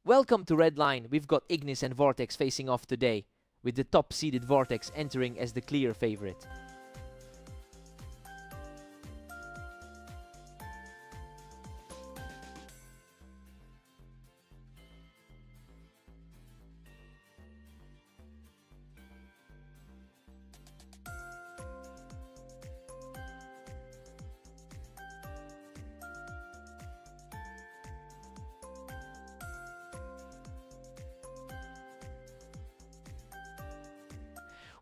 Welcome to Red Line. We've got Ignis and Vortex facing off today, with the top-seeded Vortex entering as the clear favorite.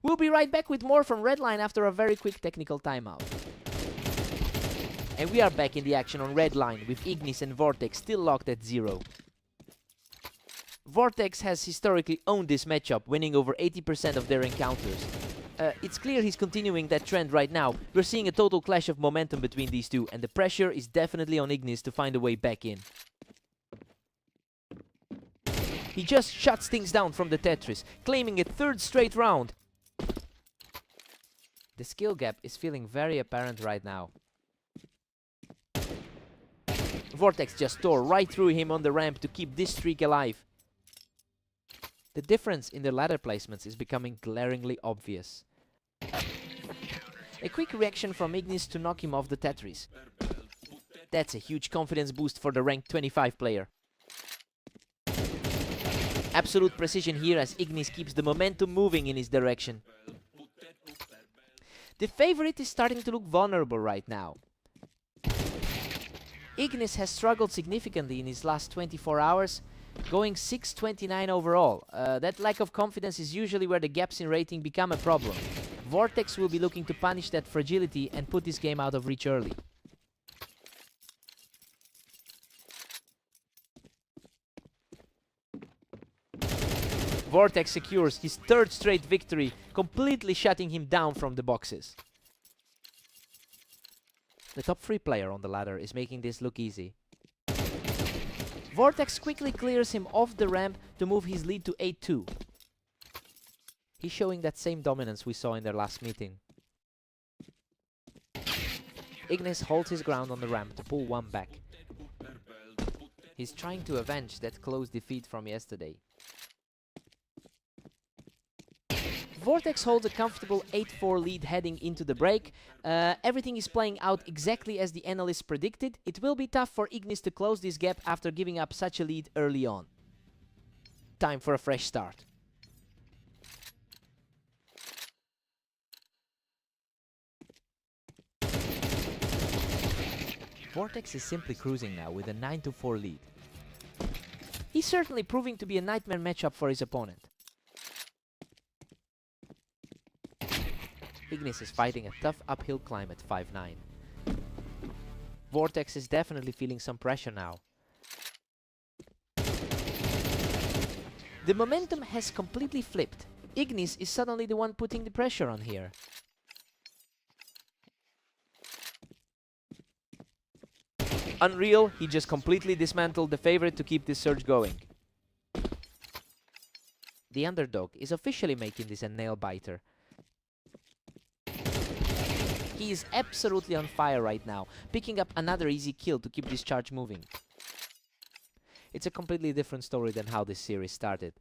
We'll be right back with more from Redline after a very quick technical timeout. And we are back in the action on Redline with Ignis and Vortex still locked at 0. Vortex has historically owned this matchup, winning over 80% of their encounters. It's clear he's continuing that trend right now. We're seeing a total clash of momentum between these two, and the pressure is definitely on Ignis to find a way back in. He just shuts things down from the Tetris, claiming a third straight round. The skill gap is feeling very apparent right now. Vortex just tore right through him on the ramp to keep this streak alive. The difference in the ladder placements is becoming glaringly obvious. A quick reaction from Ignis to knock him off the Tetris. That's a huge confidence boost for the ranked 25 player. Absolute precision here as Ignis keeps the momentum moving in his direction. The favorite is starting to look vulnerable right now. Ignis has struggled significantly in his last 24 hours, going 629 overall. That lack of confidence is usually where the gaps in rating become a problem. Vortex will be looking to punish that fragility and put this game out of reach early. Vortex secures his third straight victory, completely shutting him down from the boxes. The top 3 player on the ladder is making this look easy. Vortex quickly clears him off the ramp to move his lead to 8-2. He's showing that same dominance we saw in their last meeting. Ignis holds his ground on the ramp to pull one back. He's trying to avenge that close defeat from yesterday. Vortex holds a comfortable 8-4 lead heading into the break. Everything is playing out exactly as the analysts predicted. It will be tough for Ignis to close this gap after giving up such a lead early on. Time for a fresh start. Vortex is simply cruising now with a 9-4 lead. He's certainly proving to be a nightmare matchup for his opponent. Ignis is fighting a tough uphill climb at 5-9. Vortex is definitely feeling some pressure now. The momentum has completely flipped. Ignis is suddenly the one putting the pressure on here. Unreal, he just completely dismantled the favorite to keep this surge going. The underdog is officially making this a nail-biter. He is absolutely on fire right now, picking up another easy kill to keep this charge moving. It's a completely different story than how this series started.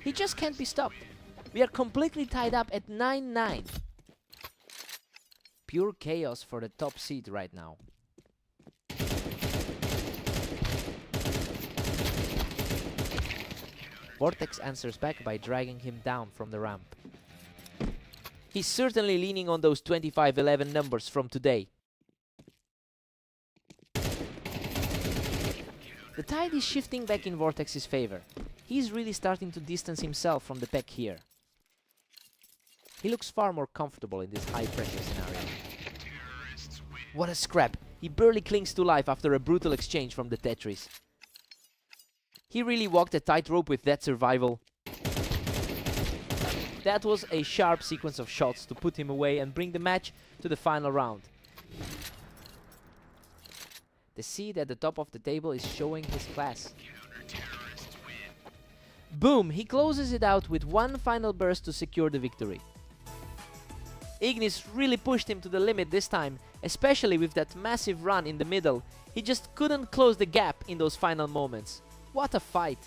He just can't be stopped. We are completely tied up at 9-9. Pure chaos for the top seed right now. Vortex answers back by dragging him down from the ramp. He's certainly leaning on those 25-11 numbers from today. The tide is shifting back in Vortex's favor. He's really starting to distance himself from the pack here. He looks far more comfortable in this high-pressure scenario. What a scrap! He barely clings to life after a brutal exchange from the Tetris. He really walked a tightrope with that survival. That was a sharp sequence of shots to put him away and bring the match to the final round. The seed at the top of the table is showing his class. Boom! He closes it out with one final burst to secure the victory. Ignis really pushed him to the limit this time, especially with that massive run in the middle. He just couldn't close the gap in those final moments. What a fight!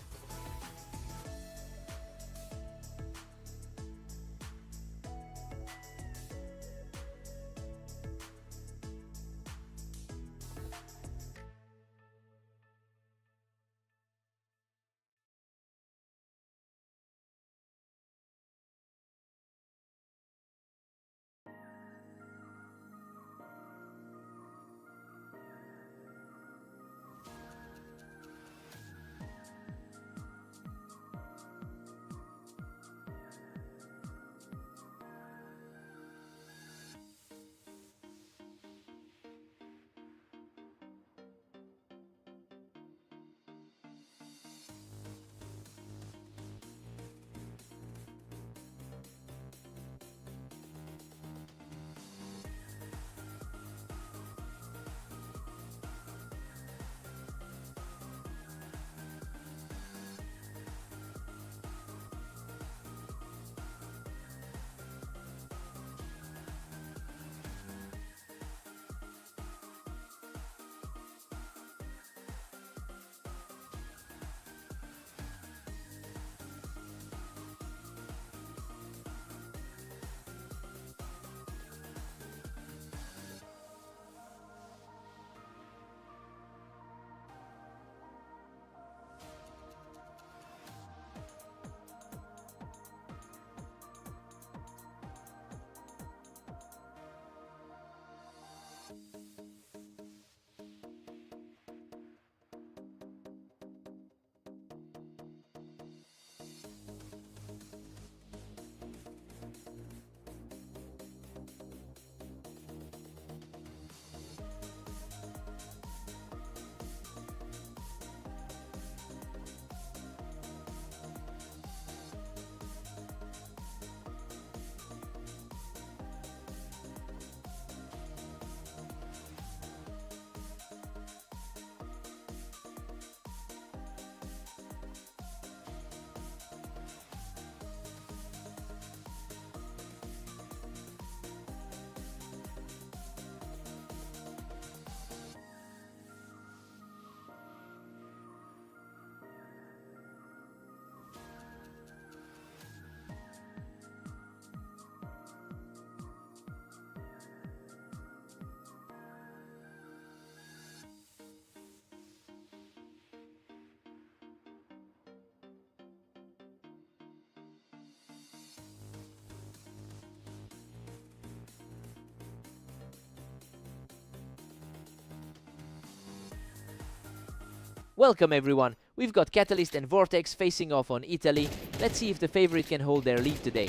Welcome everyone, we've got Catalyst and Vortex facing off on Italy. Let's see if the favorite can hold their lead today.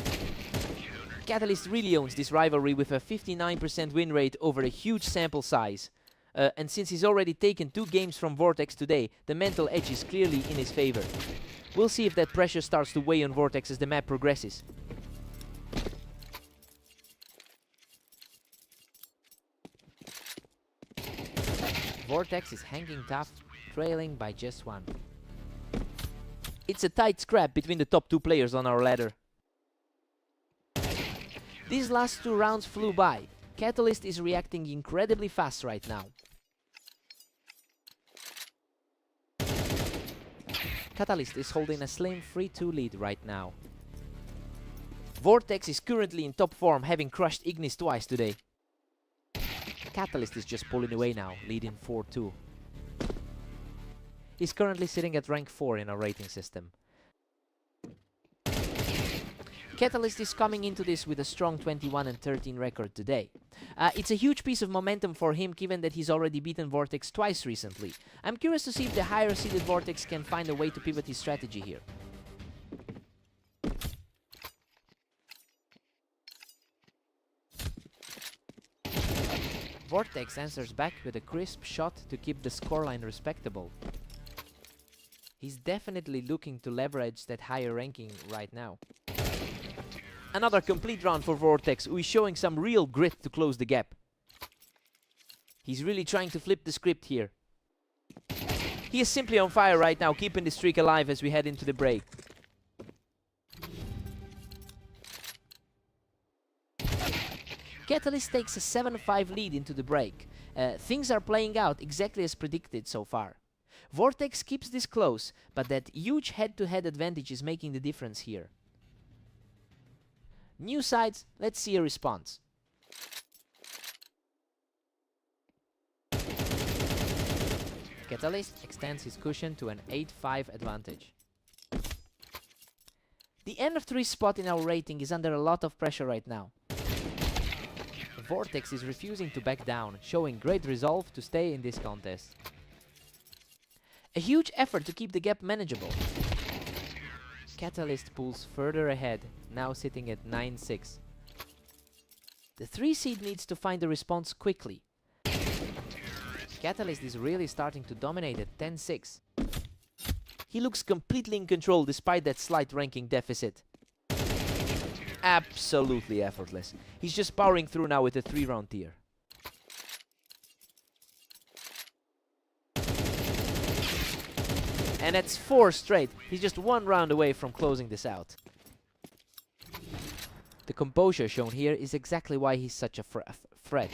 Catalyst really owns this rivalry with a 59% win rate over a huge sample size. And since he's already taken 2 games from Vortex today, the mental edge is clearly in his favor. We'll see if that pressure starts to weigh on Vortex as the map progresses. Vortex is hanging tough, trailing by just 1. It's a tight scrap between the top 2 players on our ladder. These last 2 rounds flew by. Catalyst is reacting incredibly fast right now. Catalyst is holding a slim 3-2 lead right now. Vortex is currently in top form, having crushed Ignis twice today. Catalyst is just pulling away now, leading 4-2. He's currently sitting at rank 4 in our rating system. Catalyst is coming into this with a strong 21-13 record today. It's a huge piece of momentum for him, given that he's already beaten Vortex twice recently. I'm curious to see if the higher seeded Vortex can find a way to pivot his strategy here. Vortex answers back with a crisp shot to keep the scoreline respectable. He's definitely looking to leverage that higher ranking right now. Another complete round for Vortex, who is showing some real grit to close the gap. He's really trying to flip the script here. He is simply on fire right now, keeping the streak alive as we head into the break. Catalyst takes a 7-5 lead into the break. Things are playing out exactly as predicted so far. Vortex keeps this close, but that huge head-to-head advantage is making the difference here. New sides, let's see a response. Catalyst extends his cushion to an 8-5 advantage. The N3 spot in our rating is under a lot of pressure right now. Vortex is refusing to back down, showing great resolve to stay in this contest. A huge effort to keep the gap manageable. Catalyst pulls further ahead, now sitting at 9-6. The 3 seed needs to find a response quickly. Catalyst is really starting to dominate at 10-6. He looks completely in control despite that slight ranking deficit. Absolutely effortless. He's just powering through now with a 3-round tier. And that's 4 straight. He's just 1 round away from closing this out. The composure shown here is exactly why he's such a threat.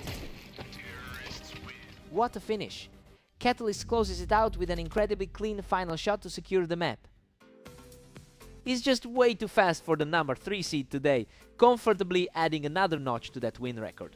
What a finish! Catalyst closes it out with an incredibly clean final shot to secure the map. He's just way too fast for the number 3 seed today, comfortably adding another notch to that win record.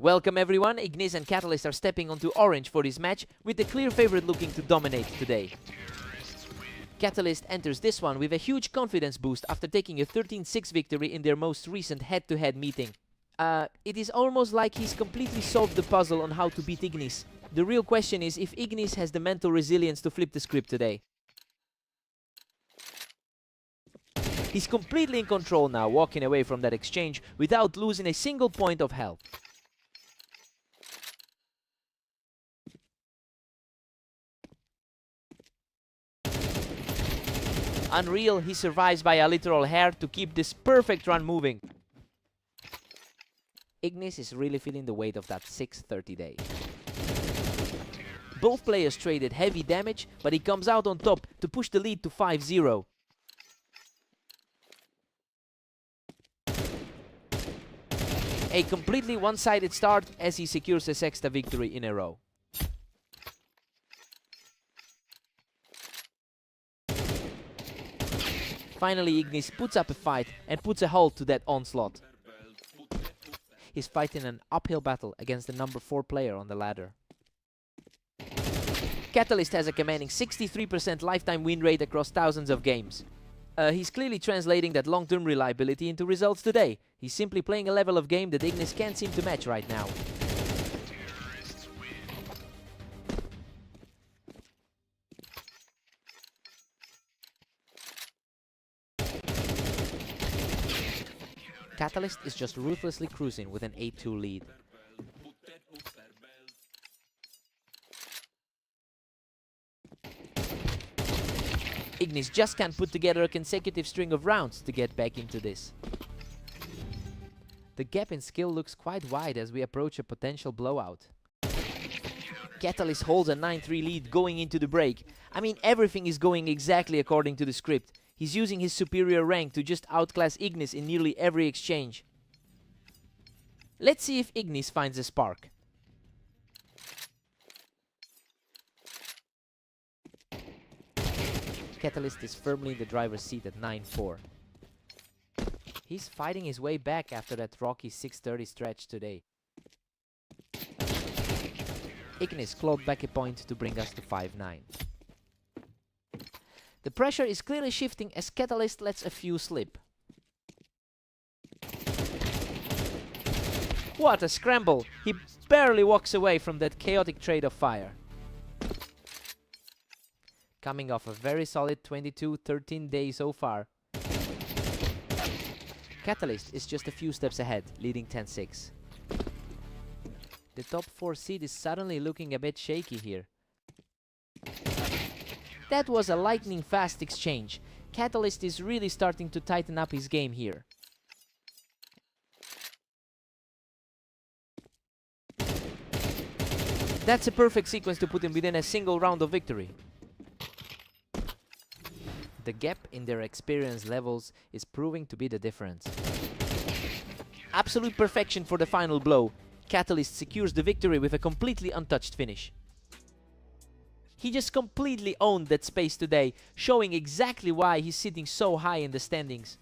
Welcome everyone, Ignis and Catalyst are stepping onto orange for this match, with the clear favorite looking to dominate today. Catalyst enters this one with a huge confidence boost after taking a 13-6 victory in their most recent head-to-head meeting. It is almost like he's completely solved the puzzle on how to beat Ignis. The real question is if Ignis has the mental resilience to flip the script today. He's completely in control now, walking away from that exchange without losing a single point of health. Unreal, he survives by a literal hair to keep this perfect run moving. Ignis is really feeling the weight of that 630 day. Both players traded heavy damage, but he comes out on top to push the lead to 5-0. A completely one-sided start as he secures a sexta victory in a row. Finally, Ignis puts up a fight and puts a halt to that onslaught. He's fighting an uphill battle against the number 4 player on the ladder. Catalyst has a commanding 63% lifetime win rate across thousands of games. He's clearly translating that long-term reliability into results today. He's simply playing a level of game that Ignis can't seem to match right now. Catalyst is just ruthlessly cruising with an 8-2 lead. Ignis just can't put together a consecutive string of rounds to get back into this. The gap in skill looks quite wide as we approach a potential blowout. Catalyst holds a 9-3 lead going into the break. I mean, everything is going exactly according to the script. He's using his superior rank to just outclass Ignis in nearly every exchange. Let's see if Ignis finds a spark. Catalyst is firmly in the driver's seat at 9-4. He's fighting his way back after that rocky 630 stretch today. Ignis clawed back a point to bring us to 5-9. The pressure is clearly shifting as Catalyst lets a few slip. What a scramble! He barely walks away from that chaotic trade of fire. Coming off a very solid 22-13 day so far. Catalyst is just a few steps ahead, leading 10-6. The top 4 seed is suddenly looking a bit shaky here. That was a lightning fast exchange. Catalyst is really starting to tighten up his game here. That's a perfect sequence to put him within a single round of victory. The gap in their experience levels is proving to be the difference. Absolute perfection for the final blow. Catalyst secures the victory with a completely untouched finish. He just completely owned that space today, showing exactly why he's sitting so high in the standings.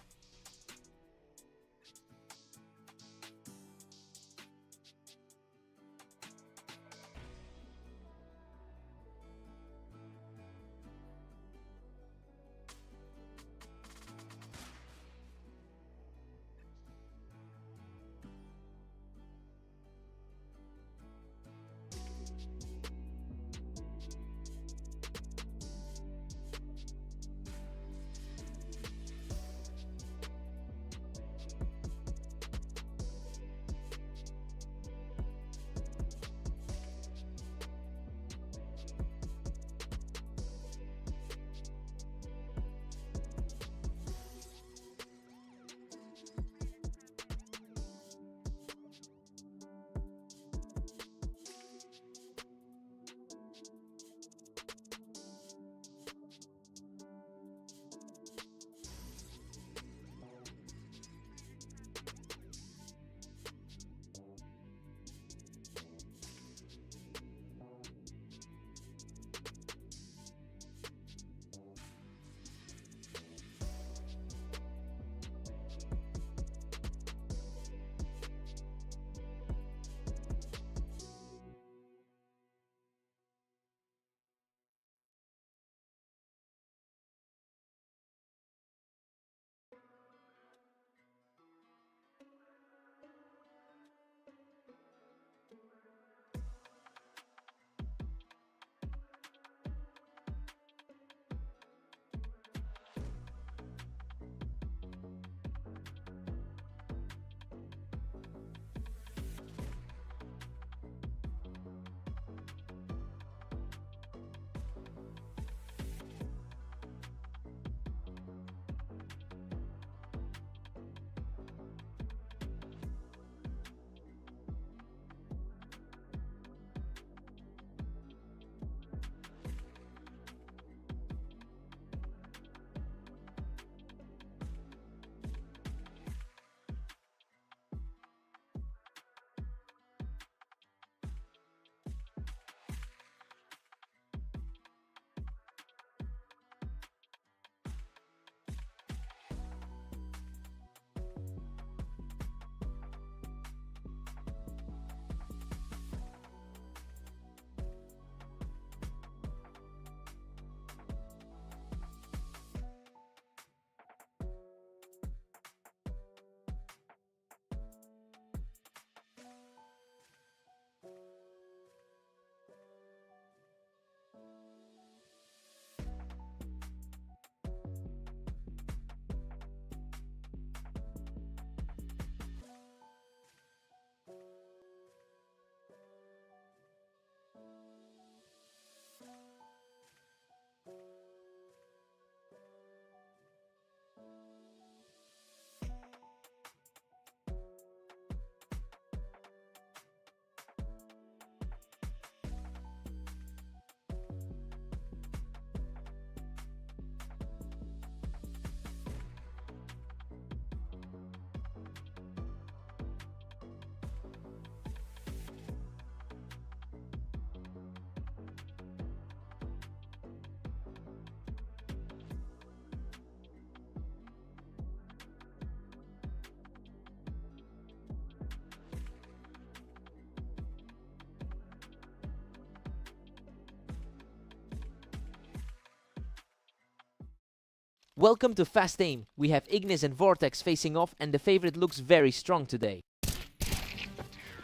Welcome to Fast Aim. We have Ignis and Vortex facing off, and the favorite looks very strong today.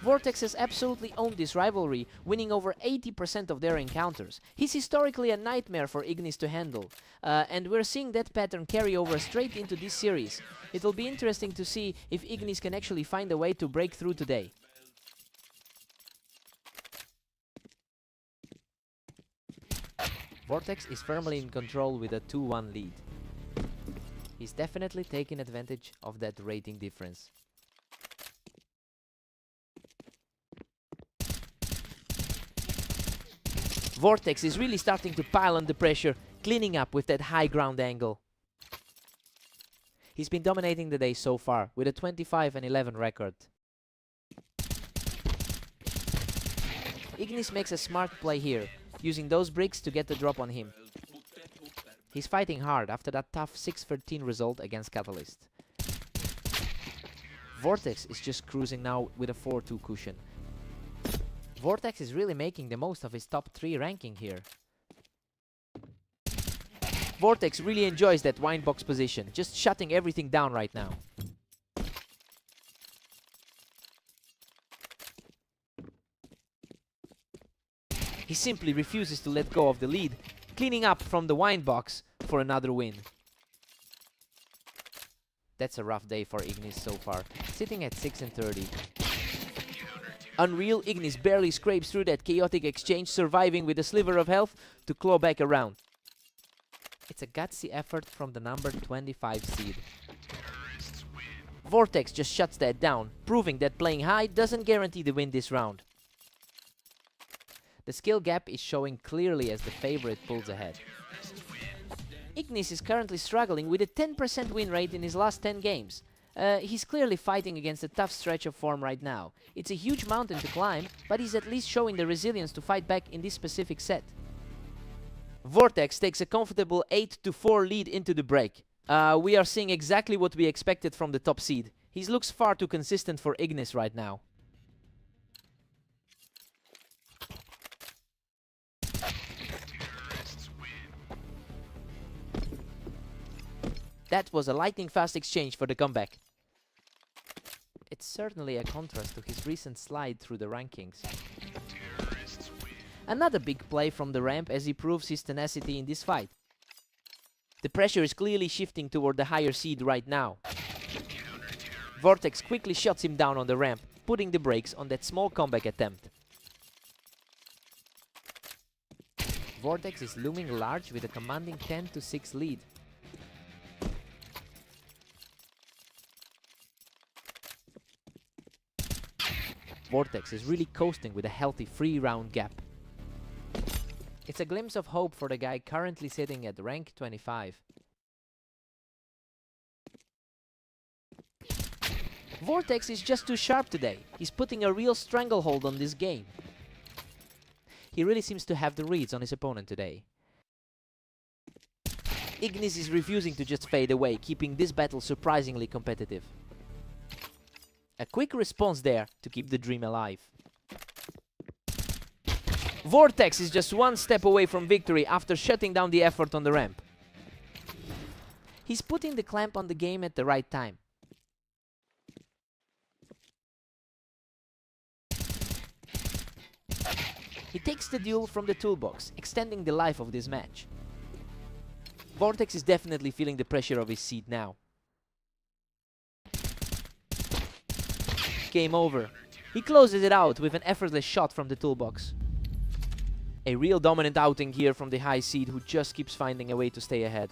Vortex has absolutely owned this rivalry, winning over 80% of their encounters. He's historically a nightmare for Ignis to handle, and we're seeing that pattern carry over straight into this series. It'll be interesting to see if Ignis can actually find a way to break through today. Vortex is firmly in control with a 2-1 lead. He's definitely taking advantage of that rating difference. Vortex is really starting to pile on the pressure, cleaning up with that high ground angle. He's been dominating the day so far with a 25-11 record. Ignis makes a smart play here, using those bricks to get the drop on him. He's fighting hard after that tough 6-13 result against Catalyst. Vortex is just cruising now with a 4-2 cushion. Vortex is really making the most of his top 3 ranking here. Vortex really enjoys that windbox position, just shutting everything down right now. He simply refuses to let go of the lead, cleaning up from the windbox for another win. That's a rough day for Ignis so far, sitting at 6-30. Unreal, Ignis barely scrapes through that chaotic exchange, surviving with a sliver of health to claw back around. It's a gutsy effort from the number 25 seed. Vortex just shuts that down, proving that playing high doesn't guarantee the win this round. The skill gap is showing clearly as the favorite pulls ahead. Ignis is currently struggling with a 10% win rate in his last 10 games. He's clearly fighting against a tough stretch of form right now. It's a huge mountain to climb, but he's at least showing the resilience to fight back in this specific set. Vortex takes a comfortable 8-4 lead into the break. We are seeing exactly what we expected from the top seed. He looks far too consistent for Ignis right now. That was a lightning-fast exchange for the comeback. It's certainly a contrast to his recent slide through the rankings. Another big play from the ramp as he proves his tenacity in this fight. The pressure is clearly shifting toward the higher seed right now. Vortex quickly shuts him down on the ramp, putting the brakes on that small comeback attempt. Vortex is looming large with a commanding 10-6 lead. Vortex is really coasting with a healthy 3-round gap. It's a glimpse of hope for the guy currently sitting at rank 25. Vortex is just too sharp today. He's putting a real stranglehold on this game. He really seems to have the reads on his opponent today. Ignis is refusing to just fade away, keeping this battle surprisingly competitive. A quick response there to keep the dream alive. Vortex is just one step away from victory after shutting down the effort on the ramp. He's putting the clamp on the game at the right time. He takes the duel from the toolbox, extending the life of this match. Vortex is definitely feeling the pressure of his seed now. Game over. He closes it out with an effortless shot from the toolbox. A real dominant outing here from the high seed who just keeps finding a way to stay ahead.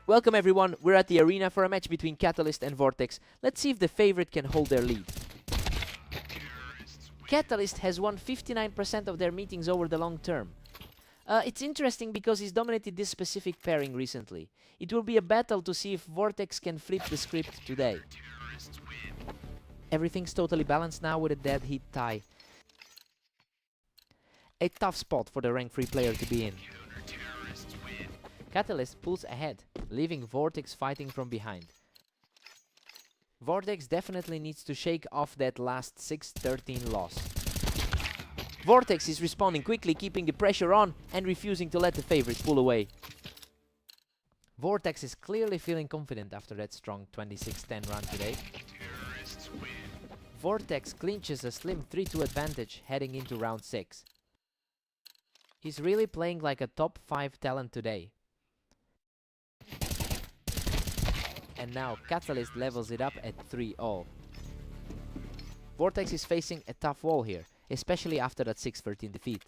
Welcome everyone, we're at the arena for a match between Catalyst and Vortex. Let's see if the favorite can hold their lead. Catalyst has won 59% of their meetings over the long term. It's interesting because he's dominated this specific pairing recently. It will be a battle to see if Vortex can flip the script today. Everything's totally balanced now with a dead heat tie. A tough spot for the rank 3 player to be in. Catalyst pulls ahead, leaving Vortex fighting from behind. Vortex definitely needs to shake off that last 6-13 loss. Vortex is responding quickly, keeping the pressure on and refusing to let the favorite pull away. Vortex is clearly feeling confident after that strong 26-10 run today. Vortex clinches a slim 3-2 advantage heading into round 6. He's really playing like a top 5 talent today. And now Catalyst levels it up at 3-0. Vortex is facing a tough wall here, especially after that 6-13 defeat.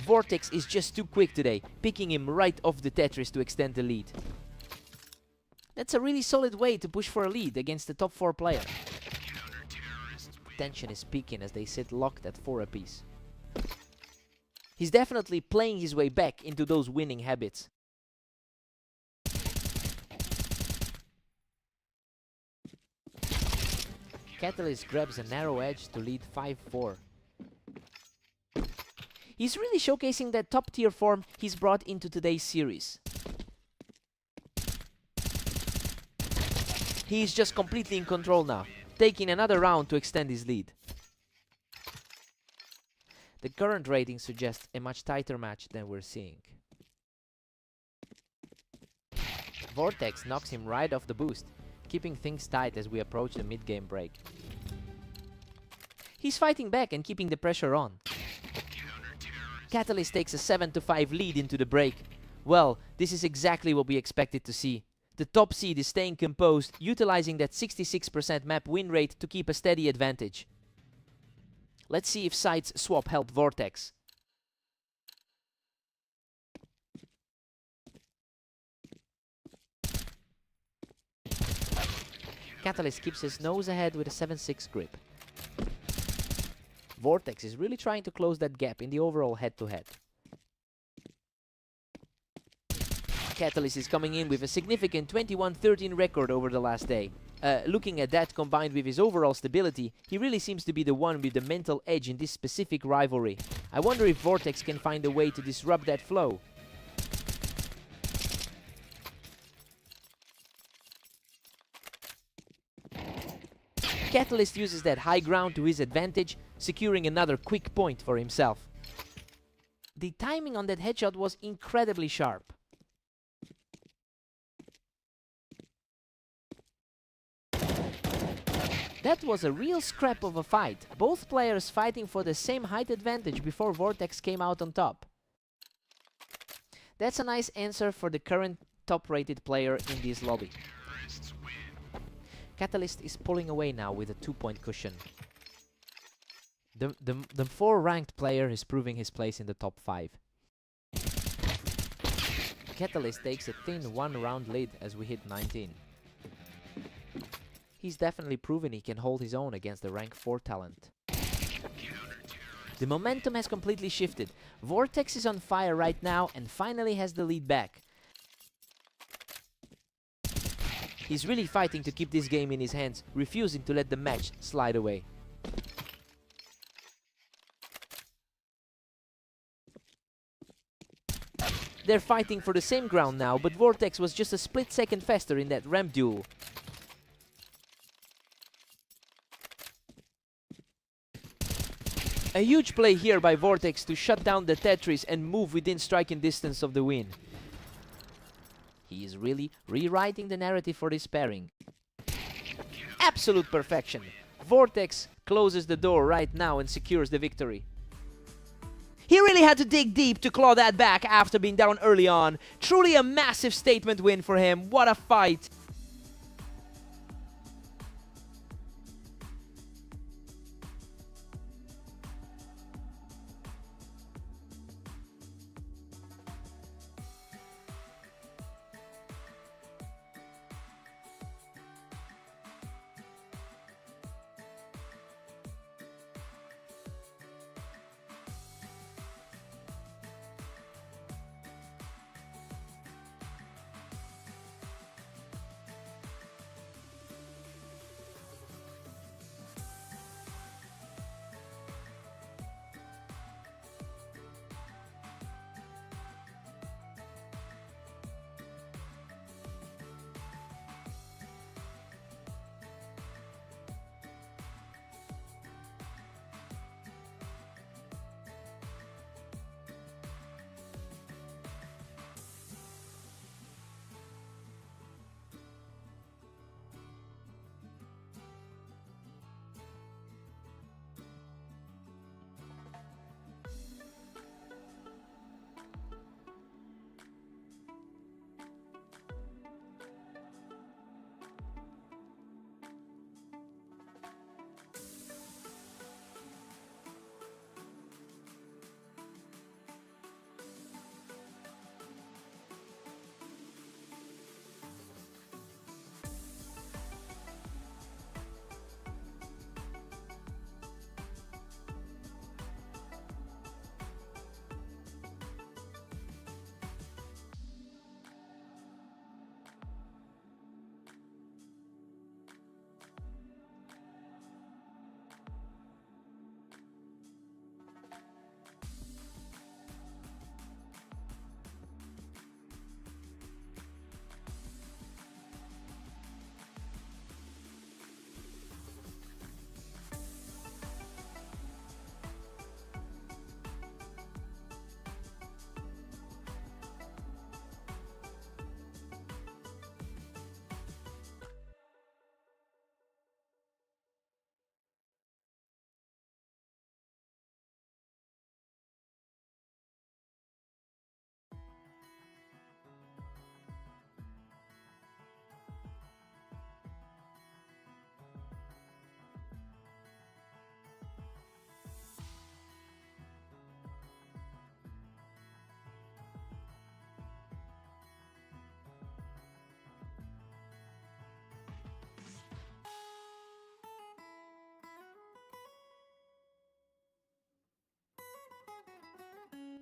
Vortex is just too quick today, picking him right off the Tetris to extend the lead. That's a really solid way to push for a lead against the top 4 player. Tension is peaking as they sit locked at 4 apiece. He's definitely playing his way back into those winning habits. Catalyst grabs a narrow edge to lead 5-4. He's really showcasing that top tier form he's brought into today's series. He's just completely in control now, taking another round to extend his lead. The current rating suggests a much tighter match than we're seeing. Vortex knocks him right off the boost, keeping things tight as we approach the mid-game break. He's fighting back and keeping the pressure on. Catalyst takes a 7-5 lead into the break. Well, this is exactly what we expected to see. The top seed is staying composed, utilizing that 66% map win rate to keep a steady advantage. Let's see if sides swap help Vortex. Catalyst keeps his nose ahead with a 7-6 grip. Vortex is really trying to close that gap in the overall head-to-head. Catalyst is coming in with a significant 21-13 record over the last day. Looking at that combined with his overall stability, he really seems to be the one with the mental edge in this specific rivalry. I wonder if Vortex can find a way to disrupt that flow. Catalyst uses that high ground to his advantage, securing another quick point for himself. The timing on that headshot was incredibly sharp. That was a real scrap of a fight, both players fighting for the same height advantage before Vortex came out on top. That's a nice answer for the current top-rated player in this lobby. Catalyst is pulling away now with a 2-point cushion. The 4-ranked player is proving his place in the top 5. Catalyst takes a thin 1-round lead as we hit 19. He's definitely proven he can hold his own against the rank 4 talent. The momentum has completely shifted. Vortex is on fire right now and finally has the lead back. He's really fighting to keep this game in his hands, refusing to let the match slide away. They're fighting for the same ground now, but Vortex was just a split second faster in that ramp duel. A huge play here by Vortex to shut down the Tetris and move within striking distance of the win. He is really rewriting the narrative for this pairing. Absolute perfection. Vortex closes the door right now and secures the victory. He really had to dig deep to claw that back after being down early on. Truly a massive statement win for him. What a fight.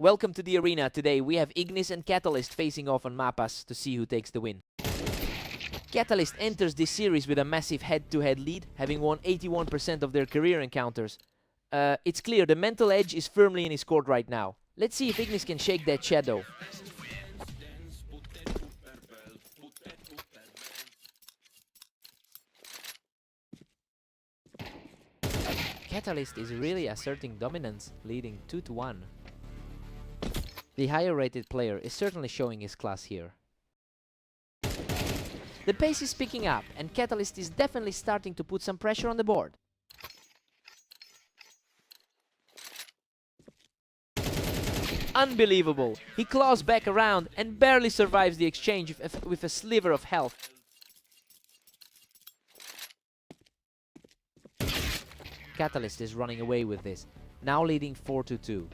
Welcome to the arena. Today we have Ignis and Catalyst facing off on Mapas to see who takes the win. Catalyst enters this series with a massive head-to-head lead, having won 81% of their career encounters. It's clear the mental edge is firmly in his court right now. Let's see if Ignis can shake that shadow. Catalyst is really asserting dominance, leading 2-1. The higher rated player is certainly showing his class here. The pace is picking up and Catalyst is definitely starting to put some pressure on the board. Unbelievable! He claws back around and barely survives the exchange with a sliver of health. Catalyst is running away with this, now leading 4-2.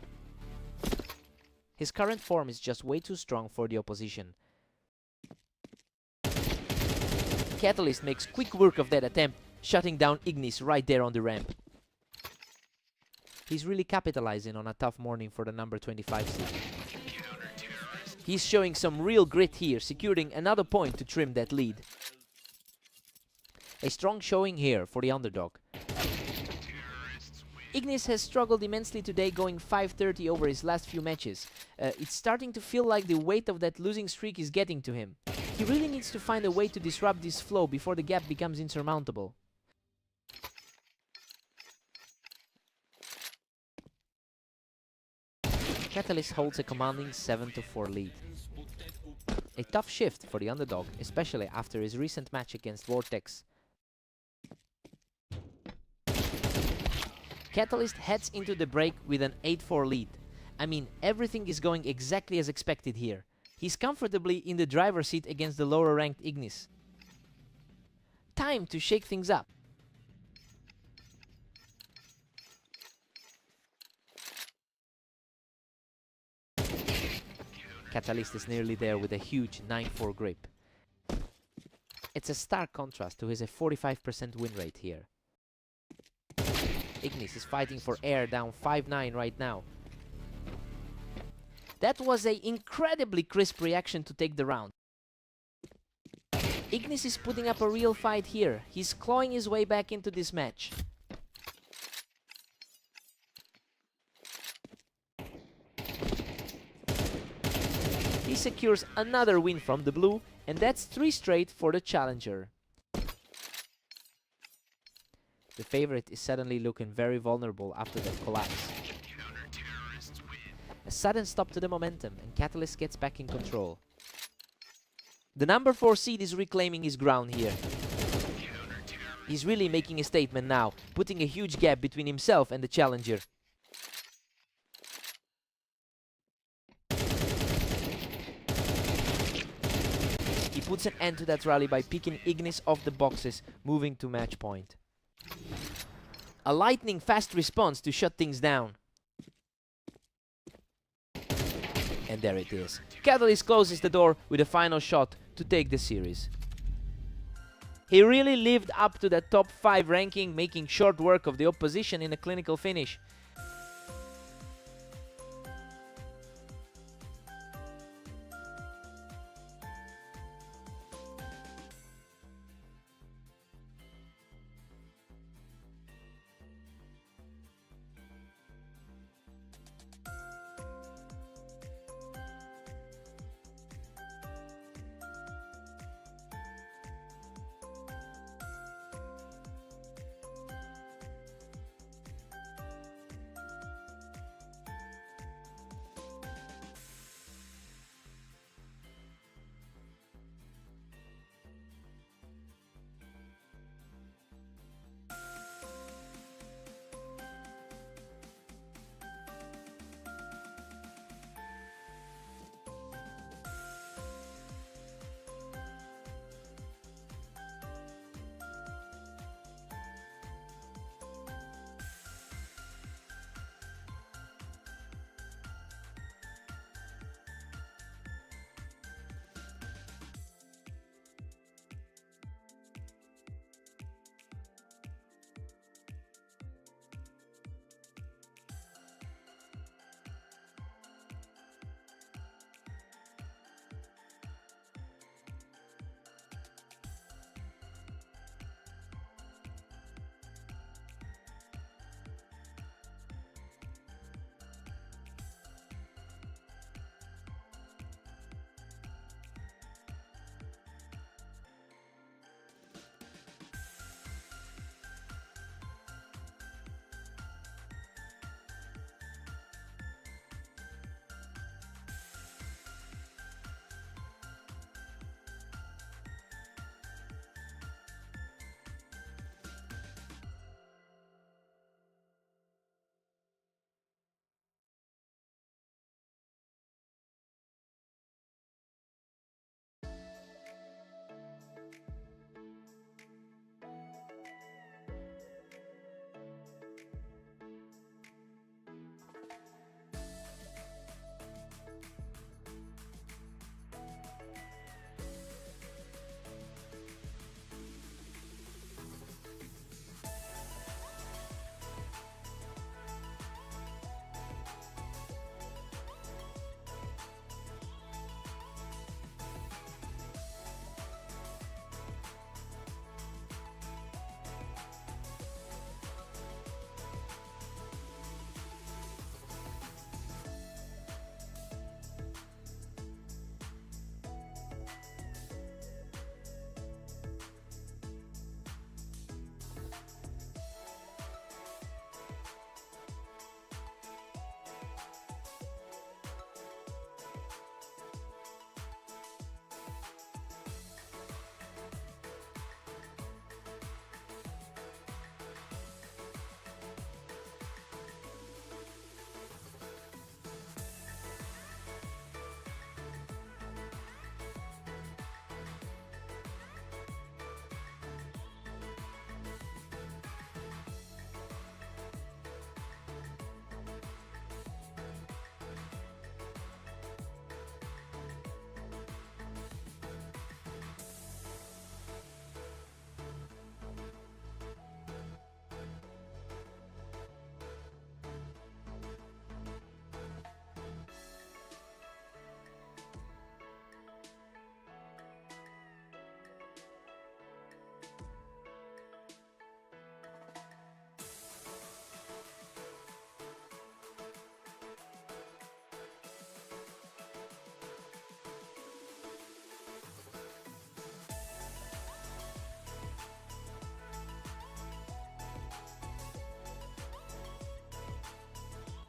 His current form is just way too strong for the opposition. Catalyst makes quick work of that attempt, shutting down Ignis right there on the ramp. He's really capitalizing on a tough morning for the number 25 seed. He's showing some real grit here, securing another point to trim that lead. A strong showing here for the underdog. Ignis has struggled immensely today, going 5-30 over his last few matches. It's starting to feel like the weight of that losing streak is getting to him. He really needs to find a way to disrupt this flow before the gap becomes insurmountable. Catalyst holds a commanding 7-4 lead. A tough shift for the underdog, especially after his recent match against Vortex. Catalyst heads into the break with an 8-4 lead. I mean, everything is going exactly as expected here. He's comfortably in the driver's seat against the lower ranked Ignis. Time to shake things up. Catalyst is nearly there with a huge 9-4 grip. It's a stark contrast to his 45% win rate here. Ignis is fighting for air, down 5-9 right now. That was an incredibly crisp reaction to take the round. Ignis is putting up a real fight here. He's clawing his way back into this match. He secures another win from the blue, and that's 3 straight for the challenger. The favorite is suddenly looking very vulnerable after that collapse. A sudden stop to the momentum and Catalyst gets back in control. The number 4 seed is reclaiming his ground here. He's really making a statement now, putting a huge gap between himself and the challenger. He puts an end to that rally by picking Ignis off the boxes, moving to match point. A lightning fast response to shut things down. And there it is. Catalyst closes the door with a final shot to take the series. He really lived up to that top 5 ranking, making short work of the opposition in a clinical finish.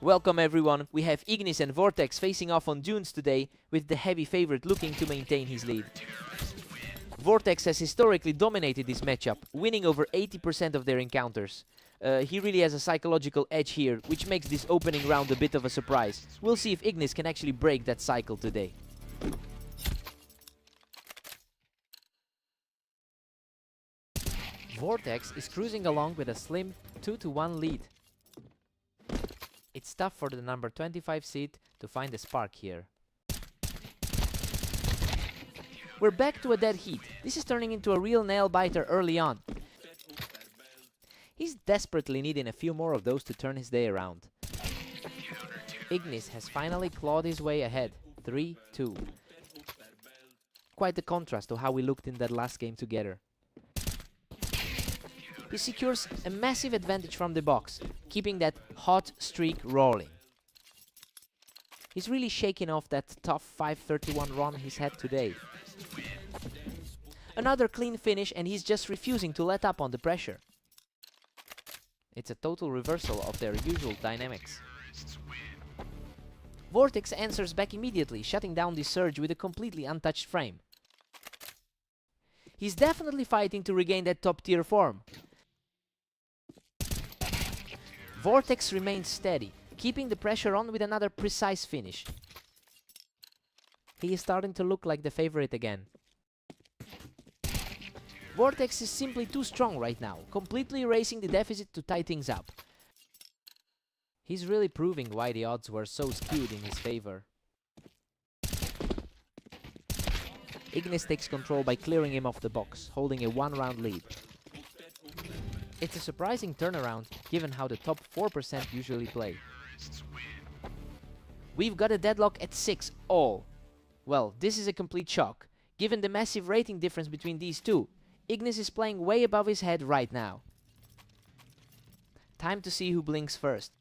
Welcome everyone, we have Ignis and Vortex facing off on Dunes today, with the heavy favorite looking to maintain his lead. Vortex has historically dominated this matchup, winning over 80% of their encounters. He really has a psychological edge here, which makes this opening round a bit of a surprise. We'll see if Ignis can actually break that cycle today. Vortex is cruising along with a slim 2-1 lead. It's tough for the number 25 seed to find a spark here. We're back to a dead heat. This is turning into a real nail-biter early on. He's desperately needing a few more of those to turn his day around. Ignis has finally clawed his way ahead, 3-2. Quite the contrast to how we looked in that last game together. He secures a massive advantage from the box, keeping that hot streak rolling. He's really shaking off that tough 531 run he's had today. Another clean finish, and he's just refusing to let up on the pressure. It's a total reversal of their usual dynamics. Vortex answers back immediately, shutting down the surge with a completely untouched frame. He's definitely fighting to regain that top tier form. Vortex remains steady, keeping the pressure on with another precise finish. He is starting to look like the favorite again. Vortex is simply too strong right now, completely erasing the deficit to tie things up. He's really proving why the odds were so skewed in his favor. Ignis takes control by clearing him off the box, holding a one-round lead. It's a surprising turnaround, given how the top 4% usually play. We've got a deadlock at 6 all. Well, this is a complete shock. Given the massive rating difference between these two, Ignis is playing way above his head right now. Time to see who blinks first.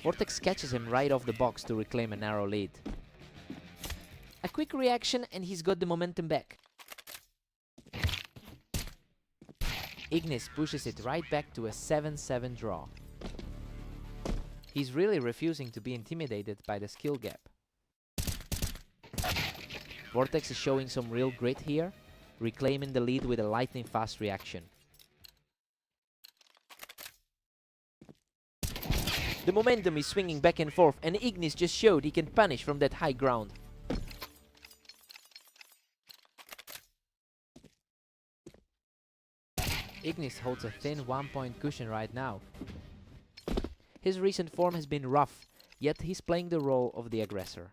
Vortex catches him right off the box to reclaim a narrow lead. A quick reaction and he's got the momentum back. Ignis pushes it right back to a 7-7 draw. He's really refusing to be intimidated by the skill gap. Vortex is showing some real grit here, reclaiming the lead with a lightning fast reaction. The momentum is swinging back and forth, and Ignis just showed he can punish from that high ground. Ignis holds a thin 1-point cushion right now. His recent form has been rough, yet he's playing the role of the aggressor.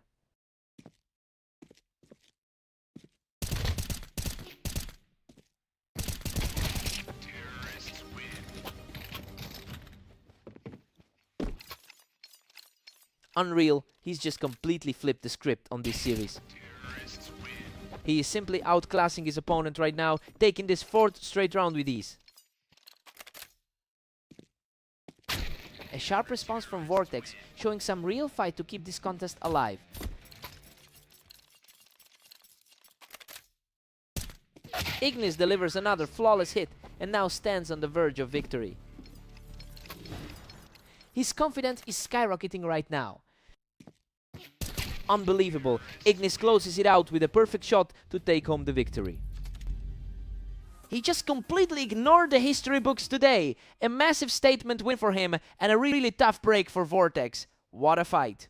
Unreal, he's just completely flipped the script on this series. He is simply outclassing his opponent right now, taking this 4th straight round with ease. A sharp response from Vortex, showing some real fight to keep this contest alive. Ignis delivers another flawless hit and now stands on the verge of victory. His confidence is skyrocketing right now. Unbelievable, Ignis closes it out with a perfect shot to take home the victory. He just completely ignored the history books today. A massive statement win for him and a really tough break for Vortex. What a fight.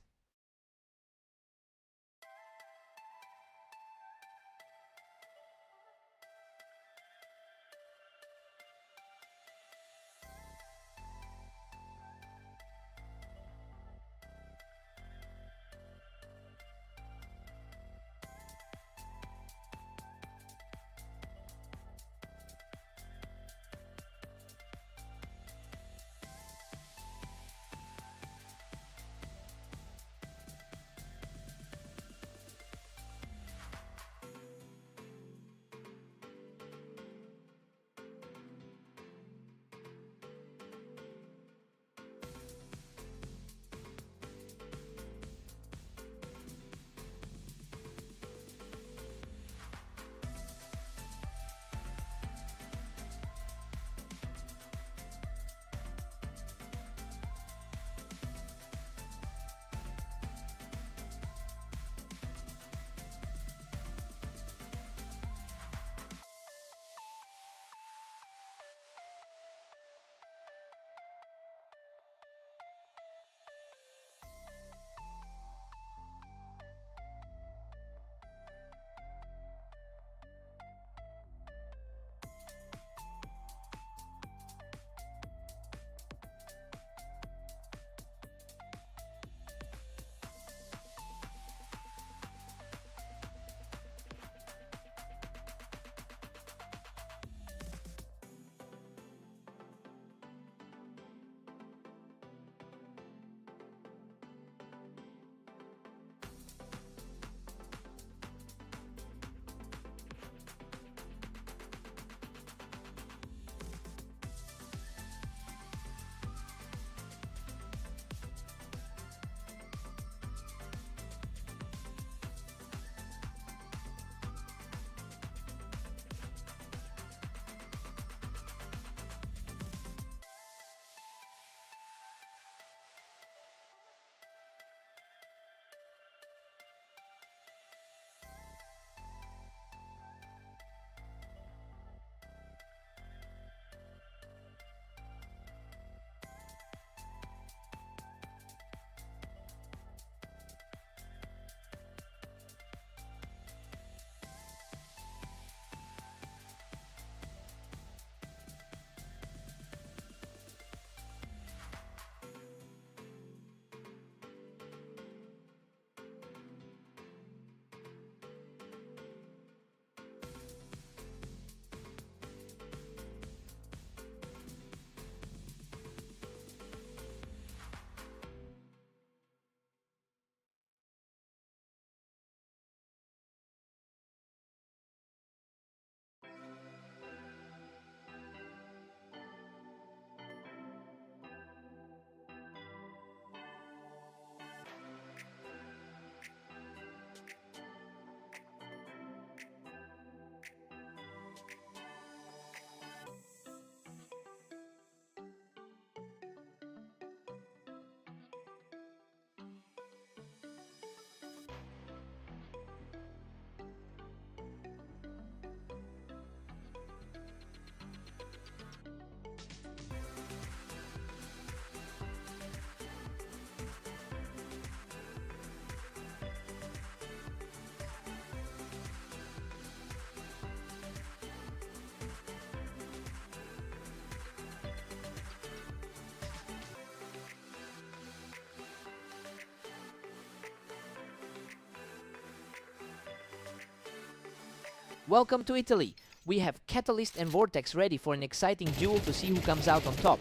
Welcome to Italy! We have Catalyst and Vortex ready for an exciting duel to see who comes out on top.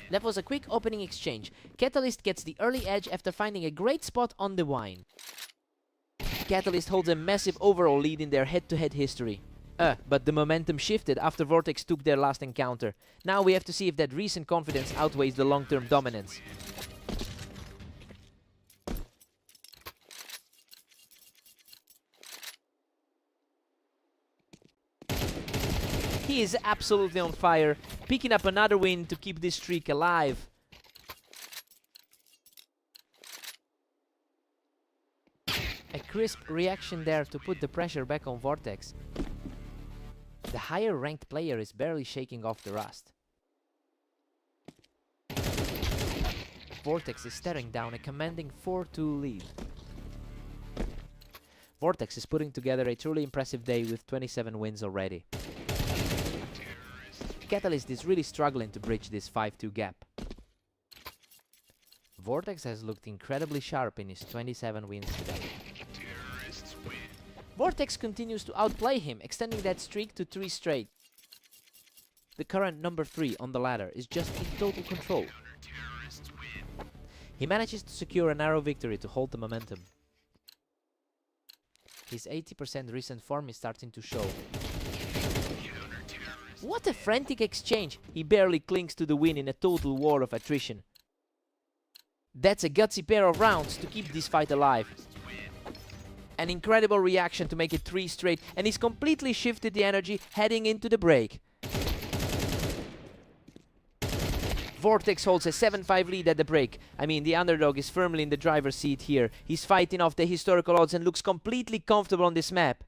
That was a quick opening exchange. Catalyst gets the early edge after finding a great spot on the wine. Catalyst holds a massive overall lead in their head-to-head history. But the momentum shifted after Vortex took their last encounter. Now we have to see if that recent confidence outweighs the long-term dominance. He is absolutely on fire, picking up another win to keep this streak alive. A crisp reaction there to put the pressure back on Vortex. The higher ranked player is barely shaking off the rust. Vortex is staring down a commanding 4-2 lead. Vortex is putting together a truly impressive day with 27 wins already. Catalyst is really struggling to bridge this 5-2 gap. Vortex has looked incredibly sharp in his 27 wins today. Vortex continues to outplay him, extending that streak to 3 straight. The current number 3 on the ladder is just in total control. He manages to secure a narrow victory to hold the momentum. His 80% recent form is starting to show. What a frantic exchange! He barely clings to the win in a total war of attrition. That's a gutsy pair of rounds to keep this fight alive. An incredible reaction to make it 3 straight, and he's completely shifted the energy heading into the break. Vortex holds a 7-5 lead at the break. I mean, the underdog is firmly in the driver's seat here. He's fighting off the historical odds and looks completely comfortable on this map.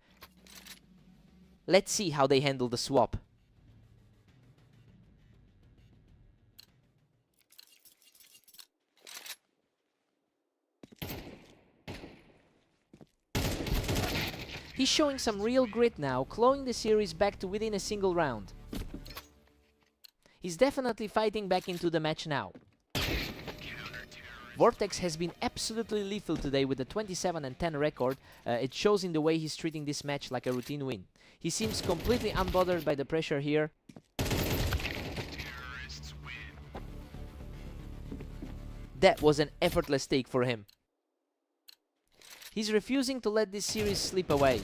Let's see how they handle the swap. He's showing some real grit now, clawing the series back to within a single round. He's definitely fighting back into the match now. Vortex has been absolutely lethal today with a 27-10 record. It shows in the way he's treating this match like a routine win. He seems completely unbothered by the pressure here. That was an effortless take for him. He's refusing to let this series slip away.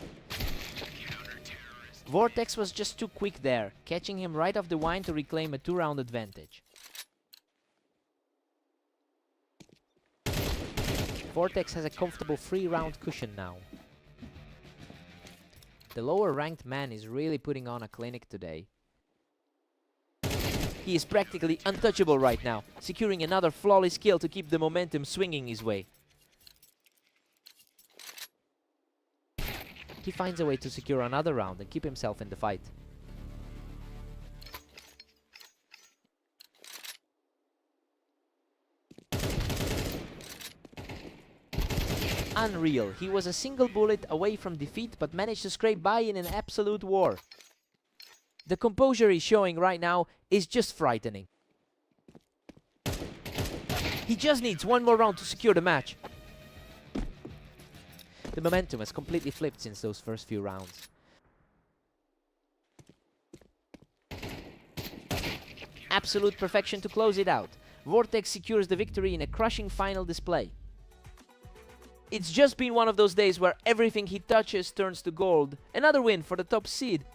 Vortex was just too quick there, catching him right off the wine to reclaim a 2-round advantage. Vortex has a comfortable 3-round cushion now. The lower ranked man is really putting on a clinic today. He is practically untouchable right now, securing another flawless kill to keep the momentum swinging his way. He finds a way to secure another round and keep himself in the fight. Unreal. He was a single bullet away from defeat but managed to scrape by in an absolute war. The composure he's showing right now is just frightening. He just needs one more round to secure the match. The momentum has completely flipped since those first few rounds. Absolute perfection to close it out. Vortex secures the victory in a crushing final display. It's just been one of those days where everything he touches turns to gold. Another win for the top seed.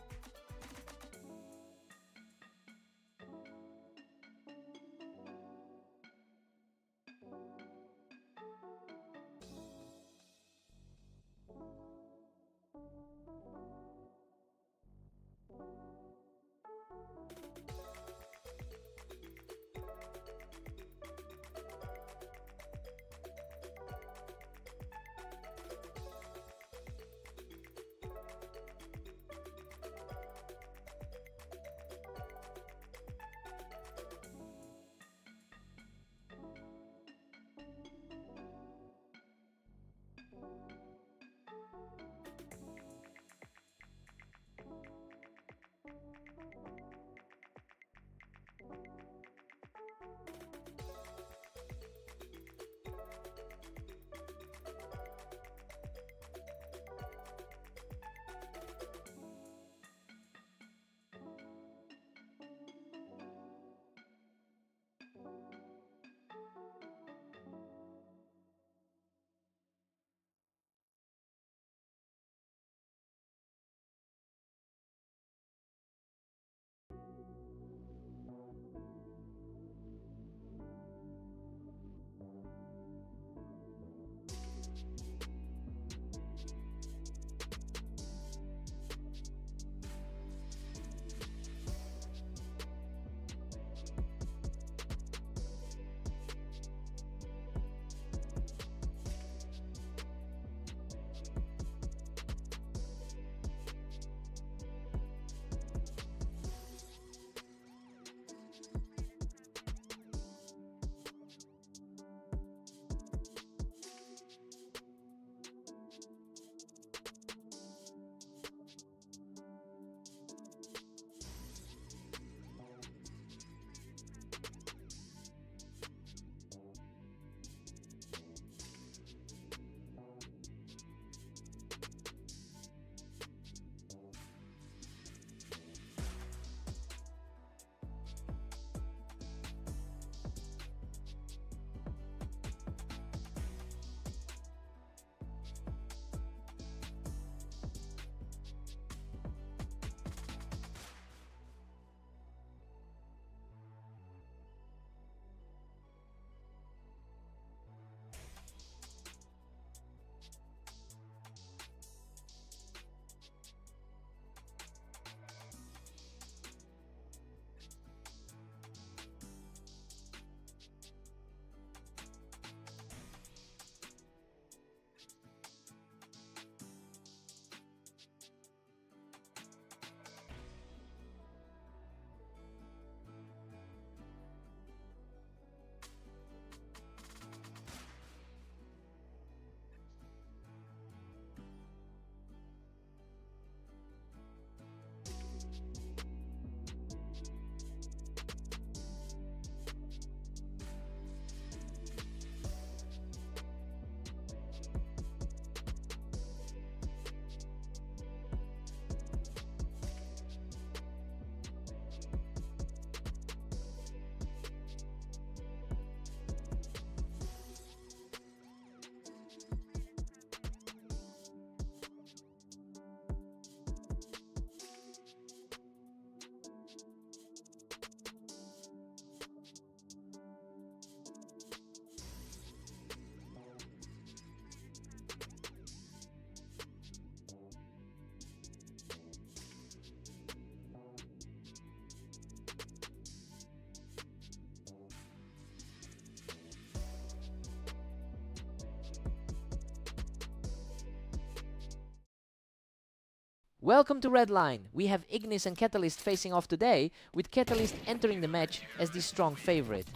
Welcome to Red Line. We have Ignis and Catalyst facing off today, with Catalyst entering the match as the strong favorite.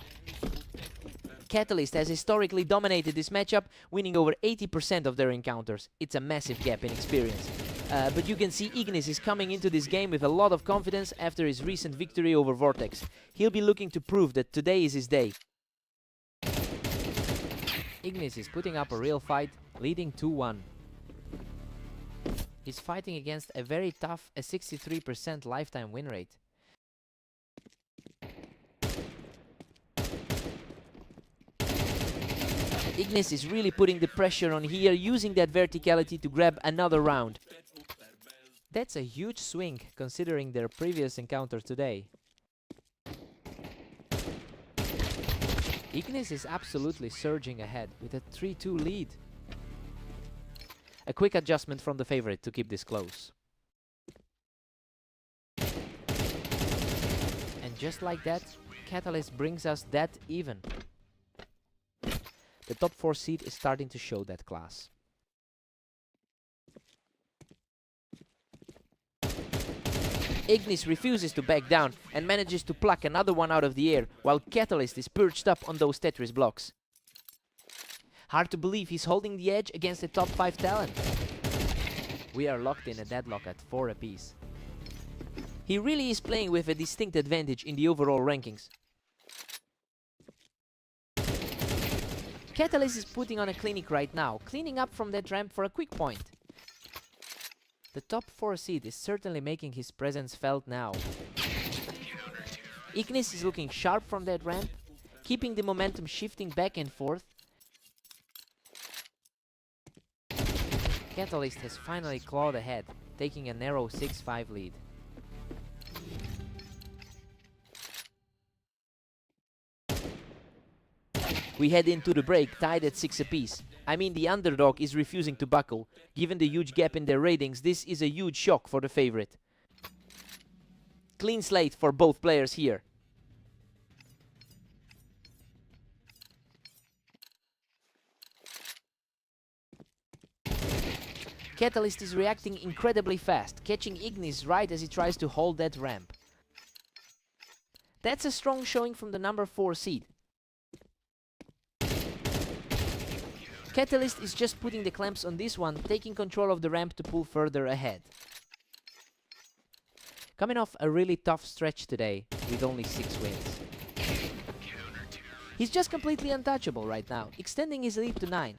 Catalyst has historically dominated this matchup, winning over 80% of their encounters. It's a massive gap in experience. But you can see Ignis is coming into this game with a lot of confidence after his recent victory over Vortex. He'll be looking to prove that today is his day. Ignis is putting up a real fight, leading 2-1. He's fighting against a very tough 63% lifetime win rate. Ignis is really putting the pressure on here, using that verticality to grab another round. That's a huge swing, considering their previous encounter today. Ignis is absolutely surging ahead with a 3-2 lead. A quick adjustment from the favorite to keep this close. And just like that, Catalyst brings us that even. The top 4 seed is starting to show that class. Ignis refuses to back down and manages to pluck another one out of the air, while Catalyst is perched up on those Tetris blocks. Hard to believe he's holding the edge against a top 5 talent. We are locked in a deadlock at 4 apiece. He really is playing with a distinct advantage in the overall rankings. Catalyst is putting on a clinic right now, cleaning up from that ramp for a quick point. The top 4 seed is certainly making his presence felt now. Ignis is looking sharp from that ramp, keeping the momentum shifting back and forth. Catalyst has finally clawed ahead, taking a narrow 6-5 lead. We head into the break tied at 6 apiece. I mean, the underdog is refusing to buckle. Given the huge gap in their ratings, this is a huge shock for the favorite. Clean slate for both players here. Catalyst is reacting incredibly fast, catching Ignis right as he tries to hold that ramp. That's a strong showing from the number 4 seed. Catalyst is just putting the clamps on this one, taking control of the ramp to pull further ahead. Coming off a really tough stretch today, with only 6 wins. He's just completely untouchable right now, extending his lead to 9.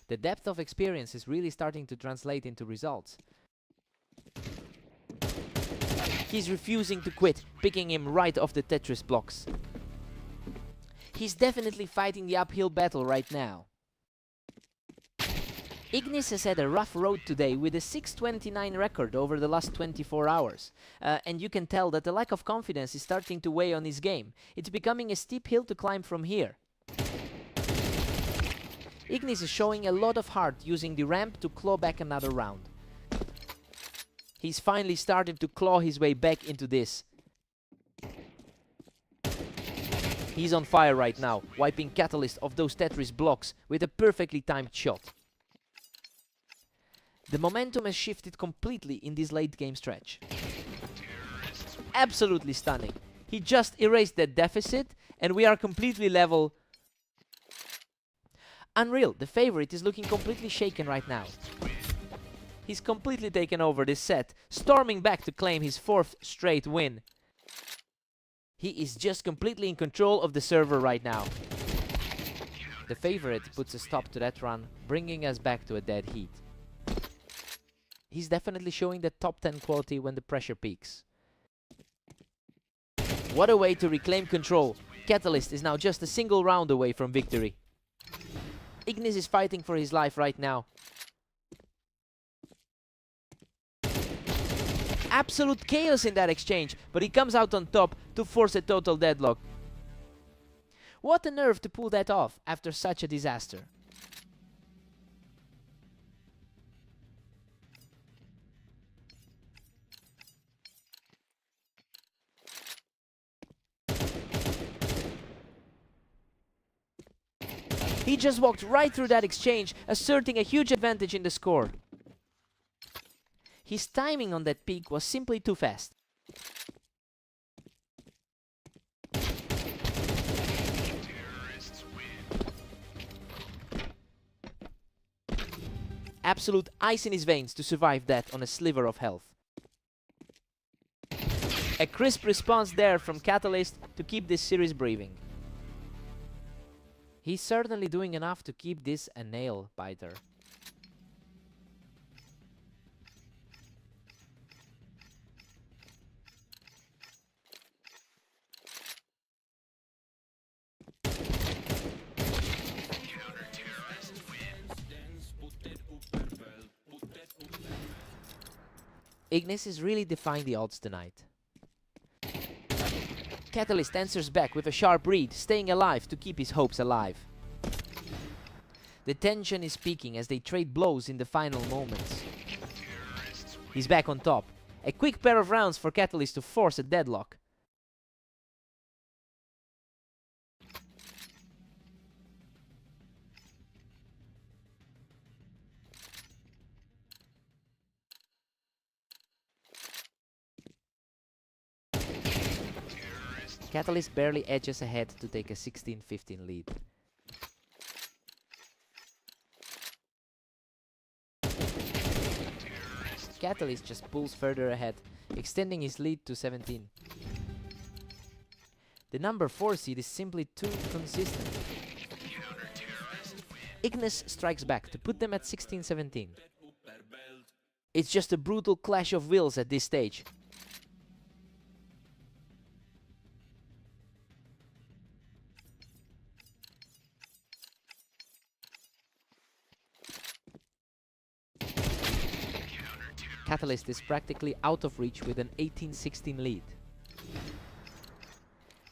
The depth of experience is really starting to translate into results. He's refusing to quit, picking him right off the Tetris blocks. He's definitely fighting the uphill battle right now. Ignis has had a rough road today with a 6:29 record over the last 24 hours. And you can tell that the lack of confidence is starting to weigh on his game. It's becoming a steep hill to climb from here. Ignis is showing a lot of heart, using the ramp to claw back another round. He's finally started to claw his way back into this. He's on fire right now, wiping Catalyst off those Tetris blocks with a perfectly timed shot. The momentum has shifted completely in this late game stretch. Absolutely stunning. He just erased that deficit and we are completely level. Unreal, the favorite is looking completely shaken right now. He's completely taken over this set, storming back to claim his 4th straight win. He is just completely in control of the server right now. The favorite puts a stop to that run, bringing us back to a dead heat. He's definitely showing the top 10 quality when the pressure peaks. What a way to reclaim control. Catalyst is now just a single round away from victory. Ignis is fighting for his life right now. Absolute chaos in that exchange, but he comes out on top to force a total deadlock. What a nerve to pull that off after such a disaster. He just walked right through that exchange, asserting a huge advantage in the score. His timing on that peak was simply too fast. Absolute ice in his veins to survive that on a sliver of health. A crisp response there from Catalyst to keep this series breathing. He's certainly doing enough to keep this a nail biter. Ignis is really defying the odds tonight. Catalyst answers back with a sharp read, staying alive to keep his hopes alive. The tension is peaking as they trade blows in the final moments. He's back on top. A quick pair of rounds for Catalyst to force a deadlock. Catalyst barely edges ahead to take a 16-15 lead. Catalyst just pulls further ahead, extending his lead to 17. The number 4 seed is simply too consistent. Ignis strikes back to put them at 16-17. It's just a brutal clash of wills at this stage. Catalyst is practically out of reach with an 18-16 lead.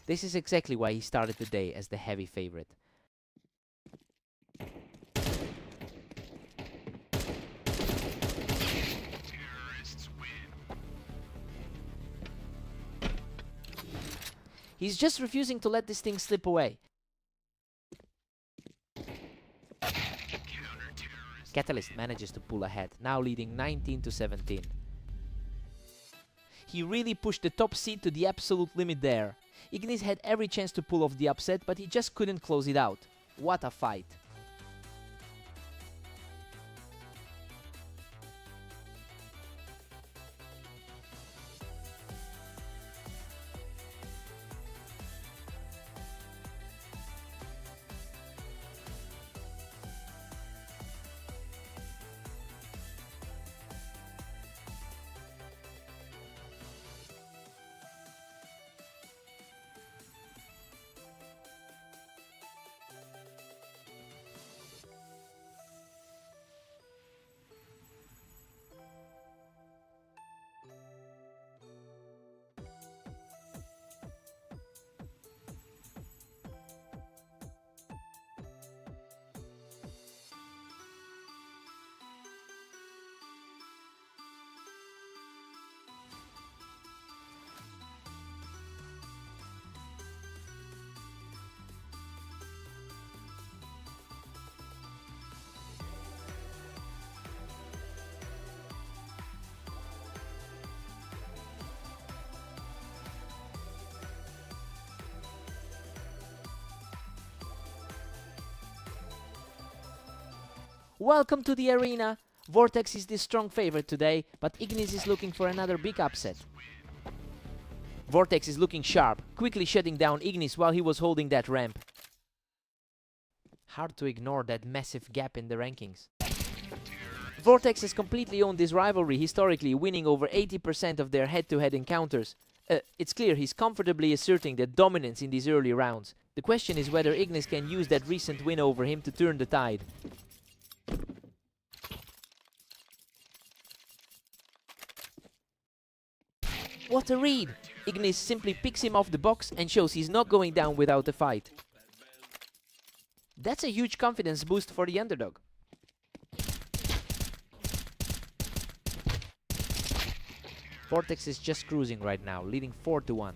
This is exactly why he started the day as the heavy favorite. He's just refusing to let this thing slip away. Catalyst manages to pull ahead, now leading 19-17. He really pushed the top seed to the absolute limit there. Ignis had every chance to pull off the upset, but he just couldn't close it out. What a fight. Welcome to the arena. Vortex is the strong favorite today, but Ignis is looking for another big upset. Vortex is looking sharp, quickly shutting down Ignis while he was holding that ramp. Hard to ignore that massive gap in the rankings. Vortex has completely owned this rivalry historically, winning over 80% of their head-to-head encounters. It's clear he's comfortably asserting their dominance in these early rounds. The question is whether Ignis can use that recent win over him to turn the tide. What a read! Ignis simply picks him off the box and shows he's not going down without a fight. That's a huge confidence boost for the underdog. Vortex is just cruising right now, leading 4-1.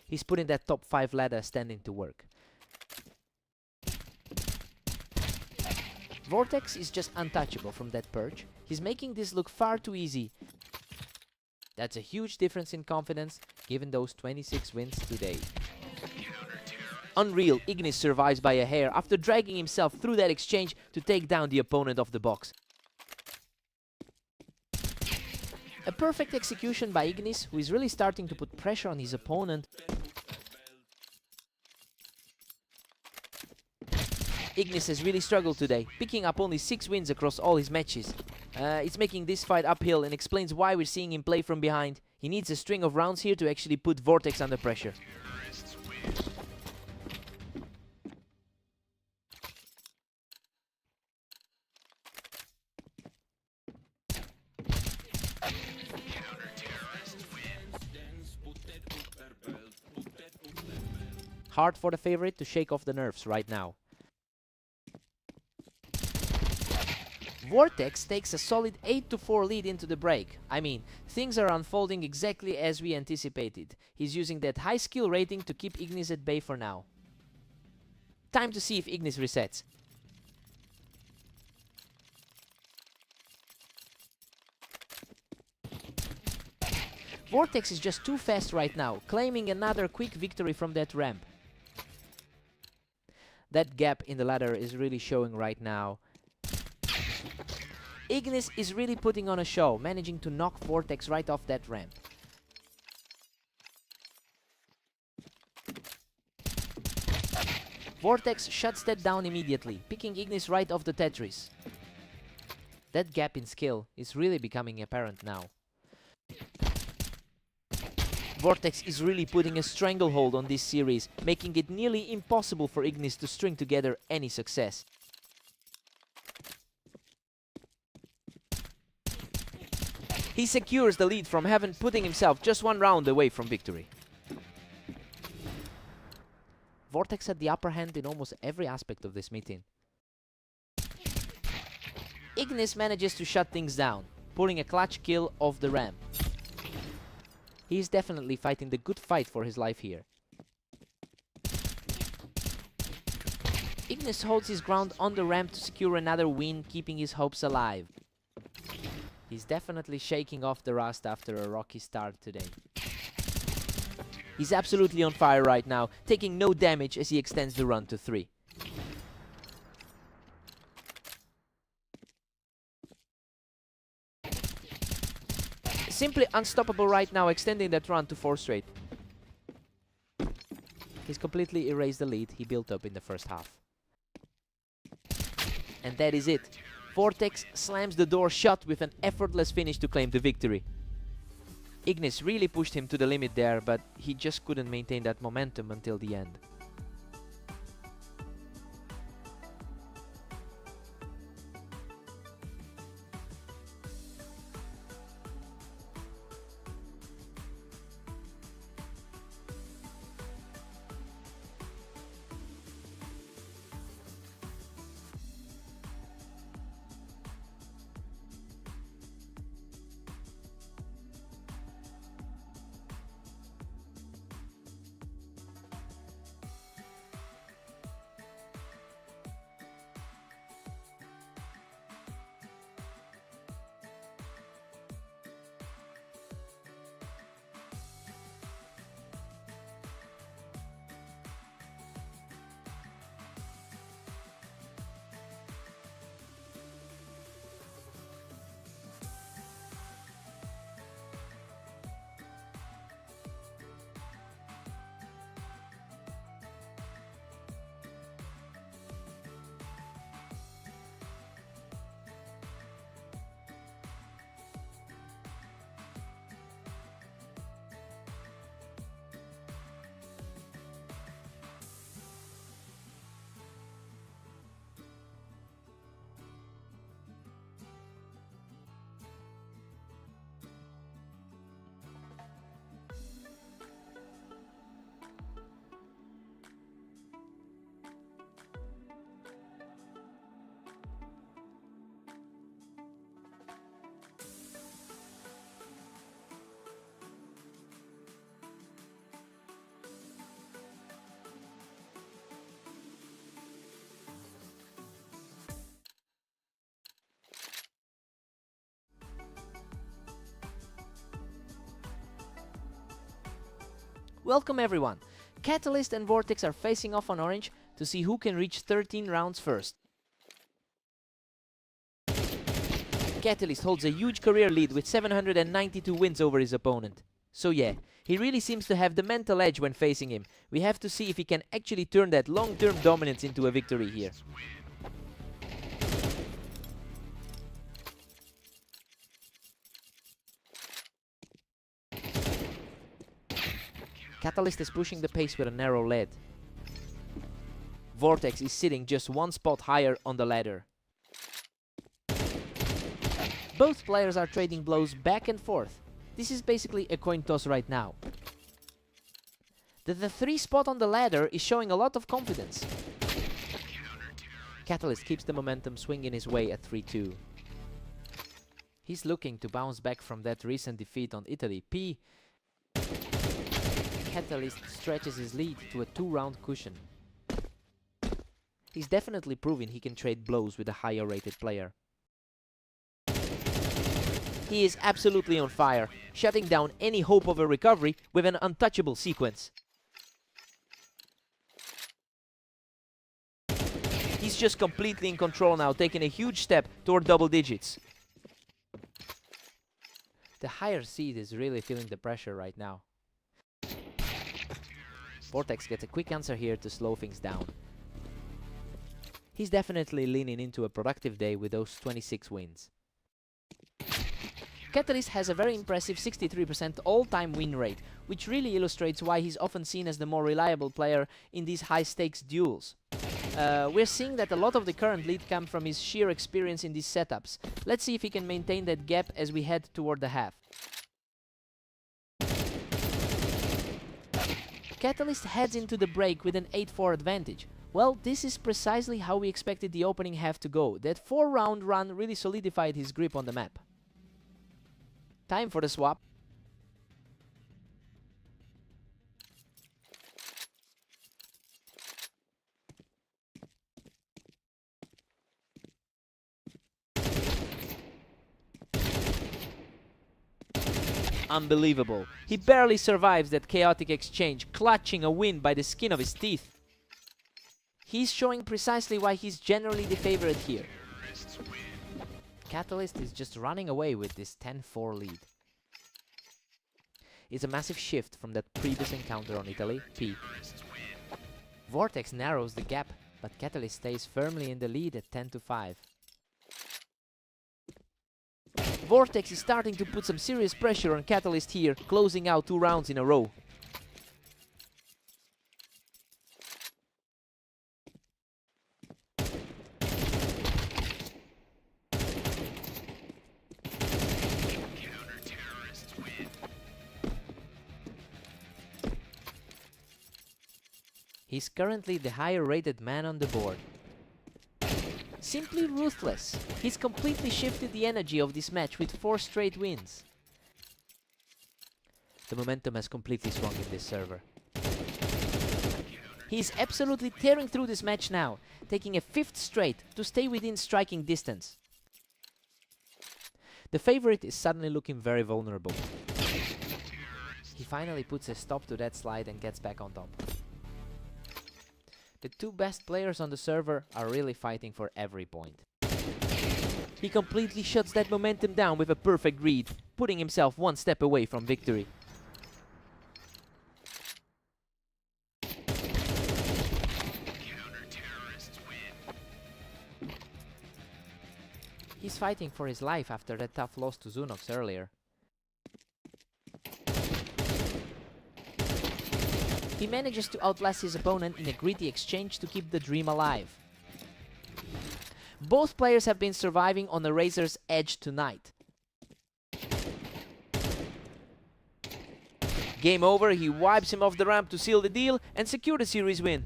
He's putting that top 5 ladder standing to work. Vortex is just untouchable from that perch. He's making this look far too easy. That's a huge difference in confidence, given those 26 wins today. Unreal, Ignis survives by a hair after dragging himself through that exchange to take down the opponent of the box. A perfect execution by Ignis, who is really starting to put pressure on his opponent. Ignis has really struggled today, picking up only 6 wins across all his matches. It's making this fight uphill and explains why we're seeing him play from behind. He needs a string of rounds here to actually put Vortex under pressure. Hard for the favorite to shake off the nerves right now. Vortex takes a solid 8-4 lead into the break. I mean, things are unfolding exactly as we anticipated. He's using that high skill rating to keep Ignis at bay for now. Time to see if Ignis resets. Vortex is just too fast right now, claiming another quick victory from that ramp. That gap in the ladder is really showing right now. Ignis is really putting on a show, managing to knock Vortex right off that ramp. Vortex shuts that down immediately, picking Ignis right off the Tetris. That gap in skill is really becoming apparent now. Vortex is really putting a stranglehold on this series, making it nearly impossible for Ignis to string together any success. He secures the lead from Heaven, putting himself just 1 round away from victory. Vortex had the upper hand in almost every aspect of this meeting. Ignis manages to shut things down, pulling a clutch kill off the ramp. He is definitely fighting the good fight for his life here. Ignis holds his ground on the ramp to secure another win, keeping his hopes alive. He's definitely shaking off the rust after a rocky start today. He's absolutely on fire right now, taking no damage as he extends the run to 3. Simply unstoppable right now, extending that run to 4 straight. He's completely erased the lead he built up in the first half. And that is it. Vortex slams the door shut with an effortless finish to claim the victory. Ignis really pushed him to the limit there, but he just couldn't maintain that momentum until the end. Welcome everyone! Catalyst and Vortex are facing off on Orange to see who can reach 13 rounds first. Catalyst holds a huge career lead with 792 wins over his opponent. So yeah, he really seems to have the mental edge when facing him. We have to see if he can actually turn that long-term dominance into a victory here. Catalyst is pushing the pace with a narrow lead. Vortex is sitting just one spot higher on the ladder. Both players are trading blows back and forth. This is basically a coin toss right now. The 3 spot on the ladder is showing a lot of confidence. Catalyst keeps the momentum swinging his way at 3-2. He's looking to bounce back from that recent defeat on Italy P. Catalyst stretches his lead to a 2-round cushion. He's definitely proven he can trade blows with a higher rated player. He is absolutely on fire, shutting down any hope of a recovery with an untouchable sequence. He's just completely in control now, taking a huge step toward double digits. The higher seed is really feeling the pressure right now. Vortex gets a quick answer here to slow things down. He's definitely leaning into a productive day with those 26 wins. Catalyst has a very impressive 63% all-time win rate, which really illustrates why he's often seen as the more reliable player in these high-stakes duels. We're seeing that a lot of the current lead comes from his sheer experience in these setups. Let's see if he can maintain that gap as we head toward the half. Catalyst heads into the break with an 8-4 advantage. Well, this is precisely how we expected the opening half to go. That 4-round run really solidified his grip on the map. Time for the swap. Unbelievable. He barely survives that chaotic exchange, clutching a win by the skin of his teeth. He's showing precisely why he's generally the favorite here. Catalyst is just running away with this 10-4 lead. It's a massive shift from that previous encounter on Italy P. Vortex narrows the gap, but Catalyst stays firmly in the lead at 10-5. Vortex is starting to put some serious pressure on Catalyst here, closing out 2 rounds in a row. He's currently the higher rated man on the board. Simply ruthless. He's completely shifted the energy of this match with 4 straight wins. The momentum has completely swung in this server. He's absolutely tearing through this match now, taking a 5th straight to stay within striking distance. The favorite is suddenly looking very vulnerable. He finally puts a stop to that slide and gets back on top. The 2 best players on the server are really fighting for every point. He completely shuts that momentum down with a perfect read, putting himself 1 step away from victory. He's fighting for his life after that tough loss to Zunox earlier. He manages to outlast his opponent in a gritty exchange to keep the dream alive. Both players have been surviving on the razor's edge tonight. Game over, he wipes him off the ramp to seal the deal and secure the series win.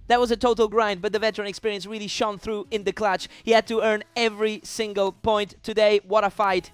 That was a total grind, but the veteran experience really shone through in the clutch. He had to earn every single point today. What a fight!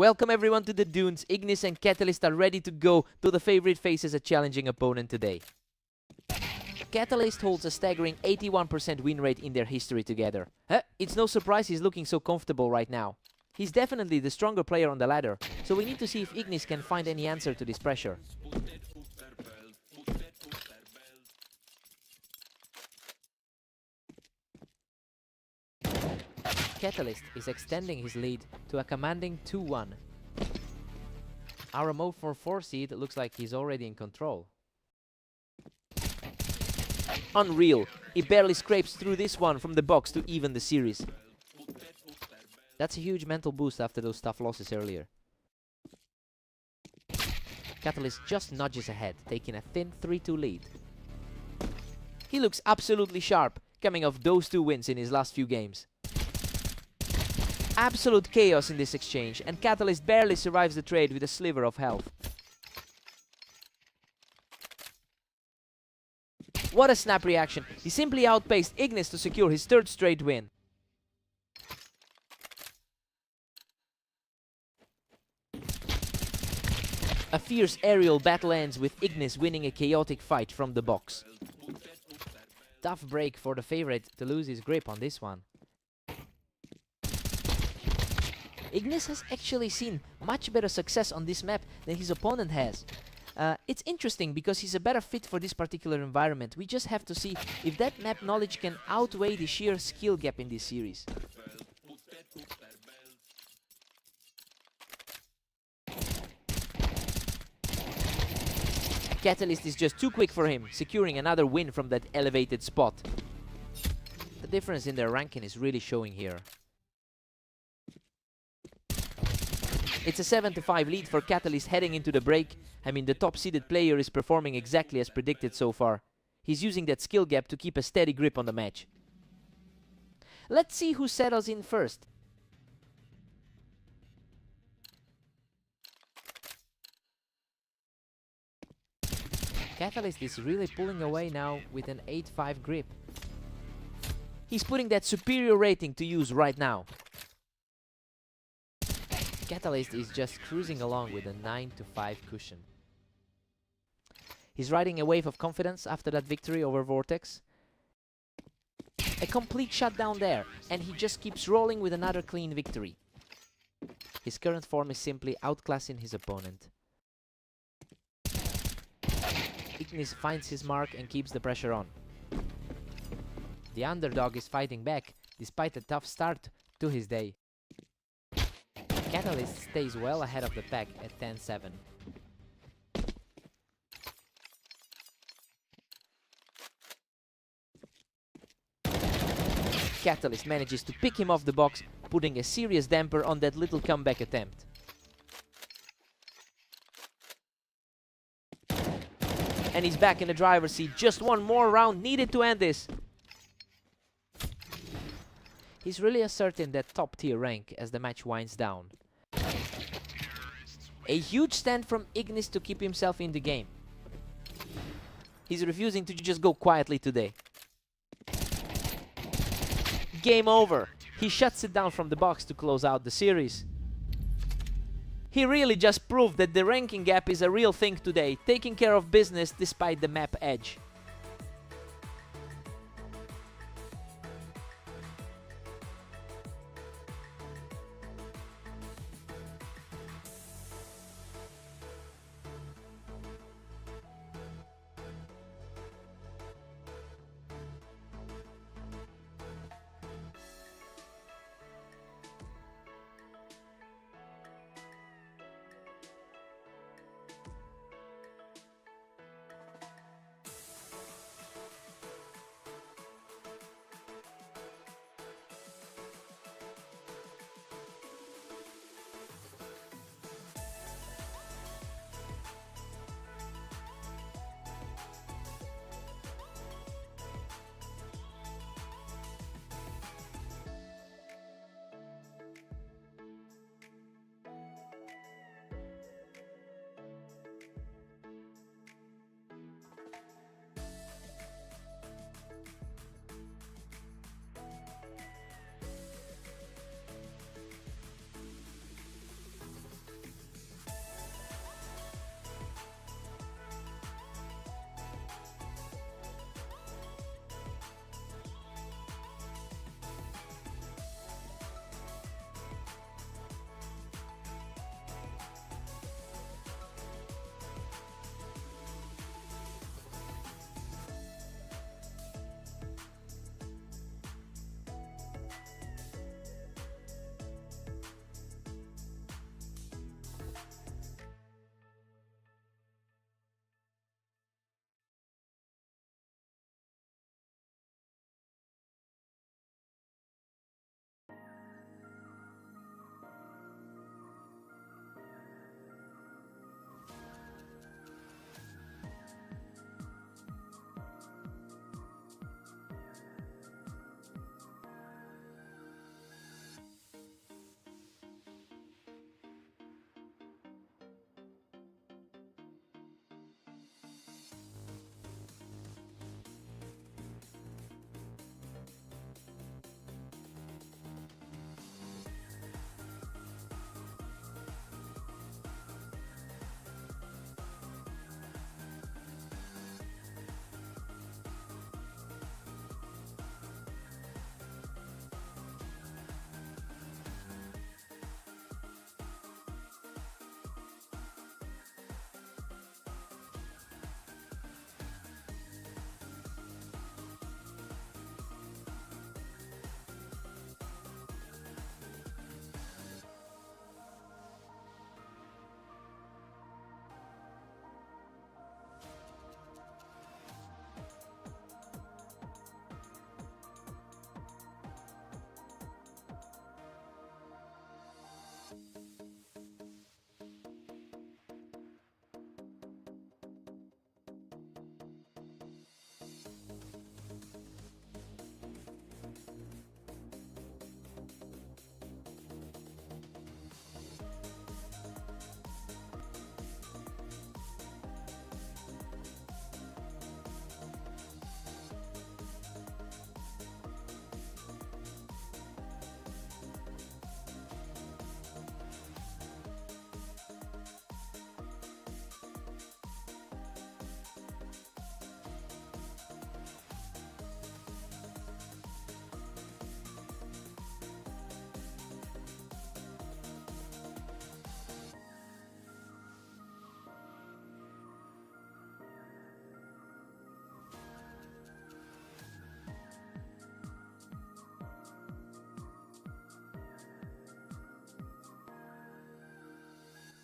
Welcome everyone to the Dunes. Ignis and Catalyst are ready to go, though the favorite faces a challenging opponent today. Catalyst holds a staggering 81% win rate in their history together. It's no surprise he's looking so comfortable right now. He's definitely the stronger player on the ladder, so we need to see if Ignis can find any answer to this pressure. Catalyst is extending his lead to a commanding 2-1. Our move for 4 seed looks like he's already in control. Unreal, he barely scrapes through this one from the box to even the series. That's a huge mental boost after those tough losses earlier. Catalyst just nudges ahead, taking a thin 3-2 lead. He looks absolutely sharp, coming off those 2 wins in his last few games. Absolute chaos in this exchange, and Catalyst barely survives the trade with a sliver of health. What a snap reaction! He simply outpaced Ignis to secure his 3rd straight win. A fierce aerial battle ends with Ignis winning a chaotic fight from the box. Tough break for the favorite to lose his grip on this one. Ignis has actually seen much better success on this map than his opponent has. It's interesting because he's a better fit for this particular environment. We just have to see if that map knowledge can outweigh the sheer skill gap in this series. Catalyst is just too quick for him, securing another win from that elevated spot. The difference in their ranking is really showing here. It's a 7-5 lead for Catalyst heading into the break. I mean, the top-seeded player is performing exactly as predicted so far. He's using that skill gap to keep a steady grip on the match. Let's see who settles in first. Catalyst is really pulling away now with an 8-5 grip. He's putting that superior rating to use right now. Catalyst is just cruising along with a 9-5 cushion. He's riding a wave of confidence after that victory over Vortex. A complete shutdown there, and he just keeps rolling with another clean victory. His current form is simply outclassing his opponent. Ignis finds his mark and keeps the pressure on. The underdog is fighting back, despite a tough start to his day. Catalyst stays well ahead of the pack at 10-7. Catalyst manages to pick him off the box, putting a serious damper on that little comeback attempt. And he's back in the driver's seat. Just one more round needed to end this. He's really asserting that top-tier rank as the match winds down. A huge stand from Ignis to keep himself in the game. He's refusing to just go quietly today. Game over. He shuts it down from the box to close out the series. He really just proved that the ranking gap is a real thing today, taking care of business despite the map edge.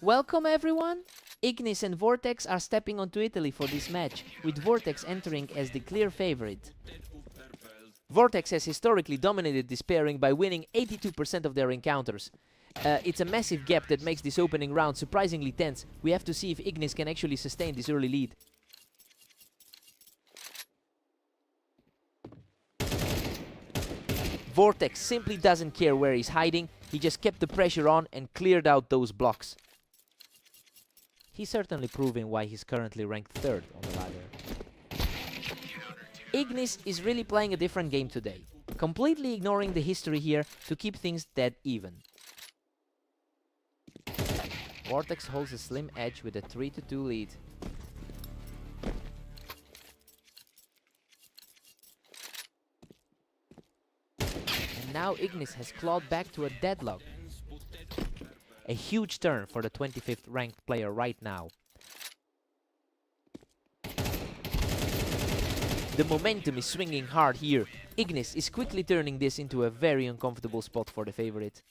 Welcome everyone! Ignis and Vortex are stepping onto Italy for this match, with Vortex entering as the clear favorite. Vortex has historically dominated this pairing by winning 82% of their encounters. It's a massive gap that makes this opening round surprisingly tense. We have to see if Ignis can actually sustain this early lead. Vortex simply doesn't care where he's hiding, he just kept the pressure on and cleared out those blocks. He's certainly proving why he's currently ranked 3rd on the ladder. Ignis is really playing a different game today, completely ignoring the history here to keep things dead even. Vortex holds a slim edge with a 3-2 lead. And now Ignis has clawed back to a deadlock. A huge turn for the 25th ranked player right now. The momentum is swinging hard here. Ignis is quickly turning this into a very uncomfortable spot for the favorite.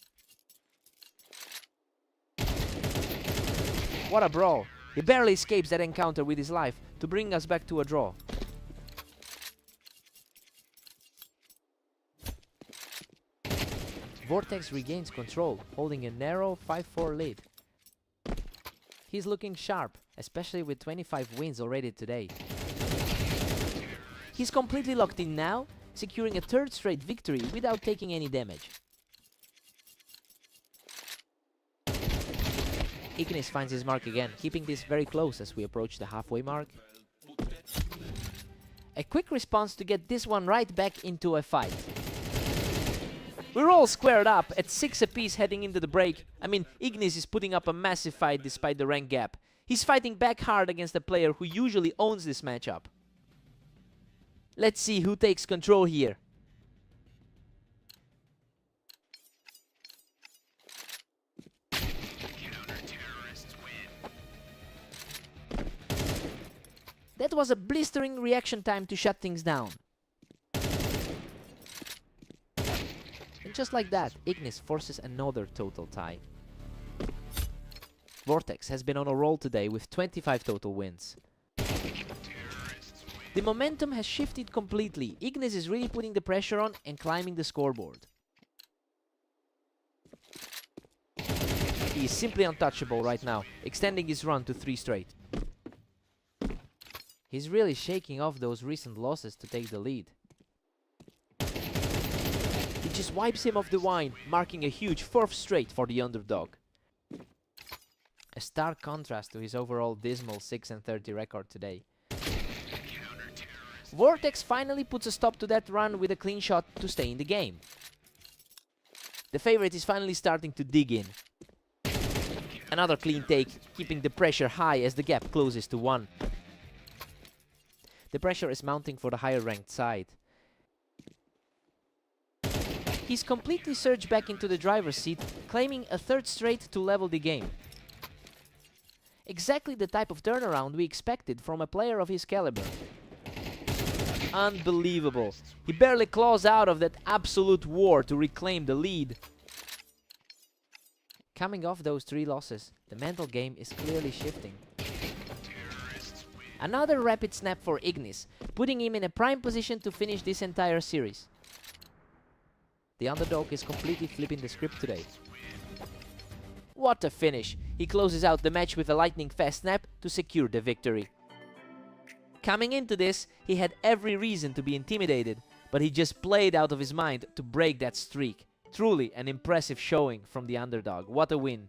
What a brawl! He barely escapes that encounter with his life to bring us back to a draw. Vortex regains control, holding a narrow 5-4 lead. He's looking sharp, especially with 25 wins already today. He's completely locked in now, securing a 3rd straight victory without taking any damage. Ignis finds his mark again, keeping this very close as we approach the halfway mark. A quick response to get this one right back into a fight. We're all squared up at 6 apiece heading into the break. I mean, Ignis is putting up a massive fight despite the rank gap. He's fighting back hard against a player who usually owns this matchup. Let's see who takes control here. That was a blistering reaction time to shut things down. And just like that, Ignis forces another total tie. Vortex has been on a roll today with 25 total wins. The momentum has shifted completely. Ignis is really putting the pressure on and climbing the scoreboard. He is simply untouchable right now, extending his run to 3 straight. He's really shaking off those recent losses to take the lead. He just wipes him off the wine, marking a huge 4th straight for the underdog. A stark contrast to his overall dismal 6-30 record today. Vortex finally puts a stop to that run with a clean shot to stay in the game. The favorite is finally starting to dig in. Another clean take, keeping the pressure high as the gap closes to 1. The pressure is mounting for the higher ranked side. He's completely surged back into the driver's seat, claiming a 3rd straight to level the game. Exactly the type of turnaround we expected from a player of his caliber. Unbelievable. He barely claws out of that absolute war to reclaim the lead. Coming off those 3 losses, the mental game is clearly shifting. Another rapid snap for Ignis, putting him in a prime position to finish this entire series. The underdog is completely flipping the script today. What a finish! He closes out the match with a lightning fast snap to secure the victory. Coming into this, he had every reason to be intimidated, but he just played out of his mind to break that streak. Truly an impressive showing from the underdog. What a win!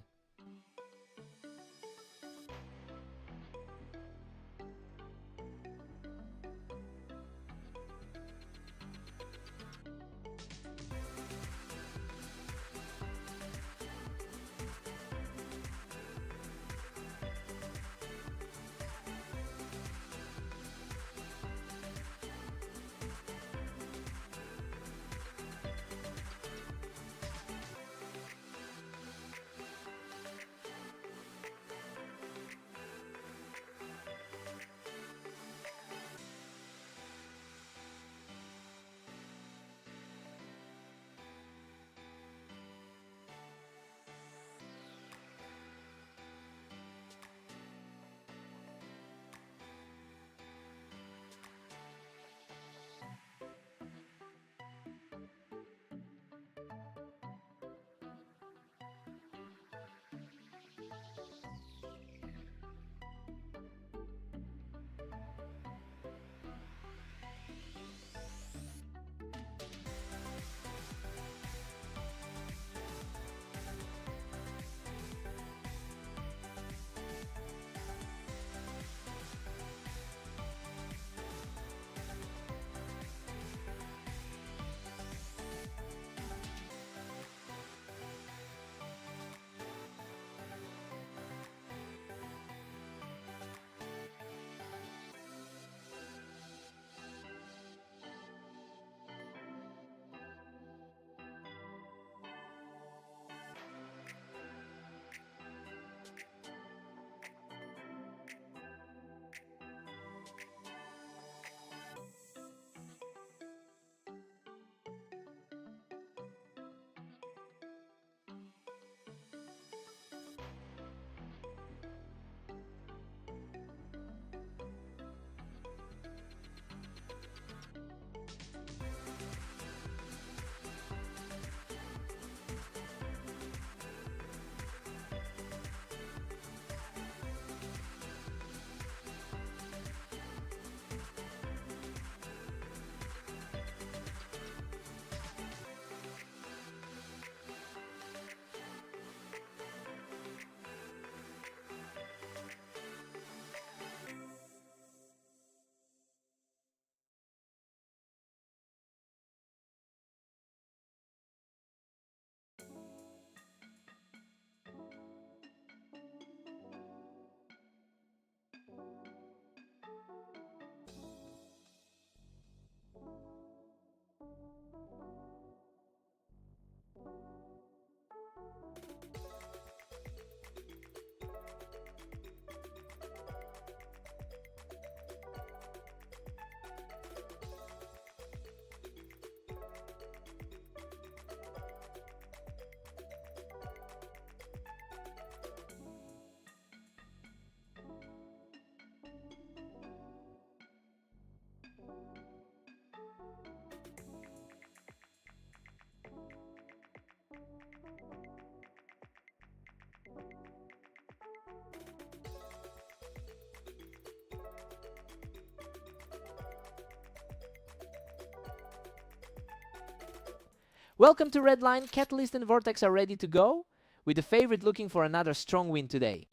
Welcome to Red Line. Catalyst and Vortex are ready to go, with the favorite looking for another strong win today.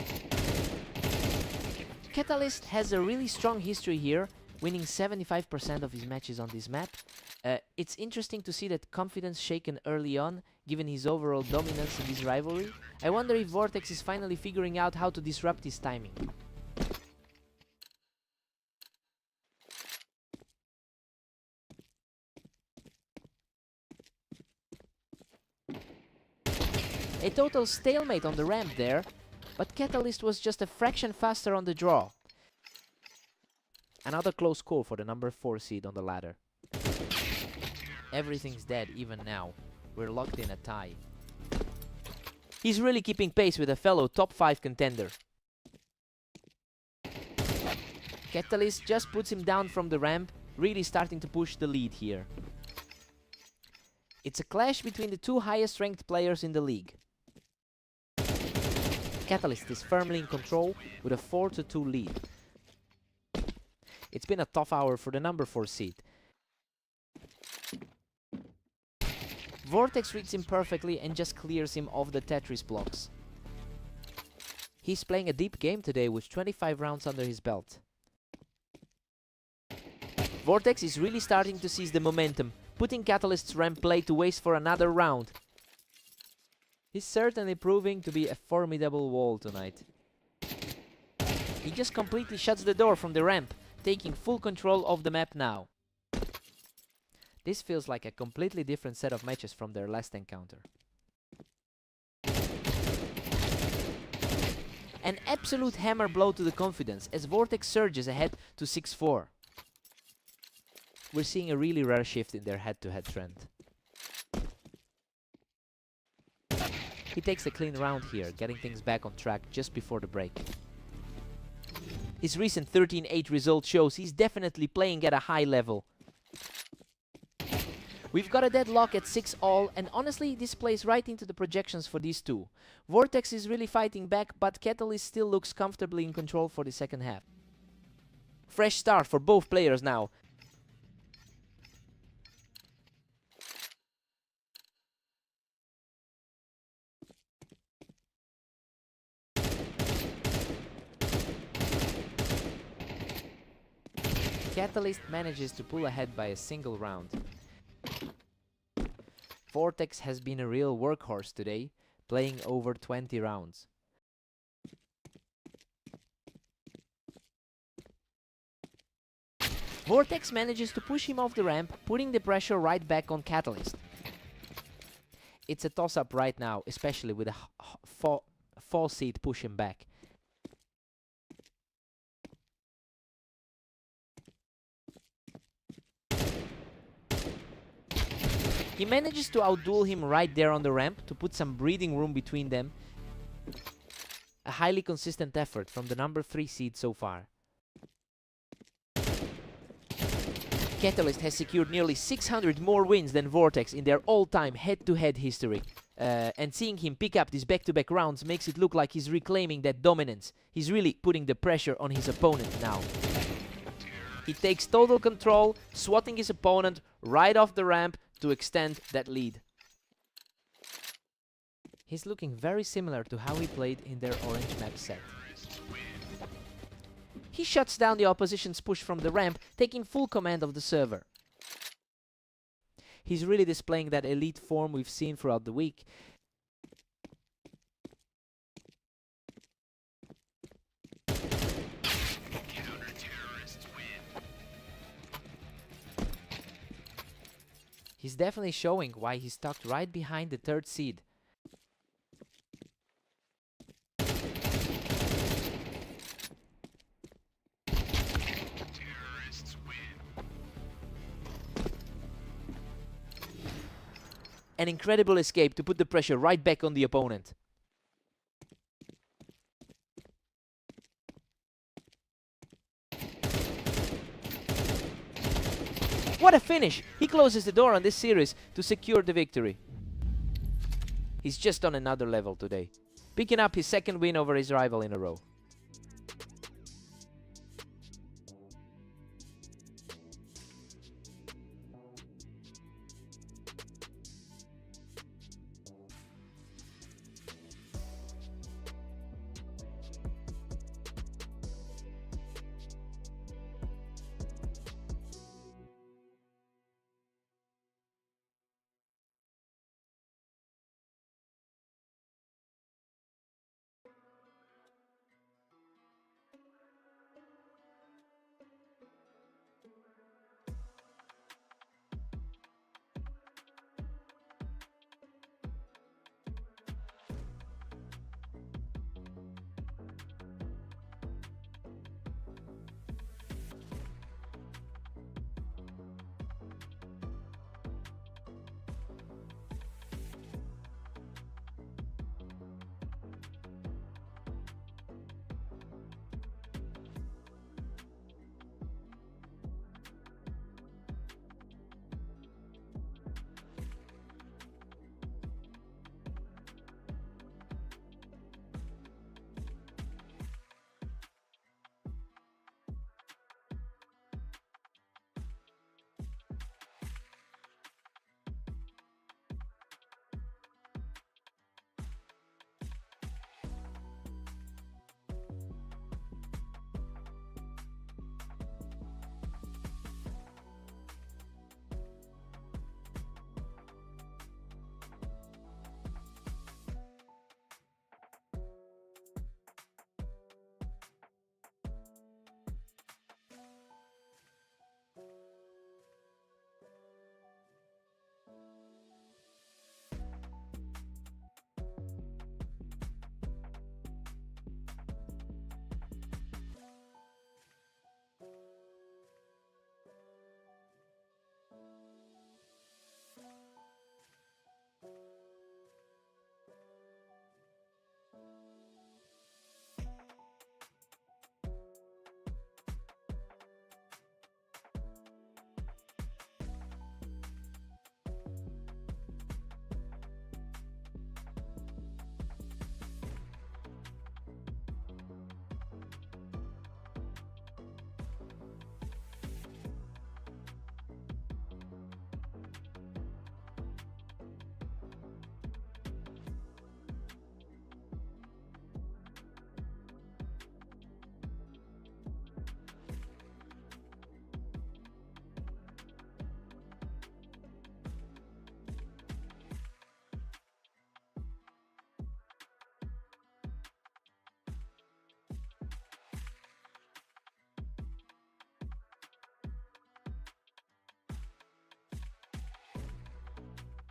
Catalyst has a really strong history here, winning 75% of his matches on this map. It's interesting to see that confidence shaken early on, given his overall dominance in this rivalry. I wonder if Vortex is finally figuring out how to disrupt his timing. A total stalemate on the ramp there, but Catalyst was just a fraction faster on the draw. Another close call for the number 4 seed on the ladder. Everything's dead even now. We're locked in a tie. He's really keeping pace with a fellow top 5 contender. Catalyst just puts him down from the ramp, really starting to push the lead here. It's a clash between the two highest ranked players in the league. Catalyst is firmly in control with a 4-2 lead. It's been a tough hour for the number 4 seed. Vortex reads him perfectly and just clears him off the Tetris blocks. He's playing a deep game today with 25 rounds under his belt. Vortex is really starting to seize the momentum, putting Catalyst's ramp play to waste for another round. He's certainly proving to be a formidable wall tonight. He just completely shuts the door from the ramp, taking full control of the map now. This feels like a completely different set of matches from their last encounter. An absolute hammer blow to the confidence as Vortex surges ahead to 6-4. We're seeing a really rare shift in their head-to-head trend. He takes a clean round here, getting things back on track just before the break. His recent 13-8 result shows he's definitely playing at a high level. We've got a deadlock at 6-all, and honestly, this plays right into the projections for these two. Vortex is really fighting back, but Catalyst still looks comfortably in control for the second half. Fresh start for both players now. Catalyst manages to pull ahead by a single round. Vortex has been a real workhorse today, playing over 20 rounds. Vortex manages to push him off the ramp, putting the pressure right back on Catalyst. It's a toss-up right now, especially with a 4 seed push him back. He manages to outduel him right there on the ramp to put some breathing room between them. A highly consistent effort from the number 3 seed so far. Catalyst has secured nearly 600 more wins than Vortex in their all-time head-to-head history. And seeing him pick up these back-to-back rounds makes it look like he's reclaiming that dominance. He's really putting the pressure on his opponent now. He takes total control, swatting his opponent right off the ramp to extend that lead. He's looking very similar to how he played in their orange map set. He shuts down the opposition's push from the ramp, taking full command of the server. He's really displaying that elite form we've seen throughout the week. He's definitely showing why he's tucked right behind the 3rd seed. An incredible escape to put the pressure right back on the opponent. What a finish! He closes the door on this series to secure the victory. He's just on another level today, picking up his 2nd win over his rival in a row.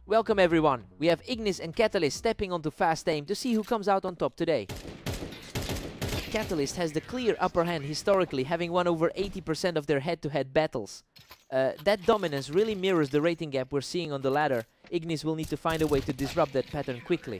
Welcome everyone, we have Ignis and Catalyst stepping onto fast aim to see who comes out on top today. Catalyst has the clear upper hand historically, having won over 80% of their head-to-head battles. That dominance really mirrors the rating gap we're seeing on the ladder. Ignis will need to find a way to disrupt that pattern quickly.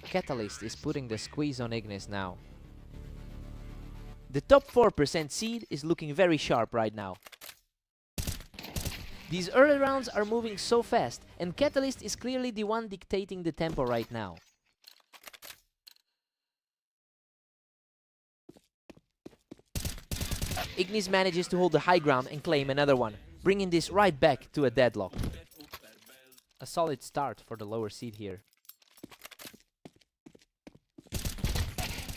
Catalyst is putting the squeeze on Ignis now. The top 4% seed is looking very sharp right now. These early rounds are moving so fast, and Catalyst is clearly the one dictating the tempo right now. Ignis manages to hold the high ground and claim another one, bringing this right back to a deadlock. A solid start for the lower seed here.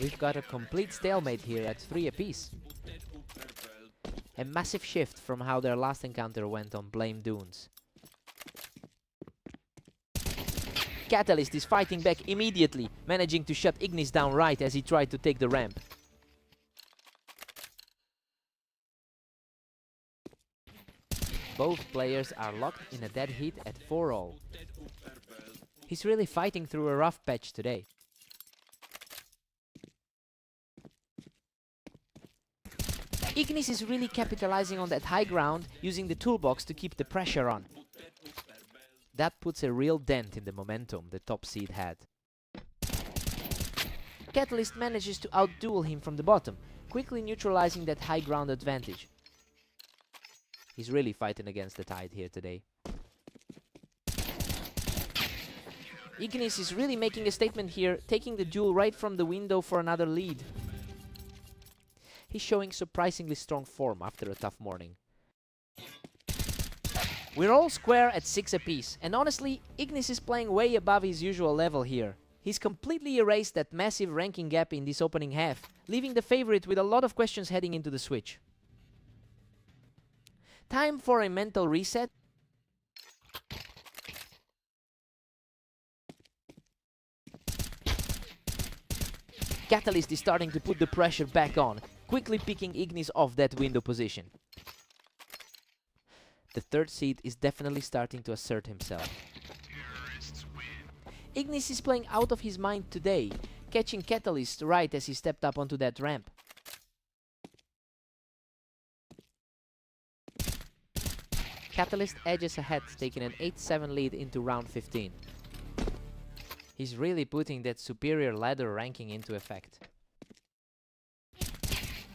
We've got a complete stalemate here at 3 apiece. A massive shift from how their last encounter went on Blame Dunes. Catalyst is fighting back immediately, managing to shut Ignis down right as he tried to take the ramp. Both players are locked in a dead heat at 4-all. He's really fighting through a rough patch today. Ignis is really capitalizing on that high ground, using the toolbox to keep the pressure on. That puts a real dent in the momentum the top seed had. Catalyst manages to outduel him from the bottom, quickly neutralizing that high ground advantage. He's really fighting against the tide here today. Ignis is really making a statement here, taking the duel right from the window for another lead. He's showing surprisingly strong form after a tough morning. We're all square at 6 apiece, and honestly, Ignis is playing way above his usual level here. He's completely erased that massive ranking gap in this opening half, leaving the favorite with a lot of questions heading into the switch. Time for a mental reset. Catalyst is starting to put the pressure back on, quickly picking Ignis off that window position. The third seed is definitely starting to assert himself. Ignis is playing out of his mind today, catching Catalyst right as he stepped up onto that ramp. Catalyst edges ahead, taking an 8-7 lead into round 15. He's really putting that superior ladder ranking into effect.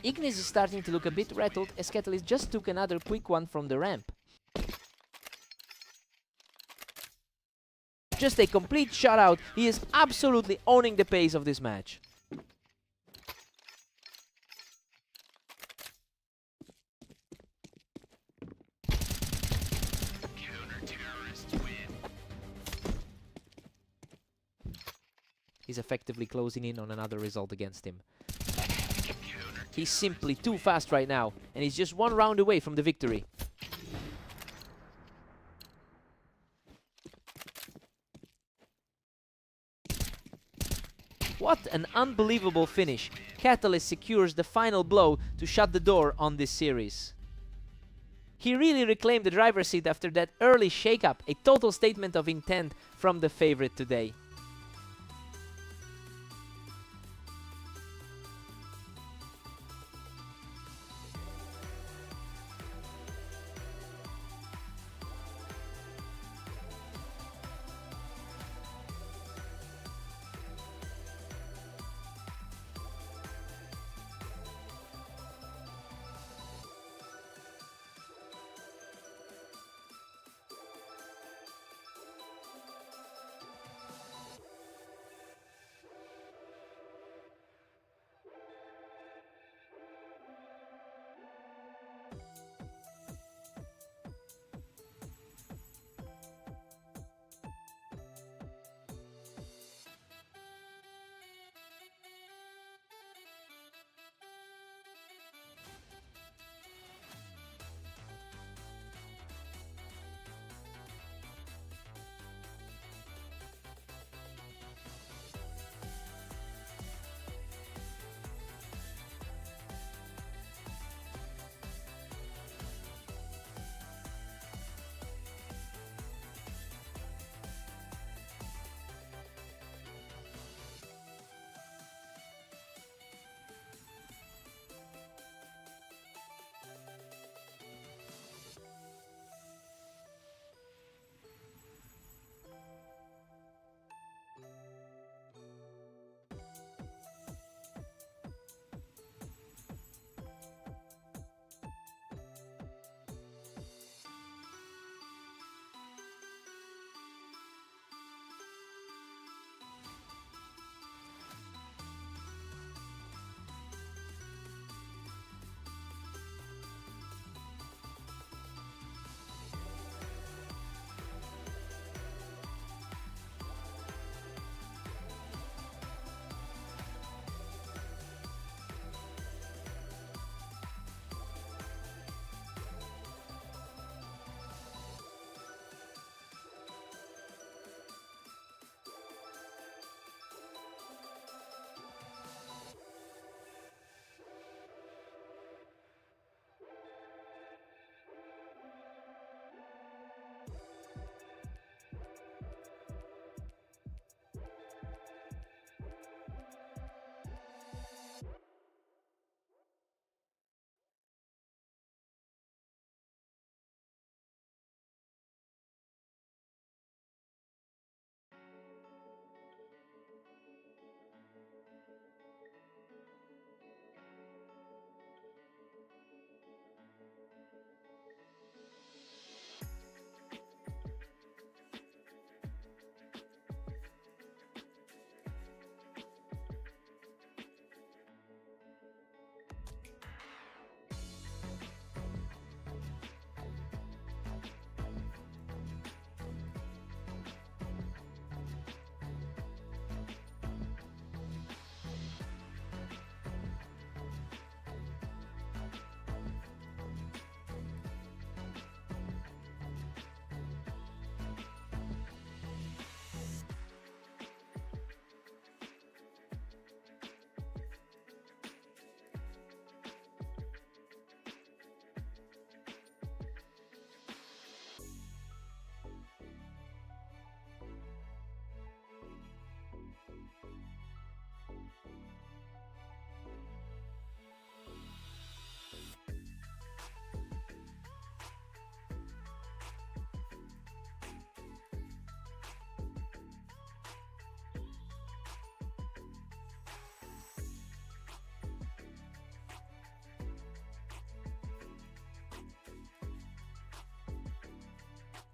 Ignis is starting to look a bit rattled as Catalyst just took another quick one from the ramp. Just a complete shutout, he is absolutely owning the pace of this match. He's effectively closing in on another result against him. He's simply too fast right now, and he's just one round away from the victory. What an unbelievable finish. Catalyst secures the final blow to shut the door on this series. He really reclaimed the driver's seat after that early shakeup, a total statement of intent from the favorite today.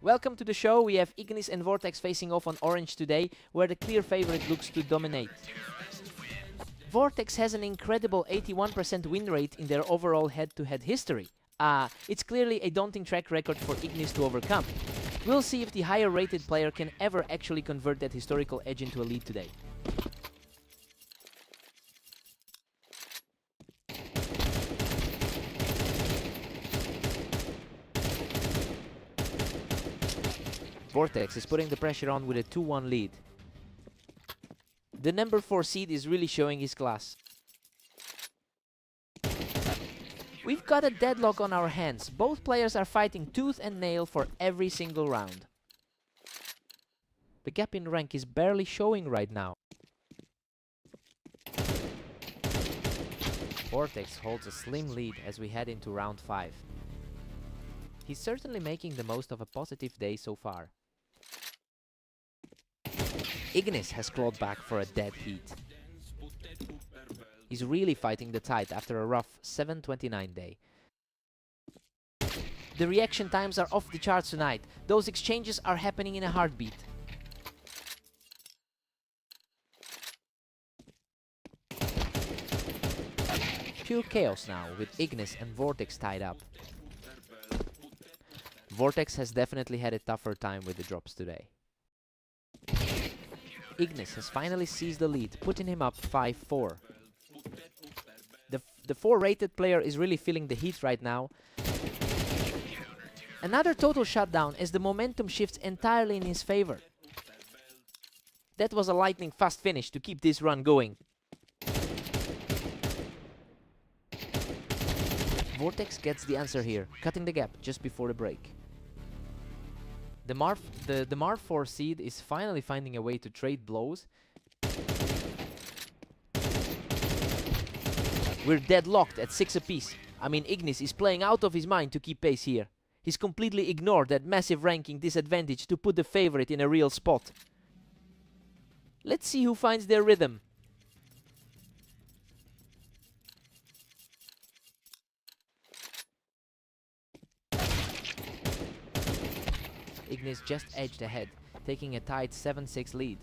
Welcome to the show. We have Ignis and Vortex facing off on Orange today, where the clear favorite looks to dominate. Vortex has an incredible 81% win rate in their overall head-to-head history. It's clearly a daunting track record for Ignis to overcome. We'll see if the higher rated player can ever actually convert that historical edge into a lead today. Vortex is putting the pressure on with a 2-1 lead. The number 4 seed is really showing his class. We've got a deadlock on our hands. Both players are fighting tooth and nail for every single round. The gap in rank is barely showing right now. Vortex holds a slim lead as we head into round 5. He's certainly making the most of a positive day so far. Ignis has clawed back for a dead heat. He's really fighting the tide after a rough 7:29 day. The reaction times are off the charts tonight. Those exchanges are happening in a heartbeat. Pure chaos now, with Ignis and Vortex tied up. Vortex has definitely had a tougher time with the drops today. Ignis has finally seized the lead, putting him up 5-4. The 4-rated player is really feeling the heat right now. Another total shutdown as the momentum shifts entirely in his favor. That was a lightning fast finish to keep this run going. Vortex gets the answer here, cutting the gap just before the break. The Marv 4 seed is finally finding a way to trade blows. We're deadlocked at 6 apiece. I mean, Ignis is playing out of his mind to keep pace here. He's completely ignored that massive ranking disadvantage to put the favorite in a real spot. Let's see who finds their rhythm. Ignis just edged ahead, taking a tight 7-6 lead.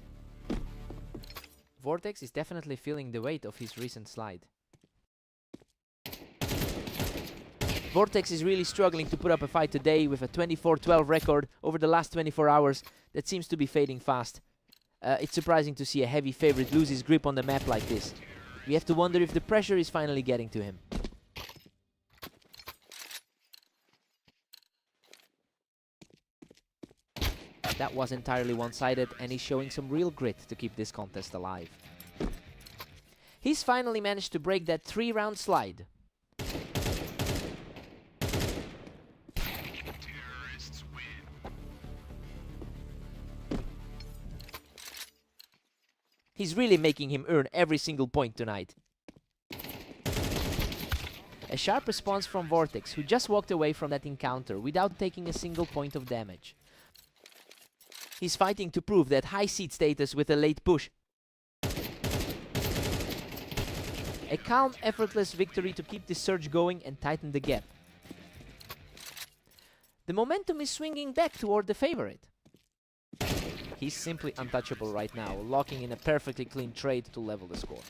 Vortex is definitely feeling the weight of his recent slide. Vortex is really struggling to put up a fight today with a 24-12 record over the last 24 hours that seems to be fading fast. It's surprising to see a heavy favorite lose his grip on the map like this. We have to wonder if the pressure is finally getting to him. That was entirely one-sided, and he's showing some real grit to keep this contest alive. He's finally managed to break that 3-round slide. He's really making him earn every single point tonight. A sharp response from Vortex, who just walked away from that encounter without taking a single point of damage. He's fighting to prove that high seed status with a late push. A calm, effortless victory to keep this surge going and tighten the gap. The momentum is swinging back toward the favorite. He's simply untouchable right now, locking in a perfectly clean trade to level the score.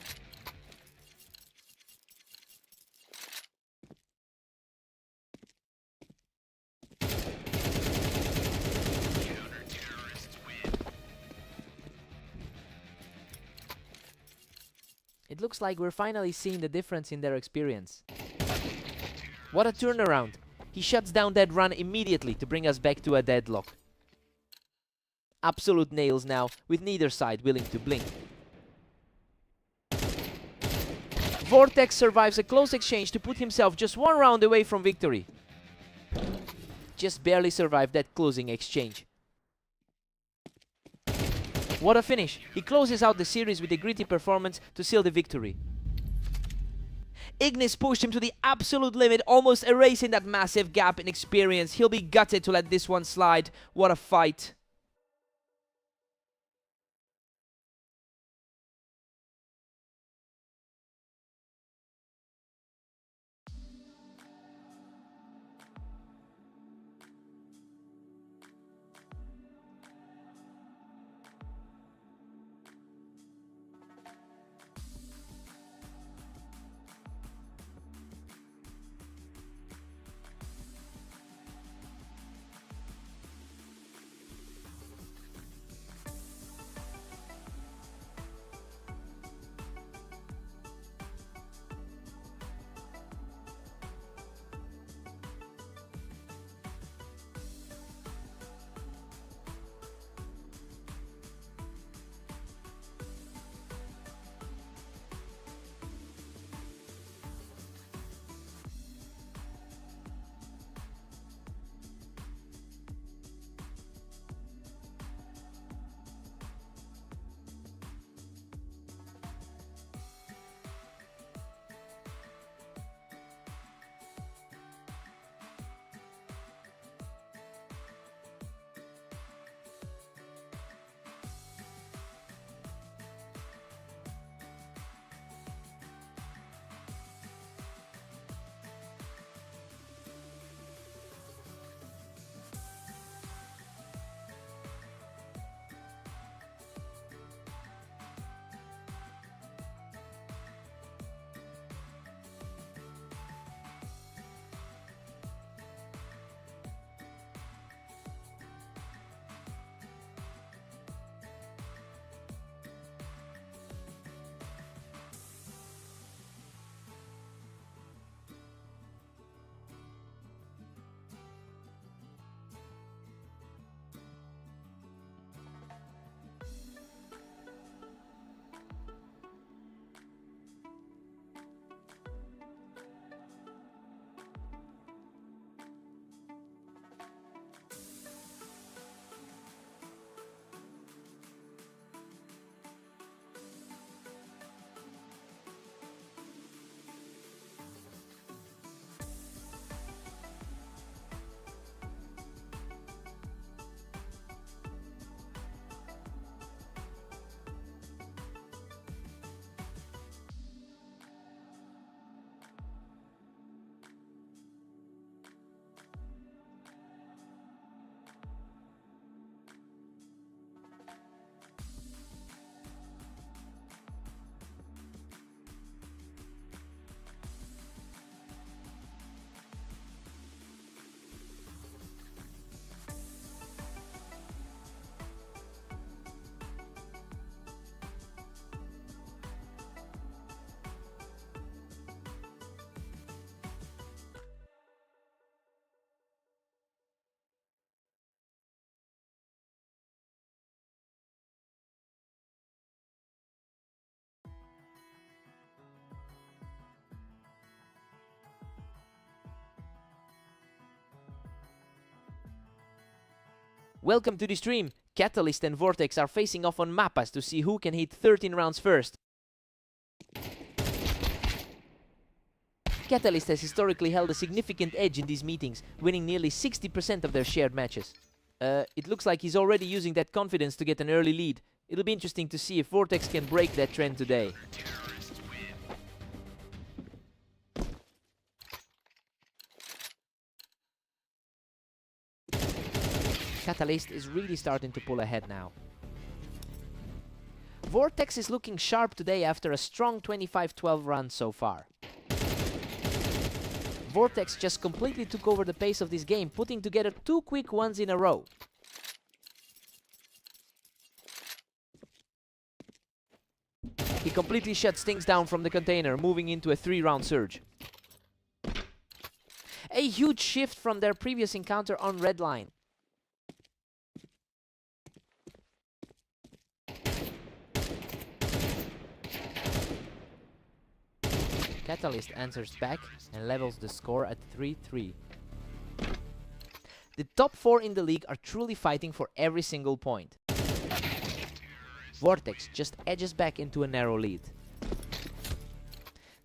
It looks like we're finally seeing the difference in their experience. What a turnaround! He shuts down that run immediately to bring us back to a deadlock. Absolute nails now, with neither side willing to blink. Vortex survives a close exchange to put himself just 1 round away from victory. Just barely survived that closing exchange. What a finish! He closes out the series with a gritty performance to seal the victory. Ignis pushed him to the absolute limit, almost erasing that massive gap in experience. He'll be gutted to let this one slide. What a fight! Welcome to the stream! Catalyst and Vortex are facing off on Mappas to see who can hit 13 rounds first. Catalyst has historically held a significant edge in these meetings, winning nearly 60% of their shared matches. It looks like he's already using that confidence to get an early lead. It'll be interesting to see if Vortex can break that trend today. Catalyst is really starting to pull ahead now. Vortex is looking sharp today after a strong 25-12 run so far. Vortex just completely took over the pace of this game, putting together 2 quick ones in a row. He completely shuts things down from the container, moving into a 3-round surge. A huge shift from their previous encounter on red line. Catalyst answers back and levels the score at 3-3. The top 4 in the league are truly fighting for every single point. Vortex just edges back into a narrow lead.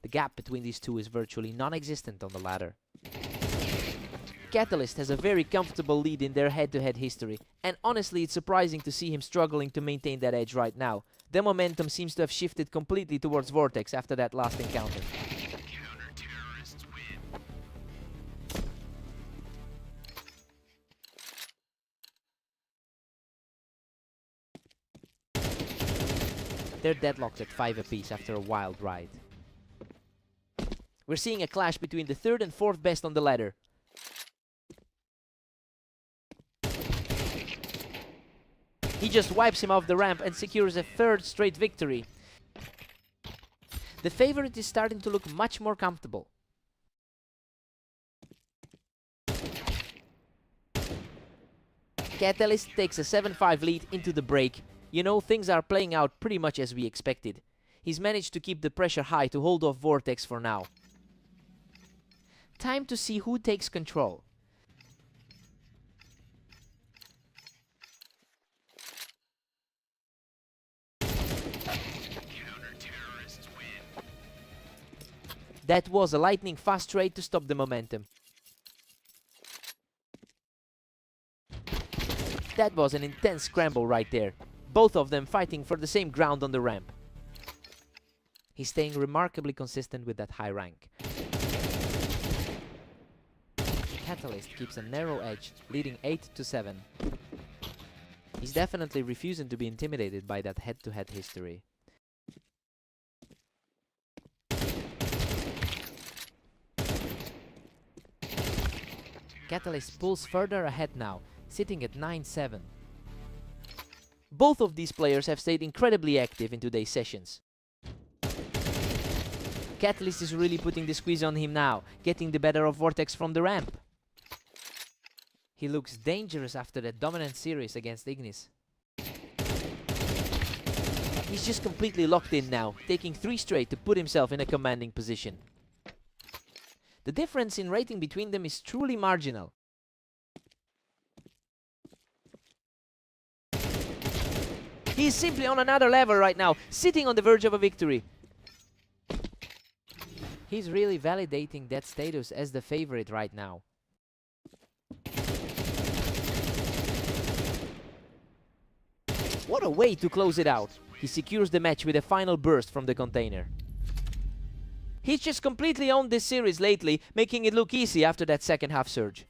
The gap between these two is virtually non-existent on the ladder. Catalyst has a very comfortable lead in their head-to-head history, and honestly it's surprising to see him struggling to maintain that edge right now. The momentum seems to have shifted completely towards Vortex after that last encounter. They're deadlocked at 5 apiece after a wild ride. We're seeing a clash between the 3rd and 4th best on the ladder. He just wipes him off the ramp and secures a 3rd straight victory. The favorite is starting to look much more comfortable. Catalyst takes a 7-5 lead into the break. You know, things are playing out pretty much as we expected. He's managed to keep the pressure high to hold off Vortex for now. Time to see who takes control. That was a lightning fast trade to stop the momentum. That was an intense scramble right there. Both of them fighting for the same ground on the ramp. He's staying remarkably consistent with that high rank. Catalyst keeps a narrow edge, leading 8-7. He's definitely refusing to be intimidated by that head-to-head history. Catalyst pulls further ahead now, sitting at 9-7. Both of these players have stayed incredibly active in today's sessions. Catalyst is really putting the squeeze on him now, getting the better of Vortex from the ramp. He looks dangerous after that dominant series against Ignis. He's just completely locked in now, taking 3 straight to put himself in a commanding position. The difference in rating between them is truly marginal. He's simply on another level right now, sitting on the verge of a victory. He's really validating that status as the favorite right now. What a way to close it out. He secures the match with a final burst from the container. He's just completely owned this series lately, making it look easy after that second half surge.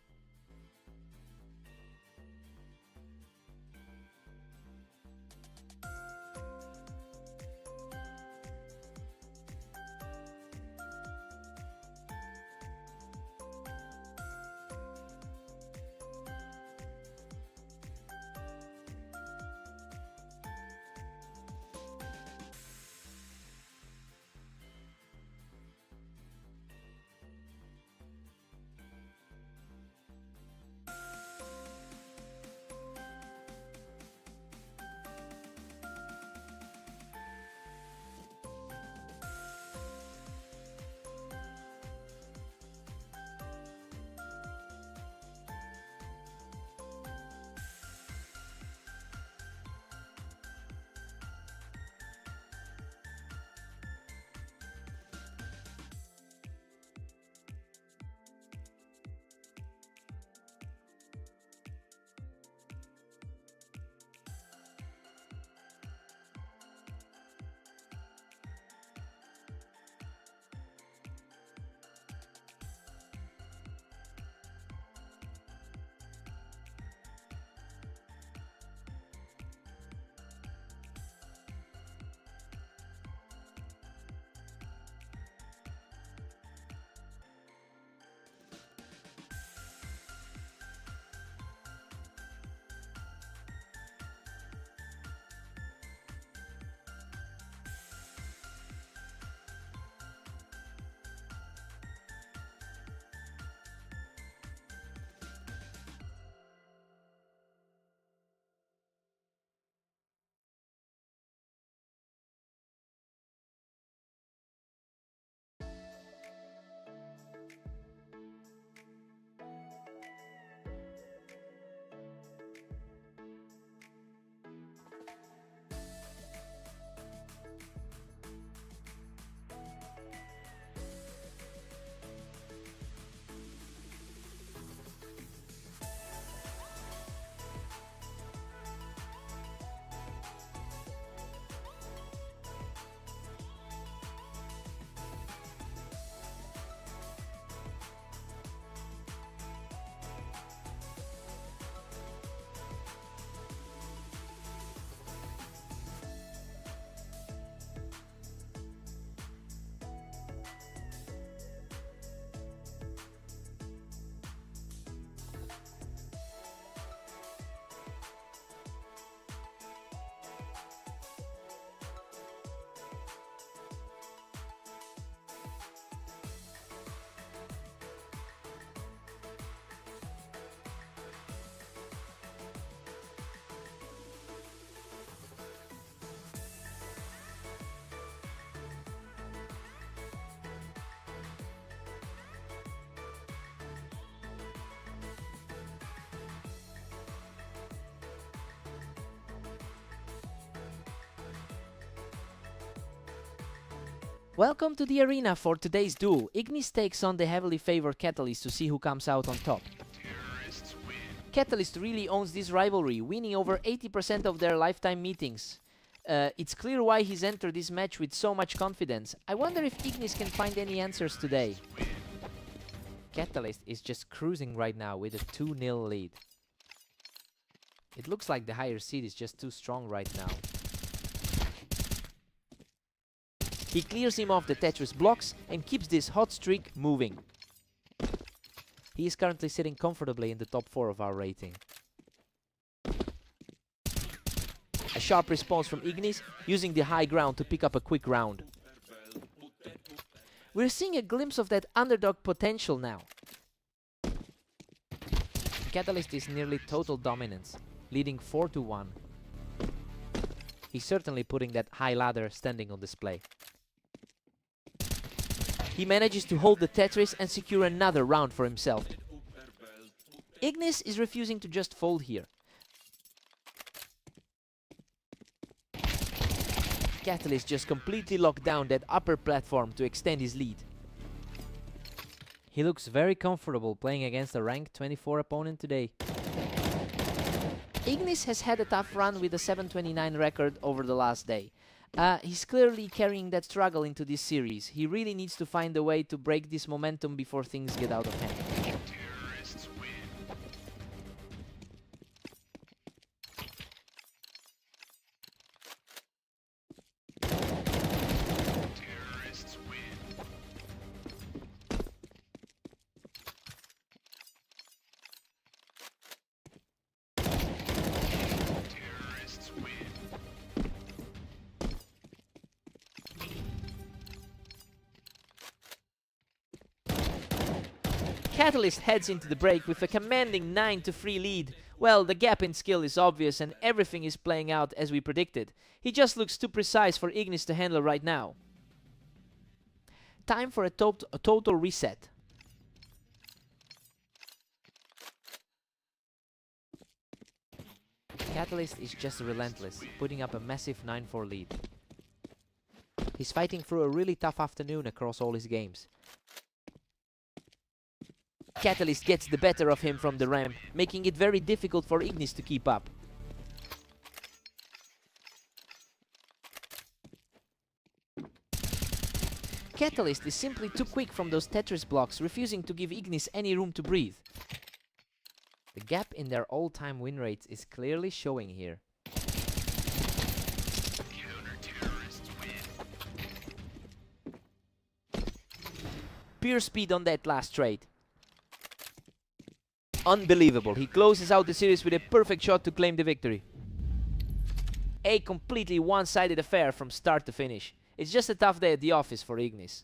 Welcome to the arena for today's duel. Ignis takes on the heavily favored Catalyst to see who comes out on top. Catalyst really owns this rivalry, winning over 80% of their lifetime meetings. It's clear why he's entered this match with so much confidence. I wonder if Ignis can find any answers today. Catalyst is just cruising right now with a 2-0 lead. It looks like the higher seed is just too strong right now. He clears him off the Tetris blocks and keeps this hot streak moving. He is currently sitting comfortably in the top 4 of our rating. A sharp response from Ignis, using the high ground to pick up a quick round. We're seeing a glimpse of that underdog potential now. Catalyst is nearly total dominance, leading 4-1. He's certainly putting that high ladder standing on display. He manages to hold the Tetris and secure another round for himself. Ignis is refusing to just fold here. Catalyst just completely locked down that upper platform to extend his lead. He looks very comfortable playing against a ranked 24 opponent today. Ignis has had a tough run with a 729 record over the last day. He's clearly carrying that struggle into this series. He really needs to find a way to break this momentum before things get out of hand. Catalyst heads into the break with a commanding 9-3 lead. Well, the gap in skill is obvious and everything is playing out as we predicted. He just looks too precise for Ignis to handle right now. Time for a total reset. Catalyst is just relentless, putting up a massive 9-4 lead. He's fighting through a really tough afternoon across all his games. Catalyst gets the better of him from the ramp, making it very difficult for Ignis to keep up. Catalyst is simply too quick from those Tetris blocks, refusing to give Ignis any room to breathe. The gap in their all-time win rates is clearly showing here. Pure speed on that last trade. Unbelievable. He closes out the series with a perfect shot to claim the victory. A completely one-sided affair from start to finish. It's just a tough day at the office for Ignis.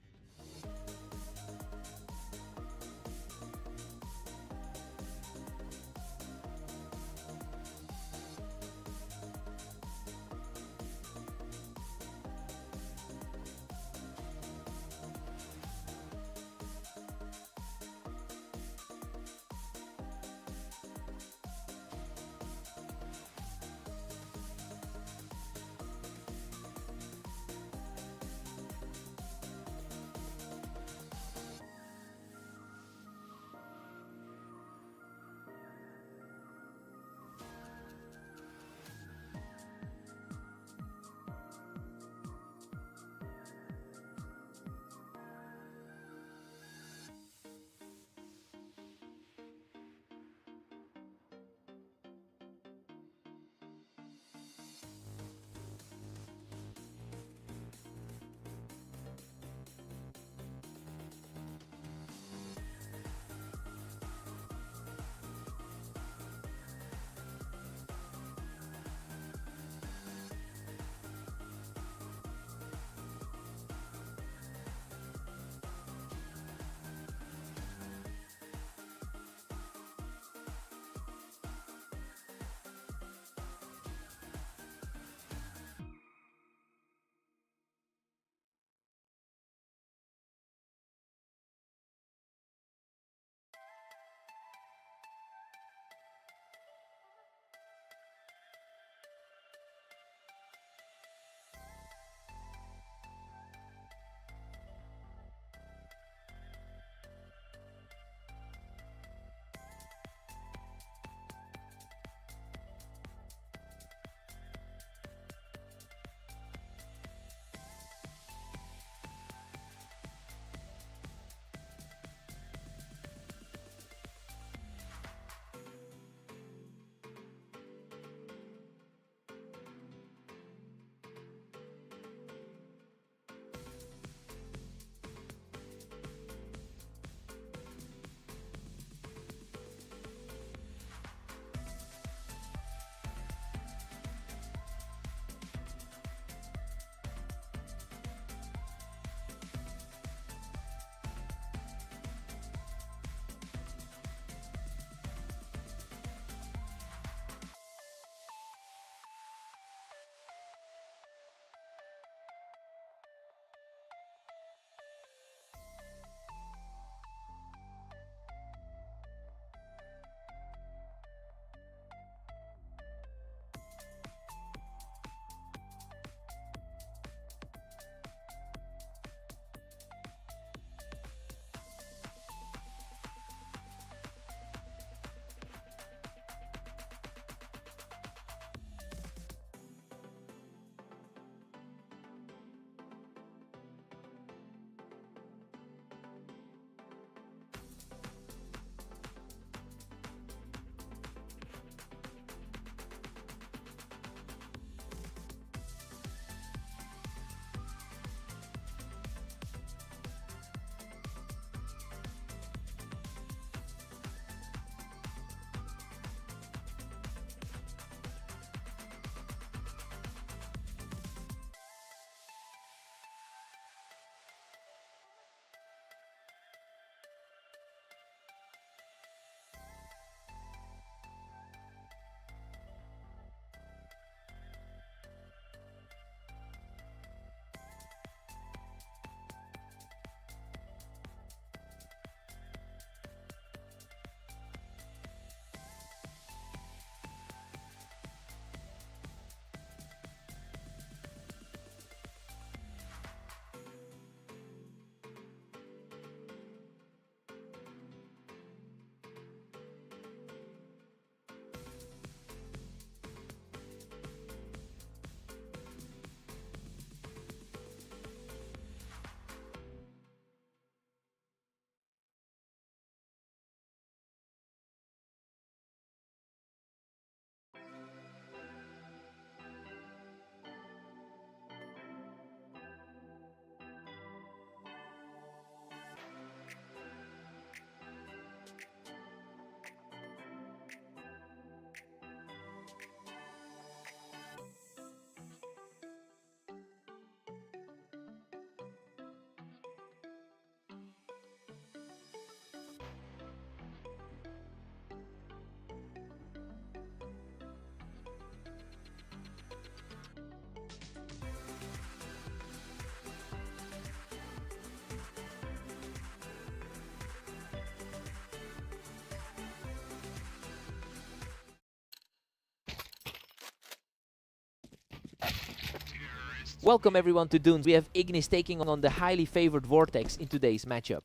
Welcome everyone to Dunes. We have Ignis taking on the highly favored Vortex in today's matchup.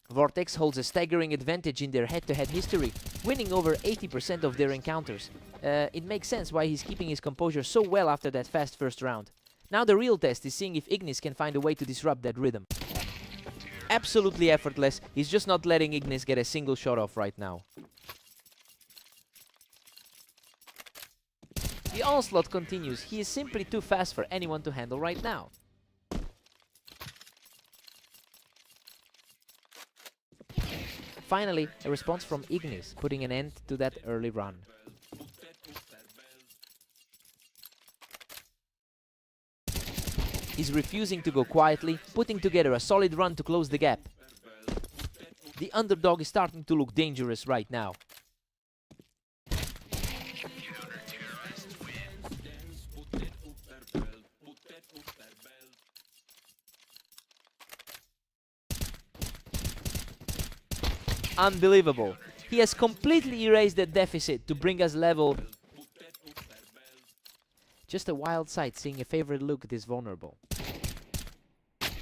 Vortex holds a staggering advantage in their head-to-head history, winning over 80% of their encounters. It makes sense why he's keeping his composure so well after that fast first round. Now the real test is seeing if Ignis can find a way to disrupt that rhythm. Absolutely effortless, he's just not letting Ignis get a single shot off right now. The onslaught continues. He is simply too fast for anyone to handle right now. Finally, a response from Ignis, putting an end to that early run. He's refusing to go quietly, putting together a solid run to close the gap. The underdog is starting to look dangerous right now. Unbelievable. He has completely erased that deficit to bring us level. Just a wild sight seeing a favorite look this vulnerable.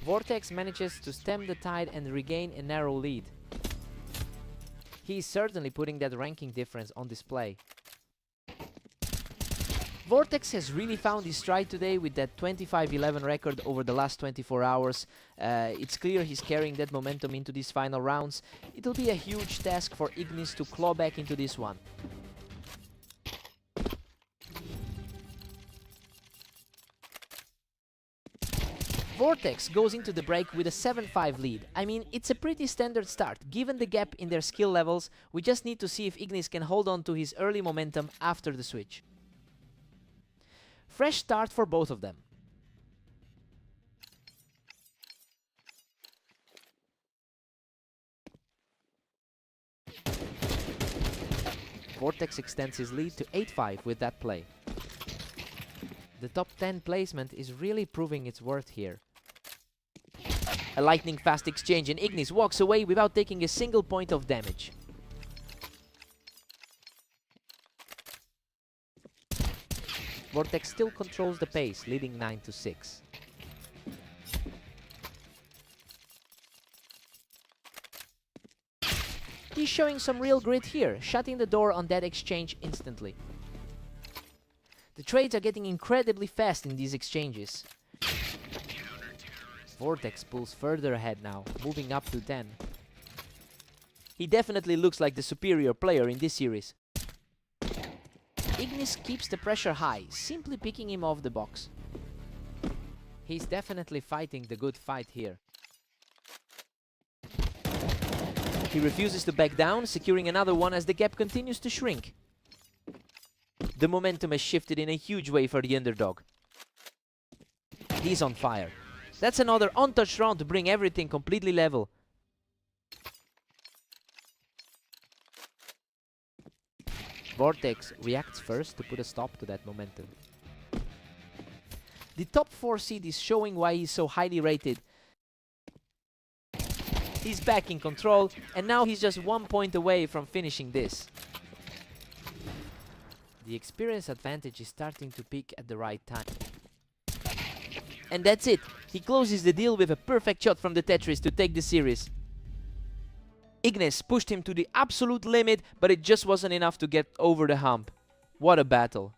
Vortex manages to stem the tide and regain a narrow lead. He is certainly putting that ranking difference on display. Vortex has really found his stride today with that 25-11 record over the last 24 hours. It's clear he's carrying that momentum into these final rounds. It'll be a huge task for Ignis to claw back into this one. Vortex goes into the break with a 7-5 lead. I mean, it's a pretty standard start. Given the gap in their skill levels, we just need to see if Ignis can hold on to his early momentum after the switch. Fresh start for both of them. Vortex extends his lead to 8-5 with that play. The top 10 placement is really proving its worth here. A lightning fast exchange and Ignis walks away without taking a single point of damage. Vortex still controls the pace, leading 9-6. He's showing some real grit here, shutting the door on that exchange instantly. The trades are getting incredibly fast in these exchanges. Vortex pulls further ahead now, moving up to 10. He definitely looks like the superior player in this series. Ignis keeps the pressure high, simply picking him off the box. He's definitely fighting the good fight here. He refuses to back down, securing another one as the gap continues to shrink. The momentum has shifted in a huge way for the underdog. He's on fire. That's another untouched round to bring everything completely level. Vortex reacts first to put a stop to that momentum. The top 4 seed is showing why he's so highly rated. He's back in control, and now he's just 1 point away from finishing this. The experience advantage is starting to peak at the right time. And that's it. He closes the deal with a perfect shot from the Tetris to take the series. Ignis pushed him to the absolute limit, but it just wasn't enough to get over the hump. What a battle.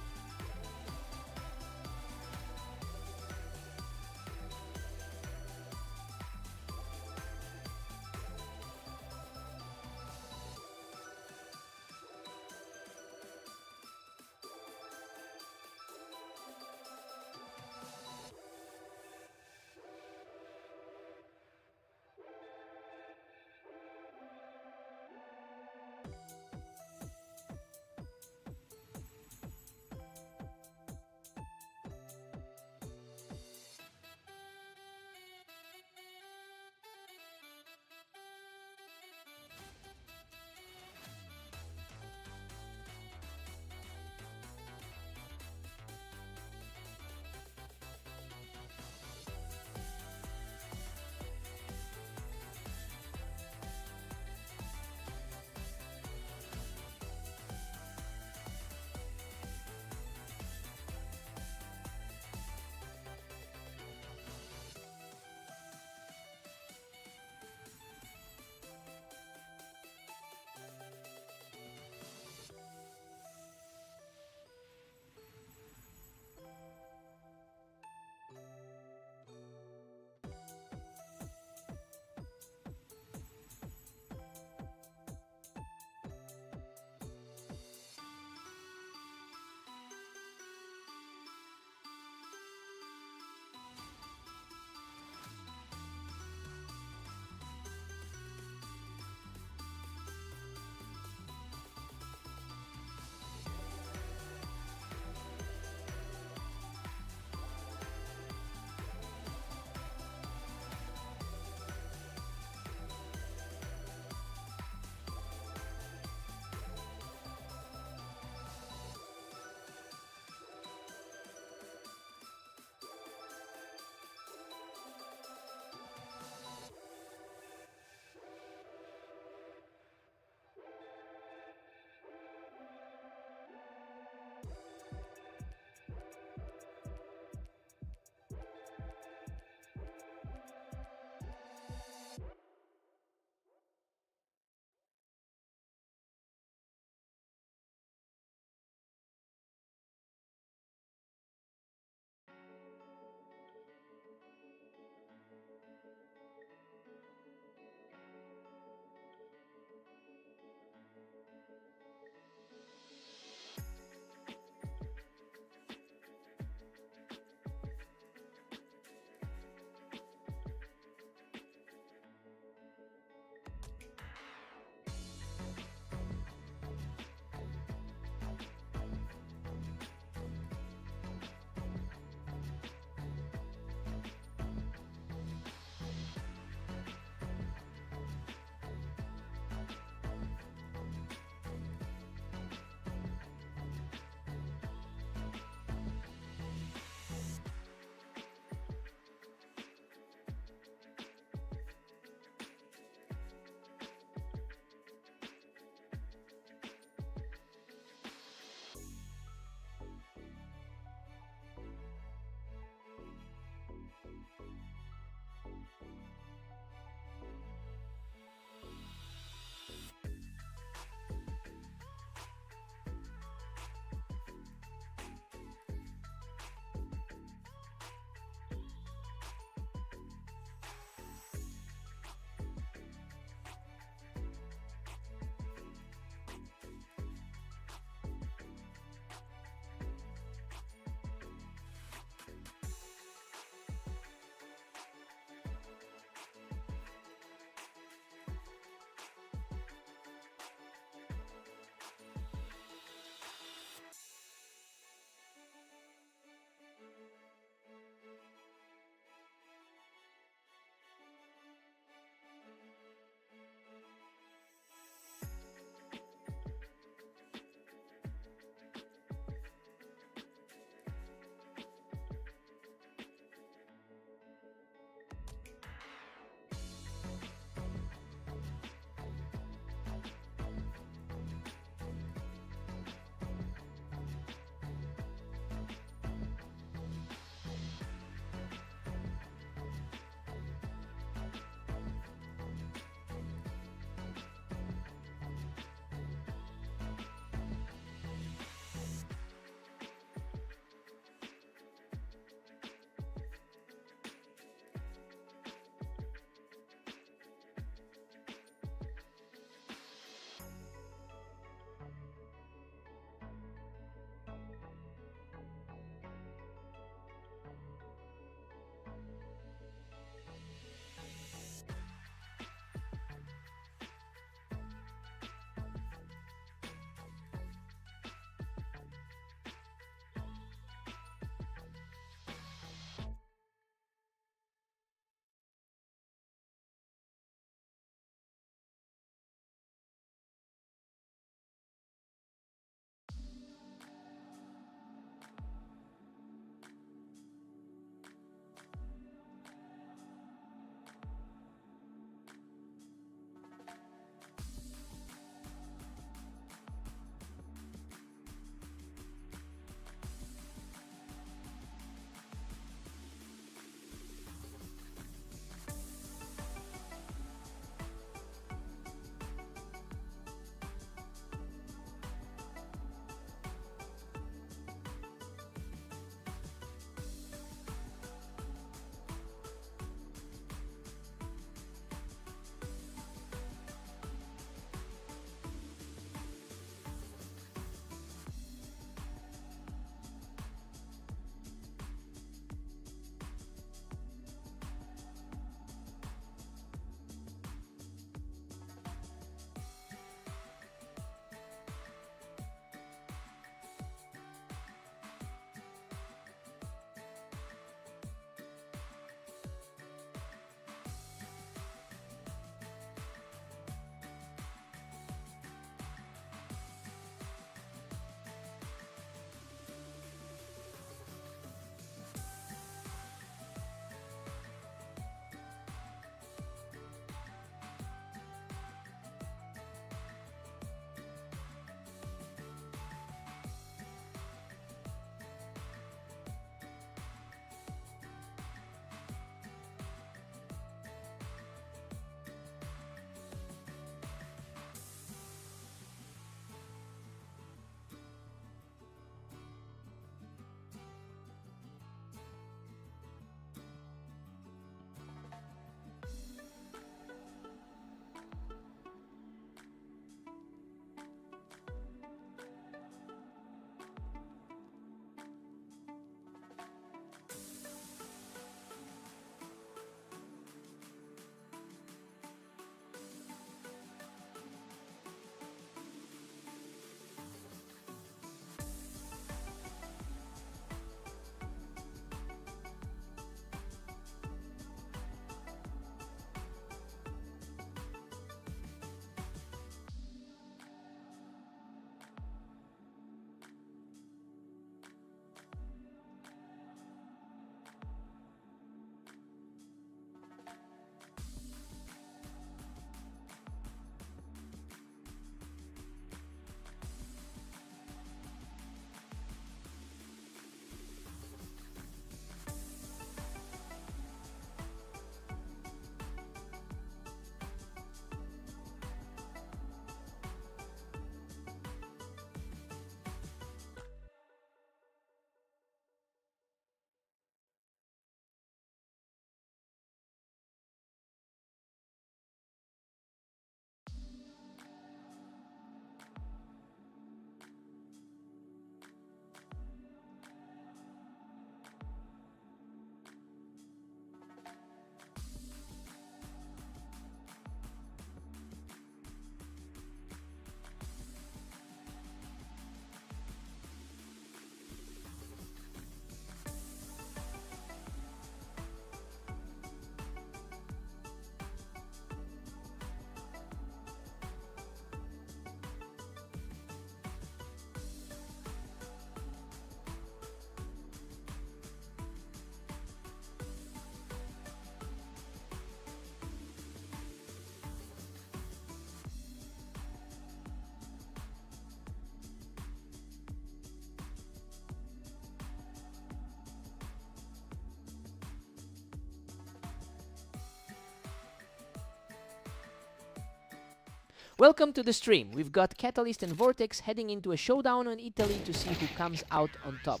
Welcome to the stream. We've got Catalyst and Vortex heading into a showdown on Italy to see who comes out on top.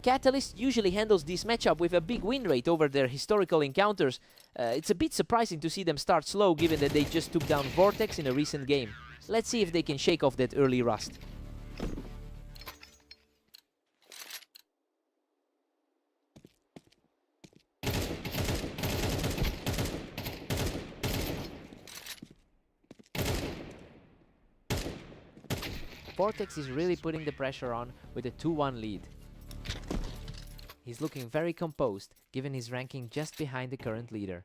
Catalyst usually handles this matchup with a big win rate over their historical encounters. It's a bit surprising to see them start slow given that they just took down Vortex in a recent game. Let's see if they can shake off that early rust. Vortex is really putting the pressure on with a 2-1 lead. He's looking very composed, given his ranking just behind the current leader.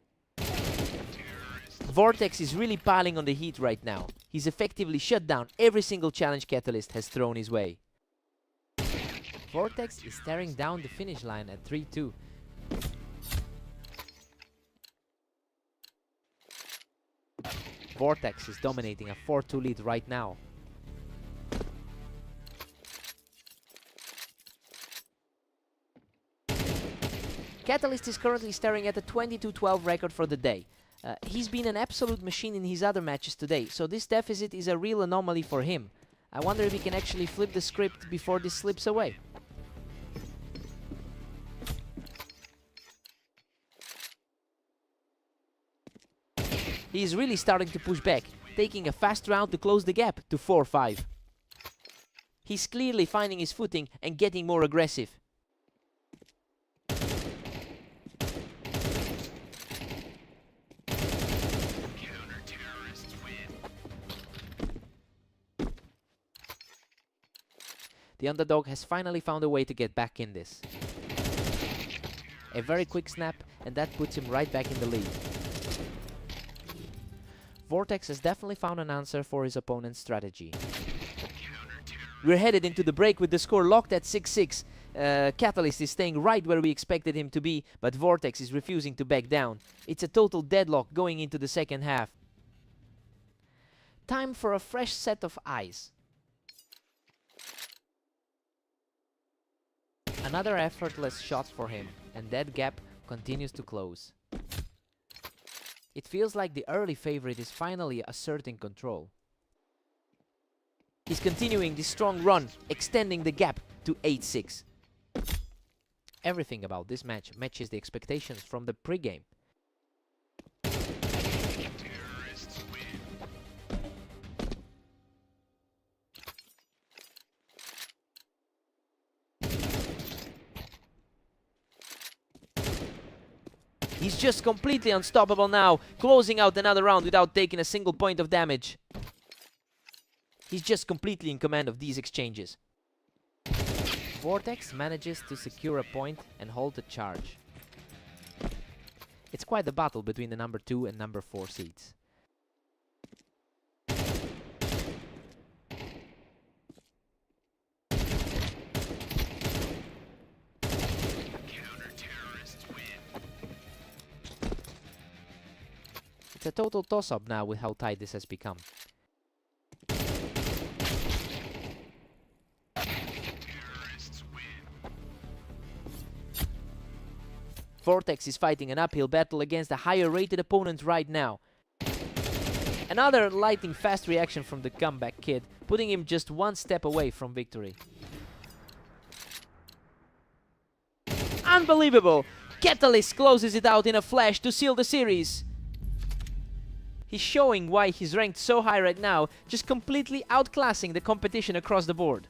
Vortex is really piling on the heat right now. He's effectively shut down every single challenge Catalyst has thrown his way. Vortex is staring down the finish line at 3-2. Vortex is dominating a 4-2 lead right now. Catalyst is currently staring at a 22-12 record for the day. He's been an absolute machine in his other matches today, so this deficit is a real anomaly for him. I wonder if he can actually flip the script before this slips away. He's really starting to push back, taking a fast round to close the gap to 4-5. He's clearly finding his footing and getting more aggressive. The underdog has finally found a way to get back in this. A very quick snap, and that puts him right back in the lead. Vortex has definitely found an answer for his opponent's strategy. We're headed into the break with the score locked at 6-6. Catalyst is staying right where we expected him to be, but Vortex is refusing to back down. It's a total deadlock going into the second half. Time for a fresh set of eyes. Another effortless shot for him, and that gap continues to close. It feels like the early favorite is finally asserting control. He's continuing this strong run, extending the gap to 8-6. Everything about this match matches the expectations from the pregame. He's just completely unstoppable now, closing out another round without taking a single point of damage. He's just completely in command of these exchanges. Vortex manages to secure a point and hold the charge. It's quite a battle between the number 2 and number 4 seeds. It's a total toss-up now with how tight this has become. Vortex is fighting an uphill battle against a higher rated opponent right now. Another lightning fast reaction from the comeback kid, putting him just one step away from victory. Unbelievable! Catalyst closes it out in a flash to seal the series. He's showing why he's ranked so high right now, just completely outclassing the competition across the board.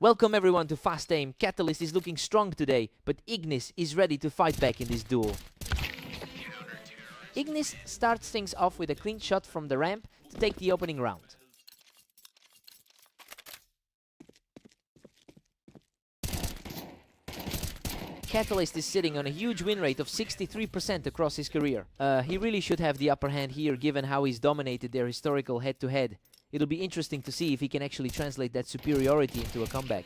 Welcome everyone to Fast Aim. Catalyst is looking strong today, but Ignis is ready to fight back in this duel. Ignis starts things off with a clean shot from the ramp to take the opening round. Catalyst is sitting on a huge win rate of 63% across his career. He really should have the upper hand here given how he's dominated their historical head-to-head. It'll be interesting to see if he can actually translate that superiority into a comeback.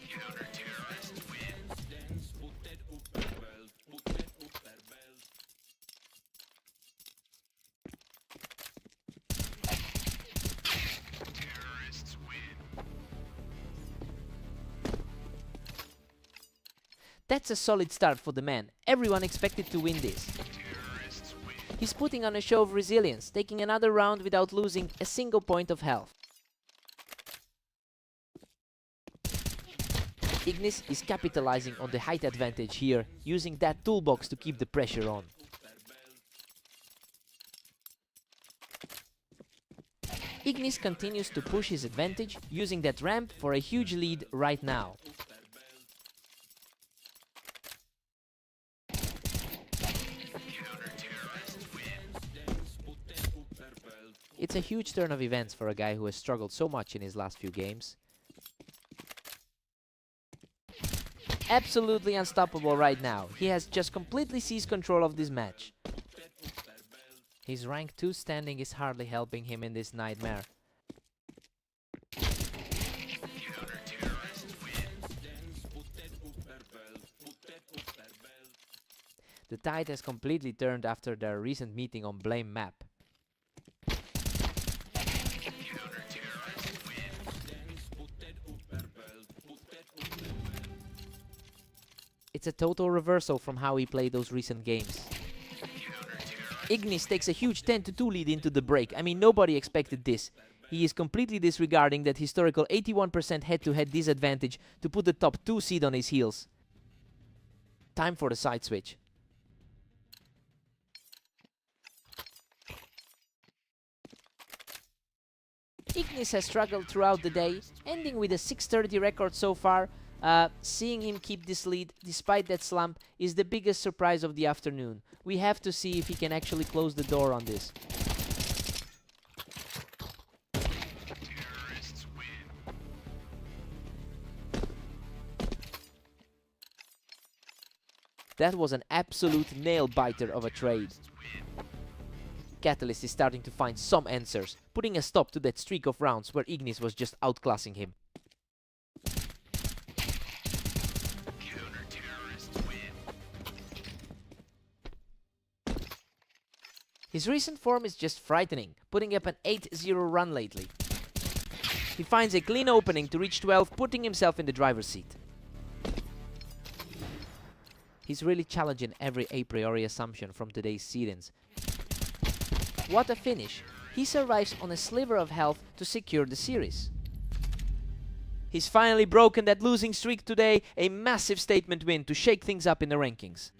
That's a solid start for the man. Everyone expected to win this. He's putting on a show of resilience, taking another round without losing a single point of health. Ignis is capitalizing on the height advantage here, using that toolbox to keep the pressure on. Ignis continues to push his advantage, using that ramp for a huge lead right now. It's a huge turn of events for a guy who has struggled so much in his last few games. Absolutely unstoppable right now. He has just completely seized control of this match. His rank 2 standing is hardly helping him in this nightmare. The tide has completely turned after their recent meeting on Blame Map. It's a total reversal from how he played those recent games. Ignis takes a huge 10-2 lead into the break. I mean, nobody expected this. He is completely disregarding that historical 81% head-to-head disadvantage to put the top 2 seed on his heels. Time for the side switch. Ignis has struggled throughout the day, ending with a 630 record so far. Seeing him keep this lead despite that slump is the biggest surprise of the afternoon. We have to see if he can actually close the door on this. That was an absolute nail-biter of a trade. Catalyst is starting to find some answers, putting a stop to that streak of rounds where Ignis was just outclassing him. His recent form is just frightening, putting up an 8-0 run lately. He finds a clean opening to reach 12, putting himself in the driver's seat. He's really challenging every a priori assumption from today's seedings. What a finish! He survives on a sliver of health to secure the series. He's finally broken that losing streak today, a massive statement win to shake things up in the rankings.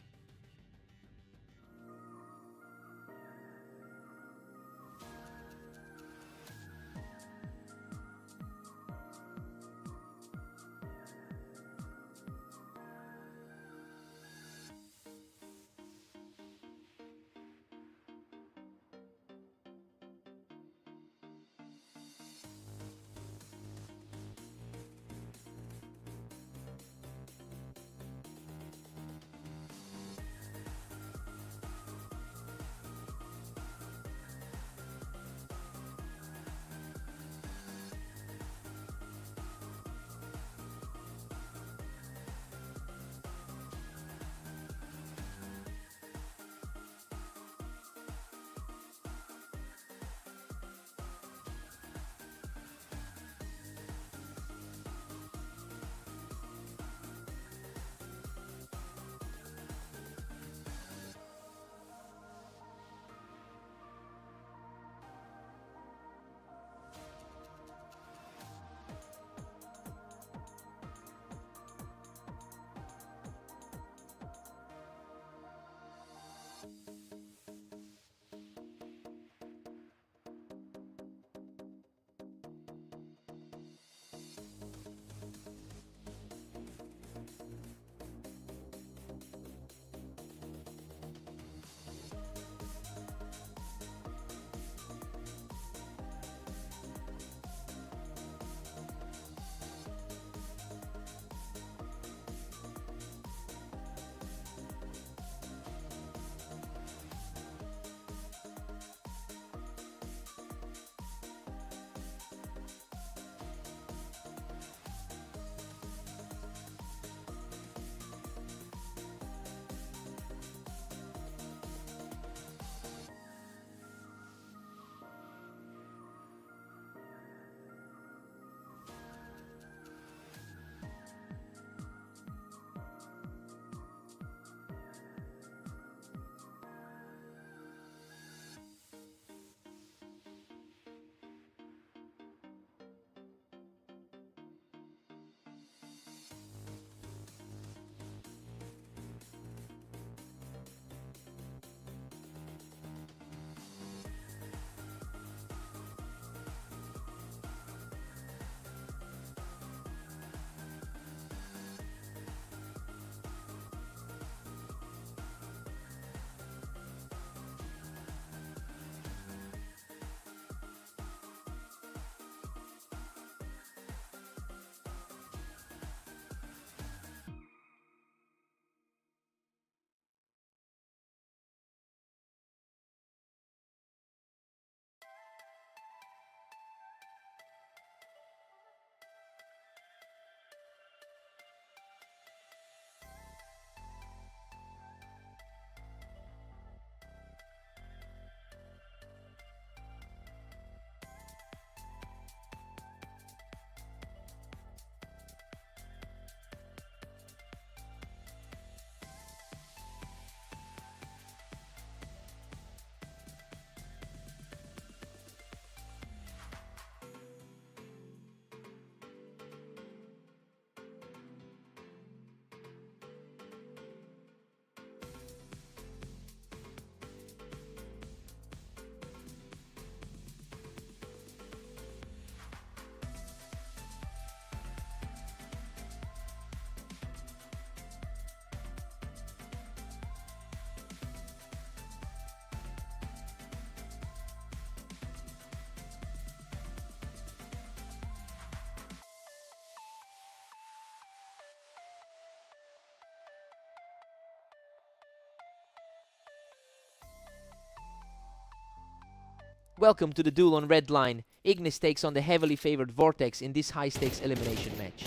Welcome to the duel on red line. Ignis takes on the heavily favored Vortex in this high-stakes elimination match.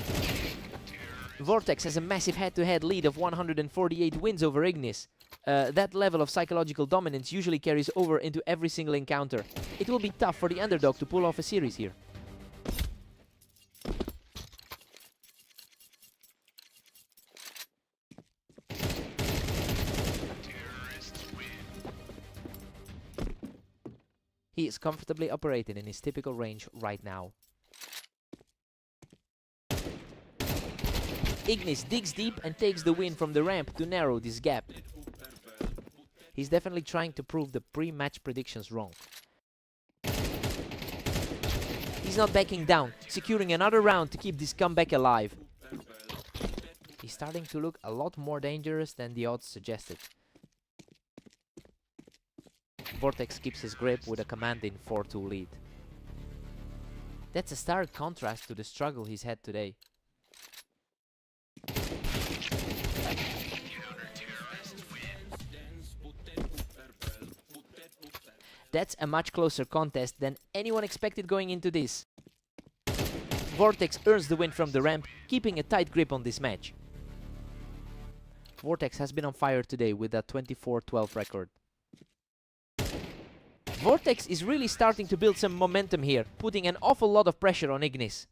Vortex has a massive head-to-head lead of 148 wins over Ignis. That level of psychological dominance usually carries over into every single encounter. It will be tough for the underdog to pull off a series here. He is comfortably operating in his typical range right now. Ignis digs deep and takes the win from the ramp to narrow this gap. He's definitely trying to prove the pre-match predictions wrong. He's not backing down, securing another round to keep this comeback alive. He's starting to look a lot more dangerous than the odds suggested. Vortex keeps his grip with a commanding 4-2 lead. That's a stark contrast to the struggle he's had today. That's a much closer contest than anyone expected going into this. Vortex earns the win from the ramp, keeping a tight grip on this match. Vortex has been on fire today with a 24-12 record. Vortex is really starting to build some momentum here, putting an awful lot of pressure on Ignis.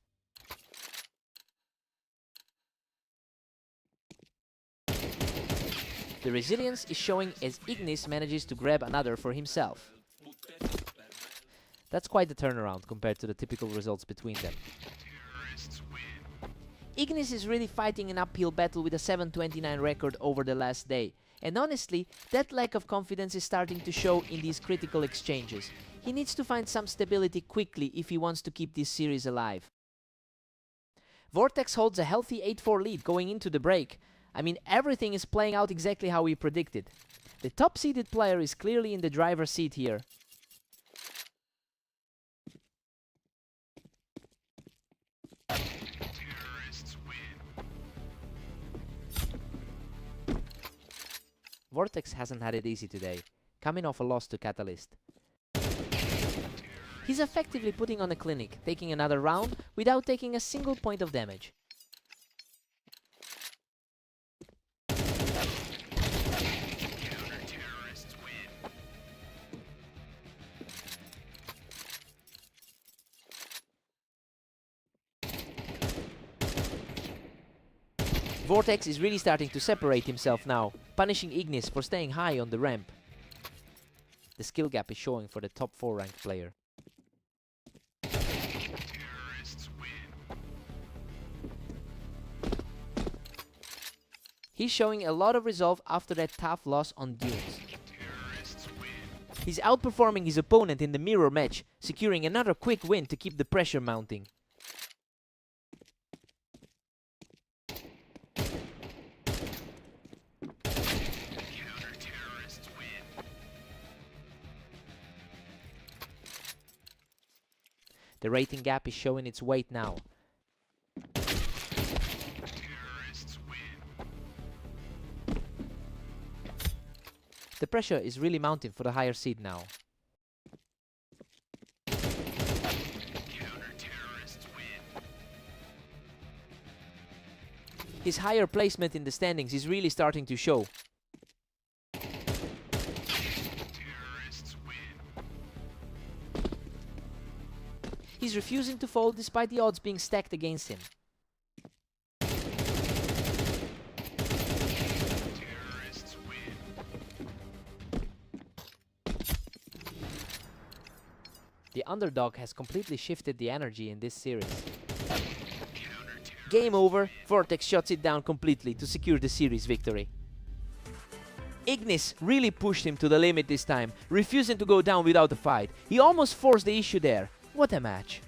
The resilience is showing as Ignis manages to grab another for himself. That's quite the turnaround compared to the typical results between them. Ignis is really fighting an uphill battle with a 7-29 record over the last day. And honestly, that lack of confidence is starting to show in these critical exchanges. He needs to find some stability quickly if he wants to keep this series alive. Vortex holds a healthy 8-4 lead going into the break. I mean, everything is playing out exactly how we predicted. The top-seeded player is clearly in the driver's seat here. Vortex hasn't had it easy today, coming off a loss to Catalyst. He's effectively putting on a clinic, taking another round without taking a single point of damage. Vortex is really starting to separate himself now, punishing Ignis for staying high on the ramp. The skill gap is showing for the top 4 ranked player. He's showing a lot of resolve after that tough loss on Dunes. He's outperforming his opponent in the mirror match, securing another quick win to keep the pressure mounting. The rating gap is showing its weight now. The pressure is really mounting for the higher seed now. His higher placement in the standings is really starting to show. He's refusing to fold despite the odds being stacked against him. The underdog has completely shifted the energy in this series. Game over, Vortex shuts it down completely to secure the series victory. Ignis really pushed him to the limit this time, refusing to go down without a fight. He almost forced the issue there. What a match.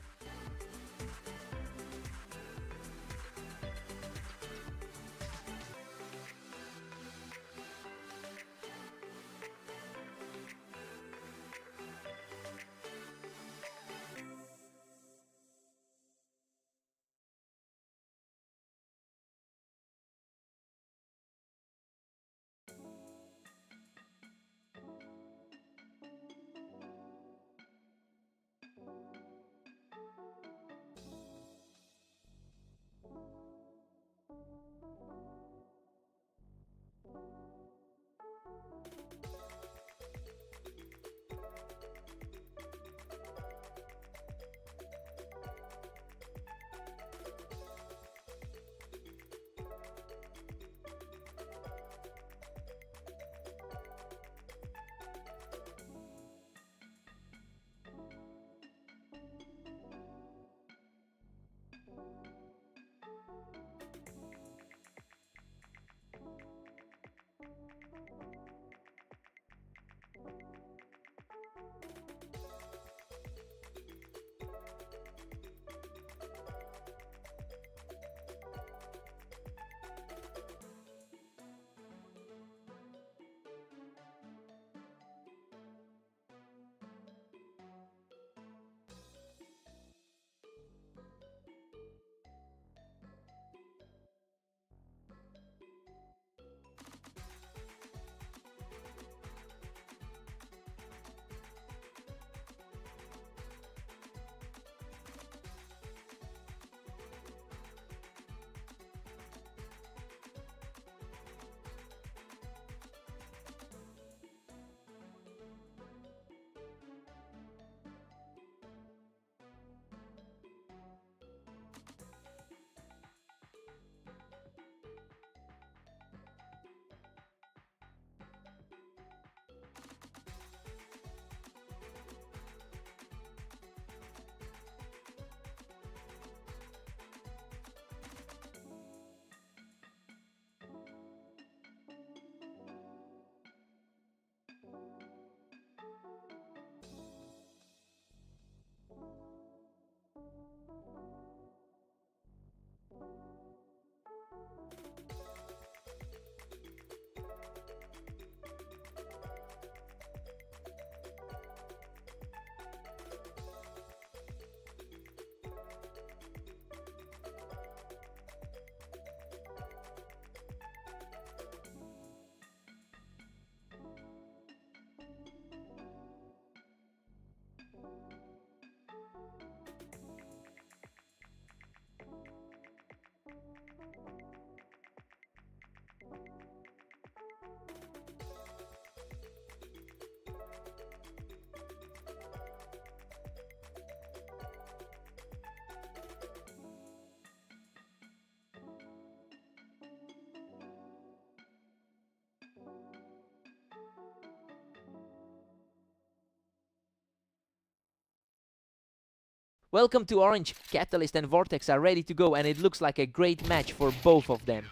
Welcome to Orange. Catalyst and Vortex are ready to go, and it looks like a great match for both of them.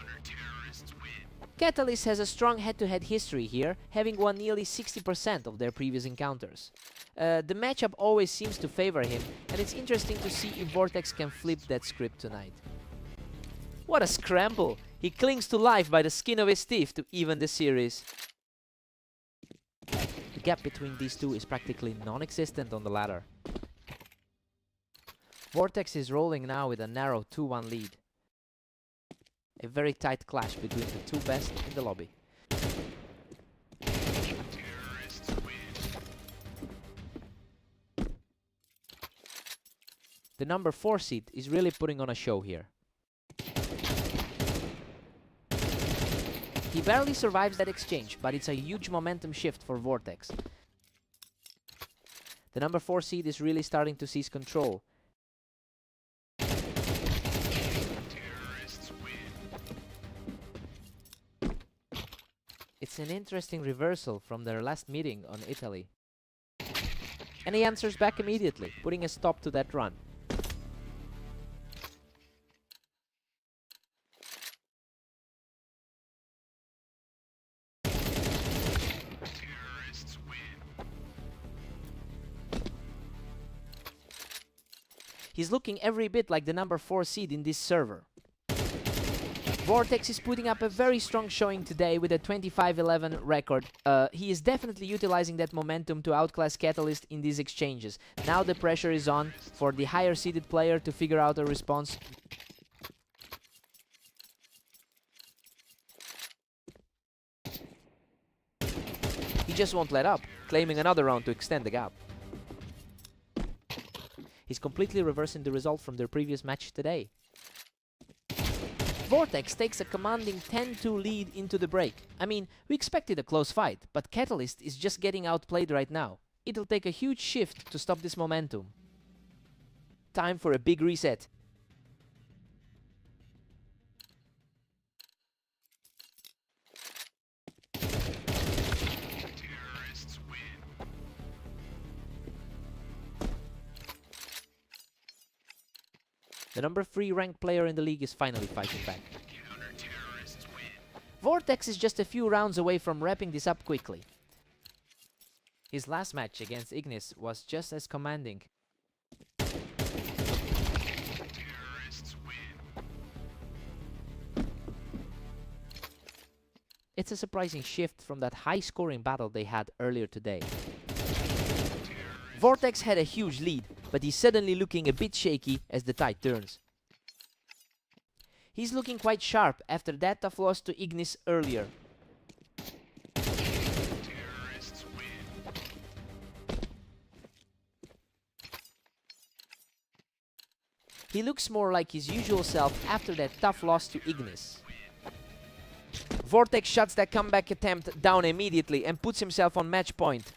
Catalyst has a strong head-to-head history here, having won nearly 60% of their previous encounters. The matchup always seems to favor him, and it's interesting to see if Vortex can flip that script tonight. What a scramble! He clings to life by the skin of his teeth to even the series. The gap between these two is practically non-existent on the ladder. Vortex is rolling now with a narrow 2-1 lead. A very tight clash between the two best in the lobby. The number 4 seed is really putting on a show here. He barely survives that exchange, but it's a huge momentum shift for Vortex. The number 4 seed is really starting to seize control. It's an interesting reversal from their last meeting on Italy. And he answers back immediately, putting a stop to that run. He's looking every bit like the number 4 seed in this server. Vortex is putting up a very strong showing today with a 25-11 record. He is definitely utilizing that momentum to outclass Catalyst in these exchanges. Now the pressure is on for the higher seeded player to figure out a response. He just won't let up, claiming another round to extend the gap. He's completely reversing the result from their previous match today. Vortex takes a commanding 10-2 lead into the break. I mean, we expected a close fight, but Catalyst is just getting outplayed right now. It'll take a huge shift to stop this momentum. Time for a big reset. The number 3 ranked player in the league is finally fighting back. Vortex is just a few rounds away from wrapping this up quickly. His last match against Ignis was just as commanding. It's a surprising shift from that high-scoring battle they had earlier today. Vortex had a huge lead, but he's suddenly looking a bit shaky as the tide turns. He's looking quite sharp after that tough loss to Ignis earlier. He looks more like his usual self after that tough loss to Ignis. Vortex shuts that comeback attempt down immediately and puts himself on match point.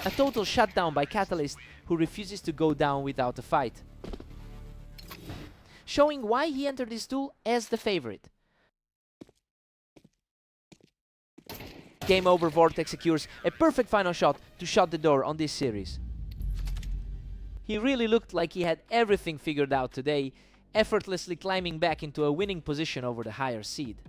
A total shutdown by Catalyst, who refuses to go down without a fight. Showing why he entered this duel as the favorite. Game over. Vortex secures a perfect final shot to shut the door on this series. He really looked like he had everything figured out today, effortlessly climbing back into a winning position over the higher seed.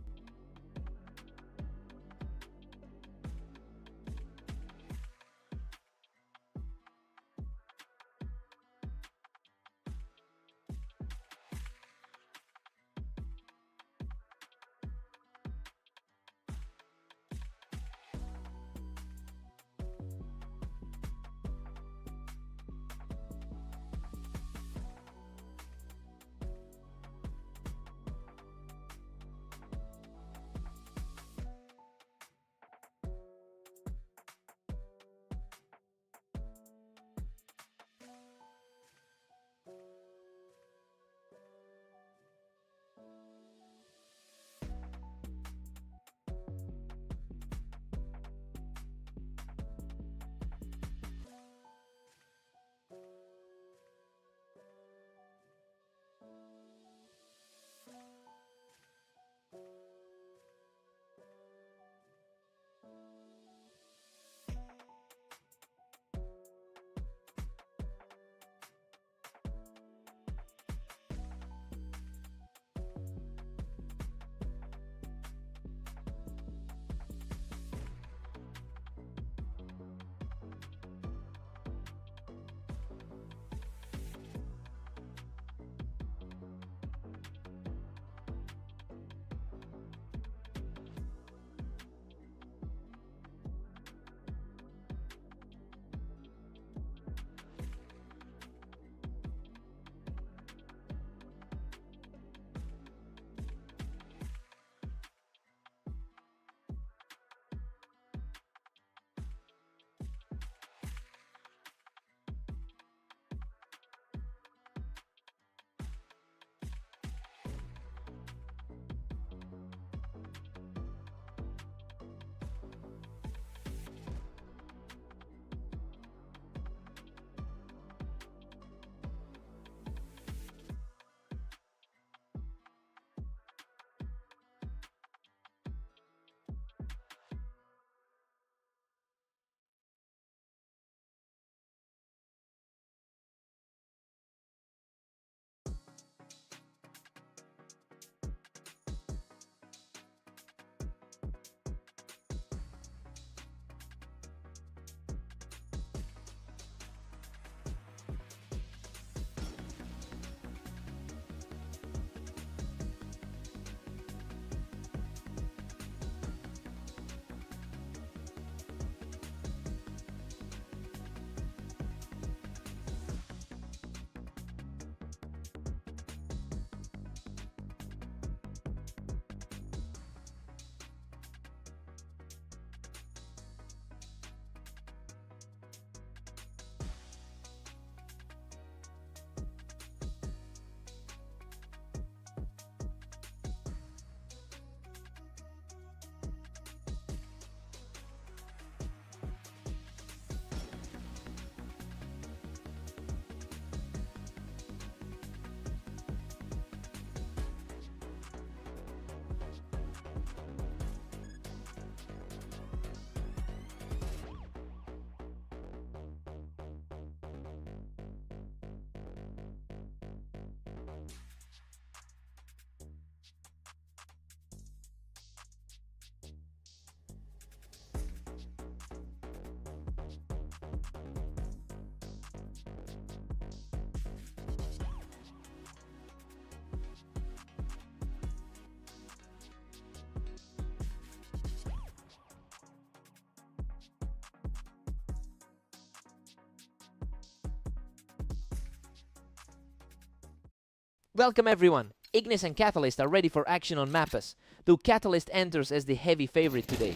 Welcome everyone! Ignis and Catalyst are ready for action on Mappus, though Catalyst enters as the heavy favorite today.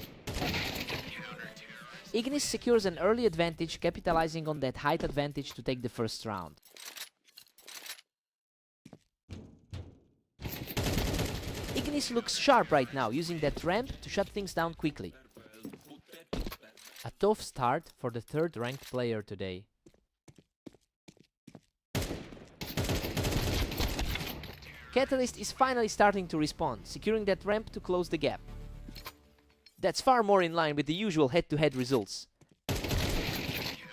Ignis secures an early advantage, capitalizing on that height advantage to take the first round. Ignis looks sharp right now, using that ramp to shut things down quickly. A tough start for the third ranked player today. Catalyst is finally starting to respond, securing that ramp to close the gap. That's far more in line with the usual head-to-head results.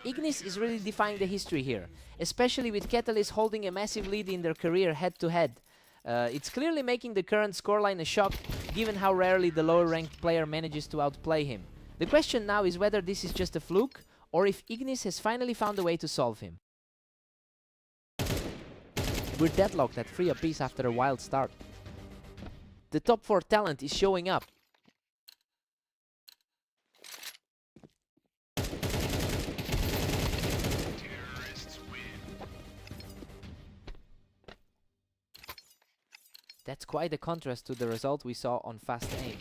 Ignis is really defying the history here, especially with Catalyst holding a massive lead in their career head-to-head. It's clearly making the current scoreline a shock, given how rarely the lower-ranked player manages to outplay him. The question now is whether this is just a fluke, or if Ignis has finally found a way to solve him. We're deadlocked at 3 apiece after a wild start. The top 4 talent is showing up. That's quite a contrast to the result we saw on Fast Aim.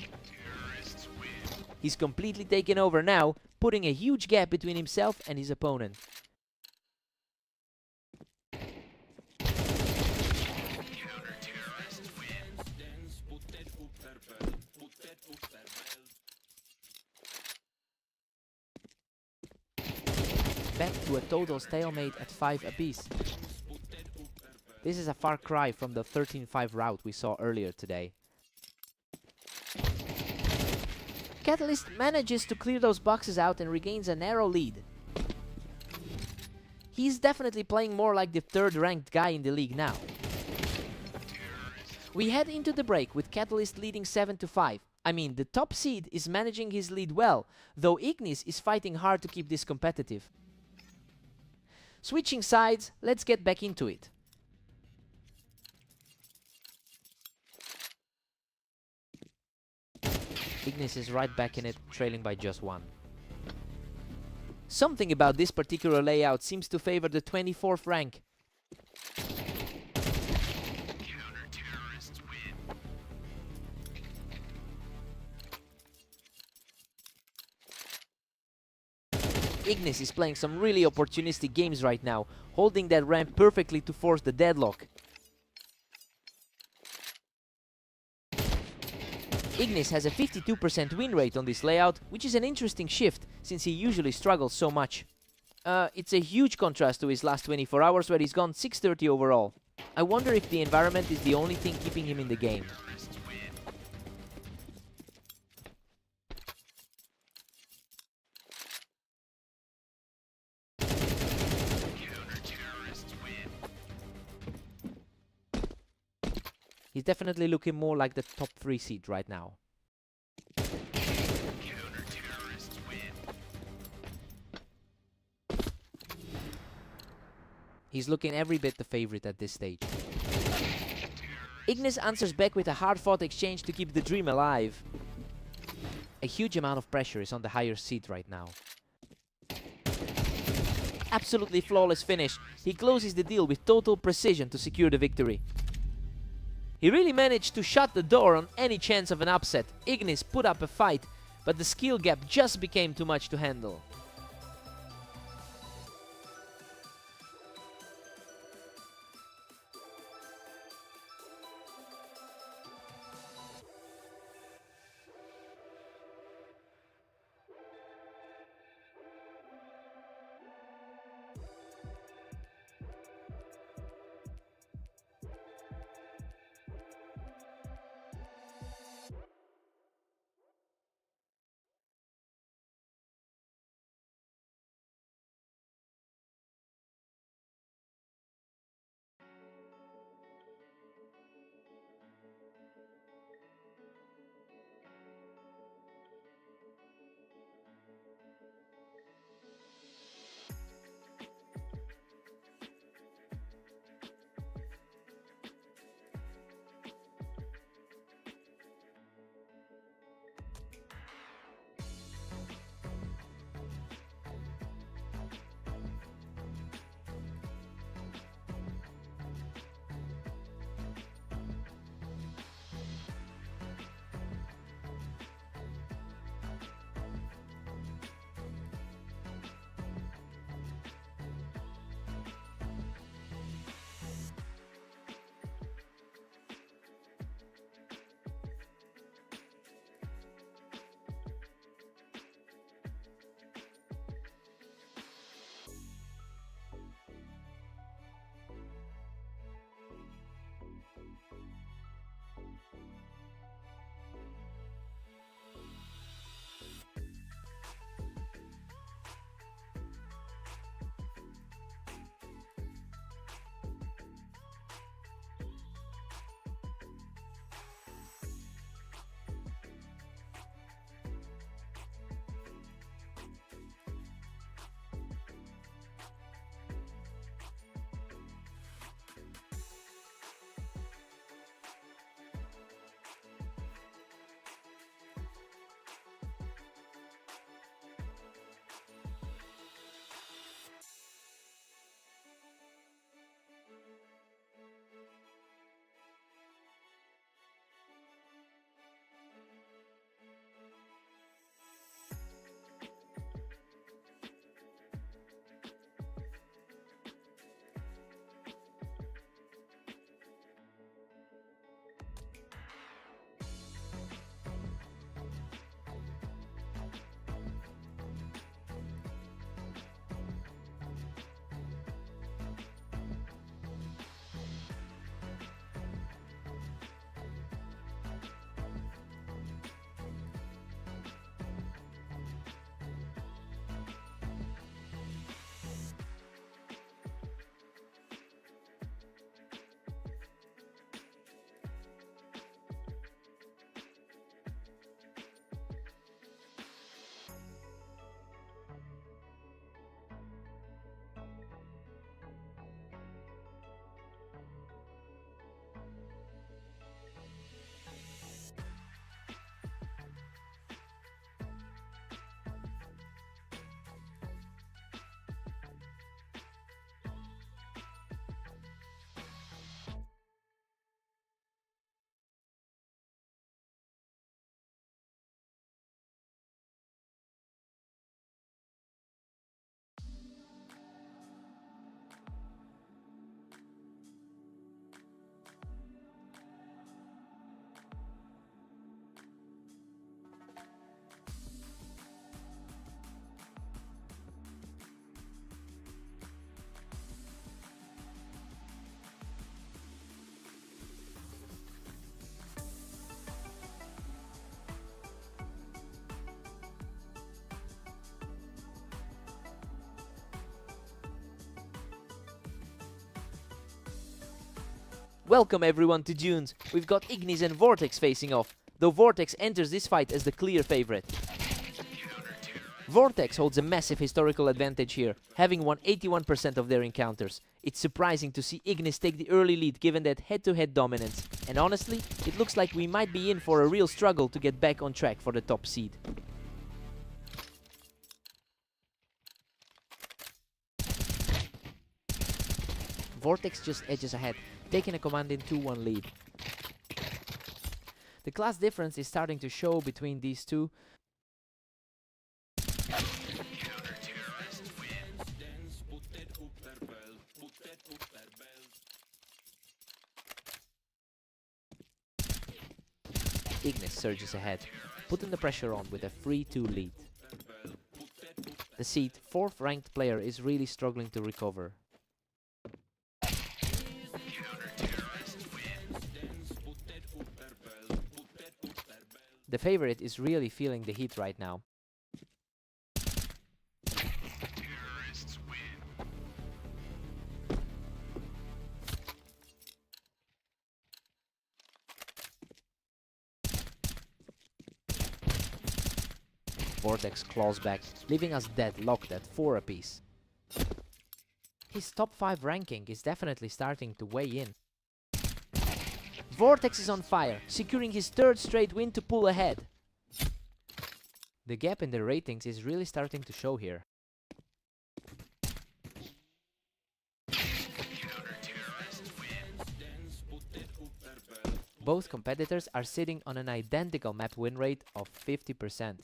He's completely taken over now, putting a huge gap between himself and his opponent. Back to a total stalemate at 5 apiece. This is a far cry from the 13-5 route we saw earlier today. Catalyst manages to clear those boxes out and regains a narrow lead. He's definitely playing more like the third-ranked guy in the league now. We head into the break with Catalyst leading 7-5. I mean, the top seed is managing his lead well, though Ignis is fighting hard to keep this competitive. Switching sides, let's get back into it. Ignis is right back in it, trailing by just 1. Something about this particular layout seems to favor the 24th rank. Ignis is playing some really opportunistic games right now, holding that ramp perfectly to force the deadlock. Ignis has a 52% win rate on this layout, which is an interesting shift, since he usually struggles so much. It's a huge contrast to his last 24 hours, where he's gone 630 overall. I wonder if the environment is the only thing keeping him in the game. He's definitely looking more like the top 3 seed right now. He's looking every bit the favorite at this stage. Ignis answers back with a hard-fought exchange to keep the dream alive. A huge amount of pressure is on the higher seed right now. Absolutely flawless finish. He closes the deal with total precision to secure the victory. He really managed to shut the door on any chance of an upset. Ignis put up a fight, but the skill gap just became too much to handle. Welcome everyone to Dunes. We've got Ignis and Vortex facing off, though Vortex enters this fight as the clear favorite. Vortex holds a massive historical advantage here, having won 81% of their encounters. It's surprising to see Ignis take the early lead given that head-to-head dominance, and honestly, it looks like we might be in for a real struggle to get back on track for the top seed. Vortex just edges ahead, taking a commanding 2-1 lead. The class difference is starting to show between these two. Ignis surges ahead, putting the pressure on with a 3-2 lead. The seed, 4th ranked player, is really struggling to recover. The favorite is really feeling the heat right now. Vortex claws back, leaving us deadlocked at 4 apiece. His top 5 ranking is definitely starting to weigh in. Vortex is on fire, securing his 3rd straight win to pull ahead. The gap in the ratings is really starting to show here. Both competitors are sitting on an identical map win rate of 50%.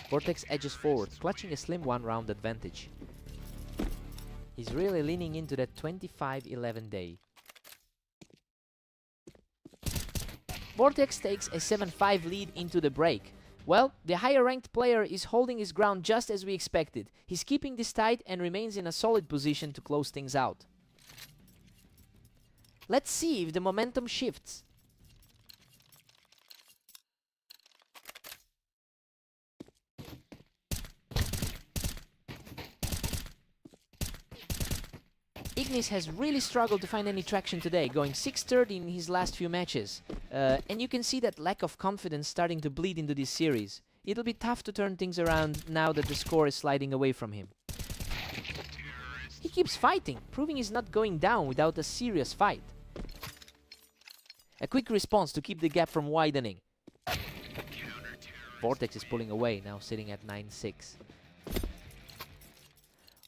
Vortex edges forward, clutching a slim 1-round advantage. He's really leaning into that 25-11 day. Vortex takes a 7-5 lead into the break. Well, the higher ranked player is holding his ground just as we expected. He's keeping this tight and remains in a solid position to close things out. Let's see if the momentum shifts. Ignis has really struggled to find any traction today, going 6-30 in his last few matches. And you can see that lack of confidence starting to bleed into this series. It'll be tough to turn things around now that the score is sliding away from him. He keeps fighting, proving he's not going down without a serious fight. A quick response to keep the gap from widening. Vortex is pulling away, now sitting at 9-6.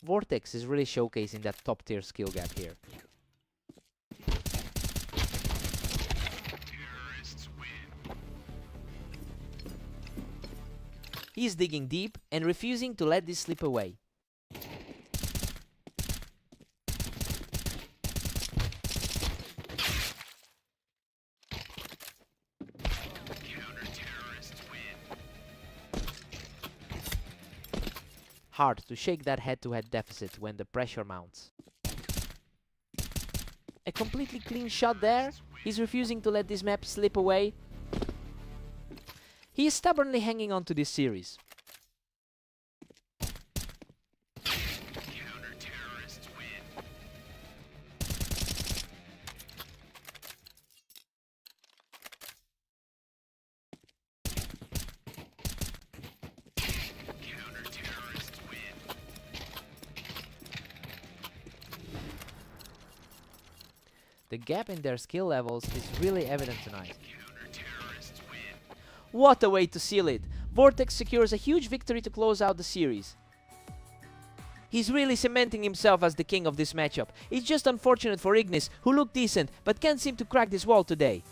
Vortex is really showcasing that top tier skill gap here. He's digging deep and refusing to let this slip away. Hard to shake that head-to-head deficit when the pressure mounts. A completely clean shot there. He's refusing to let this map slip away. He is stubbornly hanging on to this series. The gap in their skill levels is really evident tonight. What a way to seal it! Vortex secures a huge victory to close out the series. He's really cementing himself as the king of this matchup. It's just unfortunate for Ignis, who looked decent, but can't seem to crack this wall today.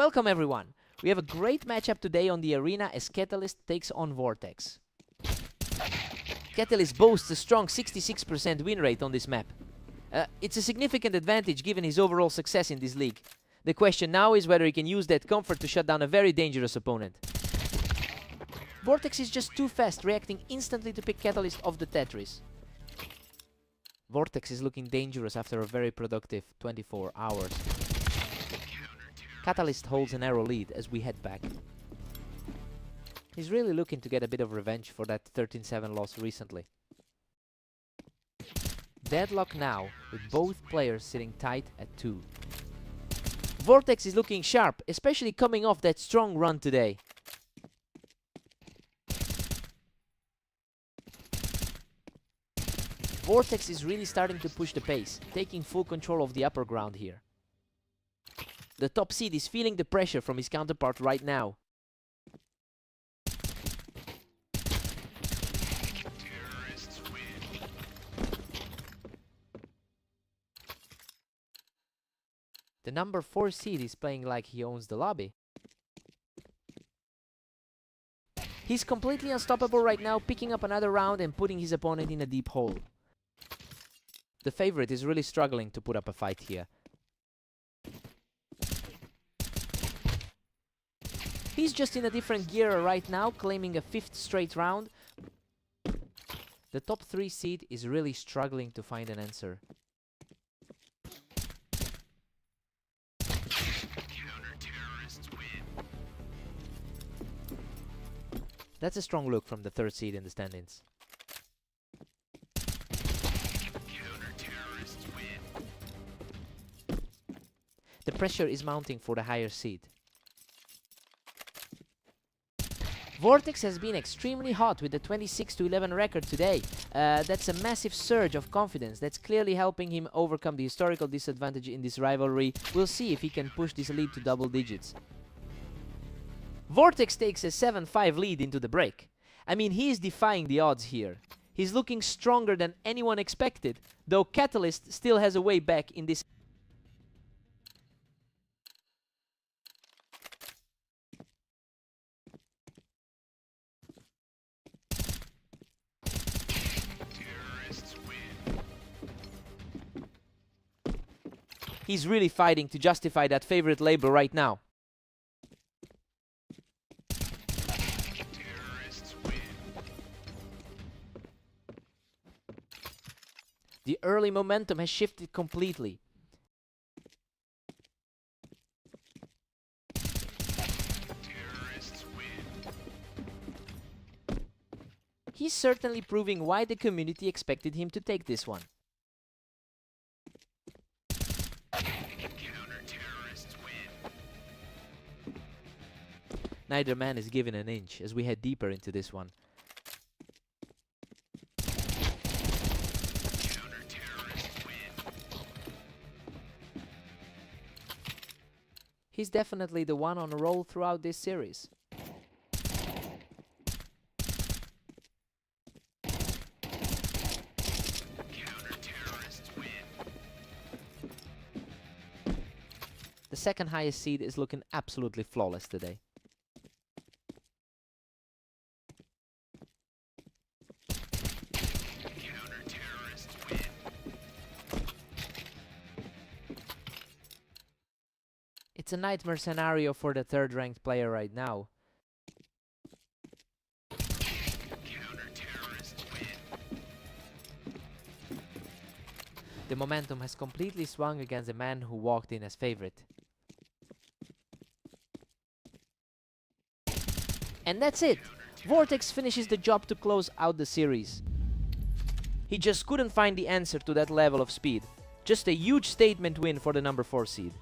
Welcome everyone! We have a great matchup today on the arena as Catalyst takes on Vortex. Catalyst boasts a strong 66% win rate on this map. It's a significant advantage given his overall success in this league. The question now is whether he can use that comfort to shut down a very dangerous opponent. Vortex is just too fast, reacting instantly to pick Catalyst off the Tetris. Vortex is looking dangerous after a very productive 24 hours. Catalyst holds a narrow lead as we head back. He's really looking to get a bit of revenge for that 13-7 loss recently. Deadlock now, with both players sitting tight at 2. Vortex is looking sharp, especially coming off that strong run today. Vortex is really starting to push the pace, taking full control of the upper ground here. The top seed is feeling the pressure from his counterpart right now. The number 4 seed is playing like he owns the lobby. He's completely unstoppable right now, picking up another round and putting his opponent in a deep hole. The favorite is really struggling to put up a fight here. He's just in a different gear right now, claiming a 5th straight round. The top 3 seed is really struggling to find an answer. That's a strong look from the 3rd seed in the standings. The pressure is mounting for the higher seed. Vortex has been extremely hot with the 26-11 record today. That's a massive surge of confidence that's clearly helping him overcome the historical disadvantage in this rivalry. We'll see if he can push this lead to double digits. Vortex takes a 7-5 lead into the break. I mean, he is defying the odds here. He's looking stronger than anyone expected, though Catalyst still has a way back in this. He's really fighting to justify that favorite label right now. The early momentum has shifted completely. He's certainly proving why the community expected him to take this one. Neither man is given an inch as we head deeper into this one. He's definitely the one on a roll throughout this series. The second highest seed is looking absolutely flawless today. It's a nightmare scenario for the 3rd ranked player right now. The momentum has completely swung against the man who walked in as favorite. And that's it! Vortex finishes the job to close out the series. He just couldn't find the answer to that level of speed. Just a huge statement win for the number 4 seed.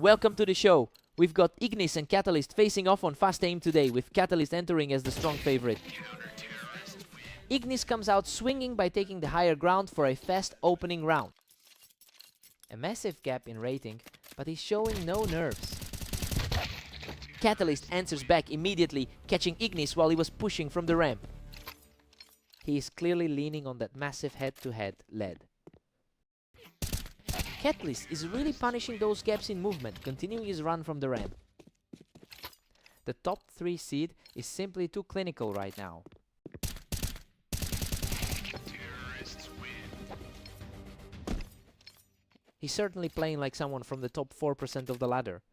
Welcome to the show. We've got Ignis and Catalyst facing off on Fast Aim today, with Catalyst entering as the strong favorite. Ignis comes out swinging by taking the higher ground for a fast opening round. A massive gap in rating, but he's showing no nerves. Catalyst answers back immediately, catching Ignis while he was pushing from the ramp. He is clearly leaning on that massive head-to-head lead. Catalyst is really punishing those gaps in movement, continuing his run from the ramp. The top 3 seed is simply too clinical right now. He's certainly playing like someone from the top 4% of the ladder.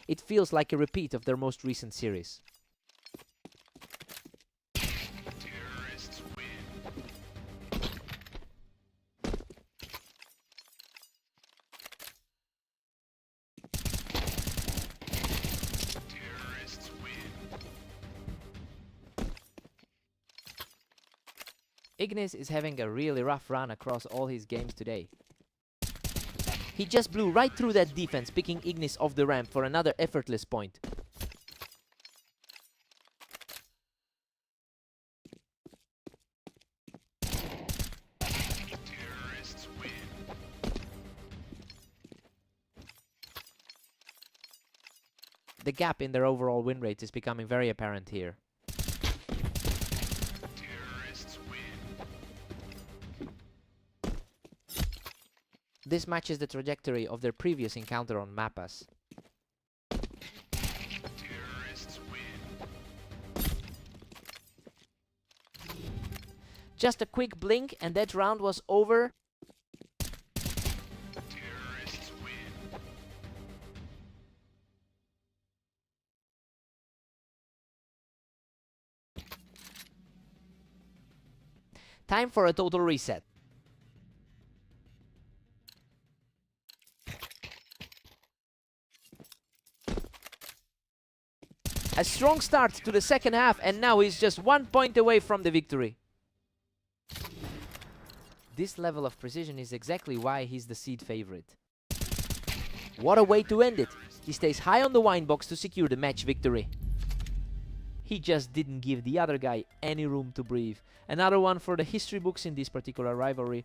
It feels like a repeat of their most recent series. Ignis is having a really rough run across all his games today. He just blew right through that defense, picking Ignis off the ramp for another effortless point. The gap in their overall win rate is becoming very apparent here. This matches the trajectory of their previous encounter on Mappas. Just a quick blink and that round was over. Time for a total reset. A strong start to the second half, and now he's just 1 point away from the victory. This level of precision is exactly why he's the seed favorite. What a way to end it. He stays high on the wine box to secure the match victory. He just didn't give the other guy any room to breathe. Another one for the history books in this particular rivalry.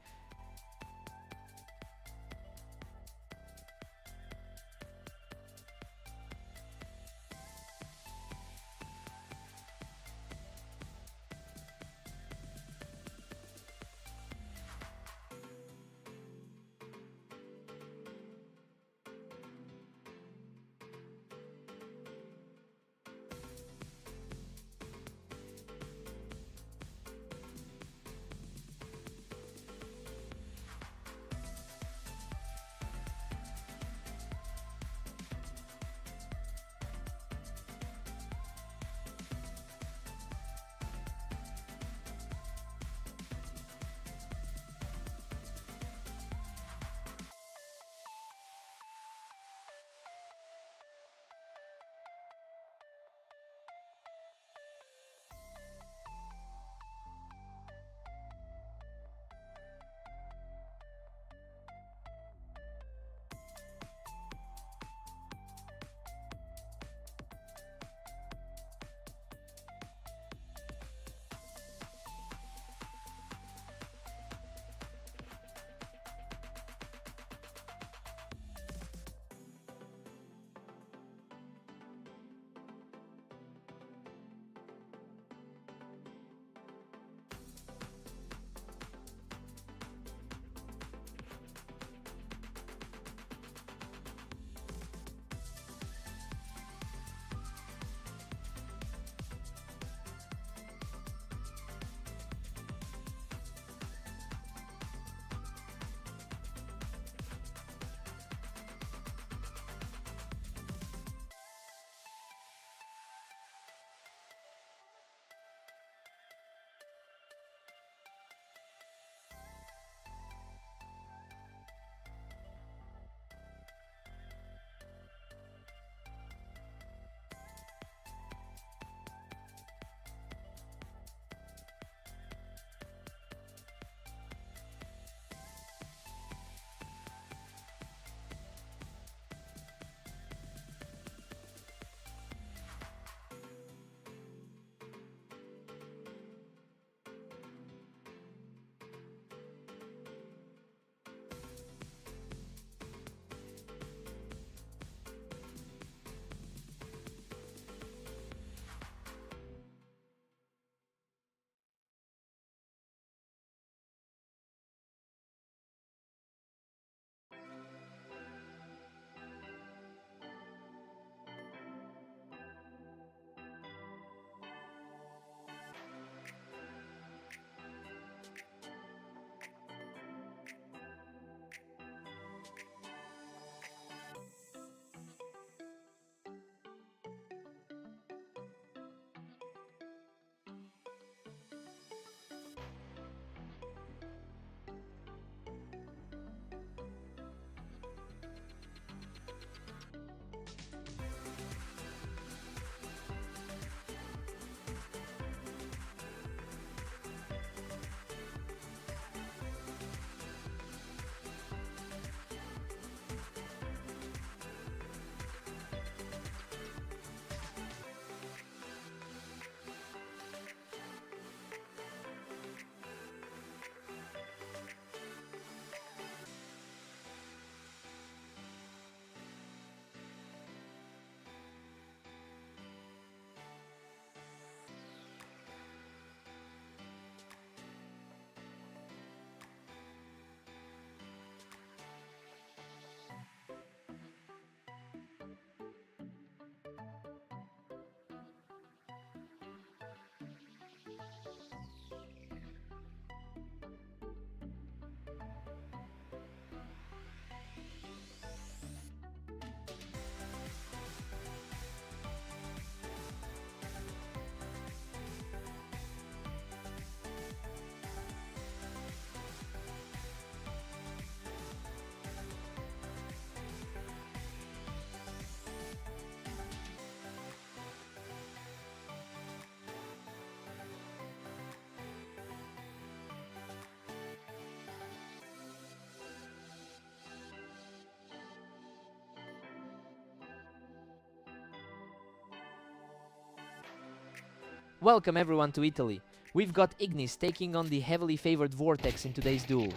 Welcome everyone to Italy. We've got Ignis taking on the heavily favored Vortex in today's duel.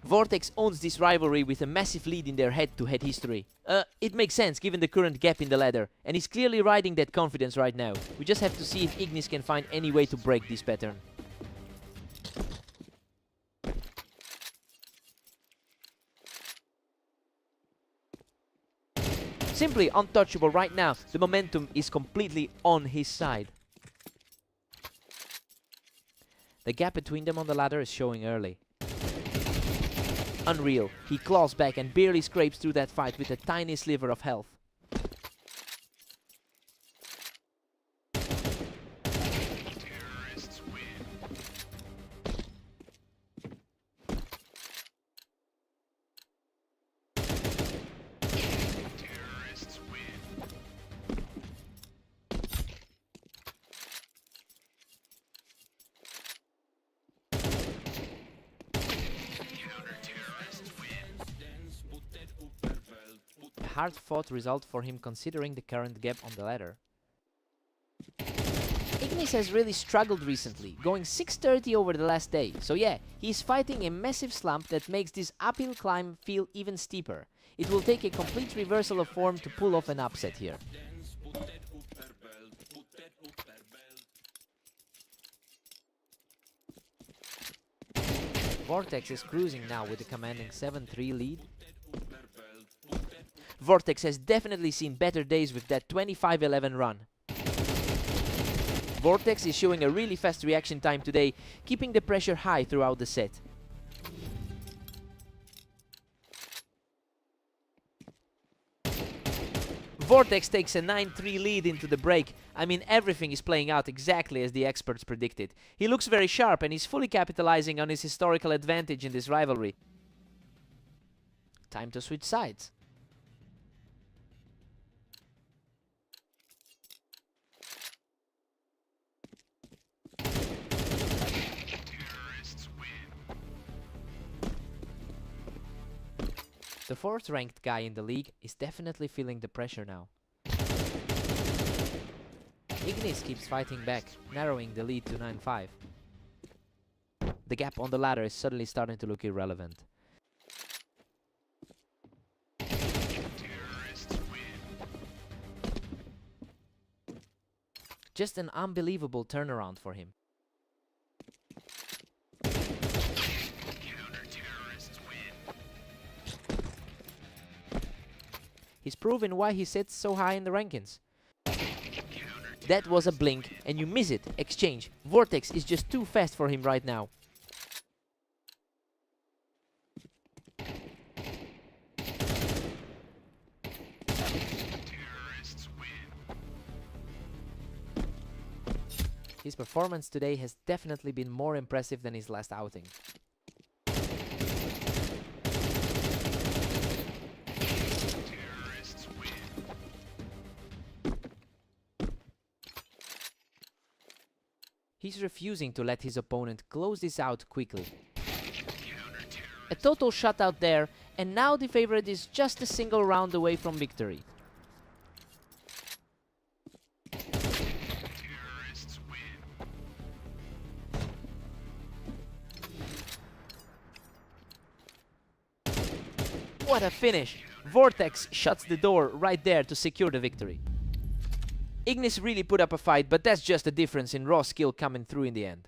Vortex owns this rivalry with a massive lead in their head-to-head history. It makes sense given the current gap in the ladder, and he's clearly riding that confidence right now. We just have to see if Ignis can find any way to break this pattern. Simply untouchable right now. The momentum is completely on his side. The gap between them on the ladder is showing early. Unreal. He claws back and barely scrapes through that fight with a tiny sliver of health. Hard-fought result for him considering the current gap on the ladder. Ignis has really struggled recently, going 630 over the last day, so yeah, he's fighting a massive slump that makes this uphill climb feel even steeper. It will take a complete reversal of form to pull off an upset here. Vortex is cruising now with a commanding 7-3 lead. Vortex has definitely seen better days with that 25-11 run. Vortex is showing a really fast reaction time today, keeping the pressure high throughout the set. Vortex takes a 9-3 lead into the break. I mean, everything is playing out exactly as the experts predicted. He looks very sharp and he's fully capitalizing on his historical advantage in this rivalry. Time to switch sides. The 4th ranked guy in the league is definitely feeling the pressure now. Ignis keeps fighting back, narrowing the lead to 9-5. The gap on the ladder is suddenly starting to look irrelevant. Just an unbelievable turnaround for him. He's proven why he sits so high in the rankings. That was a blink, and you miss it. Exchange. Vortex is just too fast for him right now. His performance today has definitely been more impressive than his last outing. He's refusing to let his opponent close this out quickly. A total shutout there, and now the favorite is just a single round away from victory. What a finish! Vortex shuts the door right there to secure the victory. Ignis really put up a fight, but that's just a difference in raw skill coming through in the end.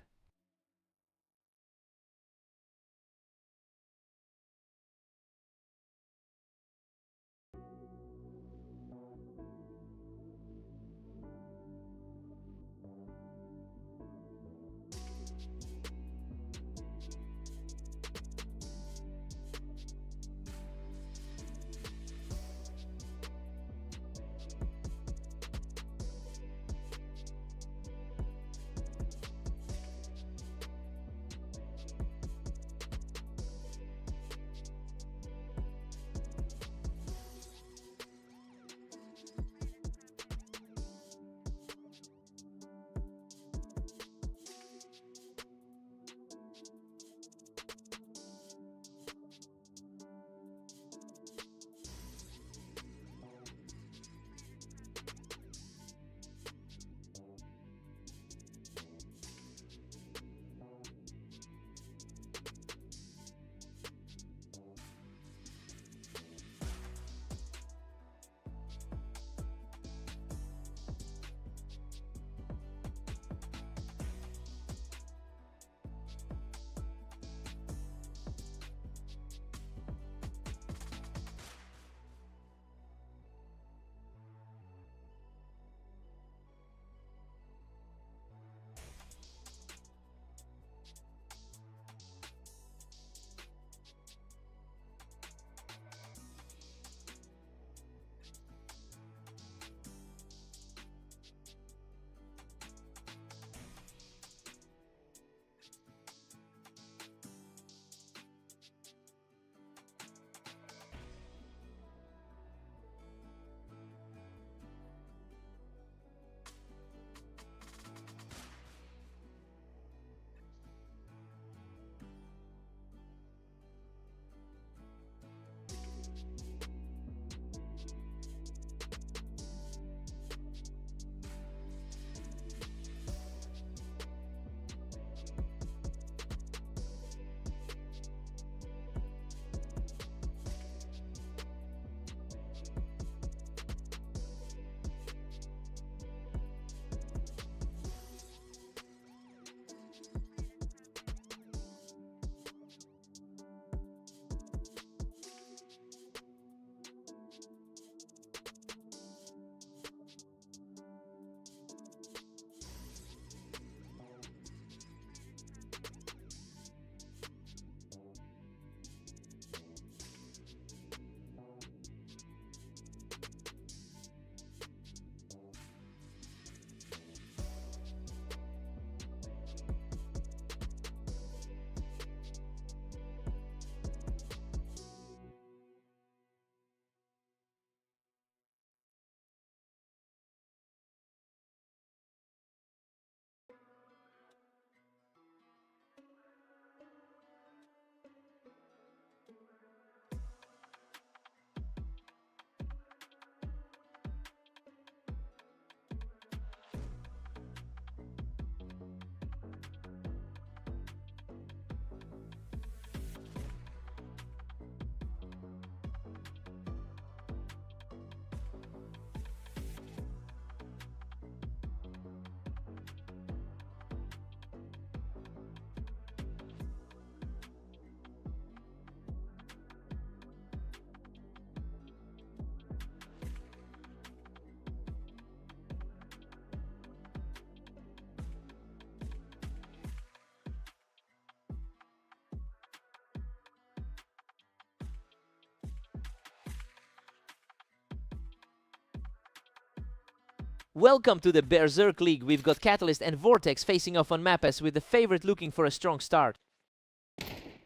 Welcome to the Berserk League. We've got Catalyst and Vortex facing off on Mappas with the favorite looking for a strong start.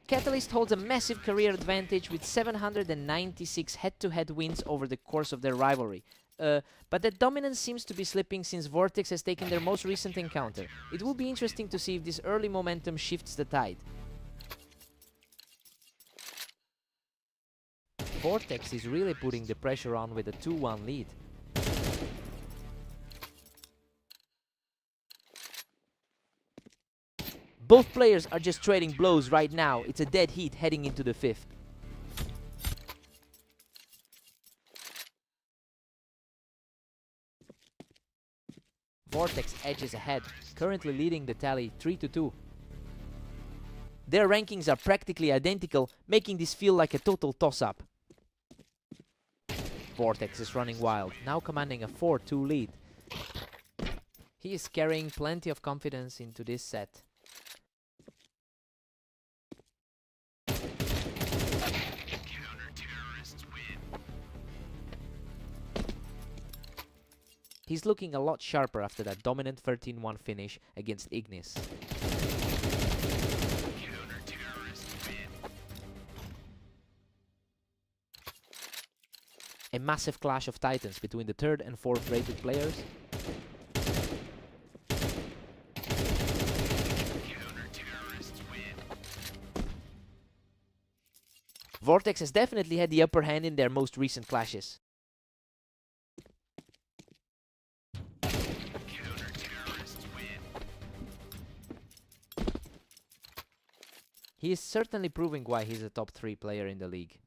Catalyst holds a massive career advantage with 796 head-to-head wins over the course of their rivalry. But that dominance seems to be slipping since Vortex has taken their most recent encounter. It will be interesting to see if this early momentum shifts the tide. Vortex is really putting the pressure on with a 2-1 lead. Both players are just trading blows right now. It's a dead heat heading into the 5th. Vortex edges ahead, currently leading the tally 3-2. Their rankings are practically identical, making this feel like a total toss-up. Vortex is running wild, now commanding a 4-2 lead. He is carrying plenty of confidence into this set. He's looking a lot sharper after that dominant 13-1 finish against Ignis. A massive clash of titans between the 3rd and 4th rated players. Vortex has definitely had the upper hand in their most recent clashes. He is certainly proving why he's a top 3 player in the league.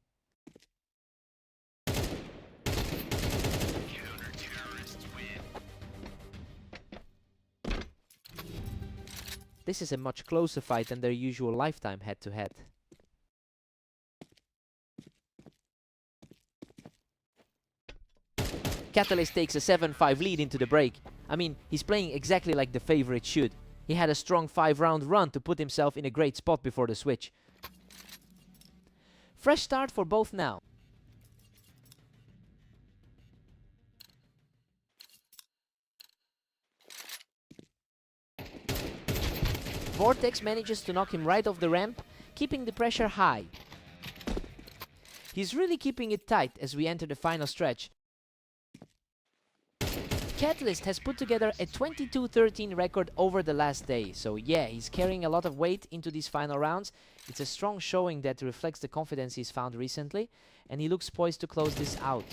This is a much closer fight than their usual lifetime head-to-head. Catalyst takes a 7-5 lead into the break. I mean, he's playing exactly like the favorite should. He had a strong 5-round run to put himself in a great spot before the switch. Fresh start for both now. Vortex manages to knock him right off the ramp, keeping the pressure high. He's really keeping it tight as we enter the final stretch. Catalyst has put together a 22-13 record over the last day, so yeah, he's carrying a lot of weight into these final rounds. It's a strong showing that reflects the confidence he's found recently, and he looks poised to close this out.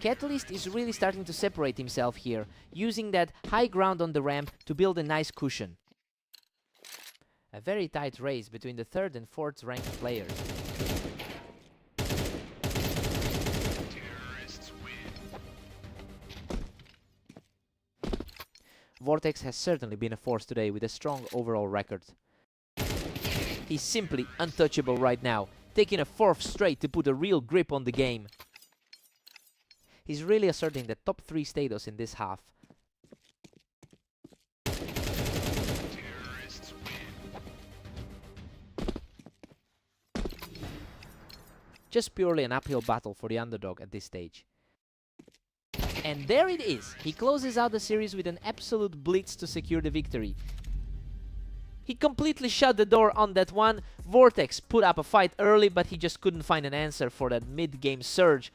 Catalyst is really starting to separate himself here, using that high ground on the ramp to build a nice cushion. A very tight race between the 3rd and 4th ranked players. Vortex has certainly been a force today with a strong overall record. He's simply untouchable right now, taking a 4th straight to put a real grip on the game. He's really asserting the top 3 status in this half. Just purely an uphill battle for the underdog at this stage. And there it is. He closes out the series with an absolute blitz to secure the victory. He completely shut the door on that one. Vortex put up a fight early, but he just couldn't find an answer for that mid-game surge.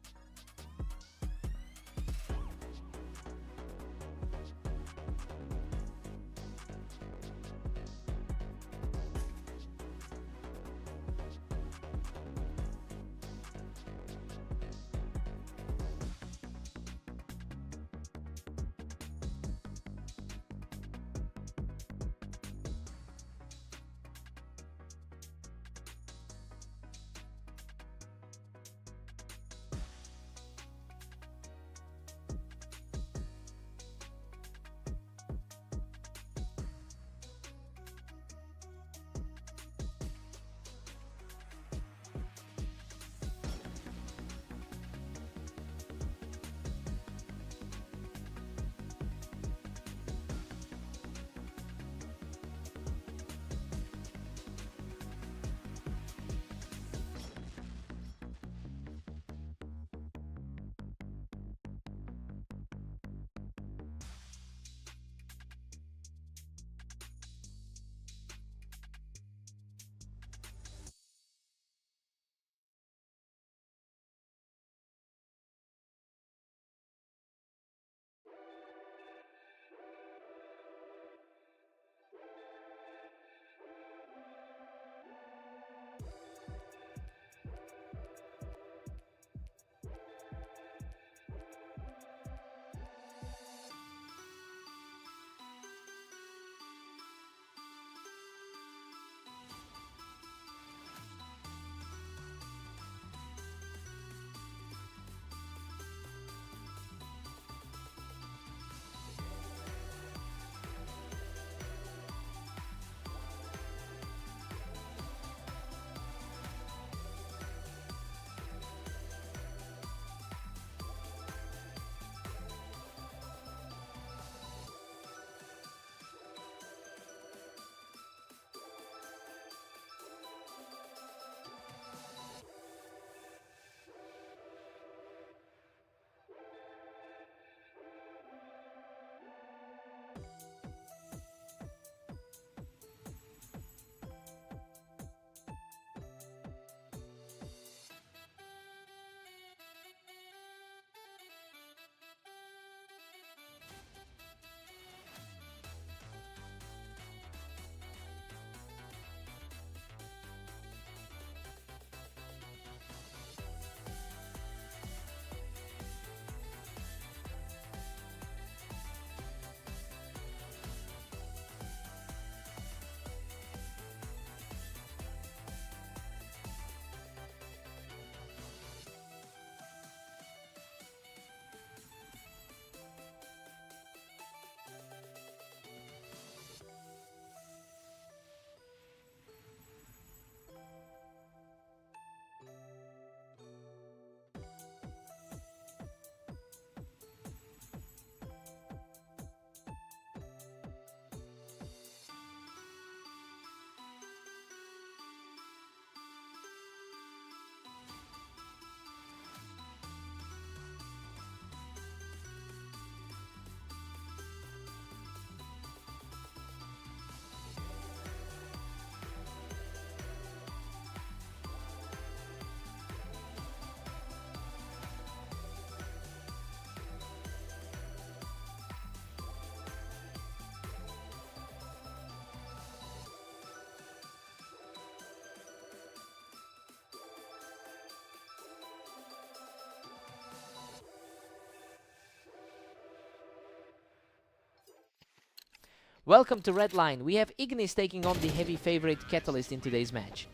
Welcome to Red Line. We have Ignis taking on the heavy favorite Catalyst in today's match.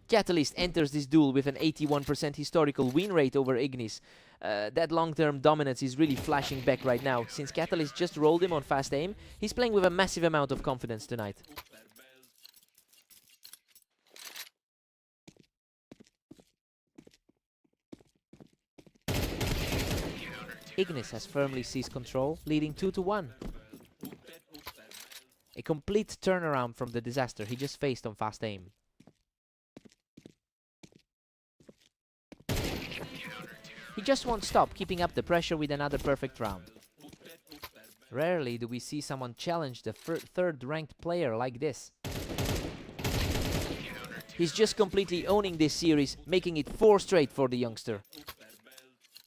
Catalyst enters this duel with an 81% historical win rate over Ignis. That long-term dominance is really flashing back right now. Since Catalyst just rolled him on fast aim, he's playing with a massive amount of confidence tonight. Ignis has firmly seized control, leading 2-1. A complete turnaround from the disaster he just faced on fast aim. He just won't stop keeping up the pressure with another perfect round. Rarely do we see someone challenge the third-ranked player like this. He's just completely owning this series, making it 4 straight for the youngster.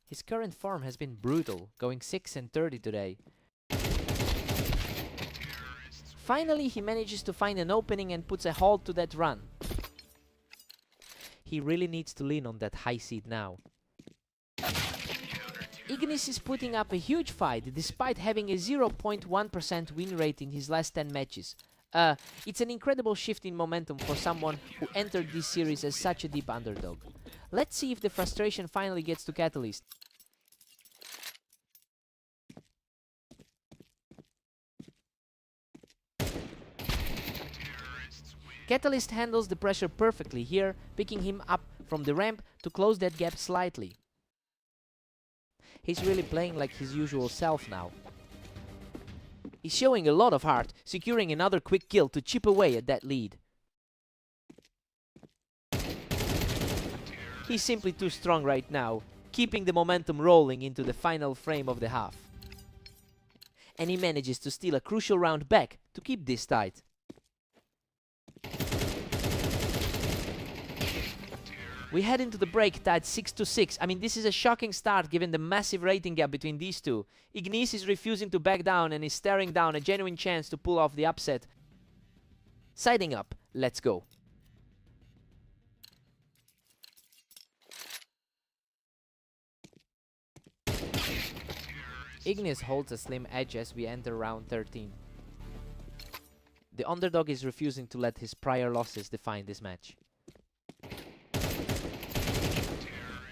His current form has been brutal, going 6-30 today. Finally, he manages to find an opening and puts a halt to that run. He really needs to lean on that high seed now. Ignis is putting up a huge fight despite having a 0.1% win rate in his last 10 matches. It's an incredible shift in momentum for someone who entered this series as such a deep underdog. Let's see if the frustration finally gets to Catalyst. Catalyst handles the pressure perfectly here, picking him up from the ramp to close that gap slightly. He's really playing like his usual self now. He's showing a lot of heart, securing another quick kill to chip away at that lead. He's simply too strong right now, keeping the momentum rolling into the final frame of the half. And he manages to steal a crucial round back to keep this tight. We head into the break tied 6-6. I mean, this is a shocking start given the massive rating gap between these two. Ignis is refusing to back down and is staring down a genuine chance to pull off the upset. Siding up, let's go. Ignis holds a slim edge as we enter round 13. The underdog is refusing to let his prior losses define this match.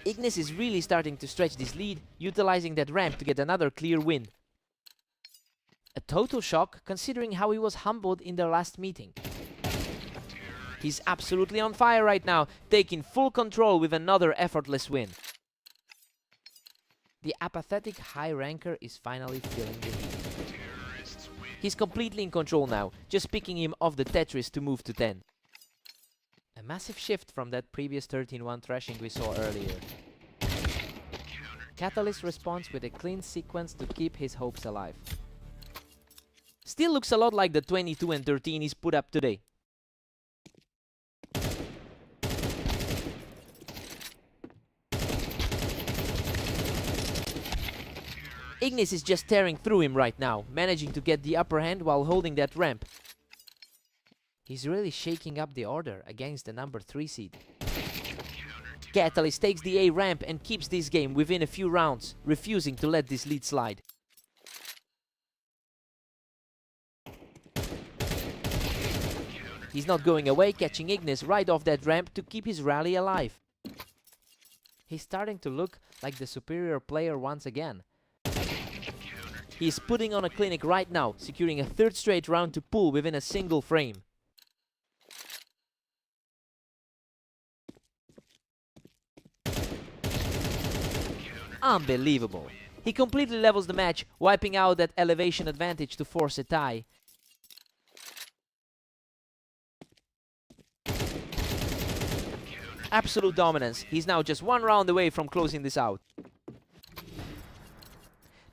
Ignis is really starting to stretch this lead, utilizing that ramp to get another clear win. A total shock considering how he was humbled in their last meeting. He's absolutely on fire right now, taking full control with another effortless win. The apathetic high ranker is finally feeling the heat. He's completely in control now, just picking him off the Tetris to move to 10. A massive shift from that previous 13-1 thrashing we saw earlier. Catalyst responds with a clean sequence to keep his hopes alive. Still looks a lot like the 22-13 he's put up today. Ignis is just tearing through him right now, managing to get the upper hand while holding that ramp. He's really shaking up the order against the number 3 seed. Catalyst takes the A ramp and keeps this game within a few rounds, refusing to let this lead slide. He's not going away, catching Ignis right off that ramp to keep his rally alive. He's starting to look like the superior player once again. He's putting on a clinic right now, securing a 3rd straight round to pull within a single frame. Unbelievable. He completely levels the match, wiping out that elevation advantage to force a tie. Absolute dominance. He's now just 1 round away from closing this out.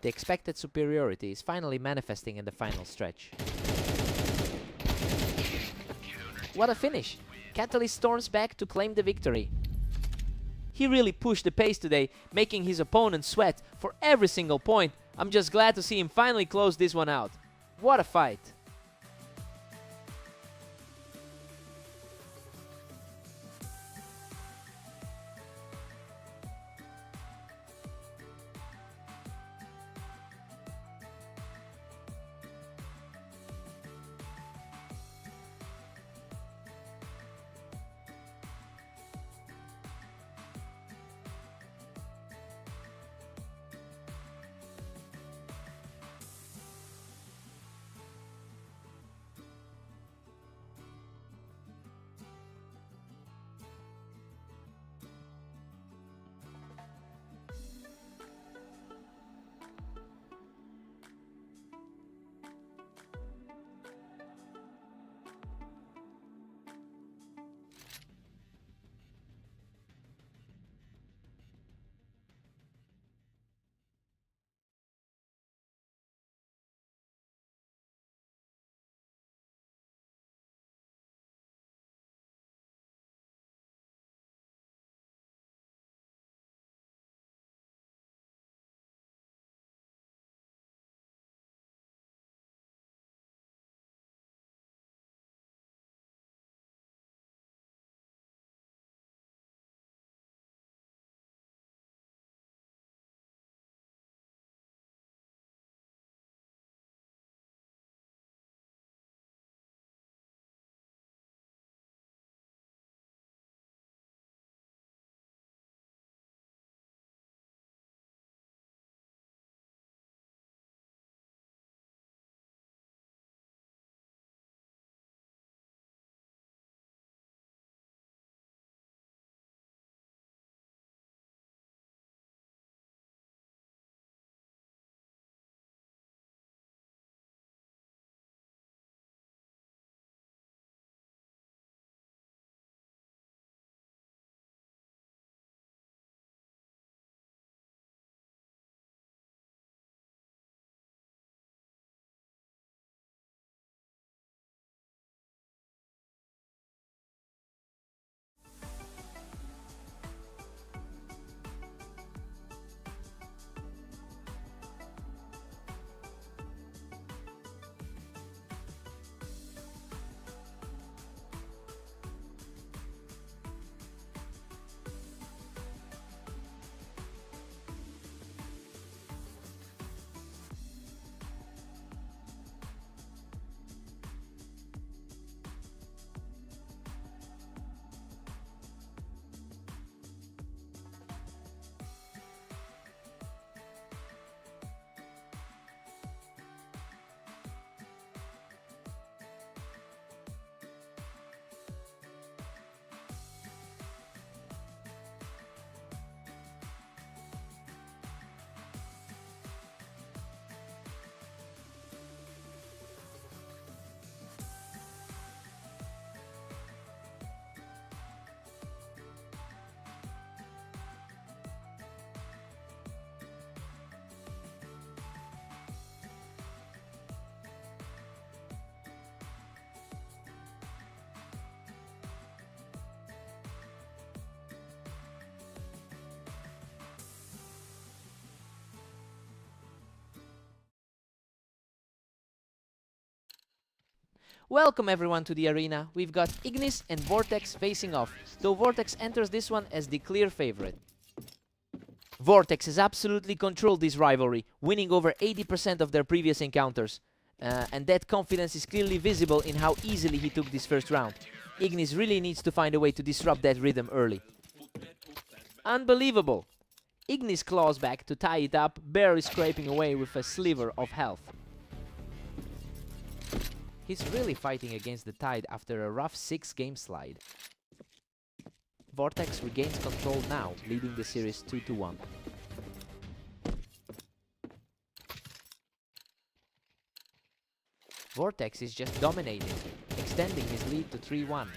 The expected superiority is finally manifesting in the final stretch. What a finish! Catalyst storms back to claim the victory. He really pushed the pace today, making his opponent sweat for every single point. I'm just glad to see him finally close this one out. What a fight! Welcome everyone to the arena. We've got Ignis and Vortex facing off, though Vortex enters this one as the clear favorite. Vortex has absolutely controlled this rivalry, winning over 80% of their previous encounters. And that confidence is clearly visible in how easily he took this first round. Ignis really needs to find a way to disrupt that rhythm early. Unbelievable! Ignis claws back to tie it up, barely scraping away with a sliver of health. He's really fighting against the tide after a rough 6-game slide. Vortex regains control now, leading the series 2-1. Vortex is just dominating, extending his lead to 3-1.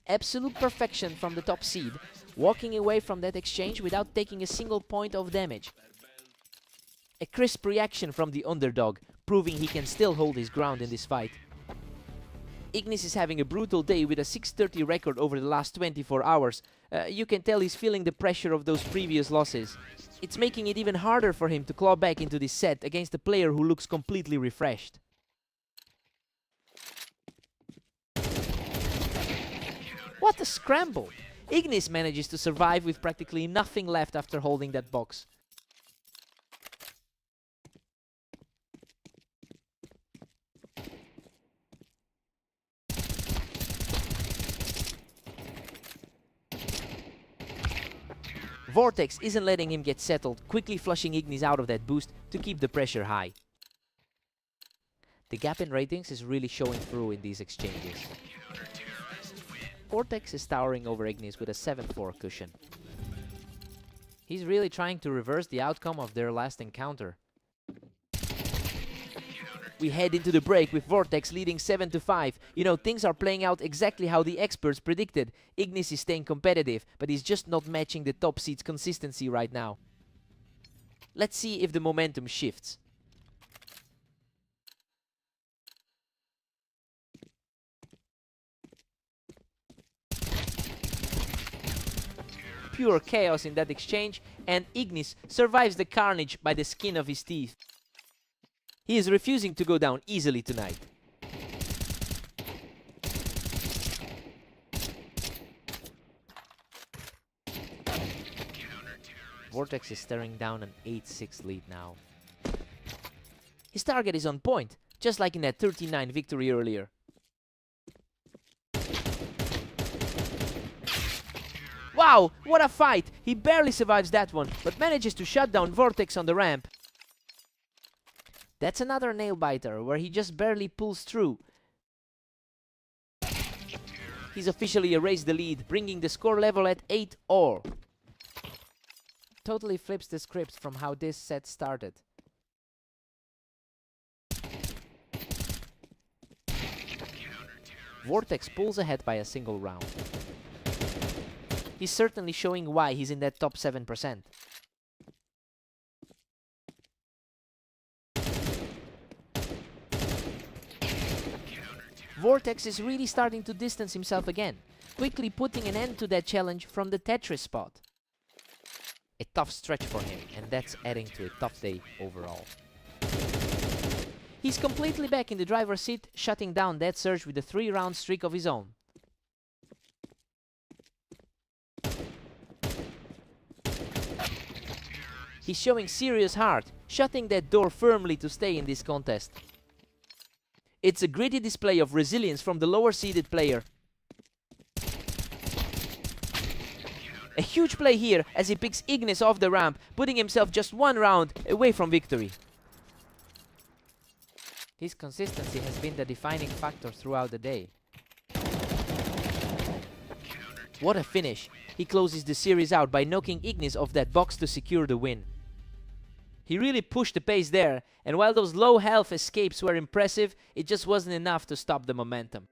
Absolute perfection from the top seed, walking away from that exchange without taking a single point of damage. A crisp reaction from the underdog, proving he can still hold his ground in this fight. Ignis is having a brutal day with a 630 record over the last 24 hours. You can tell he's feeling the pressure of those previous losses. It's making it even harder for him to claw back into this set against a player who looks completely refreshed. What a scramble! Ignis manages to survive with practically nothing left after holding that box. Vortex isn't letting him get settled, quickly flushing Ignis out of that boost to keep the pressure high. The gap in ratings is really showing through in these exchanges. Vortex is towering over Ignis with a 7-4 cushion. He's really trying to reverse the outcome of their last encounter. We head into the break with Vortex leading 7-5. You know, things are playing out exactly how the experts predicted. Ignis is staying competitive, but he's just not matching the top seed's consistency right now. Let's see if the momentum shifts. Pure chaos in that exchange, and Ignis survives the carnage by the skin of his teeth. He is refusing to go down easily tonight. Vortex is staring down an 8-6 lead now. His target is on point, just like in that 39 victory earlier. Wow, what a fight! He barely survives that one, but manages to shut down Vortex on the ramp. That's another nail-biter, where he just barely pulls through. He's officially erased the lead, bringing the score level at 8-all. Totally flips the script from how this set started. Vortex pulls ahead by a single round. He's certainly showing why he's in that top 7%. Vortex is really starting to distance himself again, quickly putting an end to that challenge from the Tetris spot. A tough stretch for him, and that's adding to a tough day overall. He's completely back in the driver's seat, shutting down that surge with a 3-round streak of his own. He's showing serious heart, shutting that door firmly to stay in this contest. It's a gritty display of resilience from the lower-seeded player. A huge play here as he picks Ignis off the ramp, putting himself just 1 round away from victory. His consistency has been the defining factor throughout the day. What a finish! He closes the series out by knocking Ignis off that box to secure the win. He really pushed the pace there, and while those low health escapes were impressive, it just wasn't enough to stop the momentum.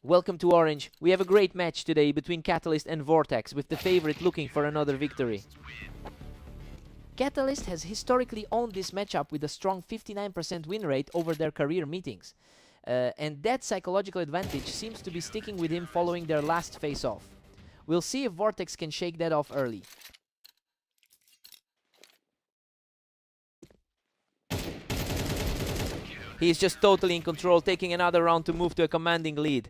Welcome to Orange. We have a great match today between Catalyst and Vortex, with the favorite looking for another victory. Catalyst has historically owned this matchup with a strong 59% win rate over their career meetings. And that psychological advantage seems to be sticking with him following their last face-off. We'll see if Vortex can shake that off early. He is just totally in control, taking another round to move to a commanding lead.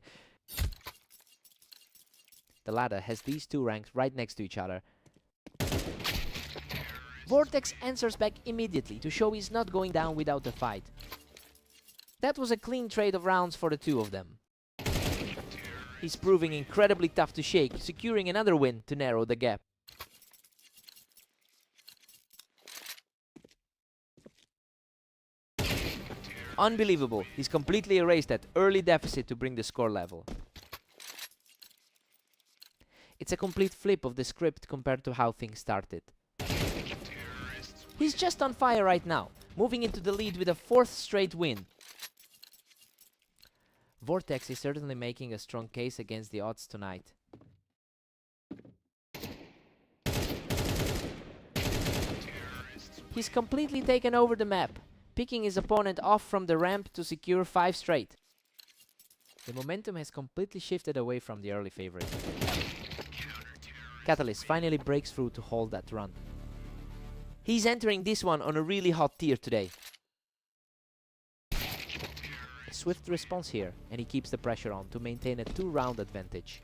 The ladder has these two ranks right next to each other. Vortex answers back immediately to show he's not going down without a fight. That was a clean trade of rounds for the two of them. He's proving incredibly tough to shake, securing another win to narrow the gap. Unbelievable, he's completely erased that early deficit to bring the score level. It's a complete flip of the script compared to how things started. He's just on fire right now, moving into the lead with a 4th straight win. Vortex is certainly making a strong case against the odds tonight. He's completely taken over the map, picking his opponent off from the ramp to secure 5 straight. The momentum has completely shifted away from the early favorite. Catalyst finally breaks through to hold that run. He's entering this one on a really hot tier today. A swift response here, and he keeps the pressure on to maintain a 2-round advantage.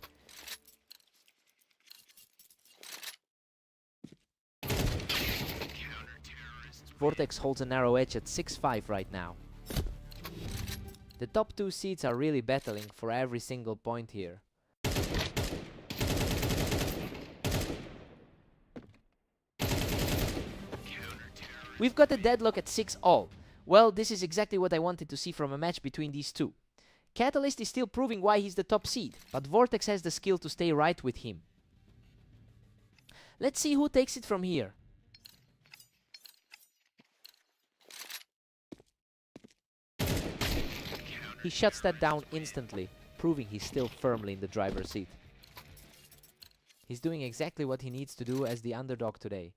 Vortex holds a narrow edge at 6-5 right now. The top 2 seeds are really battling for every single point here. We've got a deadlock at 6-all. Well, this is exactly what I wanted to see from a match between these two. Catalyst is still proving why he's the top seed, but Vortex has the skill to stay right with him. Let's see who takes it from here. He shuts that down instantly, proving he's still firmly in the driver's seat. He's doing exactly what he needs to do as the underdog today.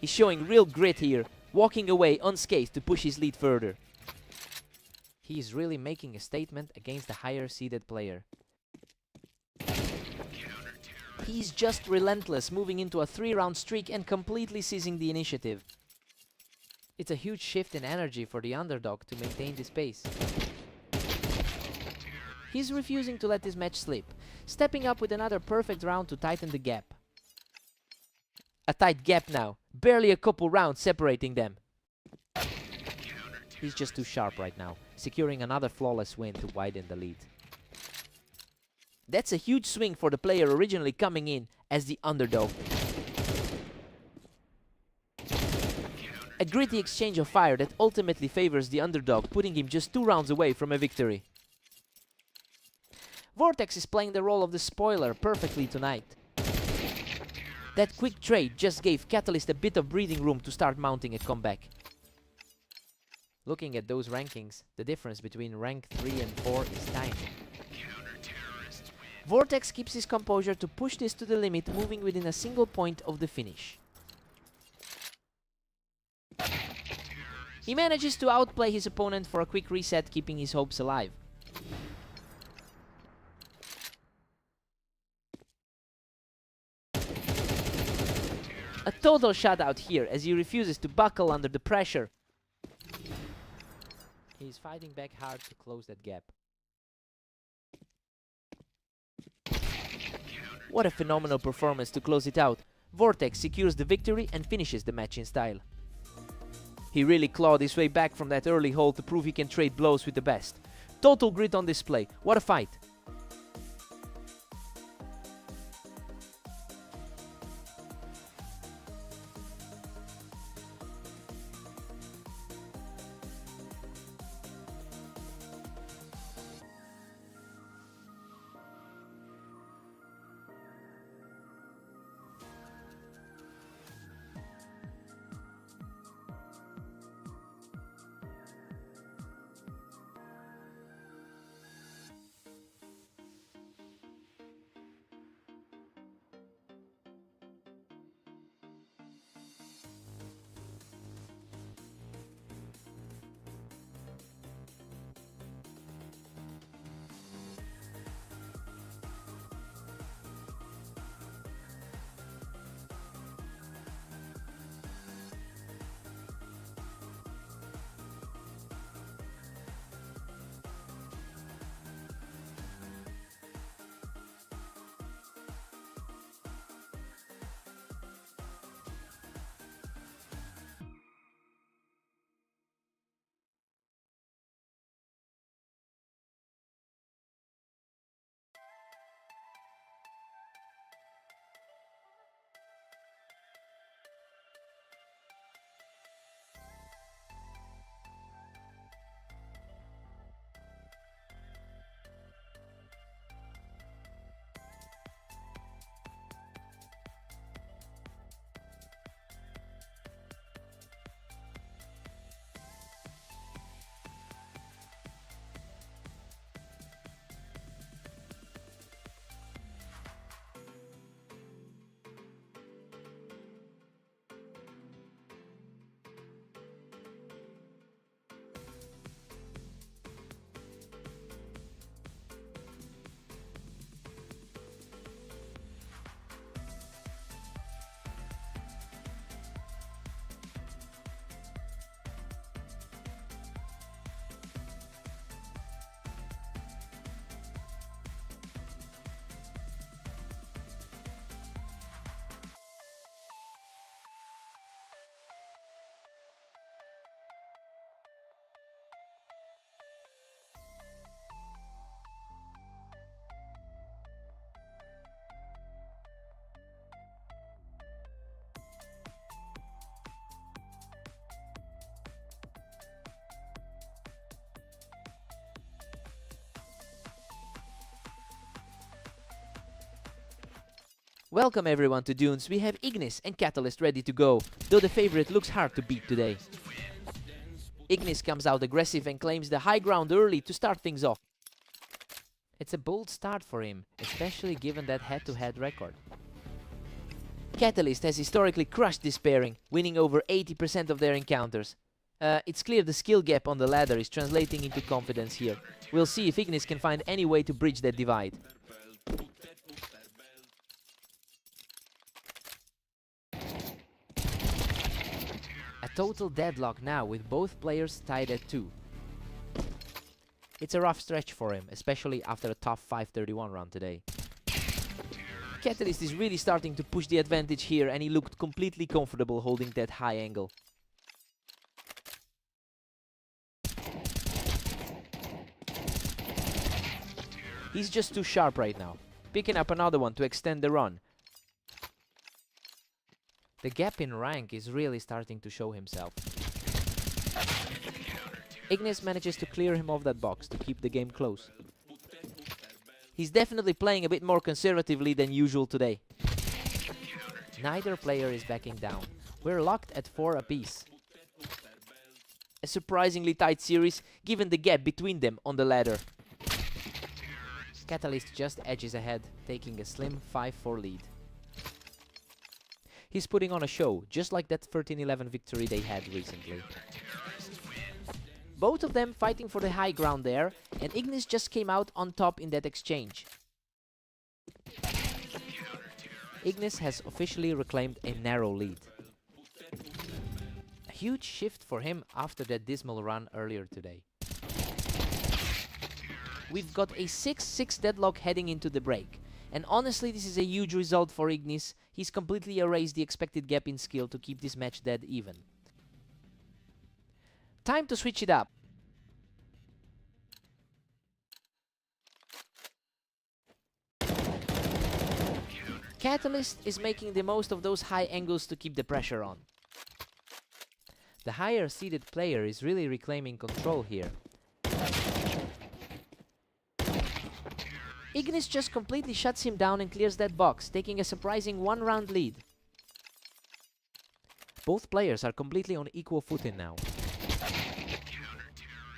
He's showing real grit here, walking away unscathed to push his lead further. He is really making a statement against the higher seeded player. He's just relentless, moving into a 3-round streak and completely seizing the initiative. It's a huge shift in energy for the underdog to maintain this pace. He's refusing to let this match slip, stepping up with another perfect round to tighten the gap. A tight gap now, barely a couple rounds separating them. He's just too sharp right now, securing another flawless win to widen the lead. That's a huge swing for the player originally coming in as the underdog. A gritty exchange of fire that ultimately favors the underdog, putting him just 2 rounds away from a victory. Vortex is playing the role of the spoiler perfectly tonight. That quick trade just gave Catalyst a bit of breathing room to start mounting a comeback. Looking at those rankings, the difference between rank 3 and 4 is tiny. Vortex keeps his composure to push this to the limit, moving within a single point of the finish. He manages to outplay his opponent for a quick reset, keeping his hopes alive. A total shutout here as he refuses to buckle under the pressure. He's fighting back hard to close that gap. What a phenomenal performance to close it out. Vortex secures the victory and finishes the match in style. He really clawed his way back from that early hole to prove he can trade blows with the best. Total grit on display. What a fight. Welcome everyone to Dunes. We have Ignis and Catalyst ready to go, though the favorite looks hard to beat today. Ignis comes out aggressive and claims the high ground early to start things off. It's a bold start for him, especially given that head-to-head record. Catalyst has historically crushed this pairing, winning over 80% of their encounters. It's clear the skill gap on the ladder is translating into confidence here. We'll see if Ignis can find any way to bridge that divide. A total deadlock now, with both players tied at 2. It's a rough stretch for him, especially after a tough 5:31 round today. Catalyst is really starting to push the advantage here, and he looked completely comfortable holding that high angle. He's just too sharp right now, picking up another one to extend the run. The gap in rank is really starting to show himself. Ignis manages to clear him off that box to keep the game close. He's definitely playing a bit more conservatively than usual today. Neither player is backing down. We're locked at 4 apiece. A surprisingly tight series, given the gap between them on the ladder. Catalyst just edges ahead, taking a slim 5-4 lead. He's putting on a show, just like that 13-11 victory they had recently. Both of them fighting for the high ground there, and Ignis just came out on top in that exchange. Ignis has officially reclaimed a narrow lead. A huge shift for him after that dismal run earlier today. We've got a 6-6 deadlock heading into the break. And honestly, this is a huge result for Ignis. He's completely erased the expected gap in skill to keep this match dead even. Time to switch it up. Catalyst is making the most of those high angles to keep the pressure on. The higher seeded player is really reclaiming control here. Ignis just completely shuts him down and clears that box, taking a surprising 1-round lead. Both players are completely on equal footing now.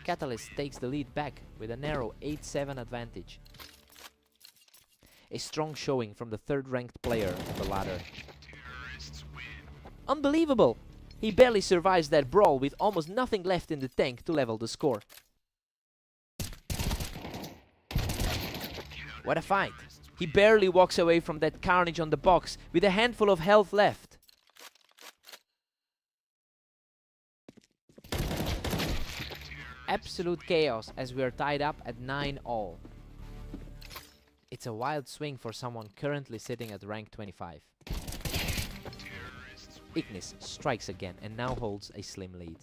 Catalyst takes the lead back with a narrow 8-7 advantage. A strong showing from the 3rd-ranked player on the ladder. Unbelievable! He barely survives that brawl with almost nothing left in the tank to level the score. What a fight! He barely walks away from that carnage on the box with a handful of health left. Absolute chaos as we are tied up at 9-all. It's a wild swing for someone currently sitting at rank 25. Ignis strikes again and now holds a slim lead.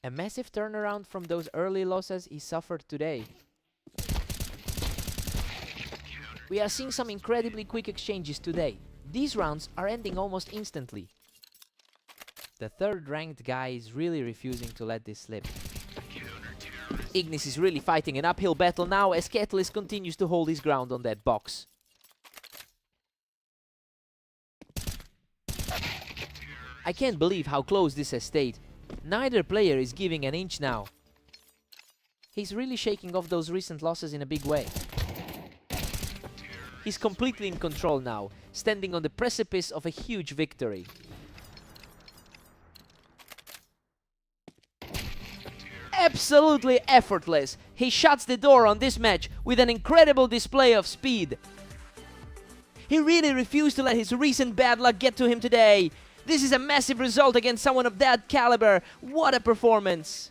A massive turnaround from those early losses he suffered today. We are seeing some incredibly quick exchanges today. These rounds are ending almost instantly. The 3rd-ranked guy is really refusing to let this slip. Ignis is really fighting an uphill battle now as Catalyst continues to hold his ground on that box. I can't believe how close this has stayed. Neither player is giving an inch now. He's really shaking off those recent losses in a big way. He's completely in control now, standing on the precipice of a huge victory. Absolutely effortless! He shuts the door on this match with an incredible display of speed. He really refused to let his recent bad luck get to him today. This is a massive result against someone of that caliber. What a performance!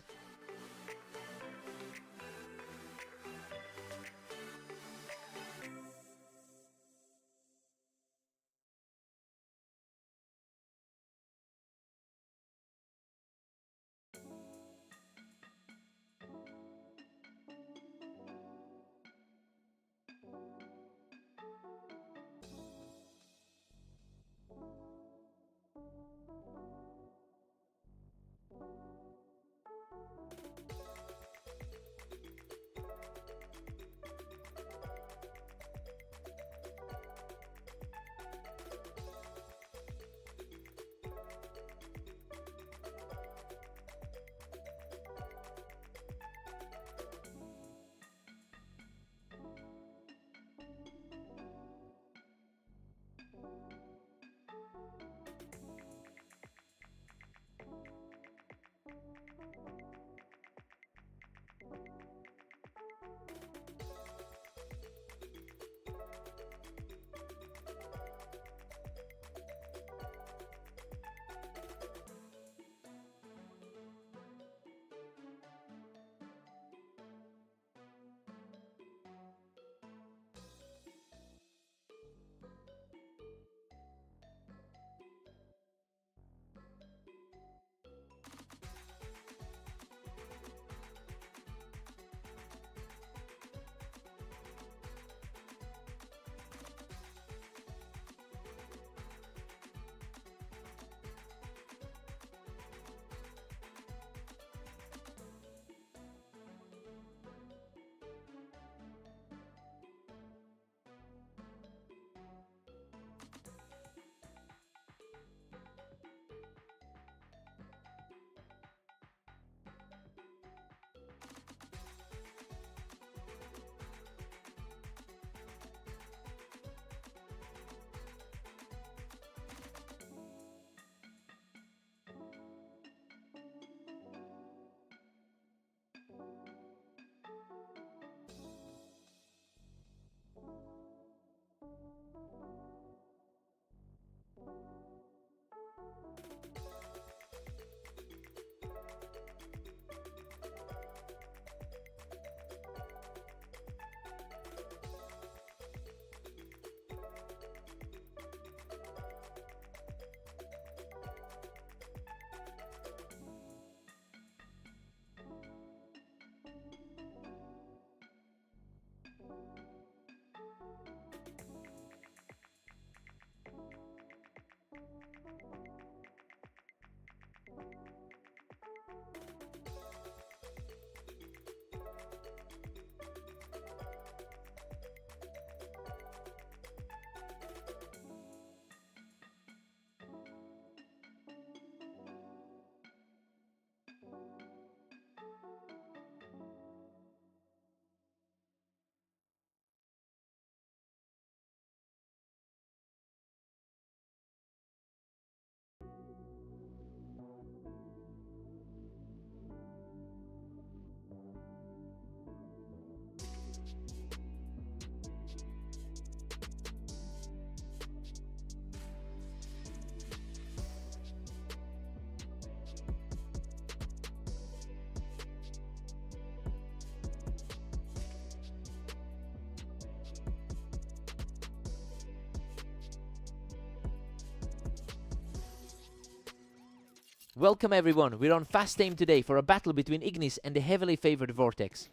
Welcome everyone, we're on fast aim today for a battle between Ignis and the heavily favored Vortex.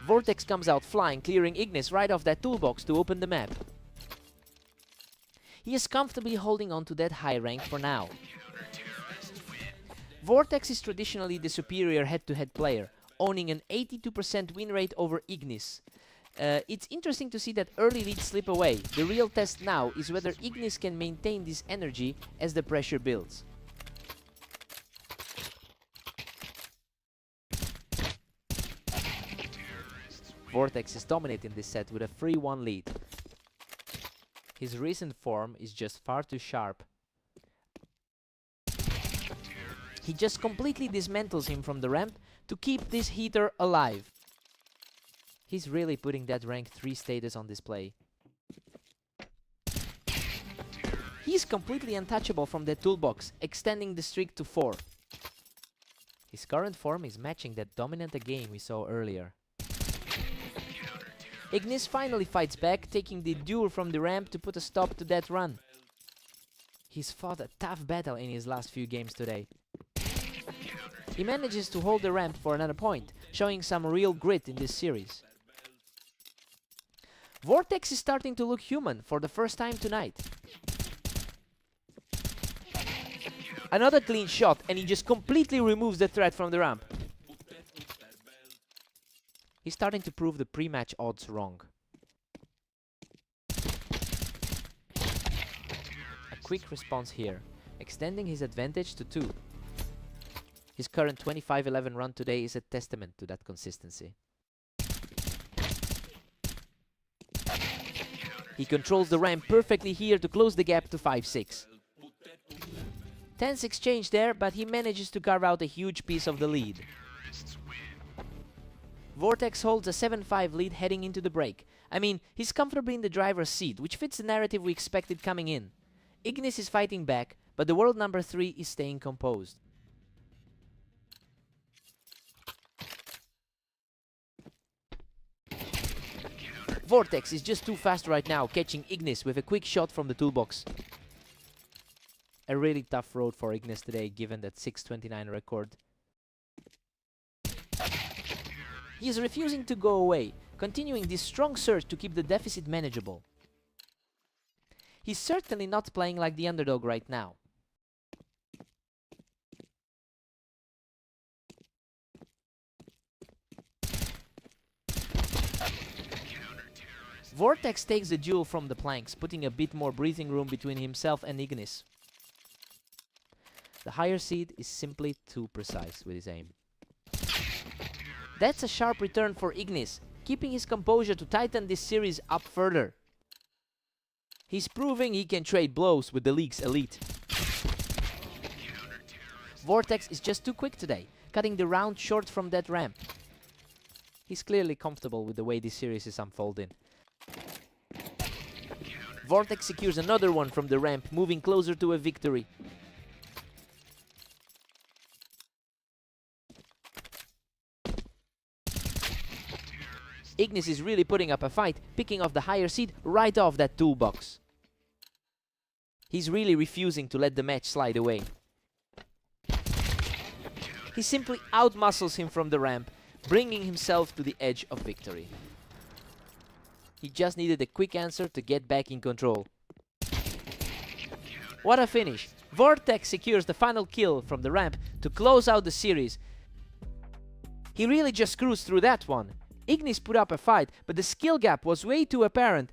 Vortex comes out flying, clearing Ignis right off that toolbox to open the map. He is comfortably holding on to that high rank for now. Vortex is traditionally the superior head-to-head player, owning an 82% win rate over Ignis. It's interesting to see that early leads slip away. The real test now is whether Ignis can maintain this energy as the pressure builds. Vortex is dominating this set with a 3-1 lead. His recent form is just far too sharp. He just completely dismantles him from the ramp to keep this heater alive. He's really putting that rank 3 status on display. He's completely untouchable from that toolbox, extending the streak to 4. His current form is matching that dominant game we saw earlier. Ignis finally fights back, taking the duel from the ramp to put a stop to that run. He's fought a tough battle in his last few games today. He manages to hold the ramp for another point, showing some real grit in this series. Vortex is starting to look human for the first time tonight. Another clean shot and he just completely removes the threat from the ramp. He's starting to prove the pre-match odds wrong. A quick response here, extending his advantage to 2. His current 25-11 run today is a testament to that consistency. He controls the ramp perfectly here to close the gap to 5-6. Tense exchange there, but he manages to carve out a huge piece of the lead. Vortex holds a 7-5 lead heading into the break. I mean, he's comfortably in the driver's seat, which fits the narrative we expected coming in. Ignis is fighting back, but the world number 3 is staying composed. Vortex is just too fast right now, catching Ignis with a quick shot from the toolbox. A really tough road for Ignis today, given that 6:29 record. He is refusing to go away, continuing this strong surge to keep the deficit manageable. He's certainly not playing like the underdog right now. Vortex takes the duel from the planks, putting a bit more breathing room between himself and Ignis. The higher seed is simply too precise with his aim. That's a sharp return for Ignis, keeping his composure to tighten this series up further. He's proving he can trade blows with the league's elite. Vortex is just too quick today, cutting the round short from that ramp. He's clearly comfortable with the way this series is unfolding. Vortex secures another one from the ramp, moving closer to a victory. Ignis is really putting up a fight, picking off the higher seed right off that toolbox. He's really refusing to let the match slide away. He simply outmuscles him from the ramp, bringing himself to the edge of victory. He just needed a quick answer to get back in control. What a finish! Vortex secures the final kill from the ramp to close out the series. He really just cruised through that one. Ignis put up a fight, but the skill gap was way too apparent.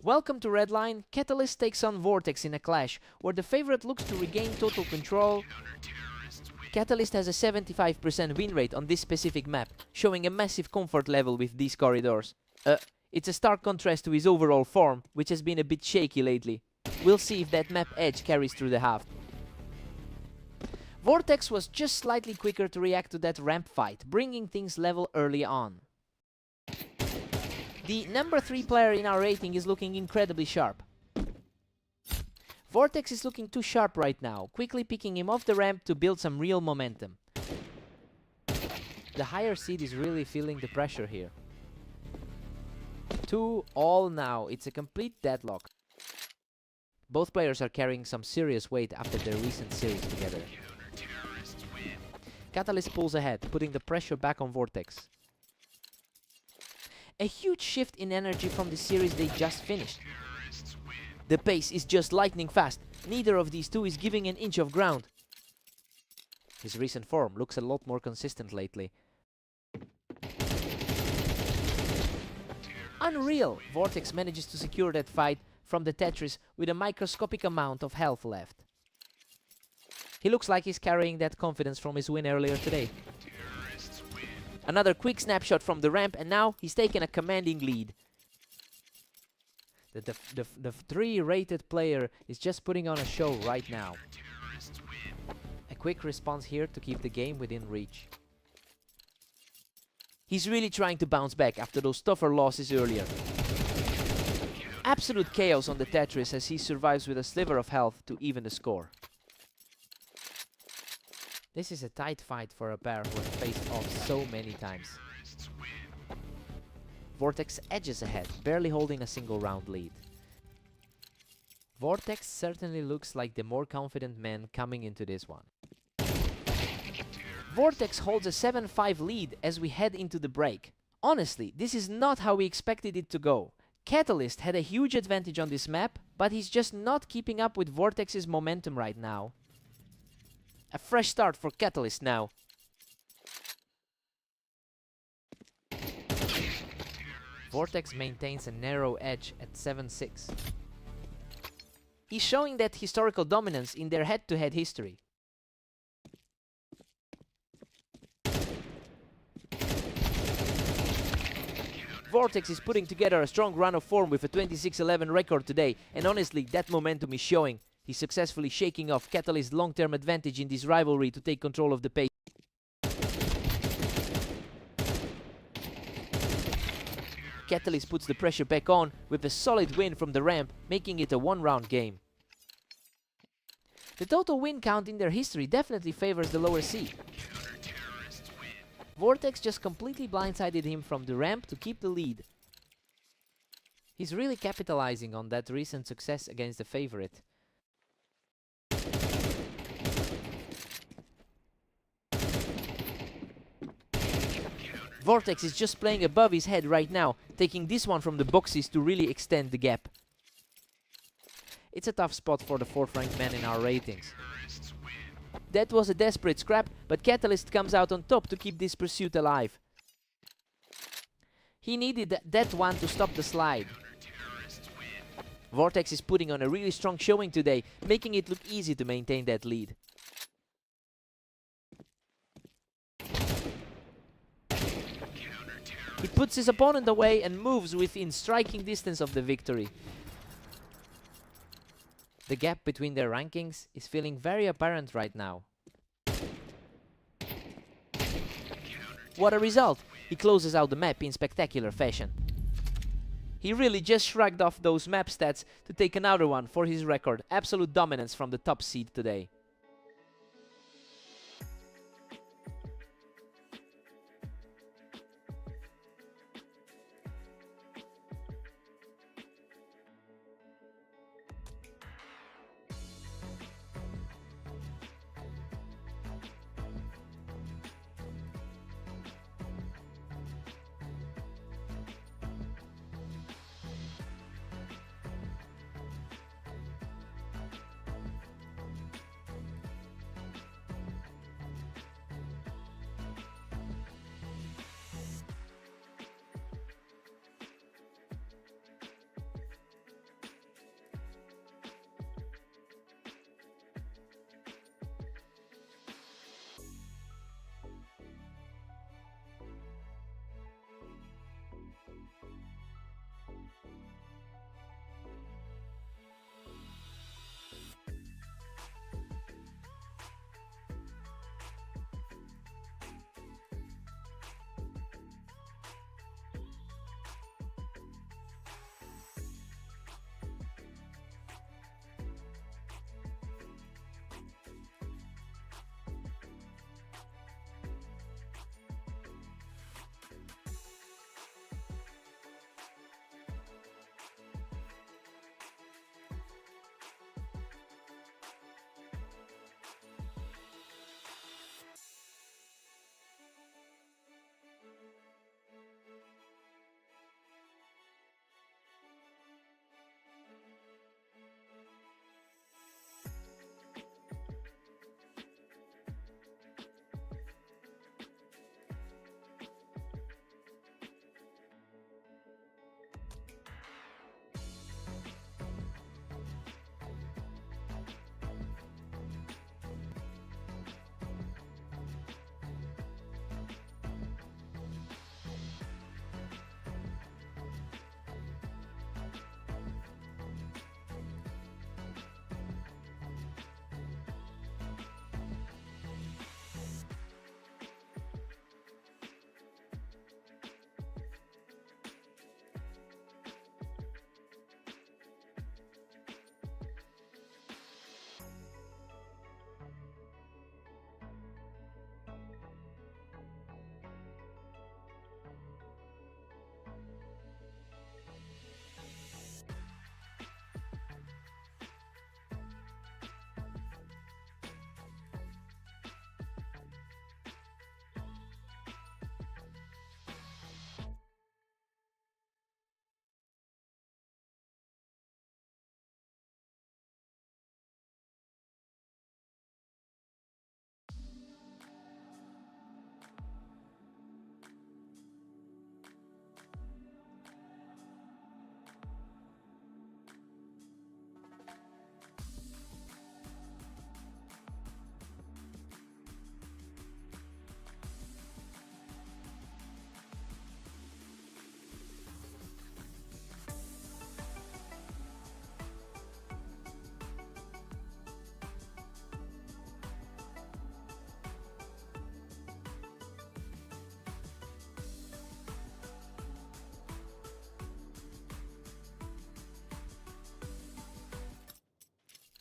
Welcome to Redline. Catalyst takes on Vortex in a clash, where the favorite looks to regain total control. Catalyst has a 75% win rate on this specific map, showing a massive comfort level with these corridors. It's a stark contrast to his overall form, which has been a bit shaky lately. We'll see if that map edge carries through the half. Vortex was just slightly quicker to react to that ramp fight, bringing things level early on. The number 3 player in our rating is looking incredibly sharp. Vortex is looking too sharp right now, quickly picking him off the ramp to build some real momentum. The higher seed is really feeling the pressure here. 2-all now, it's a complete deadlock. Both players are carrying some serious weight after their recent series together. Catalyst pulls ahead, putting the pressure back on Vortex. A huge shift in energy from the series they just finished. The pace is just lightning fast. Neither of these two is giving an inch of ground. His recent form looks a lot more consistent lately. Unreal! Vortex manages to secure that fight from the Tetris with a microscopic amount of health left. He looks like he's carrying that confidence from his win earlier today. Another quick snapshot from the ramp, and now he's taken a commanding lead. The 3-rated player is just putting on a show right now. A quick response here to keep the game within reach. He's really trying to bounce back after those tougher losses earlier. Absolute chaos on the Tetris as he survives with a sliver of health to even the score. This is a tight fight for a pair who have faced off so many times. Vortex edges ahead, barely holding a single round lead. Vortex certainly looks like the more confident man coming into this one. Vortex holds a 7-5 lead as we head into the break. Honestly, this is not how we expected it to go. Catalyst had a huge advantage on this map, but he's just not keeping up with Vortex's momentum right now. A fresh start for Catalyst now. Vortex maintains a narrow edge at 7-6. He's showing that historical dominance in their head-to-head history. Vortex is putting together a strong run of form with a 26-11 record today, and honestly, that momentum is showing. He's successfully shaking off Catalyst's long-term advantage in this rivalry to take control of the pace. Catalyst puts the pressure back on with a solid win from the ramp, making it a 1-round game. The total win count in their history definitely favors the lower seed. Vortex just completely blindsided him from the ramp to keep the lead. He's really capitalizing on that recent success against the favorite. Vortex is just playing above his head right now, taking this one from the boxes to really extend the gap. It's a tough spot for the 4th-ranked man in our ratings. That was a desperate scrap, but Catalyst comes out on top to keep this pursuit alive. He needed that one to stop the slide. Vortex is putting on a really strong showing today, making it look easy to maintain that lead. He puts his opponent away and moves within striking distance of the victory. The gap between their rankings is feeling very apparent right now. What a result! He closes out the map in spectacular fashion. He really just shrugged off those map stats to take another one for his record. Absolute dominance from the top seed today.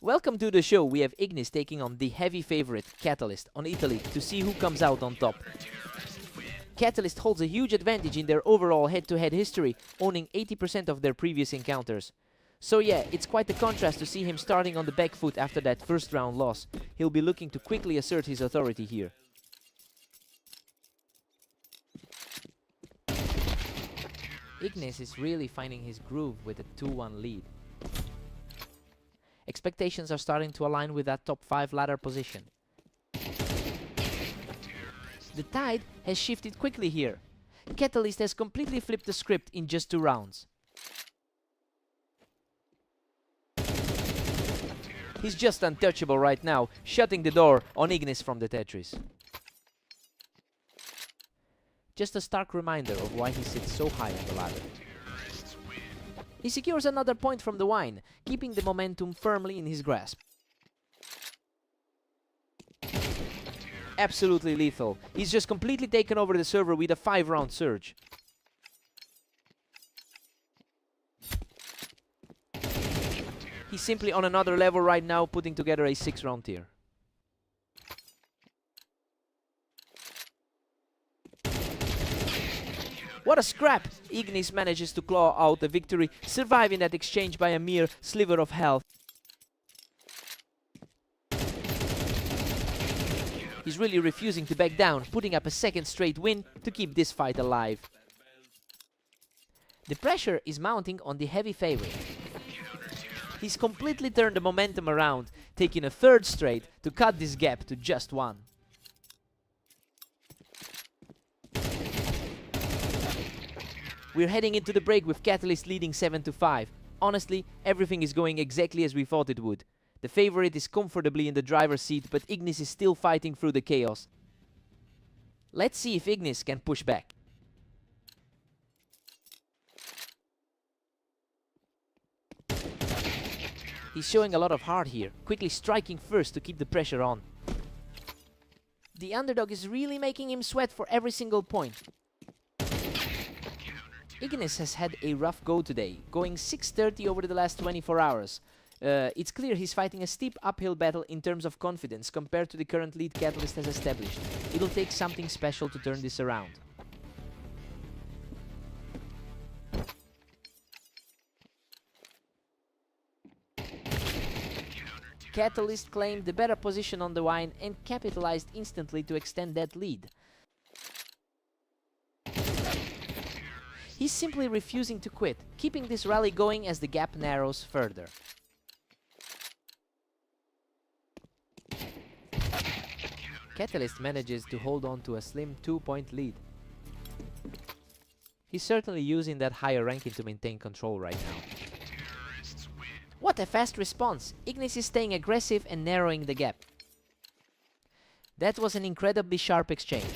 Welcome to the show. We have Ignis taking on the heavy favorite, Catalyst, on Italy to see who comes out on top. Catalyst holds a huge advantage in their overall head-to-head history, owning 80% of their previous encounters. So yeah, it's quite a contrast to see him starting on the back foot after that first round loss. He'll be looking to quickly assert his authority here. Ignis is really finding his groove with a 2-1 lead. Expectations are starting to align with that top 5 ladder position. The tide has shifted quickly here. Catalyst has completely flipped the script in just 2 rounds. He's just untouchable right now, shutting the door on Ignis from the Tetris. Just a stark reminder of why he sits so high on the ladder. He secures another point from the wine, keeping the momentum firmly in his grasp. Absolutely lethal. He's just completely taken over the server with a 5-round surge. He's simply on another level right now, putting together a 6-round tier. What a scrap! Ignis manages to claw out a victory, surviving that exchange by a mere sliver of health. He's really refusing to back down, putting up a 2nd straight win to keep this fight alive. The pressure is mounting on the heavy favorite. He's completely turned the momentum around, taking a 3rd straight to cut this gap to just 1. We're heading into the break with Catalyst leading 7-5. Honestly, everything is going exactly as we thought it would. The favorite is comfortably in the driver's seat, but Ignis is still fighting through the chaos. Let's see if Ignis can push back. He's showing a lot of heart here, quickly striking first to keep the pressure on. The underdog is really making him sweat for every single point. Ignis has had a rough go today, going 6-30 over the last 24 hours. It's clear he's fighting a steep uphill battle in terms of confidence compared to the current lead Catalyst has established. It'll take something special to turn this around. Catalyst claimed the better position on the wine and capitalized instantly to extend that lead. He's simply refusing to quit, keeping this rally going as the gap narrows further. Catalyst manages to hold on to a slim 2-point lead. He's certainly using that higher ranking to maintain control right now. What a fast response! Ignis is staying aggressive and narrowing the gap. That was an incredibly sharp exchange.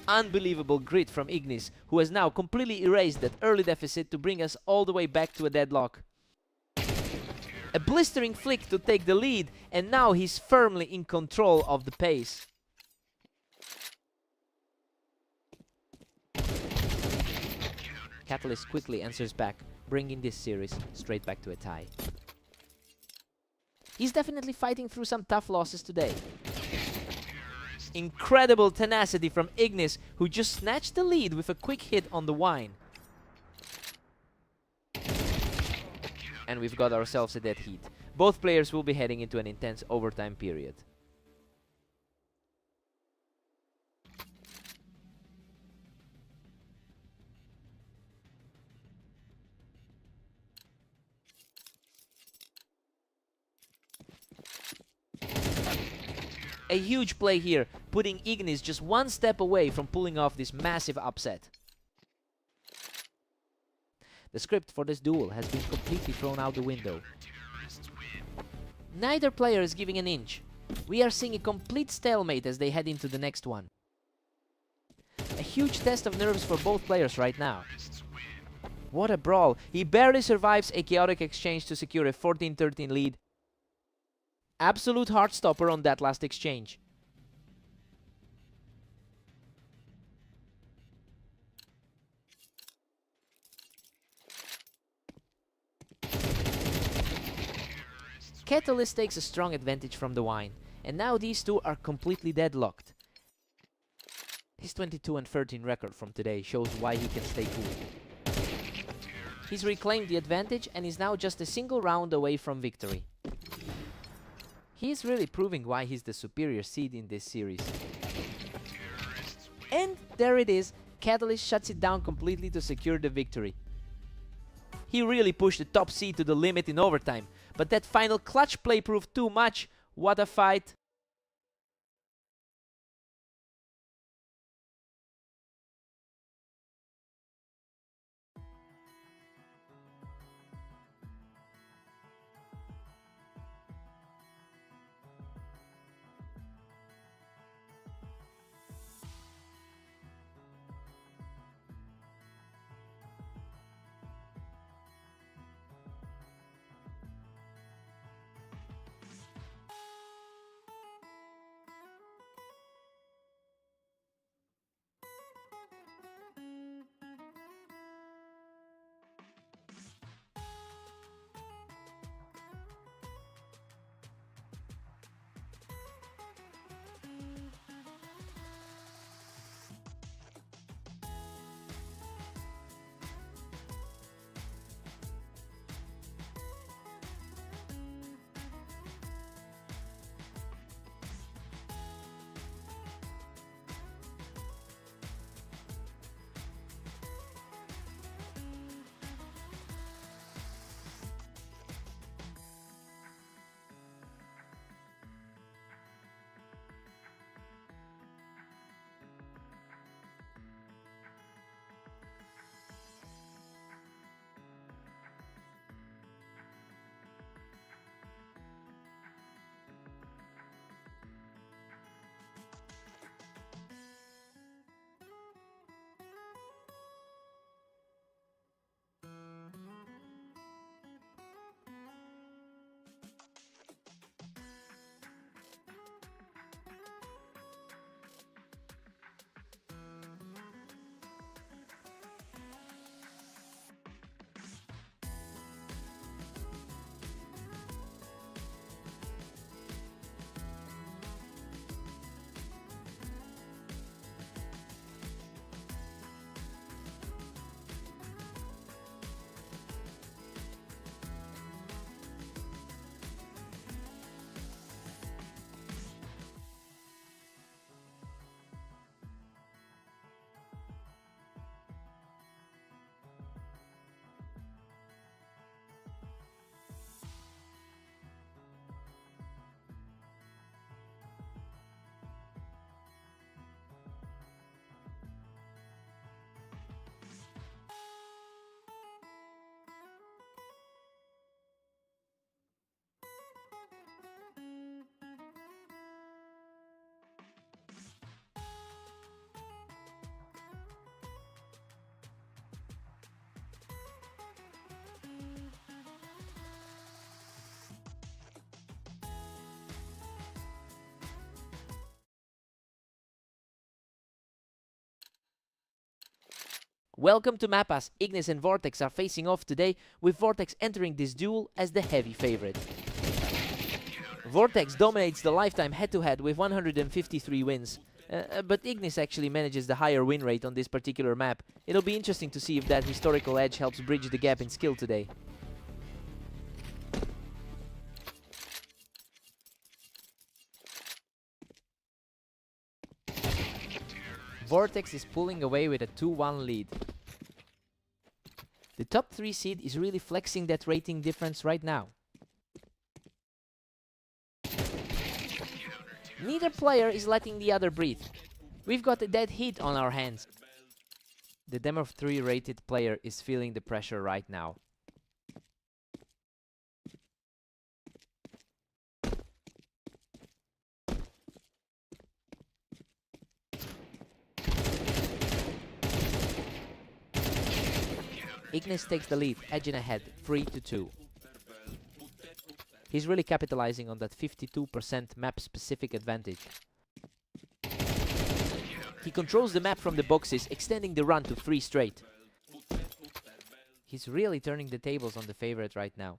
Unbelievable grit from Ignis, who has now completely erased that early deficit to bring us all the way back to a deadlock. A blistering flick to take the lead, and now he's firmly in control of the pace. Catalyst quickly answers back, bringing this series straight back to a tie. He's definitely fighting through some tough losses today. Incredible tenacity from Ignis, who just snatched the lead with a quick hit on the wine. And we've got ourselves a dead heat. Both players will be heading into an intense overtime period. A huge play here, putting Ignis just 1 step away from pulling off this massive upset. The script for this duel has been completely thrown out the window. Neither player is giving an inch. We are seeing a complete stalemate as they head into the next one. A huge test of nerves for both players right now. What a brawl! He barely survives a chaotic exchange to secure a 14-13 lead. Absolute heartstopper on that last exchange. Catalyst takes a strong advantage from the wine, and now these two are completely deadlocked. His 22 and 13 record from today shows why he can stay cool. He's reclaimed the advantage and is now just a single round away from victory. He is really proving why he's the superior seed in this series. And there it is, Catalyst shuts it down completely to secure the victory. He really pushed the top seed to the limit in overtime, but that final clutch play proved too much. What a fight! Welcome to Mappas. Ignis and Vortex are facing off today, with Vortex entering this duel as the heavy favorite. Vortex dominates the lifetime head-to-head with 153 wins, but Ignis actually manages the higher win rate on this particular map. It'll be interesting to see if that historical edge helps bridge the gap in skill today. Vortex is pulling away with a 2-1 lead. The top 3 seed is really flexing that rating difference right now. Neither player is letting the other breathe. We've got a dead heat on our hands. The Demo 3 rated player is feeling the pressure right now. Ignis takes the lead, edging ahead, 3-2. He's really capitalizing on that 52% map-specific advantage. He controls the map from the boxes, extending the run to 3 straight. He's really turning the tables on the favorite right now.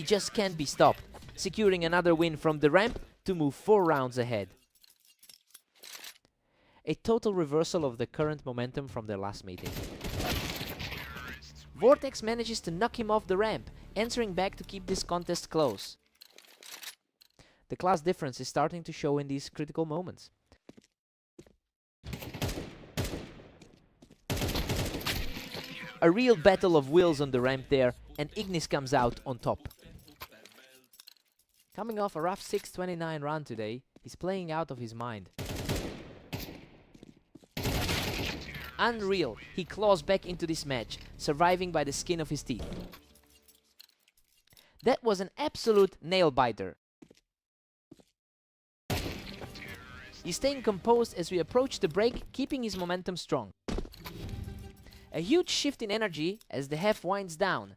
He just can't be stopped, securing another win from the ramp to move 4 rounds ahead. A total reversal of the current momentum from their last meeting. Vortex manages to knock him off the ramp, answering back to keep this contest close. The class difference is starting to show in these critical moments. A real battle of wills on the ramp there, and Ignis comes out on top. Coming off a rough 6:29 run today, he's playing out of his mind. Unreal, he claws back into this match, surviving by the skin of his teeth. That was an absolute nail-biter. He's staying composed as we approach the break, keeping his momentum strong. A huge shift in energy as the half winds down.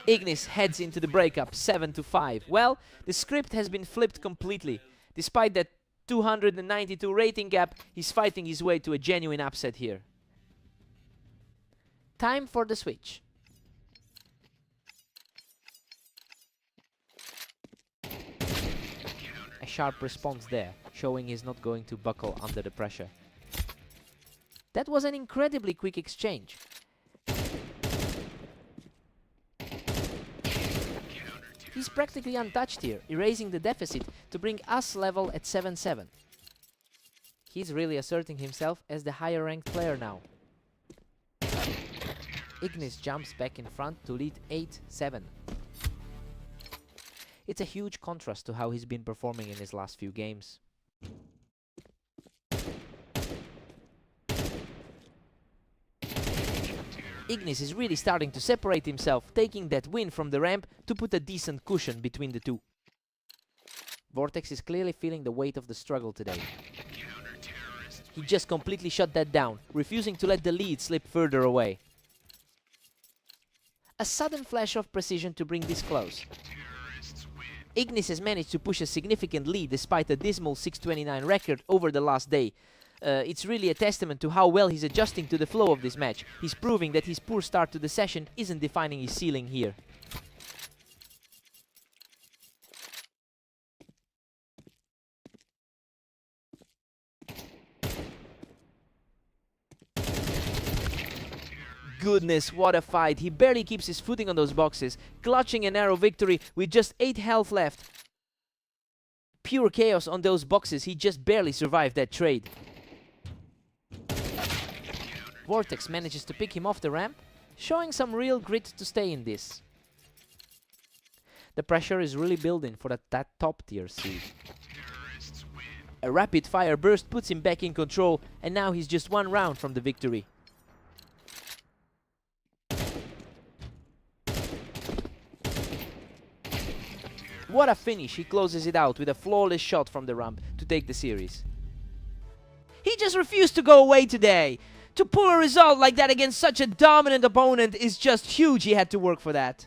Ignis heads into the breakup, 7-5. Well, the script has been flipped completely. Despite that 292 rating gap, he's fighting his way to a genuine upset here. Time for the switch. A sharp response there, showing he's not going to buckle under the pressure. That was an incredibly quick exchange. He's practically untouched here, erasing the deficit to bring us level at 7-7. He's really asserting himself as the higher ranked player now. Ignis jumps back in front to lead 8-7. It's a huge contrast to how he's been performing in his last few games. Ignis is really starting to separate himself, taking that win from the ramp to put a decent cushion between the two. Vortex is clearly feeling the weight of the struggle today. He just completely shut that down, refusing to let the lead slip further away. A sudden flash of precision to bring this close. Ignis has managed to push a significant lead despite a dismal 6:29 record over the last day. It's really a testament to how well he's adjusting to the flow of this match. He's proving that his poor start to the session isn't defining his ceiling here. Goodness, what a fight. He barely keeps his footing on those boxes, clutching a narrow victory with just 8 health left. Pure chaos on those boxes, he just barely survived that trade. Vortex manages to pick him off the ramp, showing some real grit to stay in this. The pressure is really building for that top tier seed. A rapid fire burst puts him back in control, and now he's just 1 round from the victory. What a finish, he closes it out with a flawless shot from the ramp to take the series. He just refused to go away today. To pull a result like that against such a dominant opponent is just huge. He had to work for that.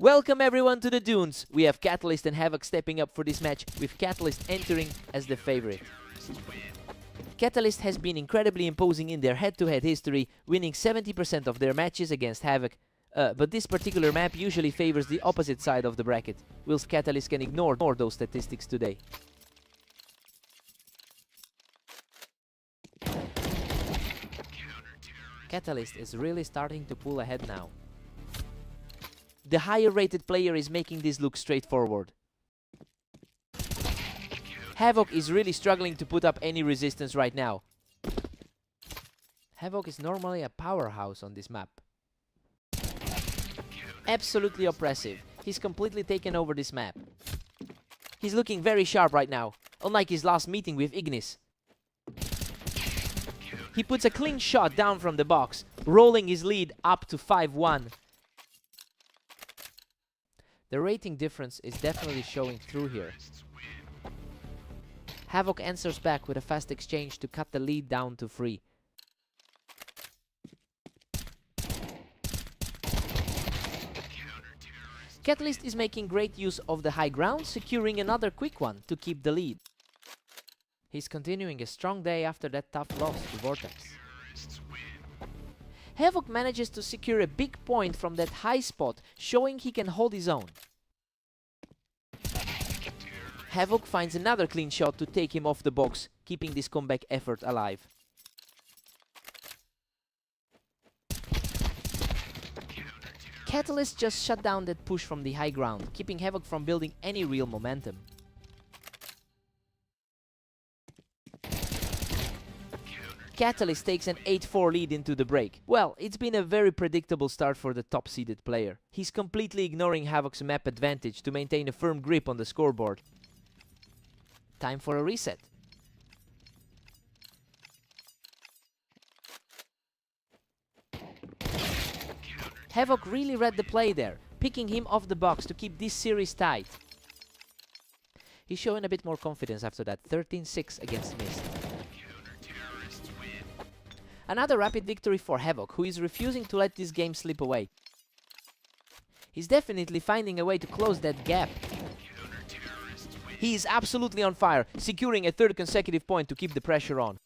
Welcome everyone to the Dunes. We have Catalyst and Havoc stepping up for this match, with Catalyst entering as the favorite. Catalyst has been incredibly imposing in their head-to-head history, winning 70% of their matches against Havoc. But this particular map usually favors the opposite side of the bracket, whilst Catalyst can ignore those statistics today. Catalyst is really starting to pull ahead now. The higher rated player is making this look straightforward. Havoc is really struggling to put up any resistance right now. Havoc is normally a powerhouse on this map. Absolutely oppressive. He's completely taken over this map. He's looking very sharp right now, unlike his last meeting with Ignis. He puts a clean shot down from the box, rolling his lead up to 5-1. The rating difference is definitely showing through here. Havoc answers back with a fast exchange to cut the lead down to 3. Catalyst is making great use of the high ground, securing another quick one to keep the lead. He's continuing a strong day after that tough loss to Vortex. Havoc manages to secure a big point from that high spot, showing he can hold his own. Havoc finds another clean shot to take him off the box, keeping this comeback effort alive. Catalyst just shut down that push from the high ground, keeping Havoc from building any real momentum. Catalyst takes an 8-4 lead into the break. Well, it's been a very predictable start for the top-seeded player. He's completely ignoring Havoc's map advantage to maintain a firm grip on the scoreboard. Time for a reset. Havoc really read the play there, picking him off the box to keep this series tight. He's showing a bit more confidence after that 13-6 against Mist. Another rapid victory for Havoc, who is refusing to let this game slip away. He's definitely finding a way to close that gap. He is absolutely on fire, securing a third consecutive point to keep the pressure on.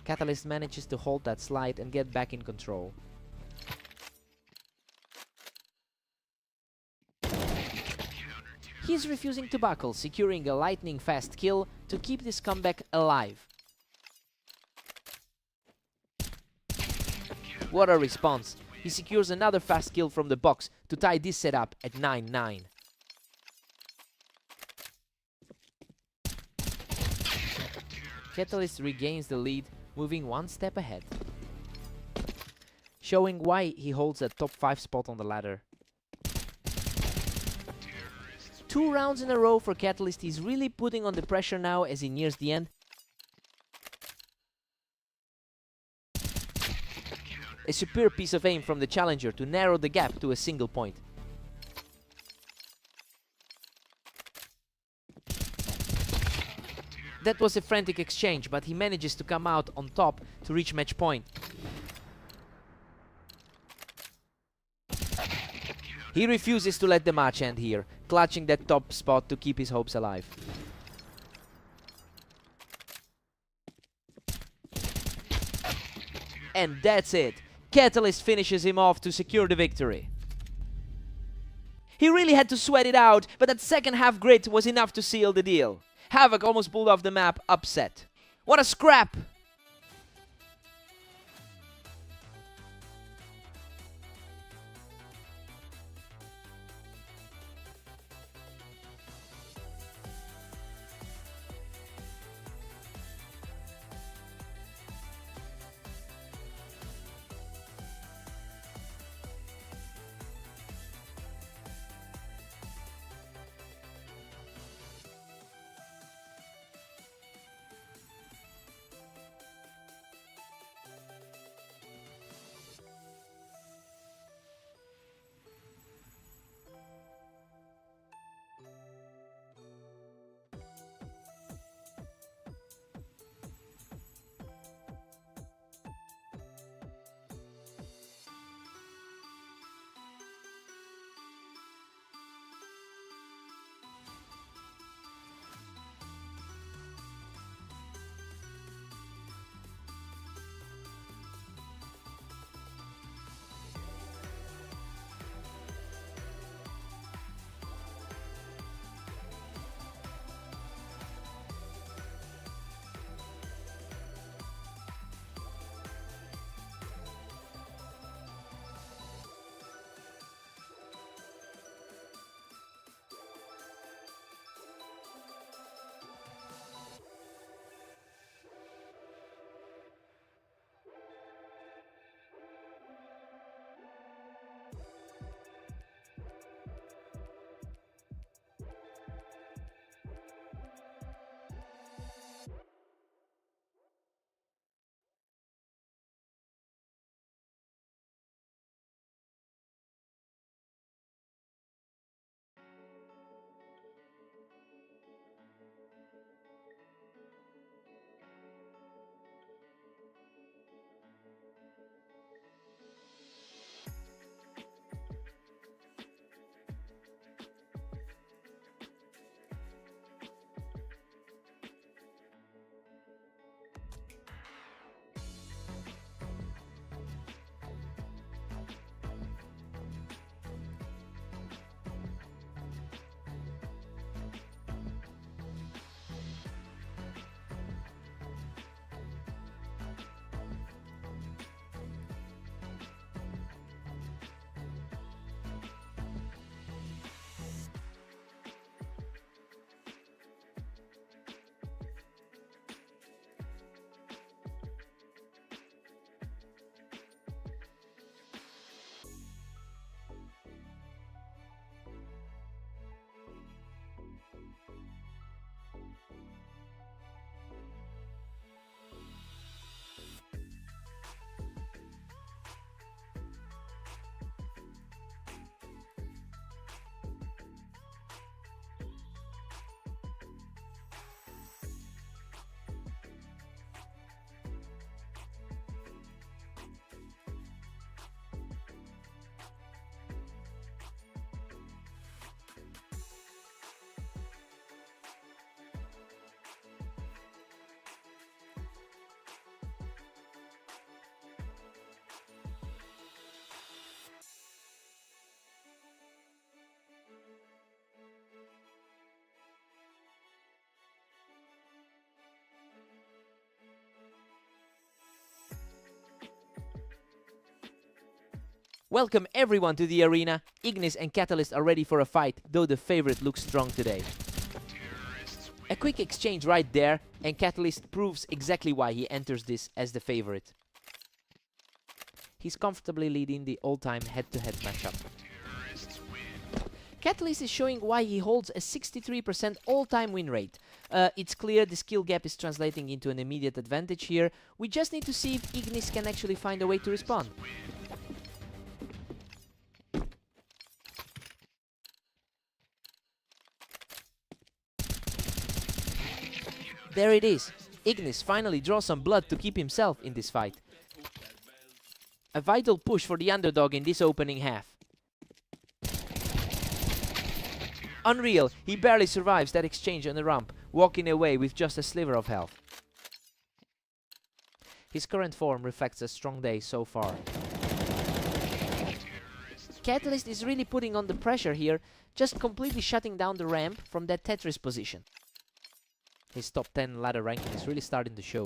Catalyst manages to hold that slide and get back in control. He's refusing to buckle, securing a lightning-fast kill to keep this comeback alive. What a response! He secures another fast kill from the box to tie this setup at 9-9. Catalyst regains the lead, moving one step ahead, showing why he holds a top 5 spot on the ladder. 2 rounds in a row for Catalyst. He's really putting on the pressure now as he nears the end. A superb piece of aim from the challenger to narrow the gap to a single point. That was a frantic exchange, but he manages to come out on top to reach match point. He refuses to let the match end here, clutching that top spot to keep his hopes alive. And that's it. Catalyst finishes him off to secure the victory. He really had to sweat it out, but that second half grit was enough to seal the deal. Havoc almost pulled off the map upset. What a scrap! Welcome everyone to the arena. Ignis and Catalyst are ready for a fight, though the favorite looks strong today. A quick exchange right there, and Catalyst proves exactly why he enters this as the favorite. He's comfortably leading the all-time head-to-head matchup. Catalyst is showing why he holds a 63% all-time win rate. It's clear the skill gap is translating into an immediate advantage here. We just need to see if Ignis can actually find a way to respond. There it is. Ignis finally draws some blood to keep himself in this fight. A vital push for the underdog in this opening half. Unreal, he barely survives that exchange on the ramp, walking away with just a sliver of health. His current form reflects a strong day so far. Catalyst is really putting on the pressure here, just completely shutting down the ramp from that Tetris position. His top 10 ladder ranking is really starting to show.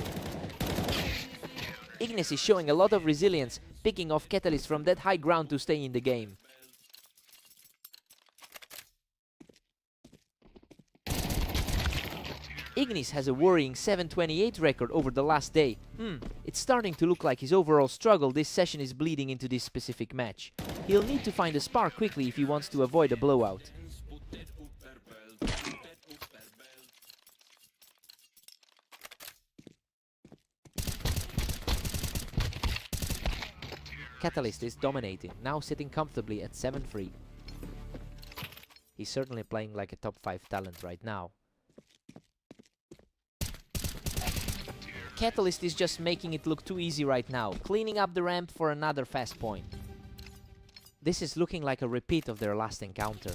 Ignis is showing a lot of resilience, picking off Catalyst from that high ground to stay in the game. Ignis has a worrying 728 record over the last day. It's starting to look like his overall struggle this session is bleeding into this specific match. He'll need to find a spark quickly if he wants to avoid a blowout. Catalyst is dominating, now sitting comfortably at 7-3. He's certainly playing like a top 5 talent right now. Catalyst is just making it look too easy right now, cleaning up the ramp for another fast point. This is looking like a repeat of their last encounter.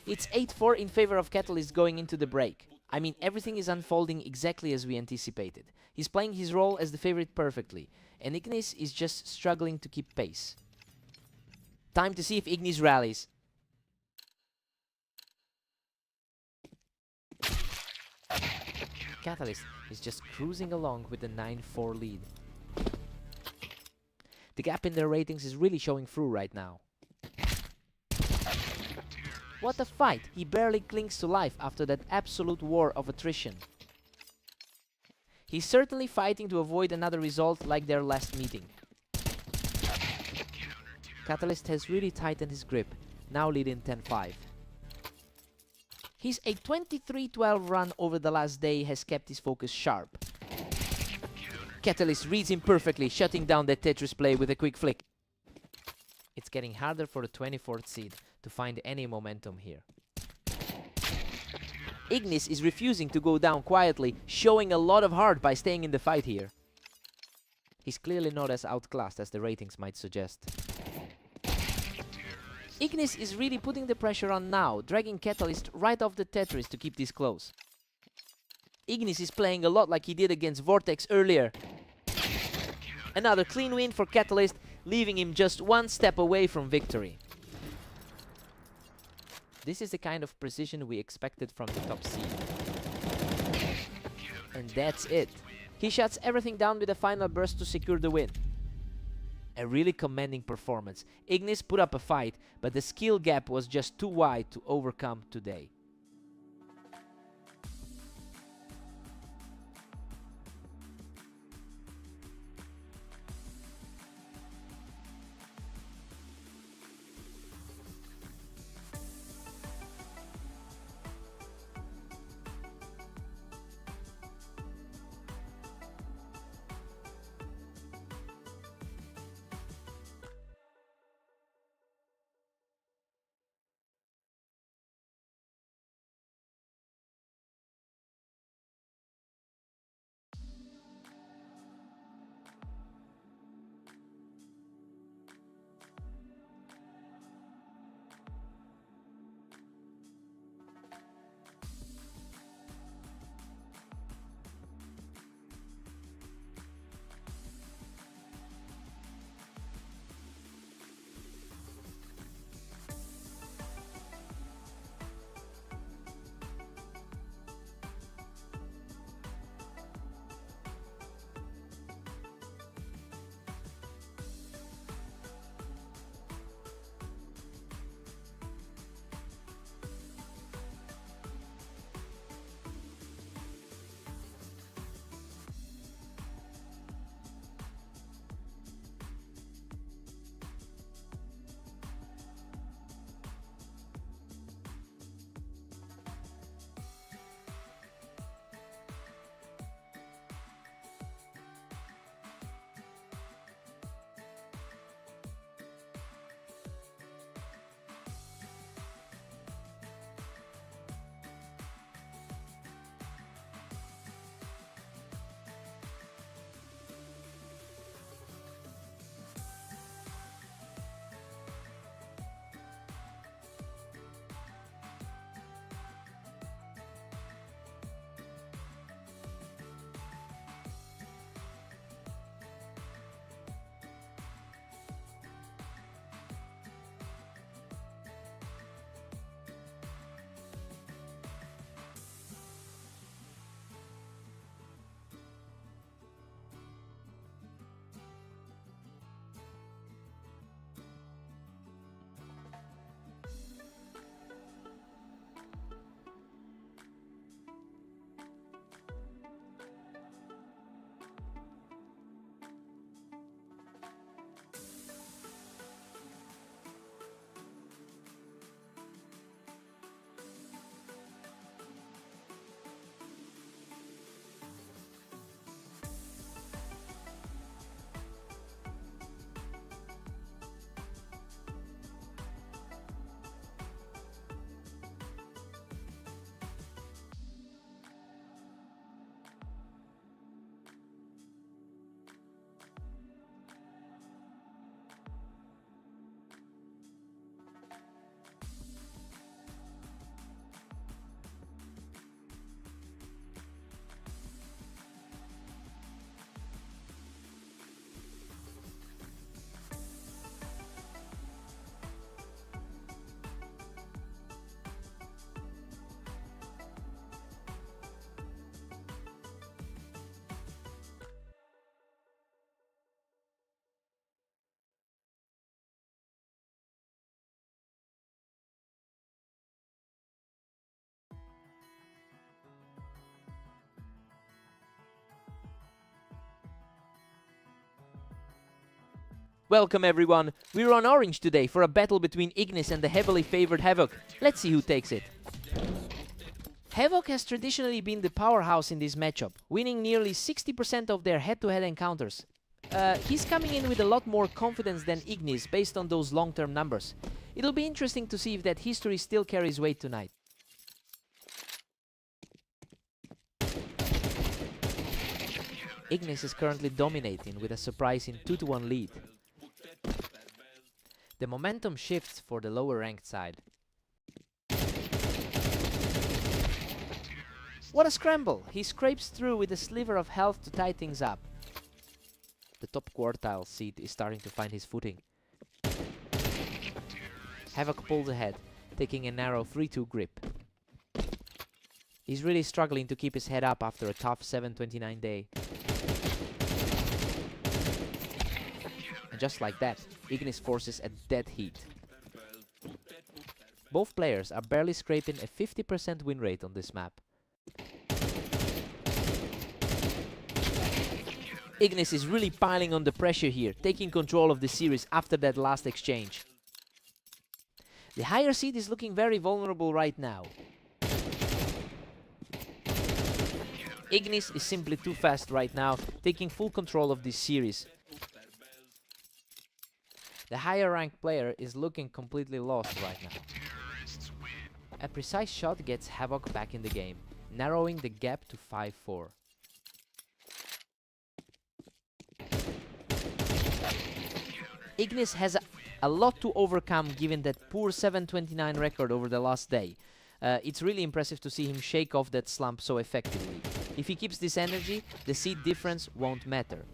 It's 8-4 in favor of Catalyst going into the break. I mean, everything is unfolding exactly as we anticipated. He's playing his role as the favorite perfectly, and Ignis is just struggling to keep pace. Time to see if Ignis rallies. Catalyst is just cruising along with the 9-4 lead. The gap in their ratings is really showing through right now. What a fight! He barely clings to life after that absolute war of attrition. He's certainly fighting to avoid another result like their last meeting. Catalyst has really tightened his grip, now leading 10-5. His 23-12 run over the last day has kept his focus sharp. Catalyst reads him perfectly, shutting down that Tetris play with a quick flick. It's getting harder for the 24th seed to find any momentum here. Ignis is refusing to go down quietly, showing a lot of heart by staying in the fight here. He's clearly not as outclassed as the ratings might suggest. Ignis is really putting the pressure on now, dragging Catalyst right off the Tetris to keep this close. Ignis is playing a lot like he did against Vortex earlier. Another clean win for Catalyst, leaving him just one step away from victory. This is the kind of precision we expected from the top seed. And that's it. He shuts everything down with a final burst to secure the win. A really commanding performance. Ignis put up a fight, but the skill gap was just too wide to overcome today. Welcome everyone, we're on Orange today for a battle between Ignis and the heavily favored Havoc. Let's see who takes it. Havoc has traditionally been the powerhouse in this matchup, winning nearly 60% of their head-to-head encounters. He's coming in with a lot more confidence than Ignis based on those long-term numbers. It'll be interesting to see if that history still carries weight tonight. Ignis is currently dominating with a surprising 2-1 lead. The momentum shifts for the lower ranked side. What a scramble! He scrapes through with a sliver of health to tie things up. The top quartile seed is starting to find his footing. Havoc pulls ahead, taking a narrow 3-2 grip. He's really struggling to keep his head up after a tough 7:29 day. And just like that, Ignis forces a dead heat. Both players are barely scraping a 50% win rate on this map. Ignis is really piling on the pressure here, taking control of the series after that last exchange. The higher seed is looking very vulnerable right now. Ignis is simply too fast right now, taking full control of this series. The higher ranked player is looking completely lost right now. A precise shot gets Havoc back in the game, narrowing the gap to 5-4. Ignis has a lot to overcome given that poor 7:29 record over the last day. It's really impressive to see him shake off that slump so effectively. If he keeps this energy, the seed difference won't matter.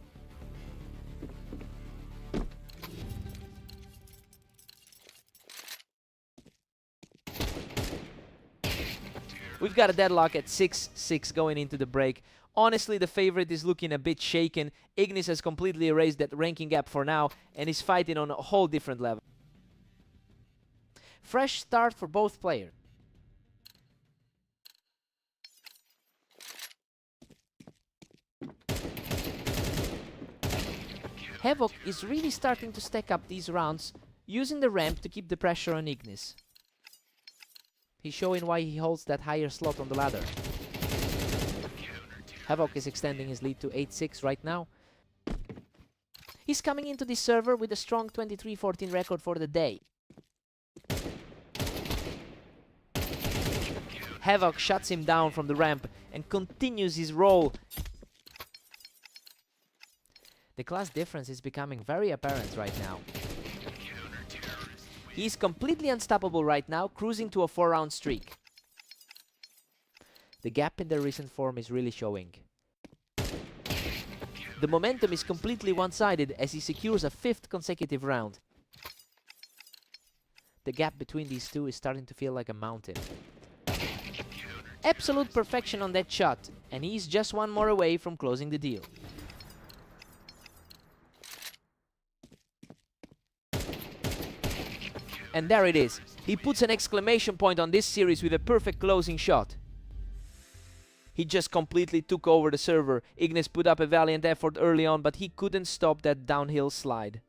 We've got a deadlock at 6-6 going into the break. Honestly, the favorite is looking a bit shaken. Ignis has completely erased that ranking gap for now and is fighting on a whole different level. Fresh start for both players. Havoc is really starting to stack up these rounds, using the ramp to keep the pressure on Ignis. He's showing why he holds that higher slot on the ladder. Havoc is extending his lead to 8-6 right now. He's coming into this server with a strong 23-14 record for the day. Havoc shuts him down from the ramp and continues his roll. The class difference is becoming very apparent right now. He's completely unstoppable right now, cruising to a 4-round streak. The gap in their recent form is really showing. The momentum is completely one-sided as he secures a 5th consecutive round. The gap between these two is starting to feel like a mountain. Absolute perfection on that shot, and he's just one more away from closing the deal. And there it is. He puts an exclamation point on this series with a perfect closing shot. He just completely took over the server. Ignis put up a valiant effort early on, but he couldn't stop that downhill slide.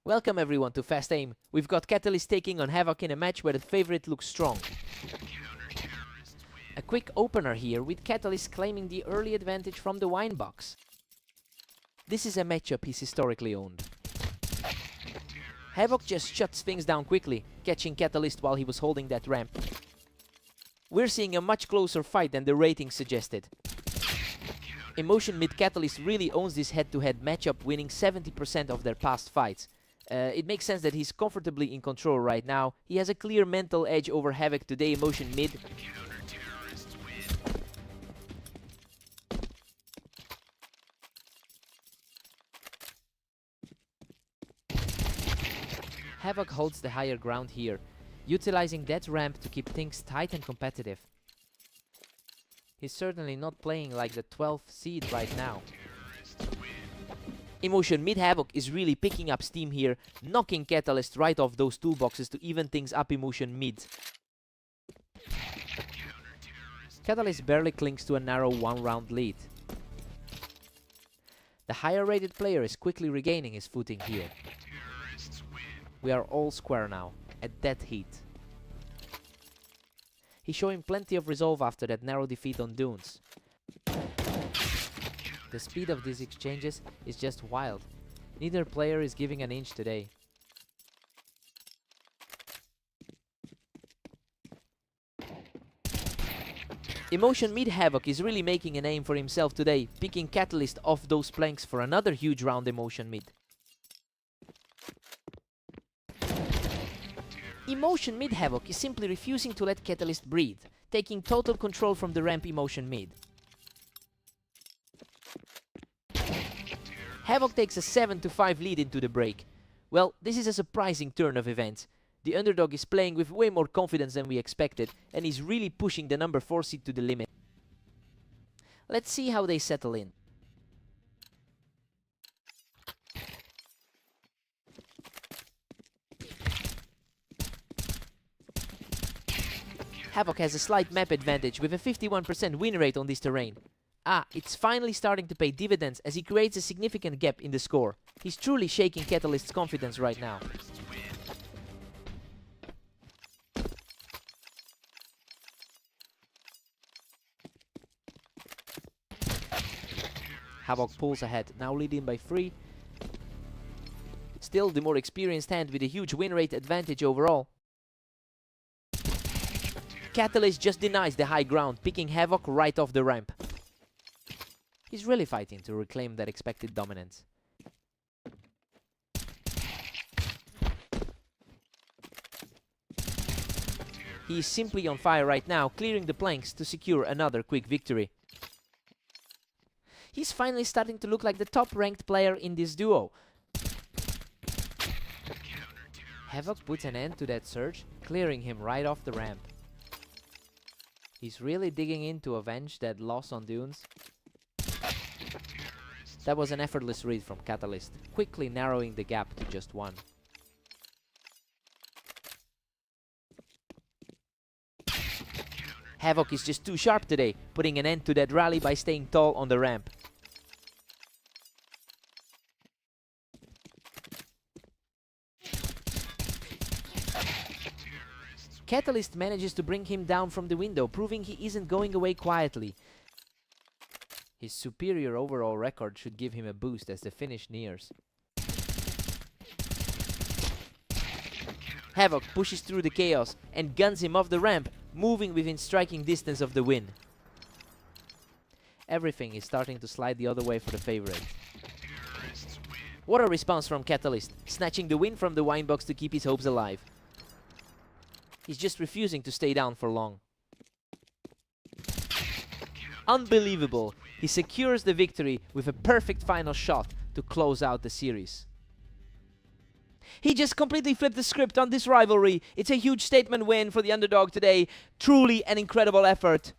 Welcome everyone to Fast Aim. We've got Catalyst taking on Havoc in a match where the favorite looks strong. A quick opener here with Catalyst claiming the early advantage from the wine box. This is a matchup he's historically owned. Havoc just shuts things down quickly, catching Catalyst while he was holding that ramp. We're seeing a much closer fight than the ratings suggested. Emotion Mid Catalyst really owns this head-to-head matchup, winning 70% of their past fights. It makes sense that he's comfortably in control right now. He has a clear mental edge over Havoc today. Emotion Mid. Havoc holds the higher ground here, utilizing that ramp to keep things tight and competitive. He's certainly not playing like the 12th seed right now. Emotion Mid Havoc is really picking up steam here, knocking Catalyst right off those toolboxes to even things up Emotion Mid. Catalyst barely clings to a narrow one-round lead. The higher rated player is quickly regaining his footing here. We are all square now, at dead heat. He's showing plenty of resolve after that narrow defeat on Dunes. The speed of these exchanges is just wild. Neither player is giving an inch today. Emotion Mid Havoc is really making a name for himself today, picking Catalyst off those planks for another huge round. Emotion Mid. Emotion Mid Havoc is simply refusing to let Catalyst breathe, taking total control from the ramp. Emotion Mid. Havoc takes a 7-5 lead into the break. Well, this is a surprising turn of events. The underdog is playing with way more confidence than we expected, and is really pushing the number 4 seed to the limit. Let's see how they settle in. Havoc has a slight map advantage with a 51% win rate on this terrain. It's finally starting to pay dividends as he creates a significant gap in the score. He's truly shaking Catalyst's confidence right now. Havoc pulls ahead, now leading by 3. Still the more experienced hand with a huge win rate advantage overall. Catalyst just denies the high ground, picking Havoc right off the ramp. He's really fighting to reclaim that expected dominance. He is simply on fire right now, clearing the planks to secure another quick victory. He's finally starting to look like the top-ranked player in this duo. Havoc puts an end to that surge, clearing him right off the ramp. He's really digging in to avenge that loss on Dunes. That was an effortless read from Catalyst, quickly narrowing the gap to just 1. Havoc is just too sharp today, putting an end to that rally by staying tall on the ramp. Catalyst manages to bring him down from the window, proving he isn't going away quietly. His superior overall record should give him a boost as the finish nears. Havoc pushes through the chaos and guns him off the ramp, moving within striking distance of the win. Everything is starting to slide the other way for the favorite. What a response from Catalyst, snatching the win from the wine box to keep his hopes alive. He's just refusing to stay down for long. Unbelievable! He secures the victory with a perfect final shot to close out the series. He just completely flipped the script on this rivalry. It's a huge statement win for the underdog today. Truly an incredible effort.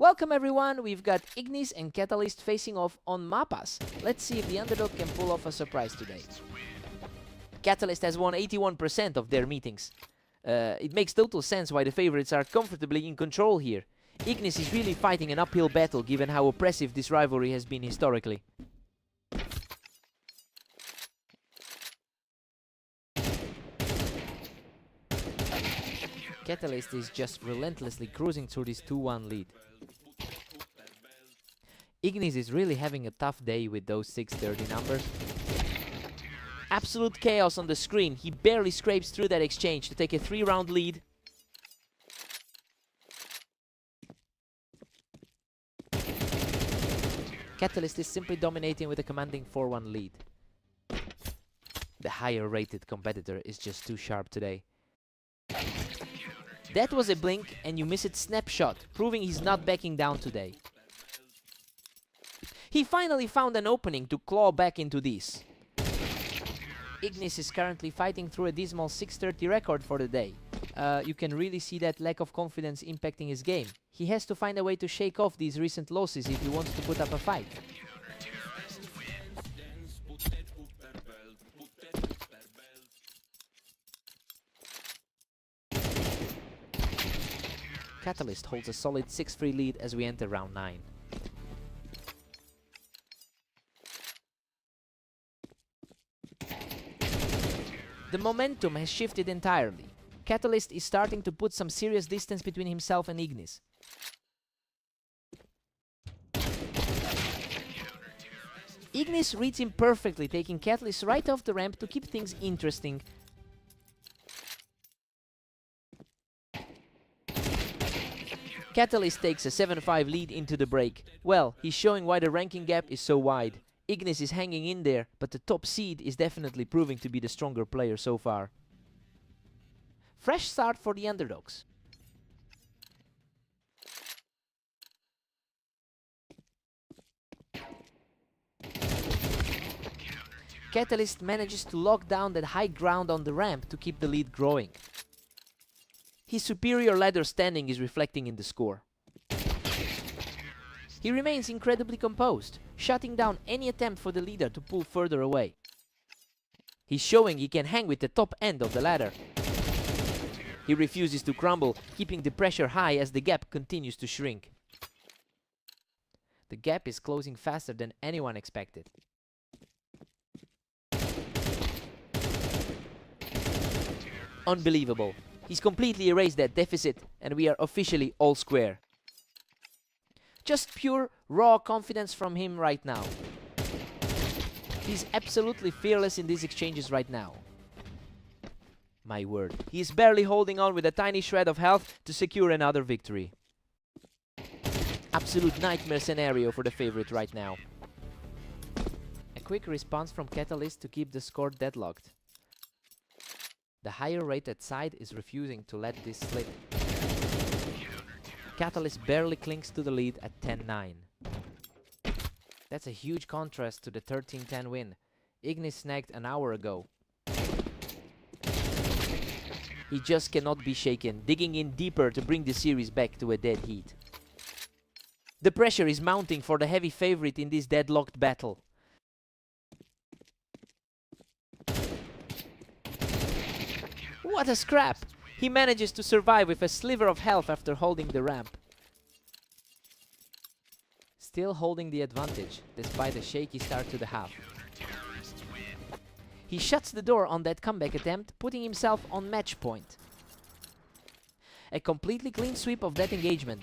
Welcome everyone, we've got Ignis and Catalyst facing off on Mapas. Let's see if the underdog can pull off a surprise today. Catalyst has won 81% of their meetings. It makes total sense why the favorites are comfortably in control here. Ignis is really fighting an uphill battle given how oppressive this rivalry has been historically. Catalyst is just relentlessly cruising through this 2-1 lead. Ignis is really having a tough day with those 630 numbers. Absolute chaos on the screen. He barely scrapes through that exchange to take a 3-round lead. Catalyst is simply dominating with a commanding 4-1 lead. The higher rated competitor is just too sharp today. That was a blink and you miss it snapshot, proving he's not backing down today. He finally found an opening to claw back into this. Ignis is currently fighting through a dismal 630 record for the day. You can really see that lack of confidence impacting his game. He has to find a way to shake off these recent losses if he wants to put up a fight. Catalyst holds a solid 6-3 lead as we enter round 9. The momentum has shifted entirely. Catalyst is starting to put some serious distance between himself and Ignis. Ignis reads him perfectly, taking Catalyst right off the ramp to keep things interesting. Catalyst takes a 7-5 lead into the break. Well, he's showing why the ranking gap is so wide. Ignis is hanging in there, but the top seed is definitely proving to be the stronger player so far. Fresh start for the underdogs. Catalyst manages to lock down that high ground on the ramp to keep the lead growing. His superior ladder standing is reflecting in the score. He remains incredibly composed, shutting down any attempt for the leader to pull further away. He's showing he can hang with the top end of the ladder. He refuses to crumble, keeping the pressure high as the gap continues to shrink. The gap is closing faster than anyone expected. Unbelievable. He's completely erased that deficit and we are officially all square. Just pure, raw confidence from him right now. He's absolutely fearless in these exchanges right now. My word, he is barely holding on with a tiny shred of health to secure another victory. Absolute nightmare scenario for the favorite right now. A quick response from Catalyst to keep the score deadlocked. The higher rated side is refusing to let this slip. Catalyst barely clings to the lead at 10-9. That's a huge contrast to the 13-10 win Ignis snagged an hour ago. He just cannot be shaken, digging in deeper to bring the series back to a dead heat. The pressure is mounting for the heavy favorite in this deadlocked battle. What a scrap! He manages to survive with a sliver of health after holding the ramp. Still holding the advantage, despite a shaky start to the half. He shuts the door on that comeback attempt, putting himself on match point. A completely clean sweep of that engagement.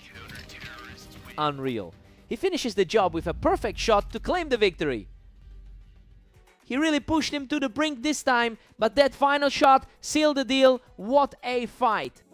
Unreal. He finishes the job with a perfect shot to claim the victory. He really pushed him to the brink this time, but that final shot sealed the deal. What a fight!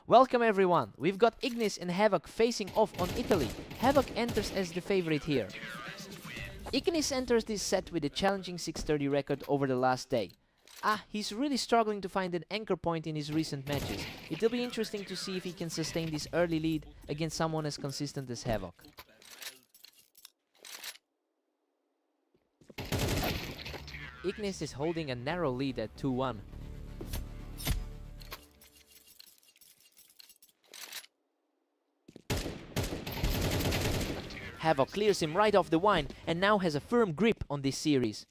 Welcome everyone, we've got Ignis and Havoc facing off on Italy. Havoc enters as the favorite here. Ignis enters this set with a challenging 630 record over the last day. He's really struggling to find an anchor point in his recent matches. It'll be interesting to see if he can sustain this early lead against someone as consistent as Havoc. Ignis is holding a narrow lead at 2-1. Havoc clears him right off the wine and now has a firm grip on this series.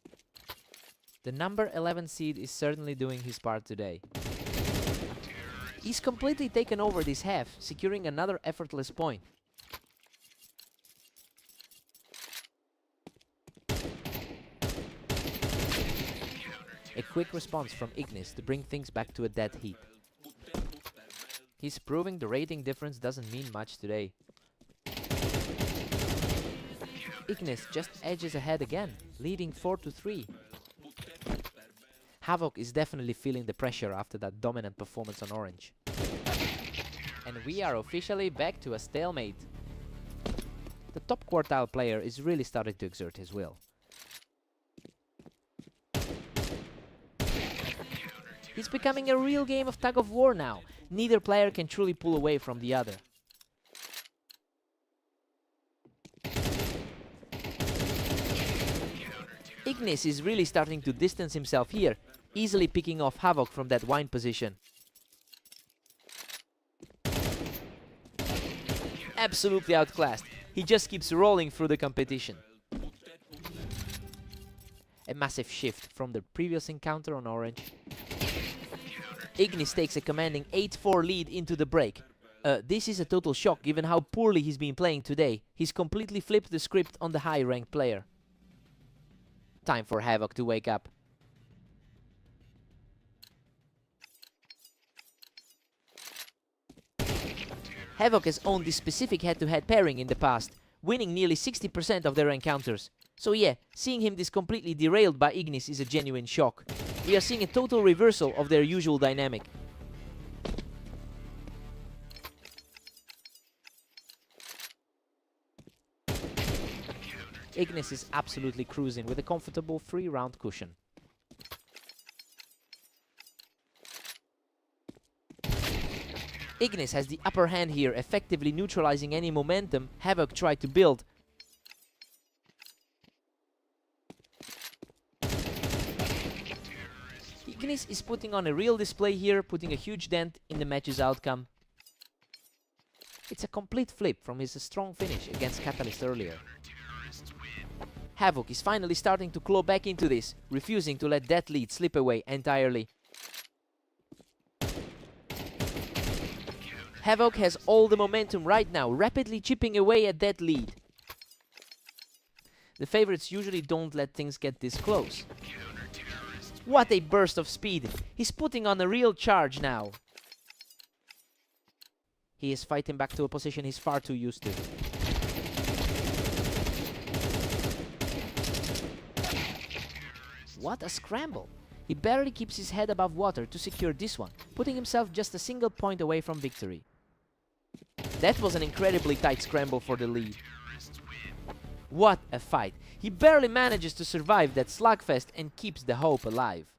The number 11 seed is certainly doing his part today. He's completely taken over this half, securing another effortless point. A quick response from Ignis to bring things back to a dead heat. He's proving the rating difference doesn't mean much today. Ignis just edges ahead again, leading 4-3. Havoc is definitely feeling the pressure after that dominant performance on Orange. And we are officially back to a stalemate. The top quartile player is really starting to exert his will. It's becoming a real game of tug of war now. Neither player can truly pull away from the other. Ignis is really starting to distance himself here, easily picking off Havoc from that wine position. Absolutely outclassed. He just keeps rolling through the competition. A massive shift from the previous encounter on Orange. Ignis takes a commanding 8-4 lead into the break. This is a total shock given how poorly he's been playing today. He's completely flipped the script on the high-ranked player. Time for Havoc to wake up. Havoc has owned this specific head-to-head pairing in the past, winning nearly 60% of their encounters. So yeah, seeing him this completely derailed by Ignis is a genuine shock. We are seeing a total reversal of their usual dynamic. Ignis is absolutely cruising with a comfortable 3-round cushion. Ignis has the upper hand here, effectively neutralizing any momentum Havoc tried to build. Ignis is putting on a real display here, putting a huge dent in the match's outcome. It's a complete flip from his strong finish against Catalyst earlier. Havoc is finally starting to claw back into this, refusing to let that lead slip away entirely. Havoc has all the momentum right now, rapidly chipping away at that lead. The favorites usually don't let things get this close. What a burst of speed! He's putting on a real charge now. He is fighting back to a position he's far too used to. What a scramble! He barely keeps his head above water to secure this one, putting himself just a single point away from victory. That was an incredibly tight scramble for the lead. What a fight! He barely manages to survive that slugfest and keeps the hope alive.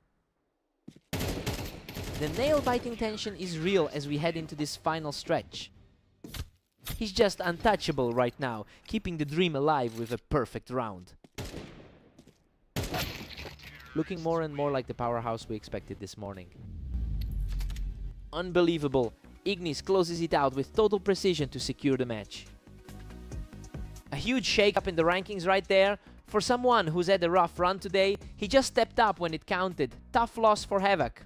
The nail-biting tension is real as we head into this final stretch. He's just untouchable right now, keeping the dream alive with a perfect round. Looking more and more like the powerhouse we expected this morning. Unbelievable! Ignis closes it out with total precision to secure the match. A huge shake-up in the rankings right there. For someone who's had a rough run today, he just stepped up when it counted. Tough loss for Havoc.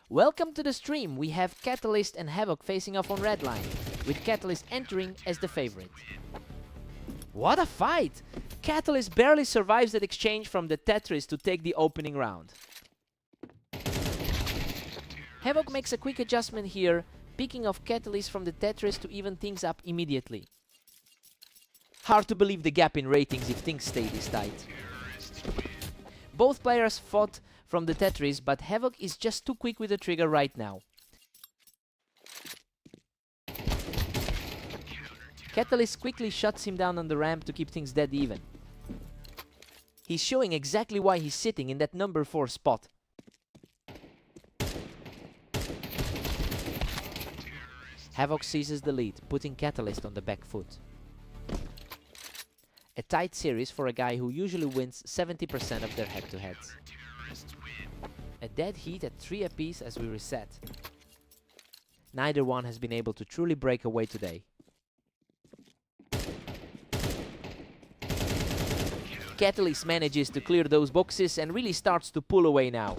Welcome to the stream. We have Catalyst and Havoc facing off on red line, with Catalyst entering as the favorite. What a fight! Catalyst barely survives that exchange from the Tetris to take the opening round. Havoc makes a quick adjustment here, picking off Catalyst from the Tetris to even things up immediately. Hard to believe the gap in ratings if things stay this tight. Both players fought from the Tetris, but Havoc is just too quick with the trigger right now. Catalyst quickly shuts him down on the ramp to keep things dead even. He's showing exactly why he's sitting in that number 4 spot. Havoc seizes the lead, putting Catalyst on the back foot. A tight series for a guy who usually wins 70% of their head-to-heads. A dead heat at 3 apiece as we reset. Neither one has been able to truly break away today. Catalyst manages to clear those boxes and really starts to pull away now.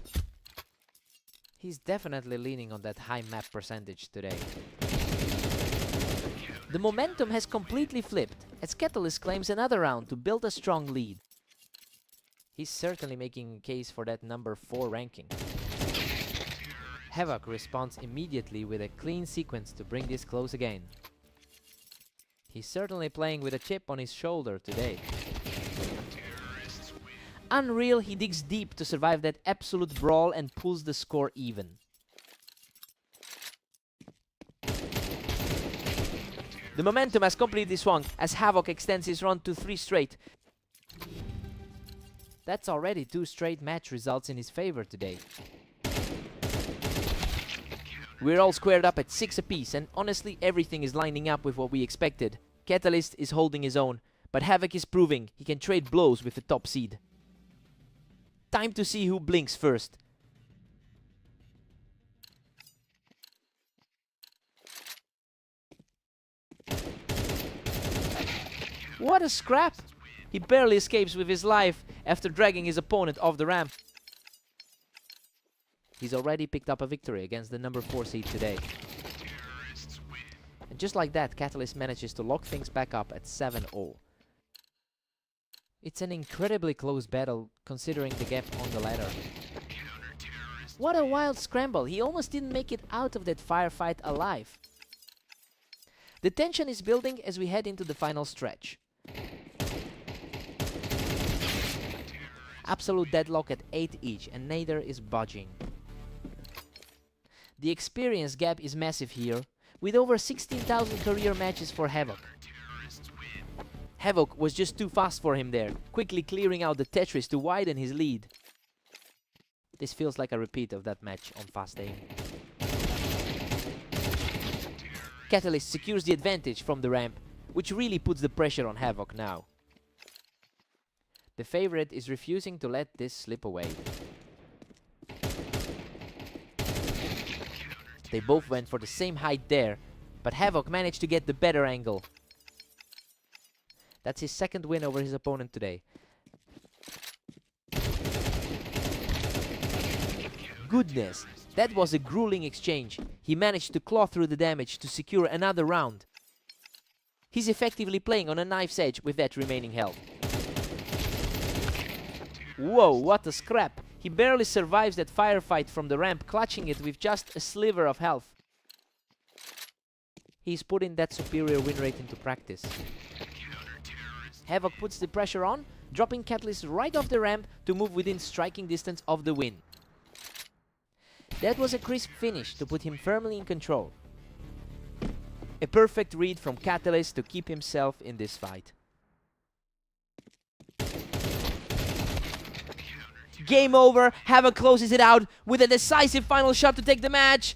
He's definitely leaning on that high map percentage today. The momentum has completely flipped as Catalyst claims another round to build a strong lead. He's certainly making a case for that number 4 ranking. Havoc responds immediately with a clean sequence to bring this close again. He's certainly playing with a chip on his shoulder today. Unreal, he digs deep to survive that absolute brawl and pulls the score even. The momentum has completely swung as Havoc extends his run to 3 straight. That's already 2 straight match results in his favor today. We're all squared up at 6 apiece, and honestly everything is lining up with what we expected. Catalyst is holding his own, but Havoc is proving he can trade blows with the top seed. Time to see who blinks first. What a scrap! He barely escapes with his life after dragging his opponent off the ramp. He's already picked up a victory against the number 4 seed today. And just like that, Catalyst manages to lock things back up at 7-0. It's an incredibly close battle considering the gap on the ladder. What a wild scramble! He almost didn't make it out of that firefight alive. The tension is building as we head into the final stretch. Absolute deadlock at 8 each, and neither is budging. The experience gap is massive here, with over 16,000 career matches for Havoc. Havoc was just too fast for him there, quickly clearing out the Tetris to widen his lead. This feels like a repeat of that match on Fast Aim. Catalyst secures the advantage from the ramp, which really puts the pressure on Havoc now. The favorite is refusing to let this slip away. They both went for the same height there, but Havoc managed to get the better angle. That's his second win over his opponent today. Goodness, that was a grueling exchange. He managed to claw through the damage to secure another round. He's effectively playing on a knife's edge with that remaining health. Whoa, what a scrap! He barely survives that firefight from the ramp, clutching it with just a sliver of health. He's putting that superior win rate into practice. Havoc puts the pressure on, dropping Catalyst right off the ramp to move within striking distance of the win. That was a crisp finish to put him firmly in control. A perfect read from Catalyst to keep himself in this fight. Game over. Havoc closes it out with a decisive final shot to take the match.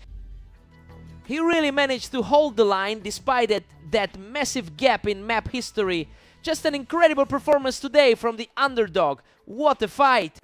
He really managed to hold the line despite that massive gap in map history. Just an incredible performance today from the underdog. What a fight!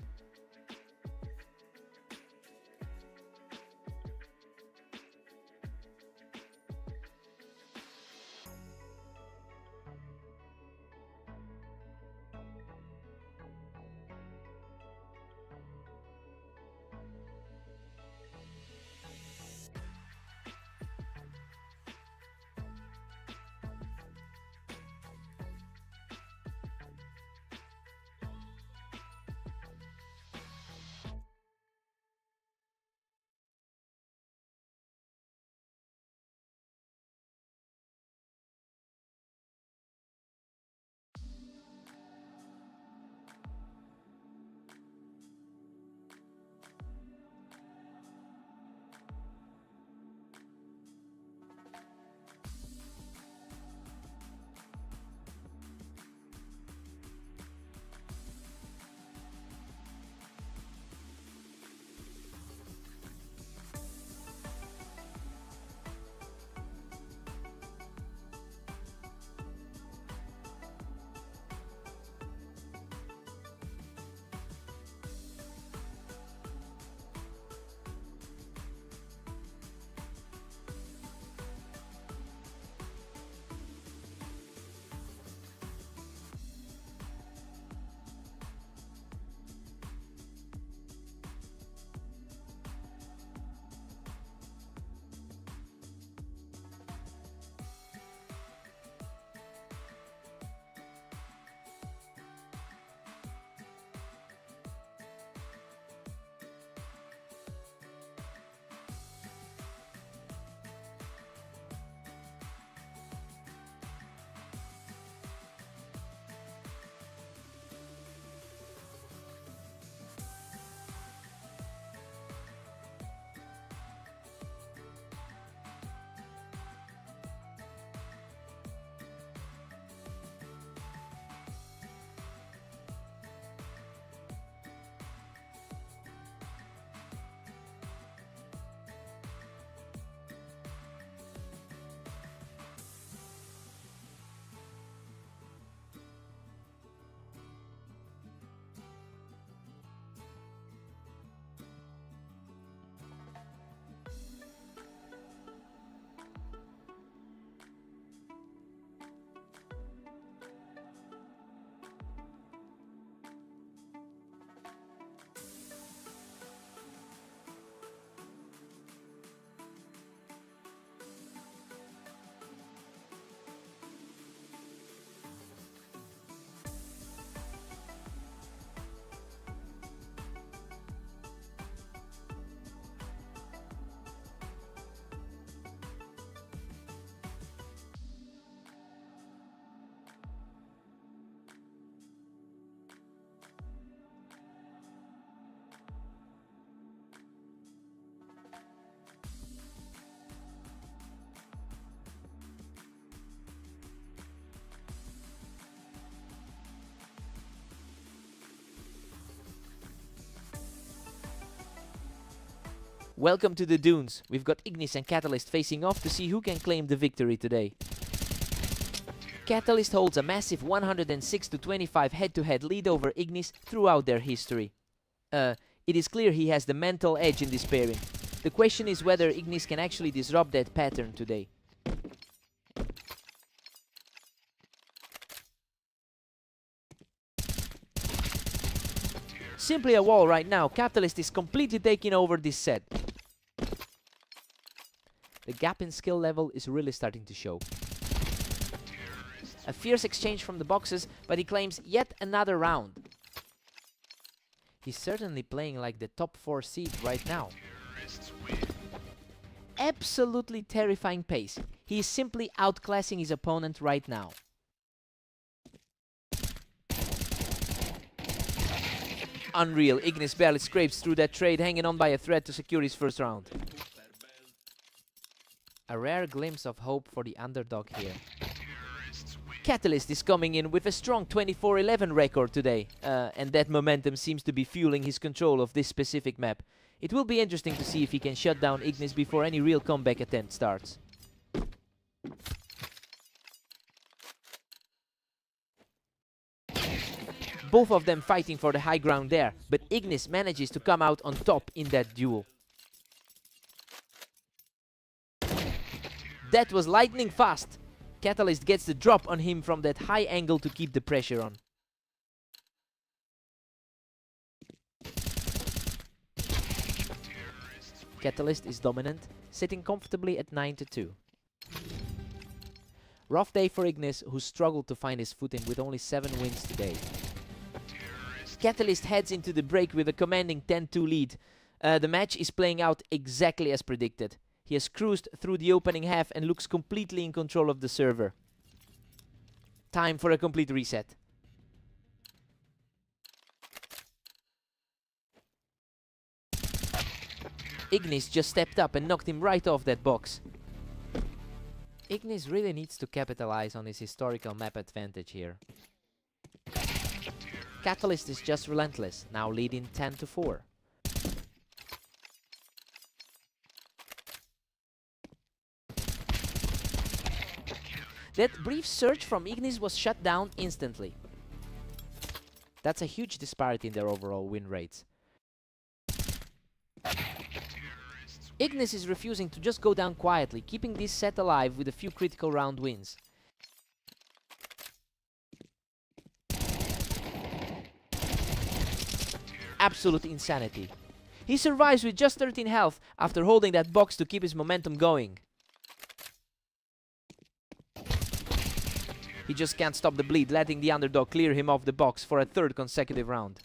Welcome to the Dunes. We've got Ignis and Catalyst facing off to see who can claim the victory today. Catalyst holds a massive 106-25 head-to-head lead over Ignis throughout their history. It is clear he has the mental edge in this pairing. The question is whether Ignis can actually disrupt that pattern today. Simply a wall right now. Catalyst is completely taking over this set. The gap in skill level is really starting to show. A fierce exchange from the boxes, but he claims yet another round. He's certainly playing like the top 4 seed right now. Absolutely terrifying pace. He is simply outclassing his opponent right now. Unreal. Ignis barely scrapes through that trade, hanging on by a thread to secure his first round. A rare glimpse of hope for the underdog here. Catalyst is coming in with a strong 24-11 record today, and that momentum seems to be fueling his control of this specific map. It will be interesting to see if he can shut down Ignis before any real comeback attempt starts. Both of them fighting for the high ground there, but Ignis manages to come out on top in that duel. That was lightning fast. Catalyst gets the drop on him from that high angle to keep the pressure on. Catalyst is dominant, sitting comfortably at 9-2. Rough day for Ignis, who struggled to find his footing with only 7 wins today. Catalyst heads into the break with a commanding 10-2 lead. The match is playing out exactly as predicted. He has cruised through the opening half and looks completely in control of the server. Time for a complete reset. Ignis just stepped up and knocked him right off that box. Ignis really needs to capitalize on his historical map advantage here. Catalyst is just relentless, now leading 10-4. That brief surge from Ignis was shut down instantly. That's a huge disparity in their overall win rates. Ignis is refusing to just go down quietly, keeping this set alive with a few critical round wins. Absolute insanity. He survives with just 13 health after holding that box to keep his momentum going. He just can't stop the bleed, letting the underdog clear him off the box for a 3rd consecutive round.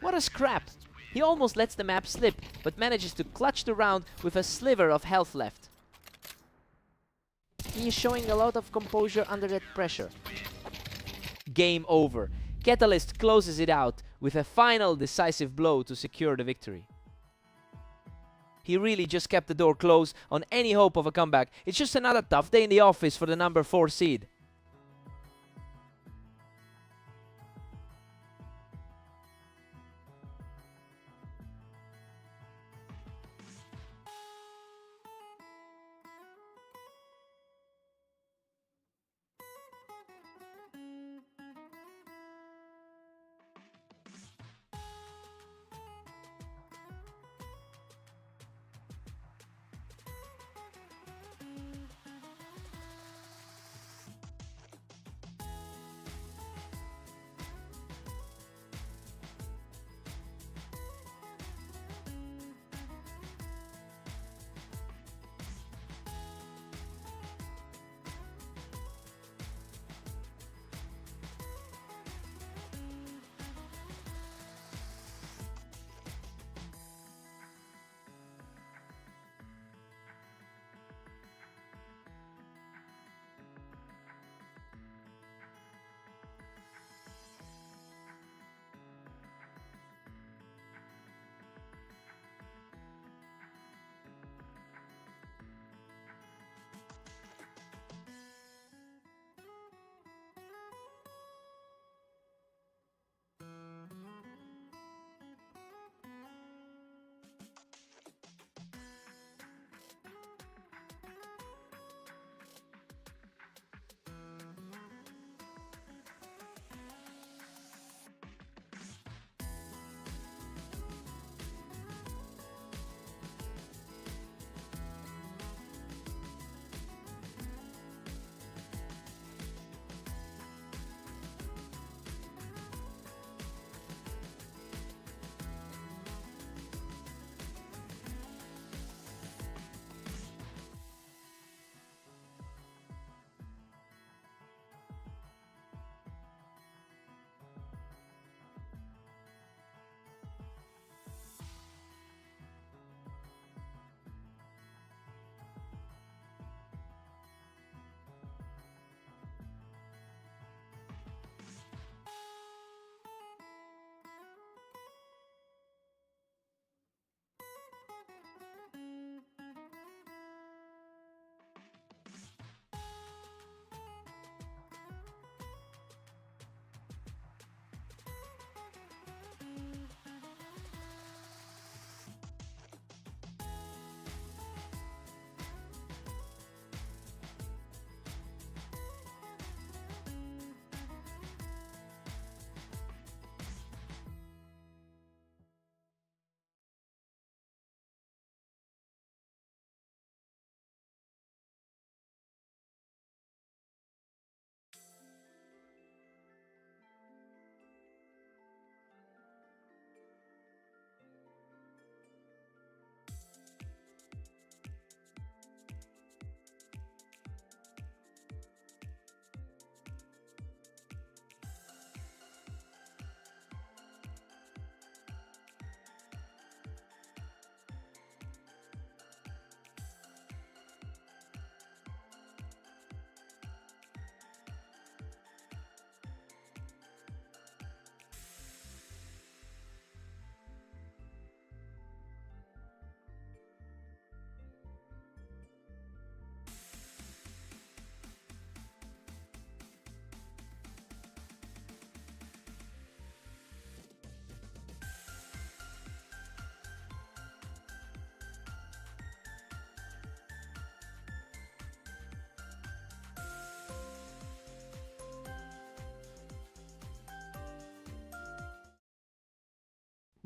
What a scrap! He almost lets the map slip, but manages to clutch the round with a sliver of health left. He is showing a lot of composure under that pressure. Game over. Catalyst closes it out with a final decisive blow to secure the victory. He really just kept the door closed on any hope of a comeback. It's just another tough day in the office for the number 4 seed.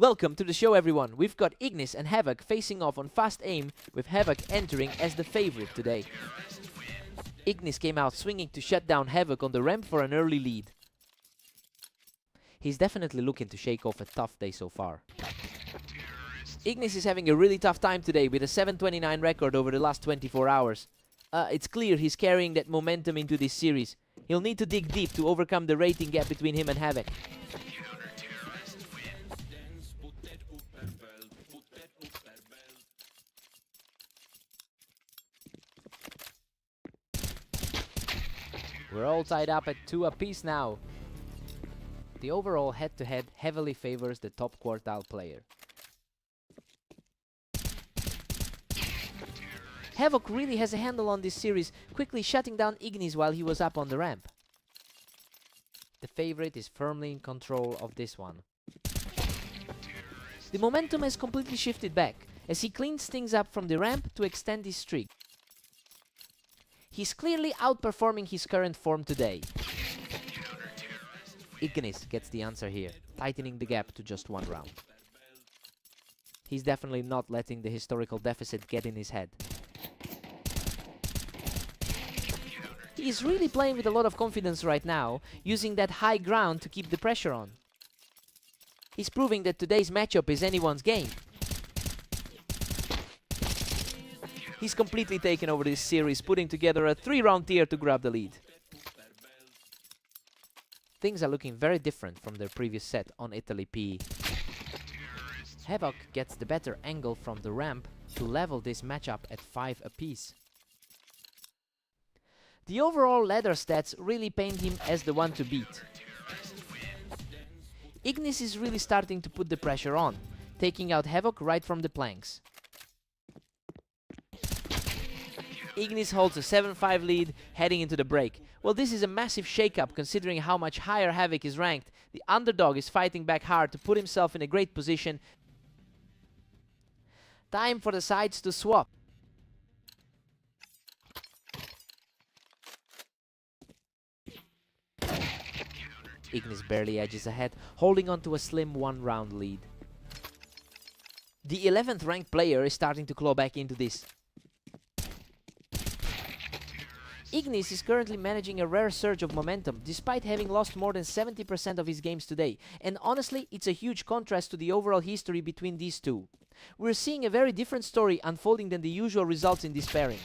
Welcome to the show, everyone. We've got Ignis and Havoc facing off on fast aim, with Havoc entering as the favorite today. Ignis came out swinging to shut down Havoc on the ramp for an early lead. He's definitely looking to shake off a tough day so far. Ignis is having a really tough time today with a 7:29 record over the last 24 hours. It's clear he's carrying that momentum into this series. He'll need to dig deep to overcome the rating gap between him and Havoc. We're all tied up at 2 apiece now. The overall head-to-head heavily favors the top quartile player. Havoc really has a handle on this series, quickly shutting down Ignis while he was up on the ramp. The favorite is firmly in control of this one. The momentum has completely shifted back, as he cleans things up from the ramp to extend his streak. He's clearly outperforming his current form today. Ignis gets the answer here, tightening the gap to just 1 round. He's definitely not letting the historical deficit get in his head. He is really playing with a lot of confidence right now, using that high ground to keep the pressure on. He's proving that today's matchup is anyone's game. He's completely taken over this series, putting together a 3-round tier to grab the lead. Things are looking very different from their previous set on Italy PE. Havoc gets the better angle from the ramp to level this matchup at 5 apiece. The overall ladder stats really paint him as the one to beat. Ignis is really starting to put the pressure on, taking out Havoc right from the planks. Ignis holds a 7-5 lead heading into the break. Well, this is a massive shakeup considering how much higher Havoc is ranked. The underdog is fighting back hard to put himself in a great position. Time for the sides to swap. Ignis barely edges ahead, holding on to a slim 1-round lead. The 11th ranked player is starting to claw back into this. Ignis is currently managing a rare surge of momentum, despite having lost more than 70% of his games today, and honestly, it's a huge contrast to the overall history between these two. We're seeing a very different story unfolding than the usual results in this pairing.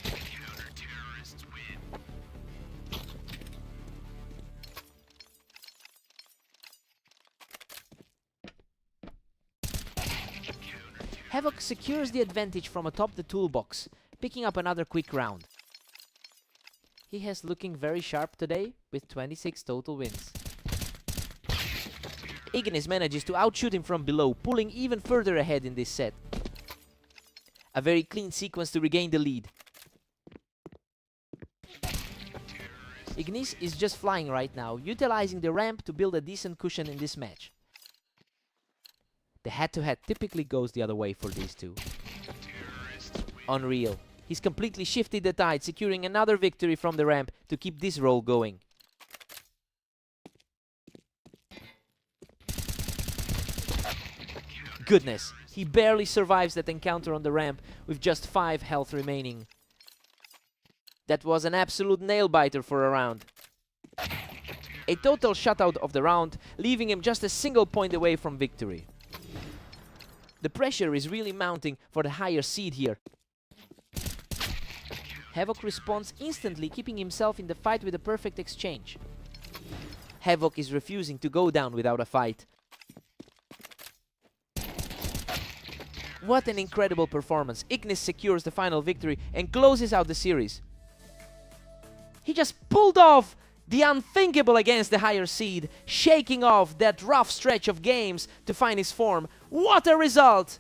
Havoc secures the advantage from atop the toolbox, picking up another quick round. He has looking very sharp today, with 26 total wins. Ignis manages to outshoot him from below, pulling even further ahead in this set. A very clean sequence to regain the lead. Ignis is just flying right now, utilizing the ramp to build a decent cushion in this match. The head-to-head typically goes the other way for these two. Unreal. He's completely shifted the tide, securing another victory from the ramp to keep this roll going. Goodness, he barely survives that encounter on the ramp with just 5 health remaining. That was an absolute nail-biter for a round. A total shutout of the round, leaving him just a single point away from victory. The pressure is really mounting for the higher seed here. Havoc responds instantly, keeping himself in the fight with a perfect exchange. Havoc is refusing to go down without a fight. What an incredible performance. Ignis secures the final victory and closes out the series. He just pulled off the unthinkable against the higher seed, shaking off that rough stretch of games to find his form. What a result!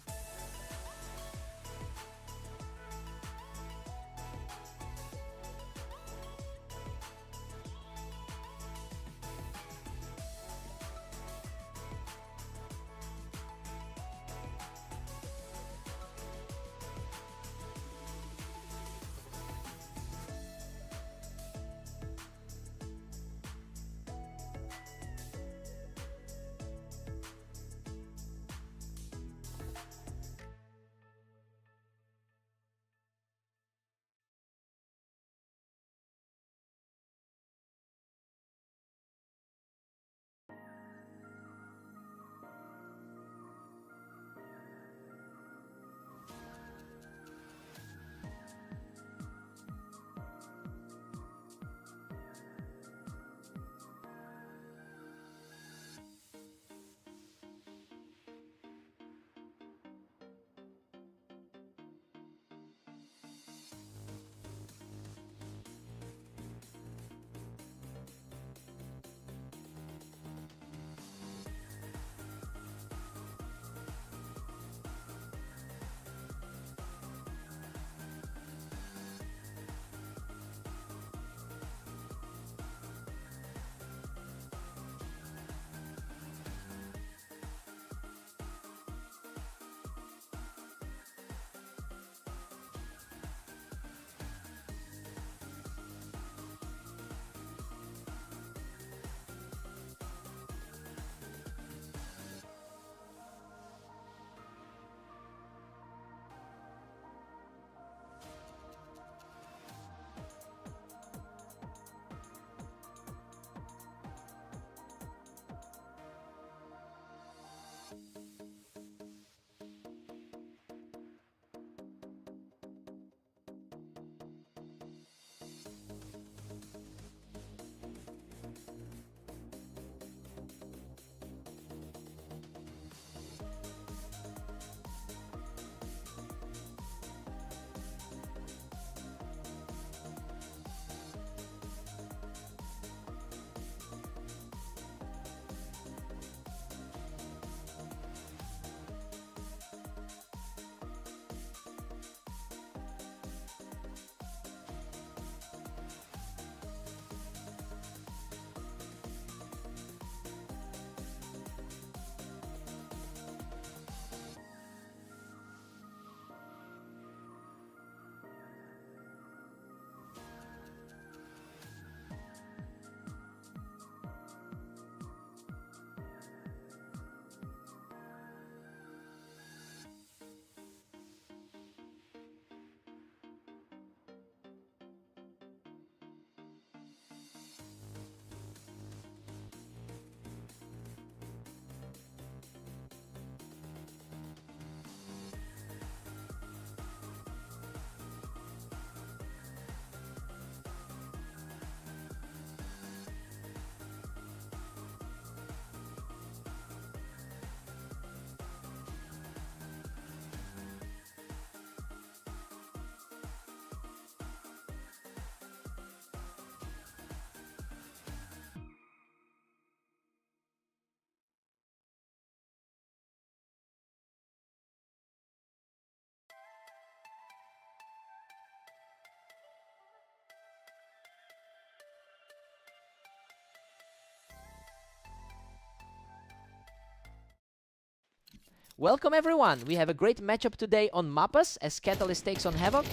Welcome everyone! We have a great matchup today on Mappas as Catalyst takes on Havoc.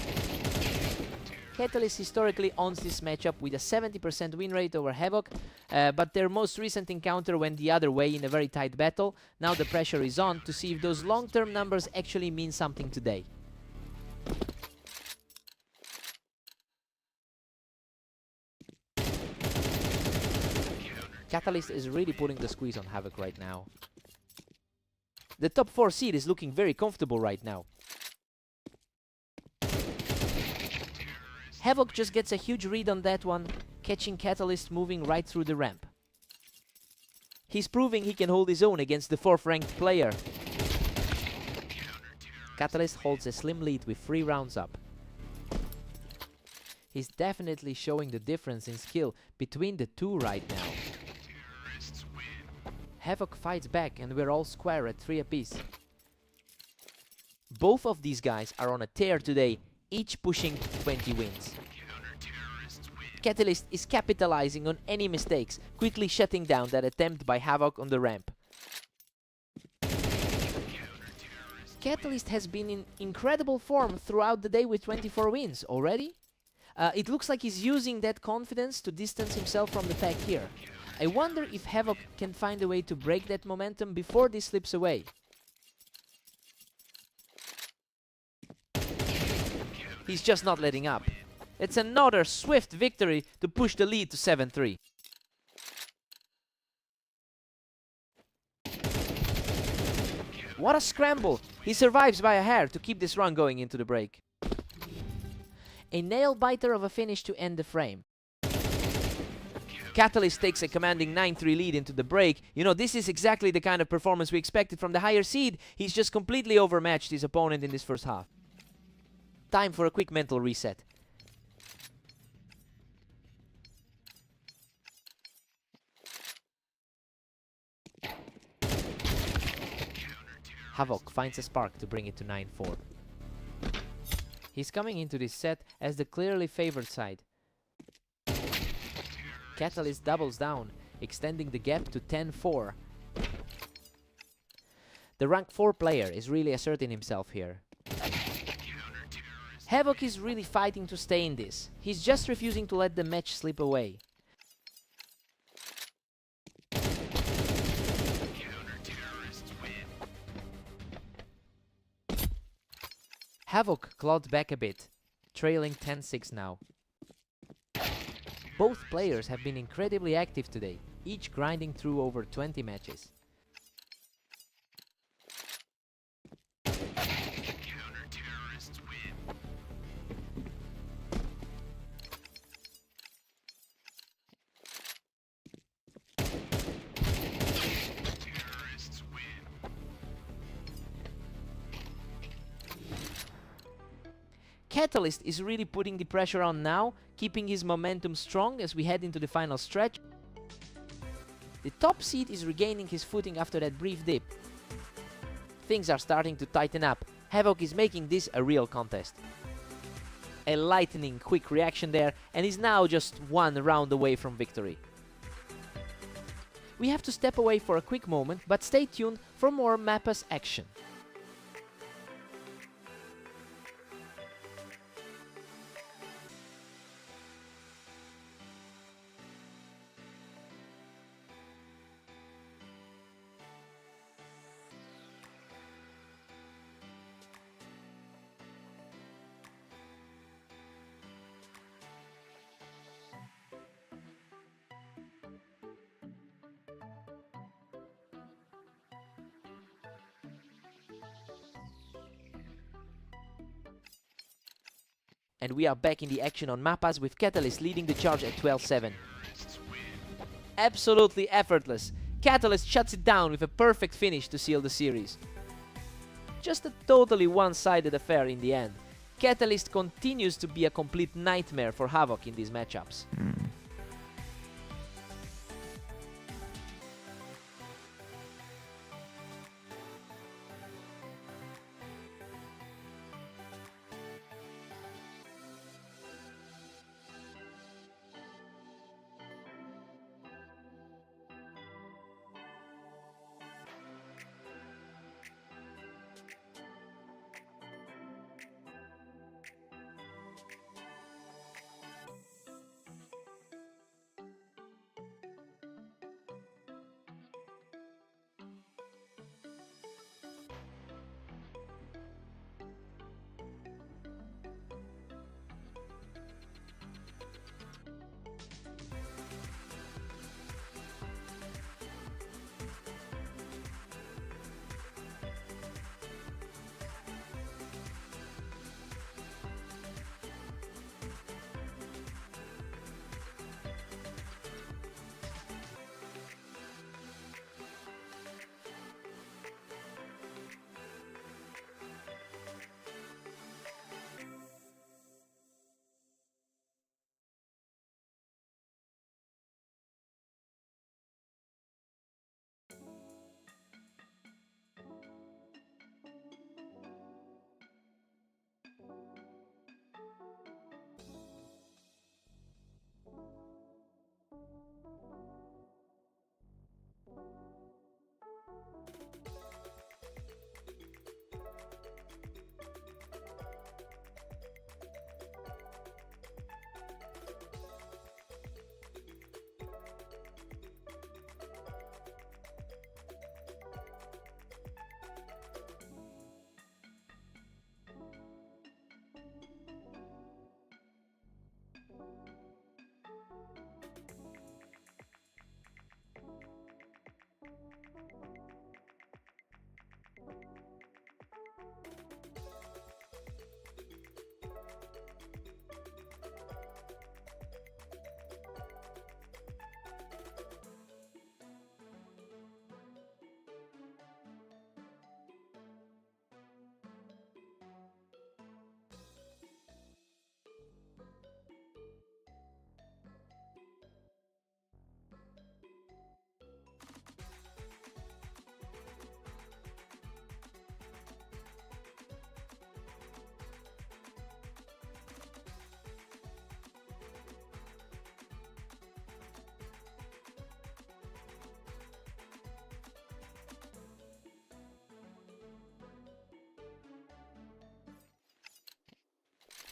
Catalyst historically owns this matchup with a 70% win rate over Havoc, but their most recent encounter went the other way in a very tight battle. Now the pressure is on to see if those long-term numbers actually mean something today. Catalyst is really putting the squeeze on Havoc right now. The top 4 seed is looking very comfortable right now. Havoc just gets a huge read on that one, catching Catalyst moving right through the ramp. He's proving he can hold his own against the 4th ranked player. Catalyst holds a slim lead with 3 rounds up. He's definitely showing the difference in skill between the two right now. Havoc fights back and we're all square at 3 apiece. Both of these guys are on a tear today, each pushing 20 wins. Catalyst is capitalizing on any mistakes, quickly shutting down that attempt by Havoc on the ramp. Catalyst has been in incredible form throughout the day with 24 wins already. It looks like he's using that confidence to distance himself from the pack here. I wonder if Havoc can find a way to break that momentum before this slips away. He's just not letting up. It's another swift victory to push the lead to 7-3. What a scramble! He survives by a hair to keep this run going into the break. A nail-biter of a finish to end the frame. Catalyst takes a commanding 9-3 lead into the break. You know, this is exactly the kind of performance we expected from the higher seed. He's just completely overmatched his opponent in this first half. Time for a quick mental reset. Havoc finds a spark to bring it to 9-4. He's coming into this set as the clearly favored side. Catalyst doubles down, extending the gap to 10-4. The rank 4 player is really asserting himself here. Havoc is really fighting to stay in this. He's just refusing to let the match slip away. Havoc clawed back a bit, trailing 10-6 now. Both players have been incredibly active today, each grinding through over 20 matches. Catalyst is really putting the pressure on now, keeping his momentum strong as we head into the final stretch. The top seed is regaining his footing after that brief dip. Things are starting to tighten up. Havoc is making this a real contest. A lightning quick reaction there, and is now just 1 round away from victory. We have to step away for a quick moment, but stay tuned for more Mappas action. And we are back in the action on Mappas with Catalyst leading the charge at 12-7. Absolutely effortless. Catalyst shuts it down with a perfect finish to seal the series. Just a totally one-sided affair in the end. Catalyst continues to be a complete nightmare for Havoc in these matchups.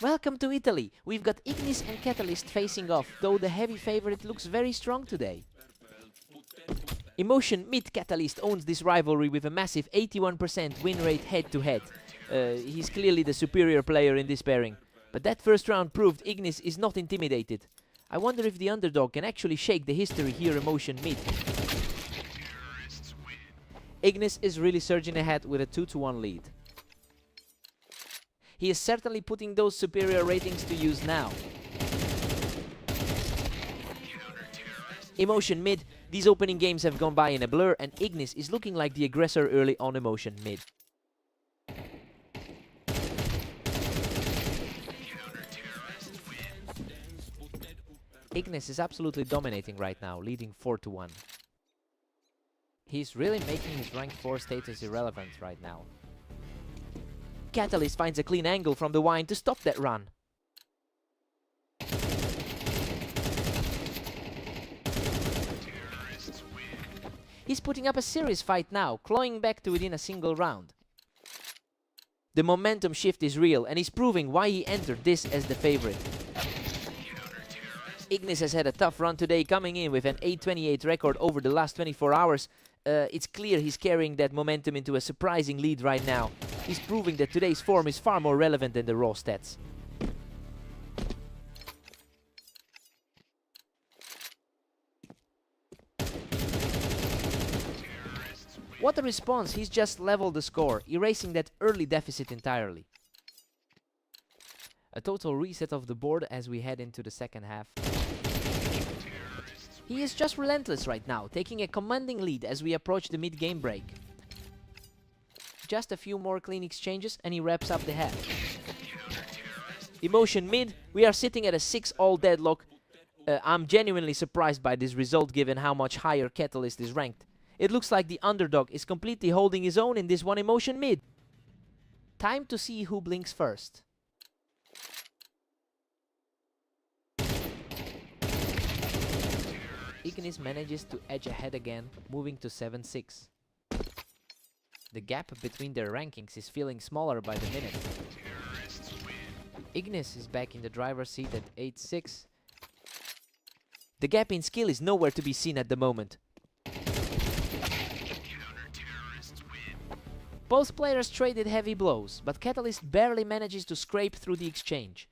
Welcome to Italy. We've got Ignis and Catalyst facing off, though the heavy favorite looks very strong today. Emotion Mid Catalyst owns this rivalry with a massive 81% win rate head-to-head. He's clearly the superior player in this pairing. But that first round proved Ignis is not intimidated. I wonder if the underdog can actually shake the history here. Emotion Mid. Ignis is really surging ahead with a 2-1 lead. He is certainly putting those superior ratings to use now. Emotion Mid. These opening games have gone by in a blur, and Ignis is looking like the aggressor early on. Emotion Mid. Ignis is absolutely dominating right now, leading 4-1. He's really making his rank 4 status irrelevant right now. Catalyst finds a clean angle from the wine to stop that run. He's putting up a serious fight now, clawing back to within a single round. The momentum shift is real, and he's proving why he entered this as the favorite. Ignis has had a tough run today, coming in with an 8:28 record over the last 24 hours. It's clear he's carrying that momentum into a surprising lead right now. He's proving that today's form is far more relevant than the raw stats. What a response! He's just leveled the score, erasing that early deficit entirely. A total reset of the board as we head into the second half. He is just relentless right now, taking a commanding lead as we approach the mid-game break. Just a few more clean exchanges and he wraps up the half. Emotion Mid, we are sitting at a 6-all deadlock. I'm genuinely surprised by this result given how much higher Catalyst is ranked. It looks like the underdog is completely holding his own in this one. Emotion Mid. Time to see who blinks first. Ignis manages to edge ahead again, moving to 7-6. The gap between their rankings is feeling smaller by the minute. Ignis is back in the driver's seat at 8-6. The gap in skill is nowhere to be seen at the moment. Both players traded heavy blows, but Catalyst barely manages to scrape through the exchange.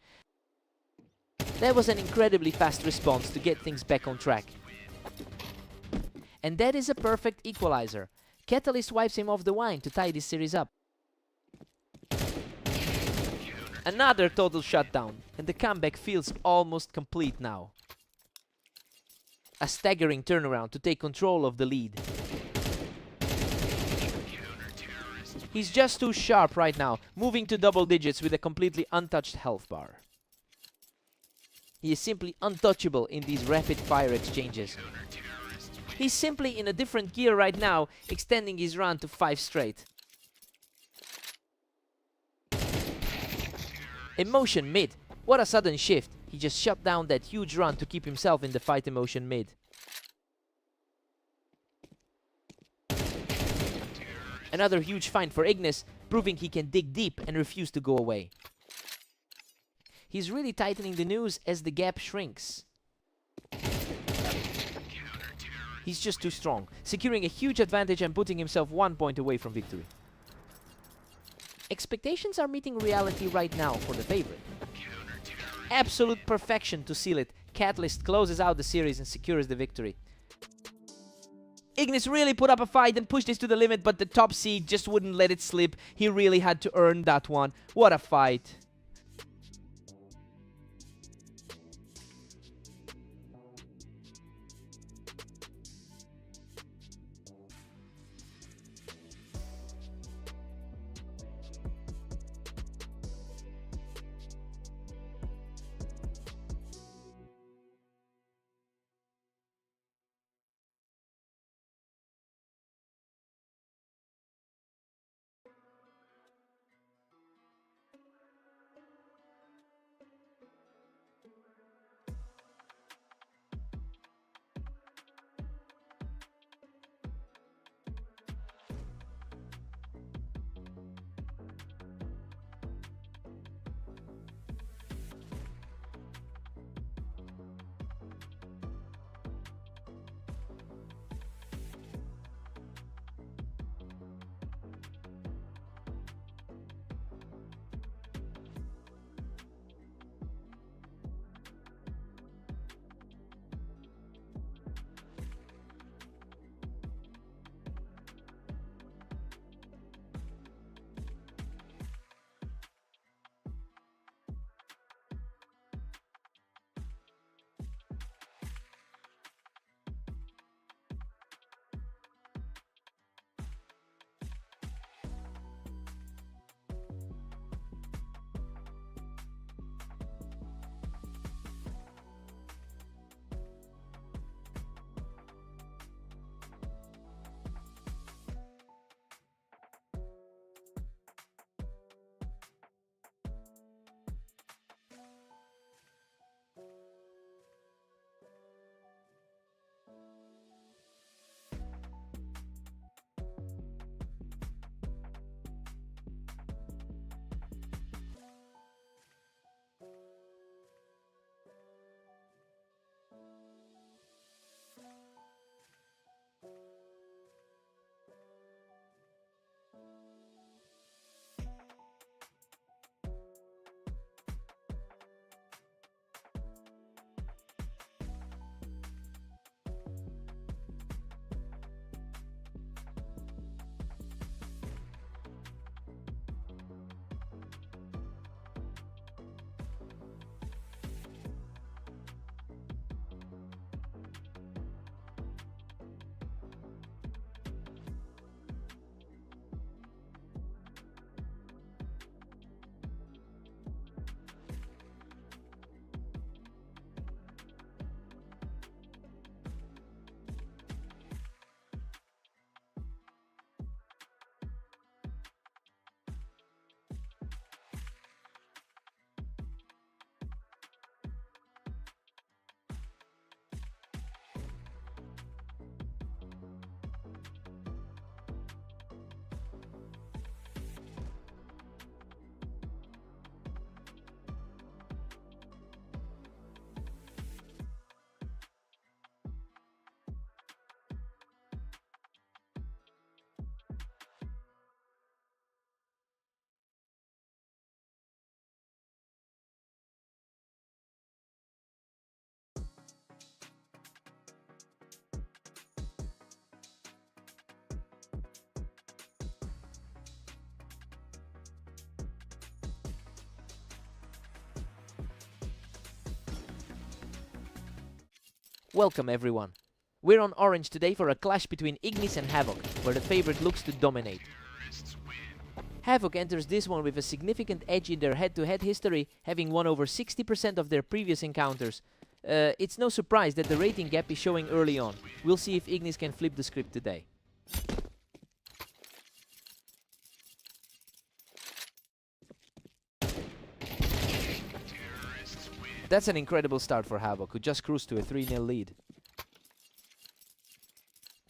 That was an incredibly fast response to get things back on track. And that is a perfect equalizer. Catalyst wipes him off the wine to tie this series up. Another total shutdown, and the comeback feels almost complete now. A staggering turnaround to take control of the lead. He's just too sharp right now, moving to double digits with a completely untouched health bar. He is simply untouchable in these rapid-fire exchanges. He's simply in a different gear right now, extending his run to 5 straight. Emotion Mid. What a sudden shift. He just shut down that huge run to keep himself in the fight. Emotion Mid. Another huge find for Ignis, proving he can dig deep and refuse to go away. He's really tightening the noose as the gap shrinks. He's just too strong, securing a huge advantage and putting himself 1 point away from victory. Expectations are meeting reality right now for the favorite. Absolute perfection to seal it. Catalyst closes out the series and secures the victory. Ignis really put up a fight and pushed this to the limit, but the top seed just wouldn't let it slip. He really had to earn that one. What a fight. Welcome everyone. We're on Orange today for a clash between Ignis and Havoc, where the favorite looks to dominate. Havoc enters this one with a significant edge in their head-to-head history, having won over 60% of their previous encounters. It's no surprise that the rating gap is showing early on. We'll see if Ignis can flip the script today. That's an incredible start for Havoc, who just cruised to a 3-0 lead.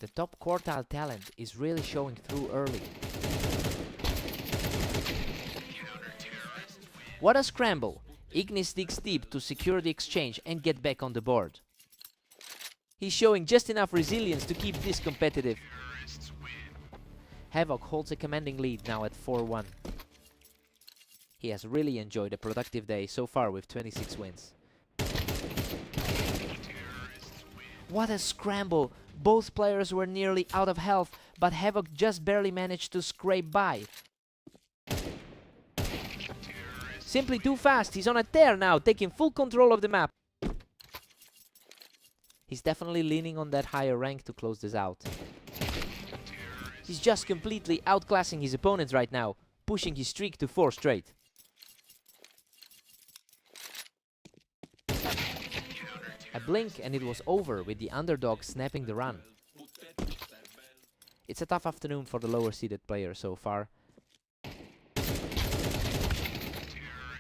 The top quartile talent is really showing through early. What a scramble! Ignis digs deep to secure the exchange and get back on the board. He's showing just enough resilience to keep this competitive. Havoc holds a commanding lead now at 4-1. He has really enjoyed a productive day so far with 26 wins. What a scramble! Both players were nearly out of health, but Havoc just barely managed to scrape by. Simply too fast, he's on a tear now, taking full control of the map. He's definitely leaning on that higher rank to close this out. He's just completely outclassing his opponents right now, pushing his streak to 4 straight. A blink and it was over, with the underdog snapping the run. It's a tough afternoon for the lower seeded player so far.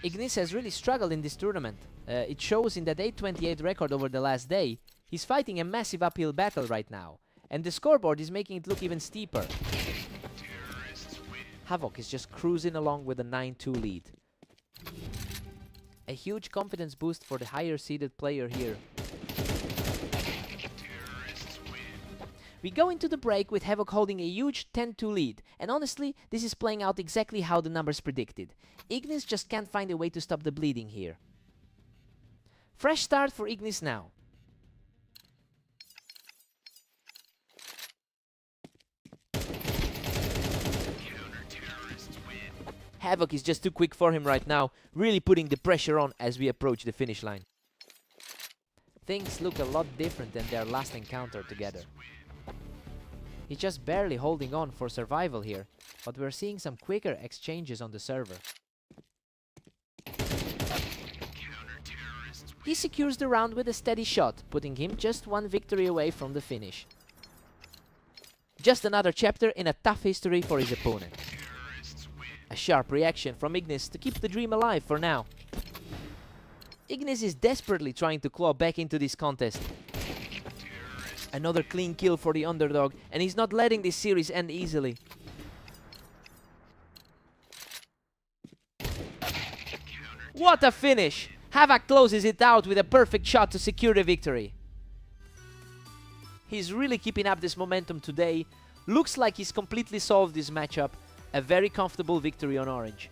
Ignis has really struggled in this tournament. It shows in that 8-28 record over the last day. He's fighting a massive uphill battle right now, and the scoreboard is making it look even steeper. Havoc is just cruising along with a 9-2 lead. A huge confidence boost for the higher seeded player here. We go into the break with Havoc holding a huge 10-2 lead, and honestly, this is playing out exactly how the numbers predicted. Ignis just can't find a way to stop the bleeding here. Fresh start for Ignis now. Havoc is just too quick for him right now, really putting the pressure on as we approach the finish line. Things look a lot different than their last encounter together. He's just barely holding on for survival here, but we're seeing some quicker exchanges on the server. He secures the round with a steady shot, putting him just one victory away from the finish. Just another chapter in a tough history for his opponent. A sharp reaction from Ignis to keep the dream alive for now. Ignis is desperately trying to claw back into this contest. Another clean kill for the underdog, and he's not letting this series end easily. What a finish! Havoc closes it out with a perfect shot to secure the victory. He's really keeping up this momentum today. Looks like he's completely solved this matchup. A very comfortable victory on Orange.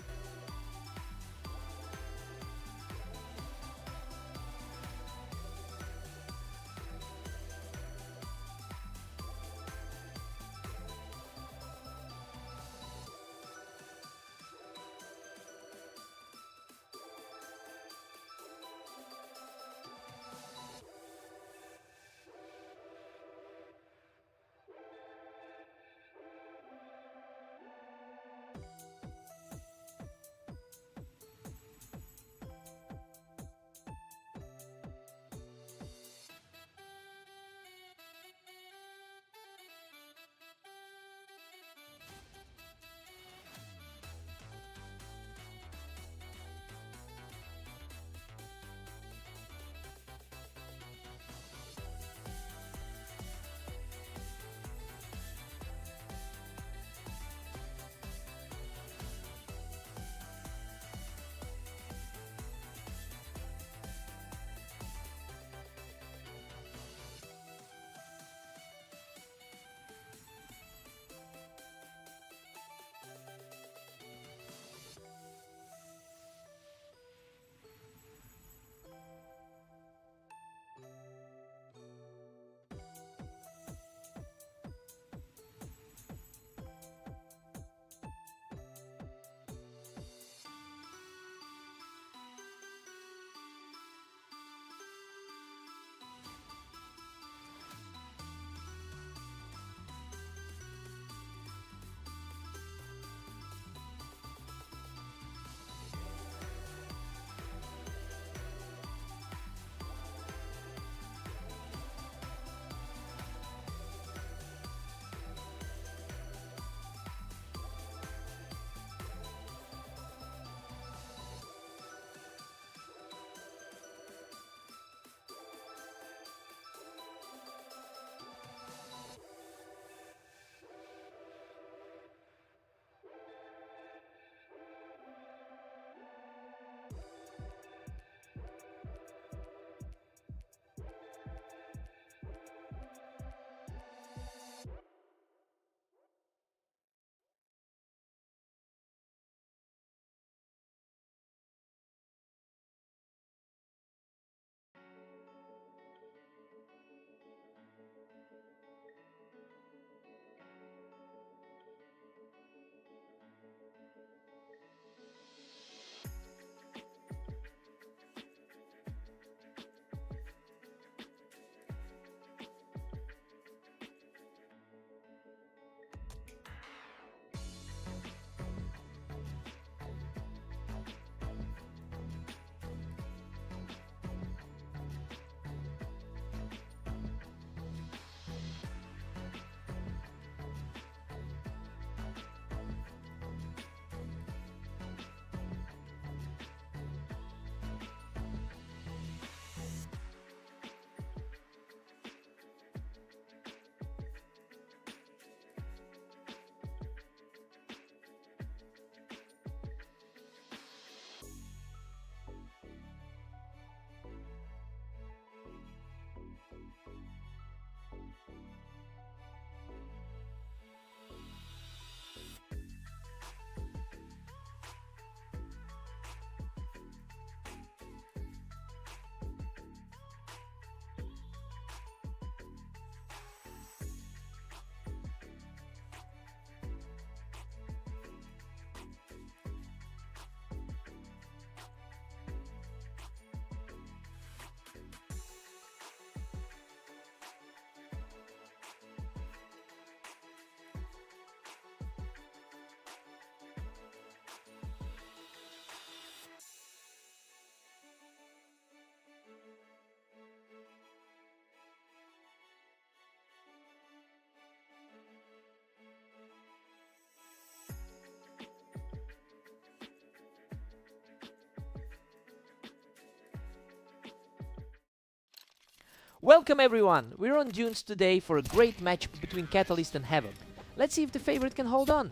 Welcome everyone! We're on Dunes today for a great match between Catalyst and Havoc. Let's see if the favorite can hold on.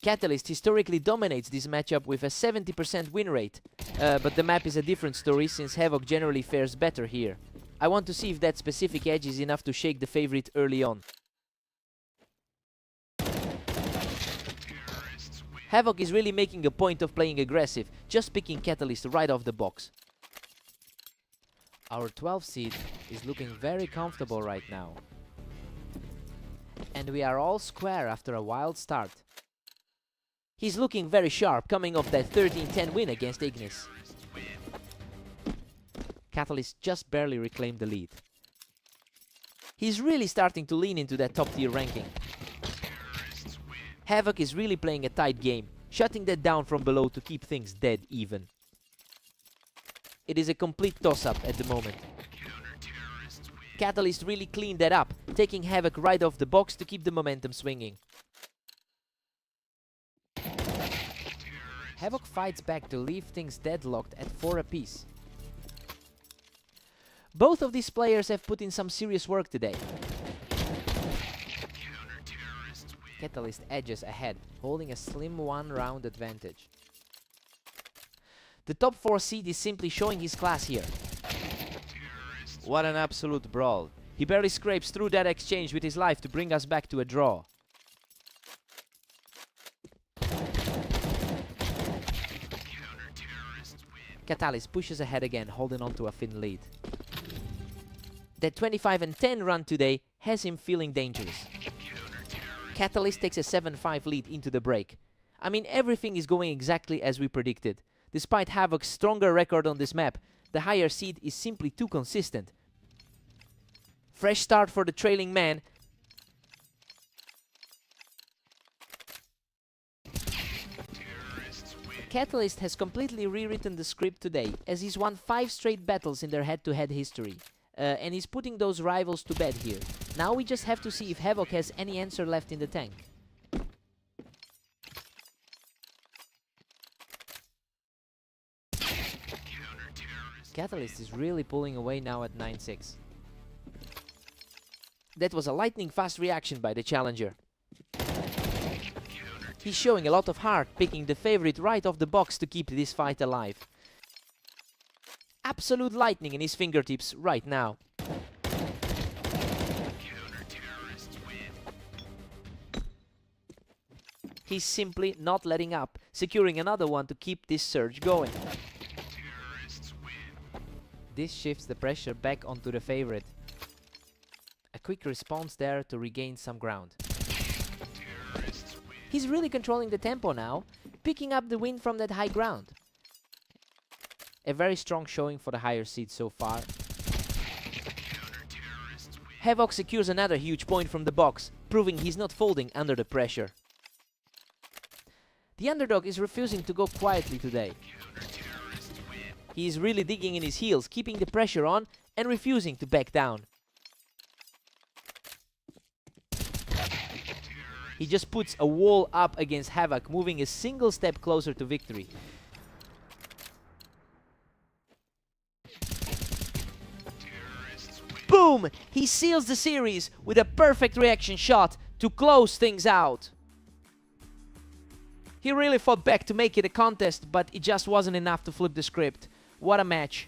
Catalyst historically dominates this matchup with a 70% win rate, but the map is a different story since Havoc generally fares better here. I want to see if that specific edge is enough to shake the favorite early on. Havoc is really making a point of playing aggressive, just picking Catalyst right off the box. Our 12th seed is looking very comfortable right now. And we are all square after a wild start. He's looking very sharp, coming off that 13-10 win against Ignis. Catalyst just barely reclaimed the lead. He's really starting to lean into that top tier ranking. Havoc is really playing a tight game, shutting that down from below to keep things dead even. It is a complete toss-up at the moment. Catalyst really cleaned that up, taking Havoc right off the box to keep the momentum swinging. Havoc fights back to leave things deadlocked at 4 apiece. Both of these players have put in some serious work today. Catalyst edges ahead, holding a slim 1-round advantage. The top 4 seed is simply showing his class here. What an absolute brawl. He barely scrapes through that exchange with his life to bring us back to a draw. Catalyst pushes ahead again, holding on to a thin lead. That 25-10 run today has him feeling dangerous. Catalyst takes a 7-5 lead into the break. I mean, everything is going exactly as we predicted. Despite Havoc's stronger record on this map, the higher seed is simply too consistent. Fresh start for the trailing man. Catalyst has completely rewritten the script today, as he's won 5 straight battles in their head-to-head history. And he's putting those rivals to bed here. Now we just have to see if Havoc has any answer left in the tank. Catalyst is really pulling away now at 9-6. That was a lightning-fast reaction by the challenger. He's showing a lot of heart, picking the favorite right off the box to keep this fight alive. Absolute lightning in his fingertips right now. He's simply not letting up, securing another one to keep this surge going. This shifts the pressure back onto the favorite. A quick response there to regain some ground. He's really controlling the tempo now, picking up the win from that high ground. A very strong showing for the higher seed so far. Havoc secures another huge point from the box, proving he's not folding under the pressure. The underdog is refusing to go quietly today. He is really digging in his heels, keeping the pressure on and refusing to back down. He just puts a wall up against Havoc, moving a single step closer to victory. Boom! He seals the series with a perfect reaction shot to close things out. He really fought back to make it a contest, but it just wasn't enough to flip the script. What a match.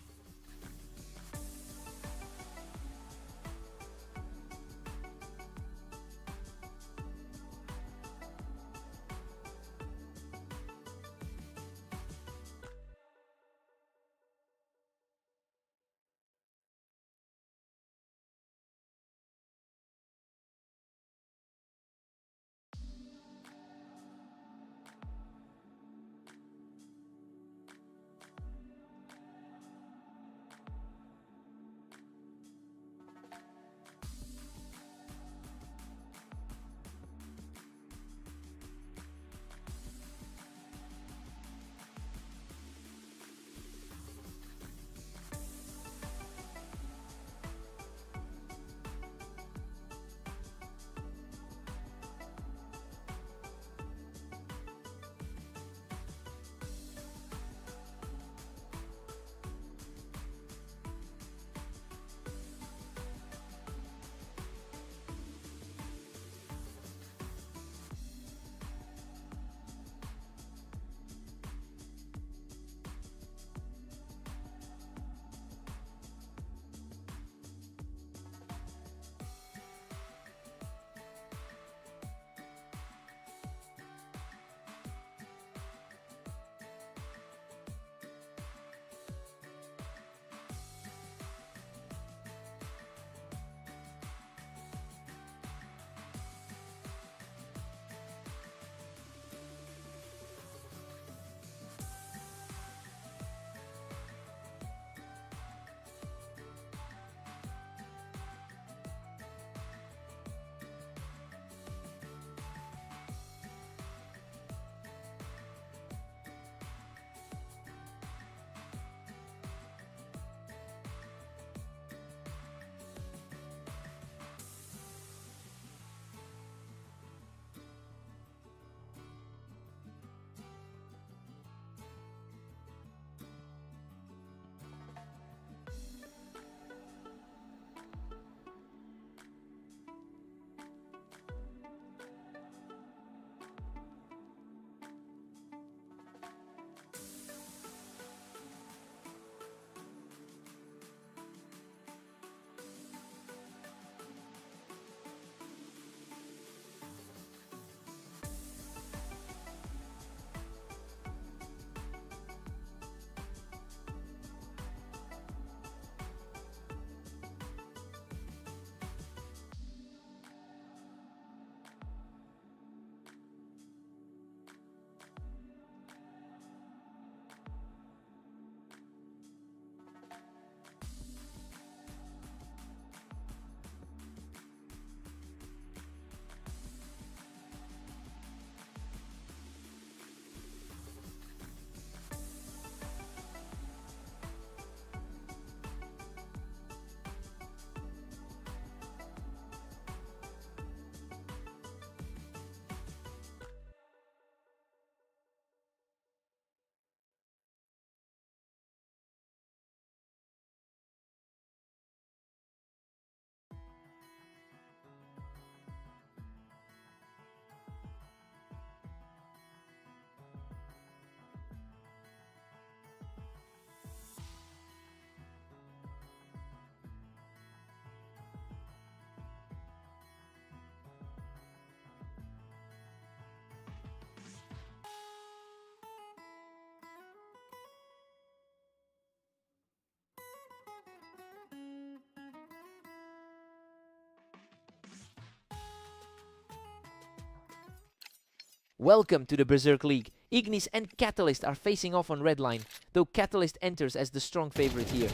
Welcome to the Berserk League. Ignis and Catalyst are facing off on red line, though Catalyst enters as the strong favorite here.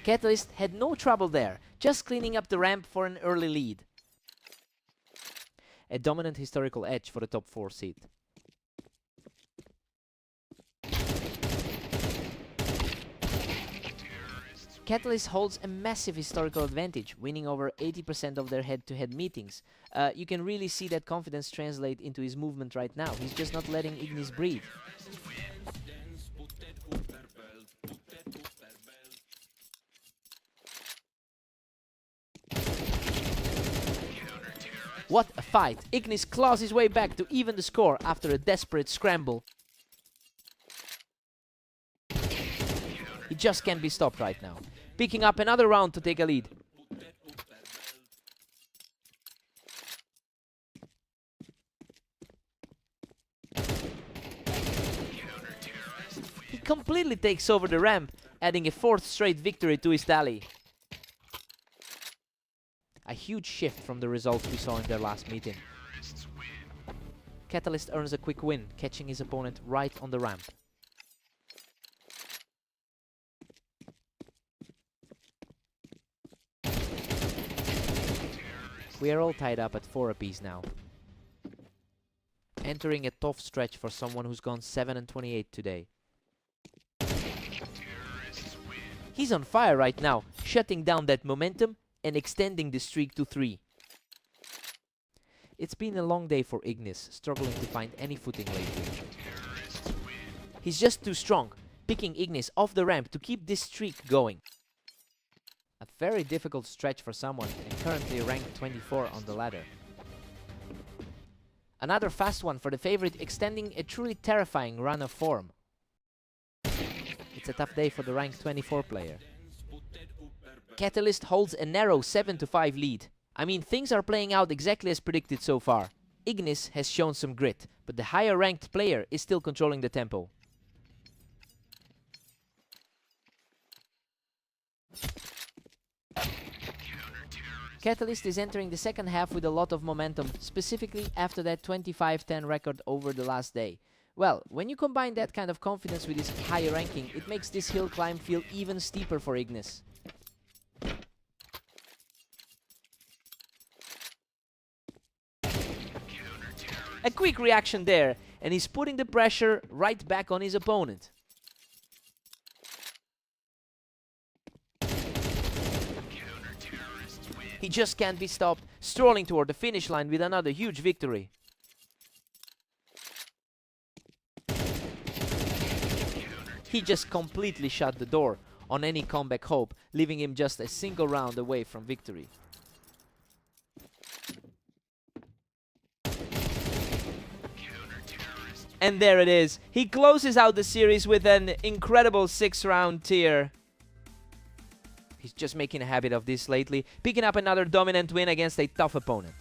Catalyst had no trouble there, just cleaning up the ramp for an early lead. A dominant historical edge for the top 4 seed. Catalyst holds a massive historical advantage, winning over 80% of their head-to-head meetings. You can really see that confidence translate into his movement right now. He's just not letting Ignis breathe. What a fight! Ignis claws his way back to even the score after a desperate scramble. He just can't be stopped right now. Picking up another round to take a lead. He completely takes over the ramp, adding a 4th straight victory to his tally. A huge shift from the results we saw in their last meeting. Catalyst earns a quick win, catching his opponent right on the ramp. We are all tied up at 4 apiece now. Entering a tough stretch for someone who's gone 7-28 today. He's on fire right now, shutting down that momentum and extending the streak to 3. It's been a long day for Ignis, struggling to find any footing lately. He's just too strong, picking Ignis off the ramp to keep this streak going. A very difficult stretch for someone, and currently ranked 24 on the ladder. Another fast one for the favorite, extending a truly terrifying run of form. It's a tough day for the ranked 24 player. Catalyst holds a narrow 7-5 lead. I mean, things are playing out exactly as predicted so far. Ignis has shown some grit, but the higher ranked player is still controlling the tempo. Catalyst is entering the second half with a lot of momentum, specifically after that 25-10 record over the last day. Well, when you combine that kind of confidence with his higher ranking, it makes this hill climb feel even steeper for Ignis. A quick reaction there, and he's putting the pressure right back on his opponent. He just can't be stopped, strolling toward the finish line with another huge victory. He just completely shut the door on any comeback hope, leaving him just a single round away from victory. And there it is. He closes out the series with an incredible 6-round tier. He's just making a habit of this lately, picking up another dominant win against a tough opponent.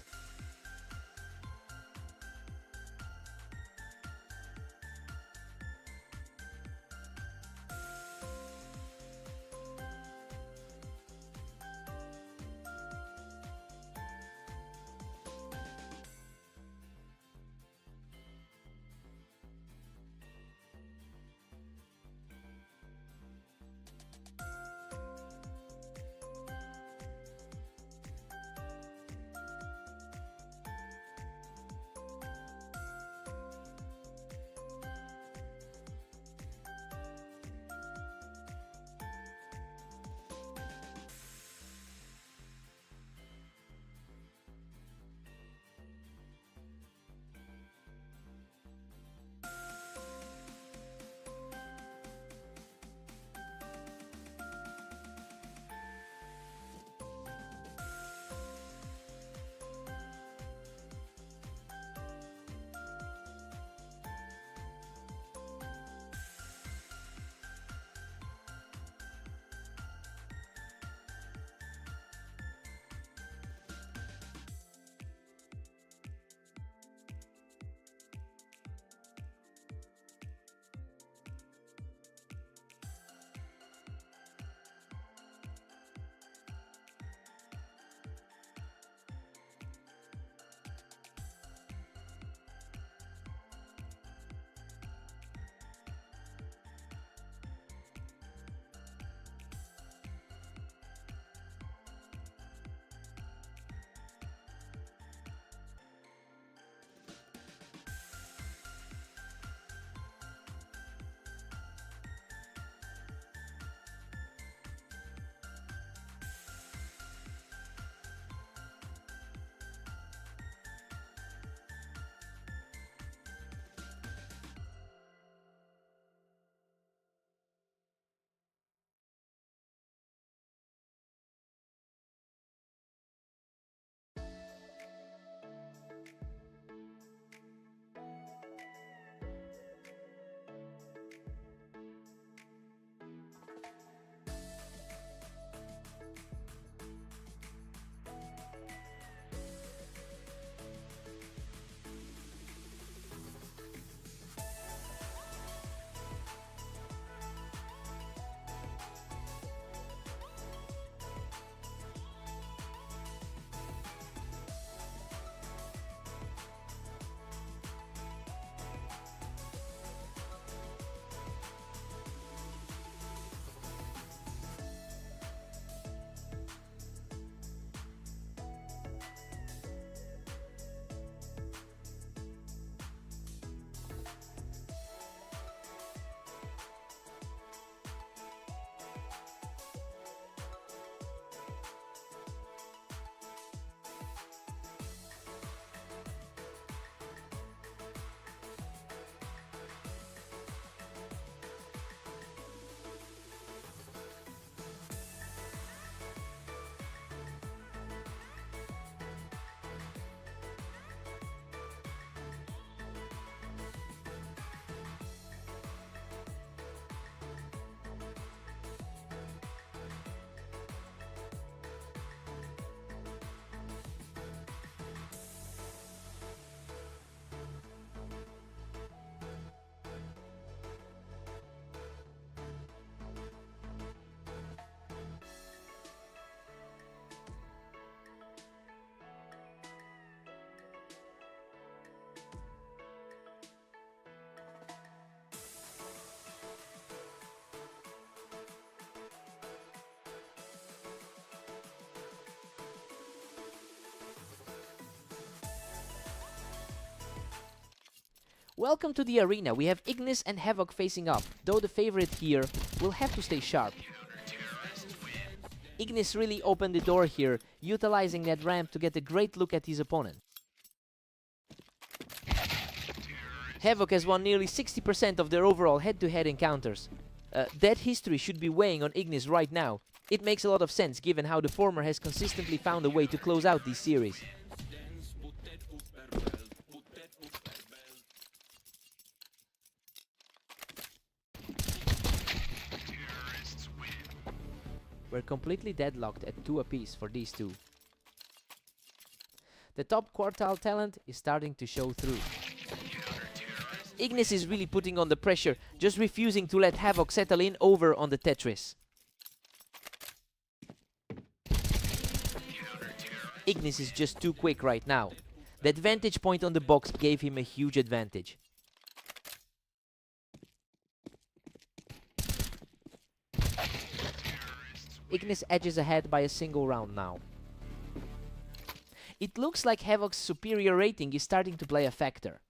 Welcome to the arena. We have Ignis and Havoc facing up, though the favorite here will have to stay sharp. Ignis really opened the door here, utilizing that ramp to get a great look at his opponent. Havoc has won nearly 60% of their overall head-to-head encounters. That history should be weighing on Ignis right now. It makes a lot of sense given how the former has consistently found a way to close out these series. We're completely deadlocked at 2 apiece for these two. The top quartile talent is starting to show through. Ignis is really putting on the pressure, just refusing to let Havoc settle in over on the Tetris. Ignis is just too quick right now. That vantage point on the box gave him a huge advantage. Ignis edges ahead by a single round now. It looks like Havoc's superior rating is starting to play a factor.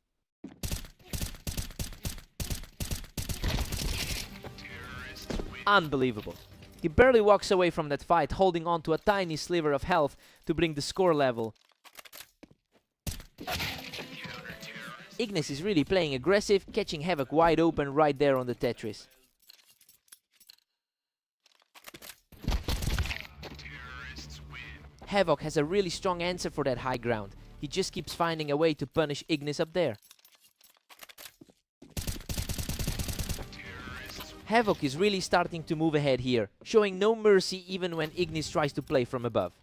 Unbelievable. He barely walks away from that fight, holding on to a tiny sliver of health to bring the score level. Ignis is really playing aggressive, catching Havoc wide open right there on the Tetris. Havoc has a really strong answer for that high ground. He just keeps finding a way to punish Ignis up there. Havoc is really starting to move ahead here, showing no mercy even when Ignis tries to play from above.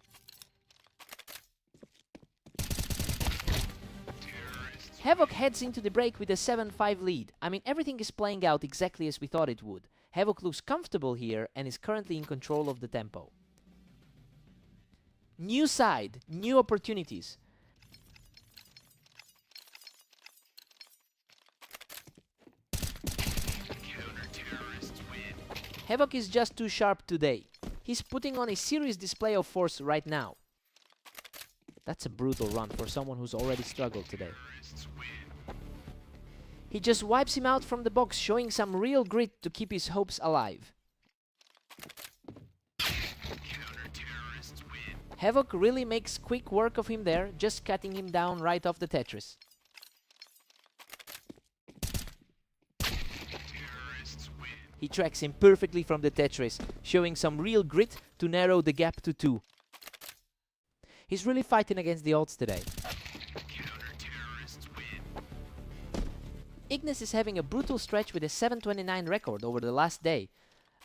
Havoc heads into the break with a 7-5 lead. I mean, everything is playing out exactly as we thought it would. Havoc looks comfortable here and is currently in control of the tempo. New side, new opportunities. Havoc is just too sharp today. He's putting on a serious display of force right now. That's a brutal run for someone who's already struggled today. He just wipes him out from the box, showing some real grit to keep his hopes alive. Havoc really makes quick work of him there, just cutting him down right off the Tetris. He tracks him perfectly from the Tetris, showing some real grit to narrow the gap to 2. He's really fighting against the odds today. Ignis is having a brutal stretch with a 729 record over the last day.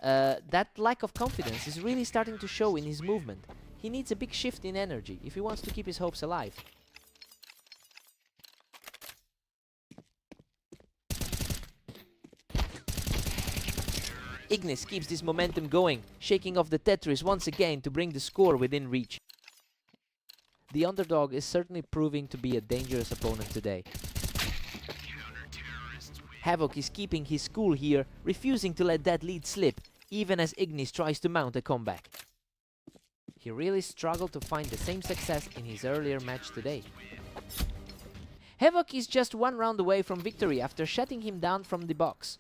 That lack of confidence is really starting to show in his movement. He needs a big shift in energy if he wants to keep his hopes alive. Ignis keeps this momentum going, shaking off the Tetris once again to bring the score within reach. The underdog is certainly proving to be a dangerous opponent today. Havoc is keeping his cool here, refusing to let that lead slip, even as Ignis tries to mount a comeback. He really struggled to find the same success in his earlier match today. Havoc is just 1 round away from victory after shutting him down from the box.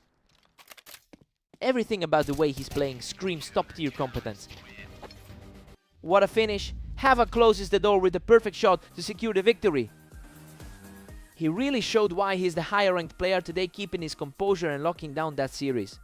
Everything about the way he's playing screams top-tier competence. What a finish! Havoc closes the door with the perfect shot to secure the victory. He really showed why he's the higher ranked player today, keeping his composure and locking down that series.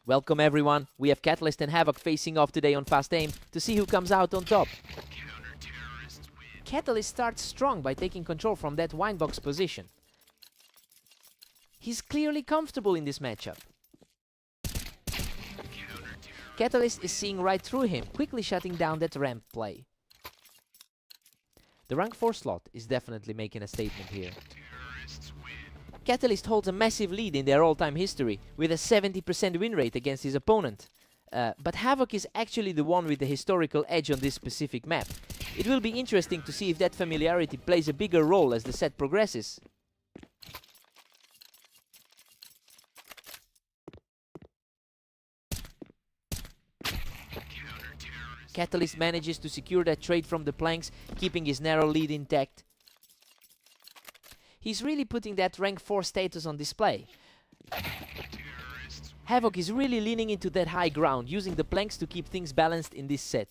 Welcome everyone, we have Catalyst and Havoc facing off today on Fast Aim to see who comes out on top. Catalyst starts strong by taking control from that winebox position. He's clearly comfortable in this matchup. Catalyst is seeing right through him, quickly shutting down that ramp play. The rank 4 slot is definitely making a statement here. Catalyst holds a massive lead in their all-time history, with a 70% win rate against his opponent. But Havoc is actually the one with the historical edge on this specific map. It will be interesting to see if that familiarity plays a bigger role as the set progresses. Catalyst manages to secure that trade from the planks, keeping his narrow lead intact. He's really putting that rank 4 status on display. Havoc is really leaning into that high ground, using the planks to keep things balanced in this set.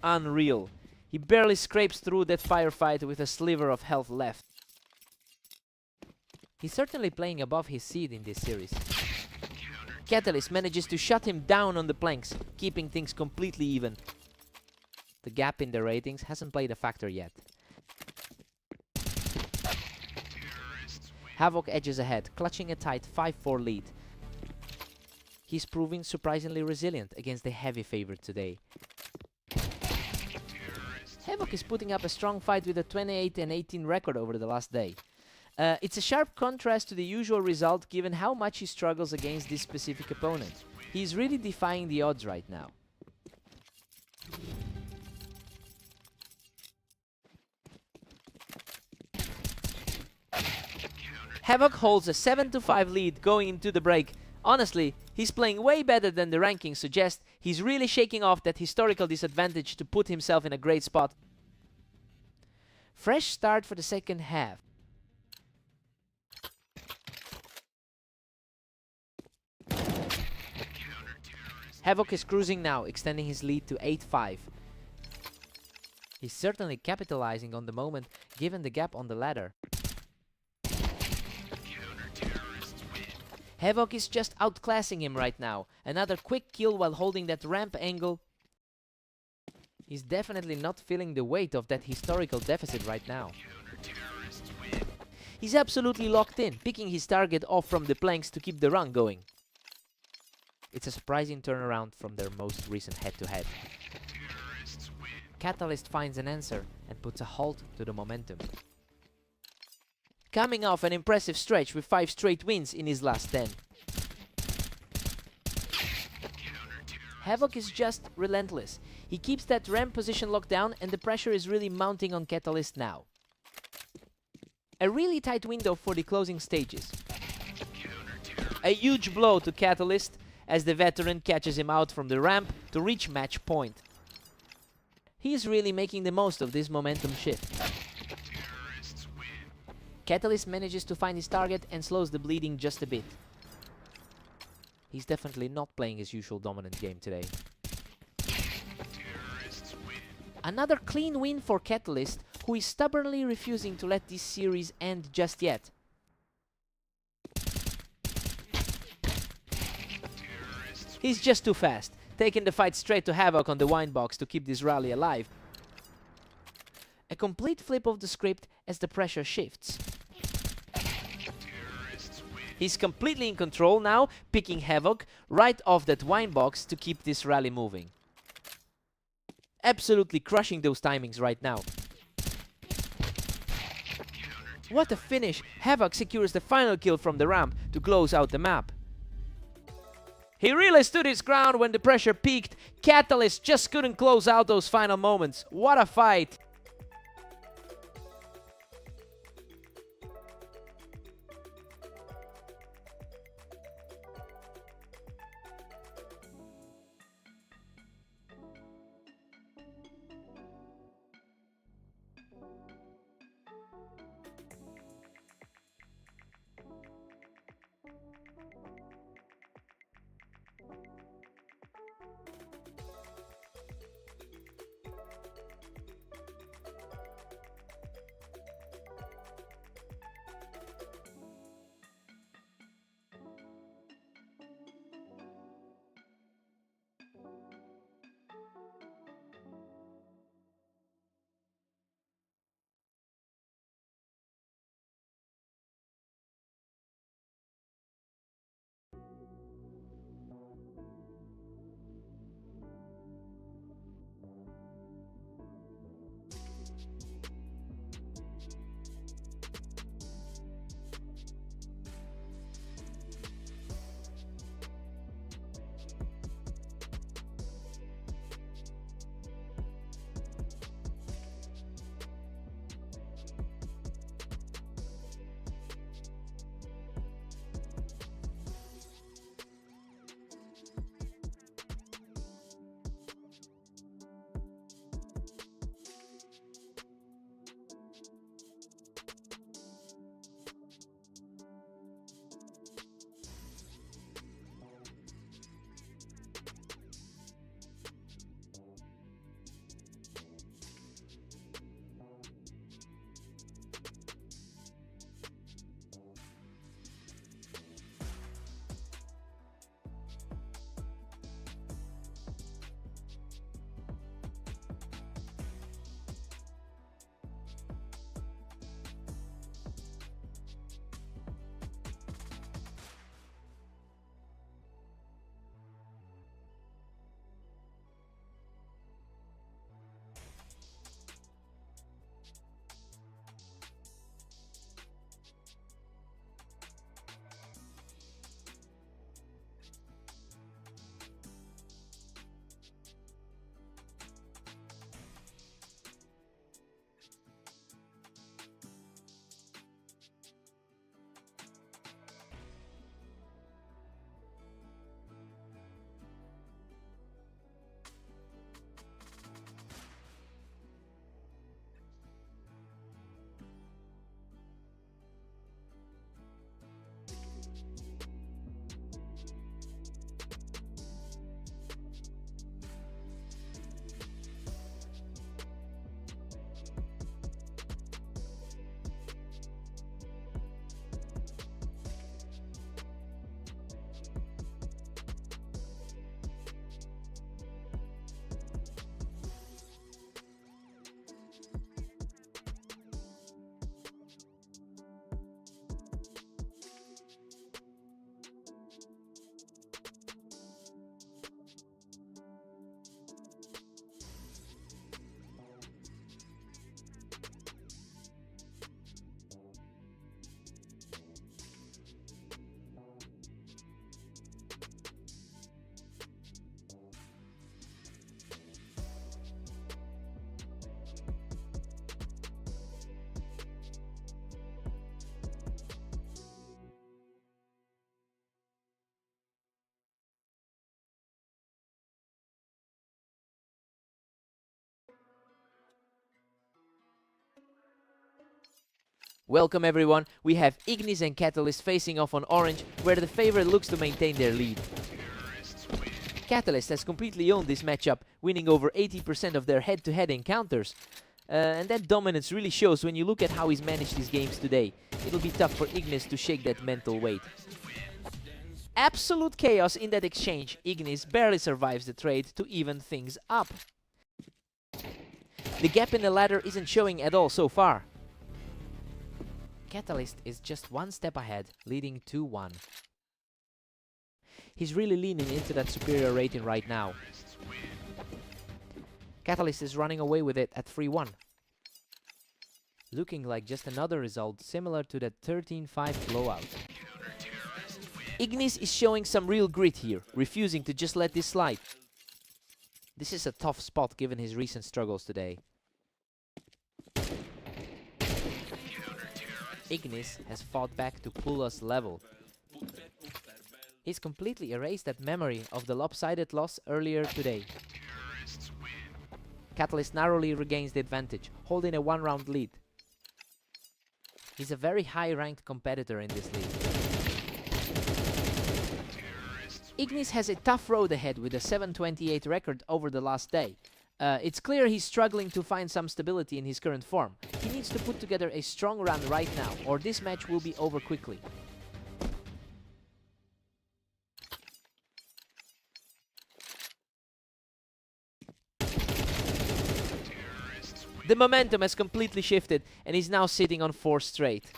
Unreal. He barely scrapes through that firefight with a sliver of health left. He's certainly playing above his seed in this series. Catalyst manages to shut him down on the planks, keeping things completely even. The gap in the ratings hasn't played a factor yet. Havoc edges ahead, clutching a tight 5-4 lead. He's proving surprisingly resilient against the heavy favorite today. Havoc is putting up a strong fight with a 28-18 record over the last day. It's a sharp contrast to the usual result given how much he struggles against this specific opponent. He's really defying the odds right now. Havoc holds a 7-5 lead going into the break. Honestly, he's playing way better than the rankings suggest. He's really shaking off that historical disadvantage to put himself in a great spot. Fresh start for the second half. Havoc is cruising now, extending his lead to 8-5. He's certainly capitalizing on the moment, given the gap on the ladder. Havoc is just outclassing him right now. Another quick kill while holding that ramp angle. He's definitely not feeling the weight of that historical deficit right now. He's absolutely locked in, picking his target off from the planks to keep the run going. It's a surprising turnaround from their most recent head-to-head. Catalyst finds an answer and puts a halt to the momentum. Coming off an impressive stretch with 5 straight wins in his last 10. Havoc is just relentless. He keeps that ramp position locked down and the pressure is really mounting on Catalyst now. A really tight window for the closing stages. A huge blow to Catalyst as the veteran catches him out from the ramp to reach match point. He is really making the most of this momentum shift. Catalyst manages to find his target and slows the bleeding just a bit. He's definitely not playing his usual dominant game today. Another clean win for Catalyst, who is stubbornly refusing to let this series end just yet. He's just too fast, taking the fight straight to Havoc on the wine box to keep this rally alive. A complete flip of the script as the pressure shifts. He's completely in control now, picking Havoc right off that wine box to keep this rally moving. Absolutely crushing those timings right now. What a finish! Havoc secures the final kill from the ramp to close out the map. He really stood his ground when the pressure peaked. Catalyst just couldn't close out those final moments. What a fight! Welcome everyone, we have Ignis and Catalyst facing off on orange, where the favorite looks to maintain their lead. Catalyst has completely owned this matchup, winning over 80% of their head-to-head encounters. And that dominance really shows when you look at how he's managed his games today. It'll be tough for Ignis to shake that mental weight. Absolute chaos in that exchange. Ignis barely survives the trade to even things up. The gap in the ladder isn't showing at all so far. Catalyst is just one step ahead, leading 2-1. He's really leaning into that superior rating right now. Catalyst is running away with it at 3-1. Looking like just another result similar to that 13-5 blowout. Ignis is showing some real grit here, refusing to just let this slide. This is a tough spot given his recent struggles today. Ignis has fought back to pull us level. He's completely erased that memory of the lopsided loss earlier today. Catalyst narrowly regains the advantage, holding a one-round lead. He's a very high-ranked competitor in this league. Ignis has a tough road ahead with a 728 record over the last day. It's clear he's struggling to find some stability in his current form. He needs to put together a strong run right now, or this match will be over quickly. The momentum has completely shifted, and he's now sitting on 4 straight.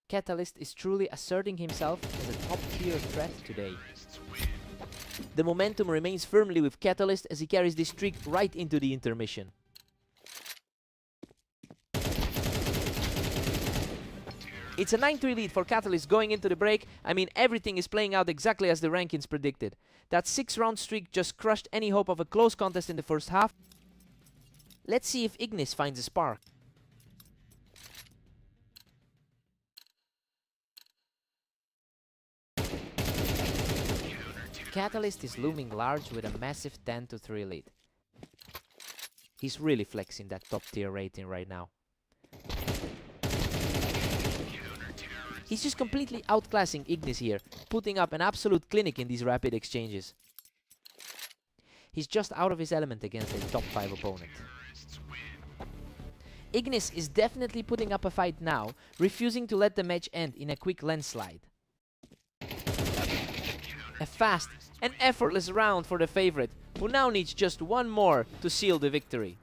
Catalyst is truly asserting himself as a top-tier threat today. The momentum remains firmly with Catalyst as he carries this streak right into the intermission. It's a 9-3 lead for Catalyst going into the break. I mean, everything is playing out exactly as the rankings predicted. That 6-round streak just crushed any hope of a close contest in the first half. Let's see if Ignis finds a spark. Catalyst is looming large with a massive 10-3 lead. He's really flexing that top tier rating right now. He's just completely outclassing Ignis here, putting up an absolute clinic in these rapid exchanges. He's just out of his element against a top 5 opponent. Ignis is definitely putting up a fight now, refusing to let the match end in a quick landslide. A fast and effortless round for the favorite, who now needs just one more to seal the victory.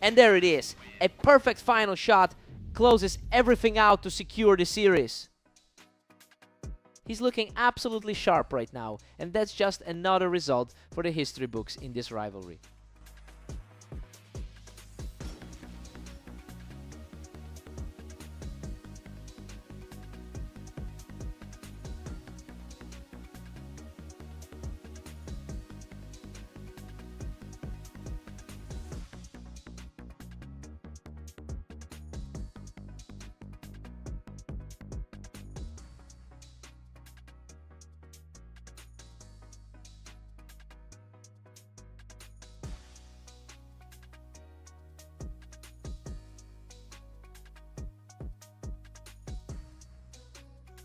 And there it is, a perfect final shot, closes everything out to secure the series. He's looking absolutely sharp right now, and that's just another result for the history books in this rivalry.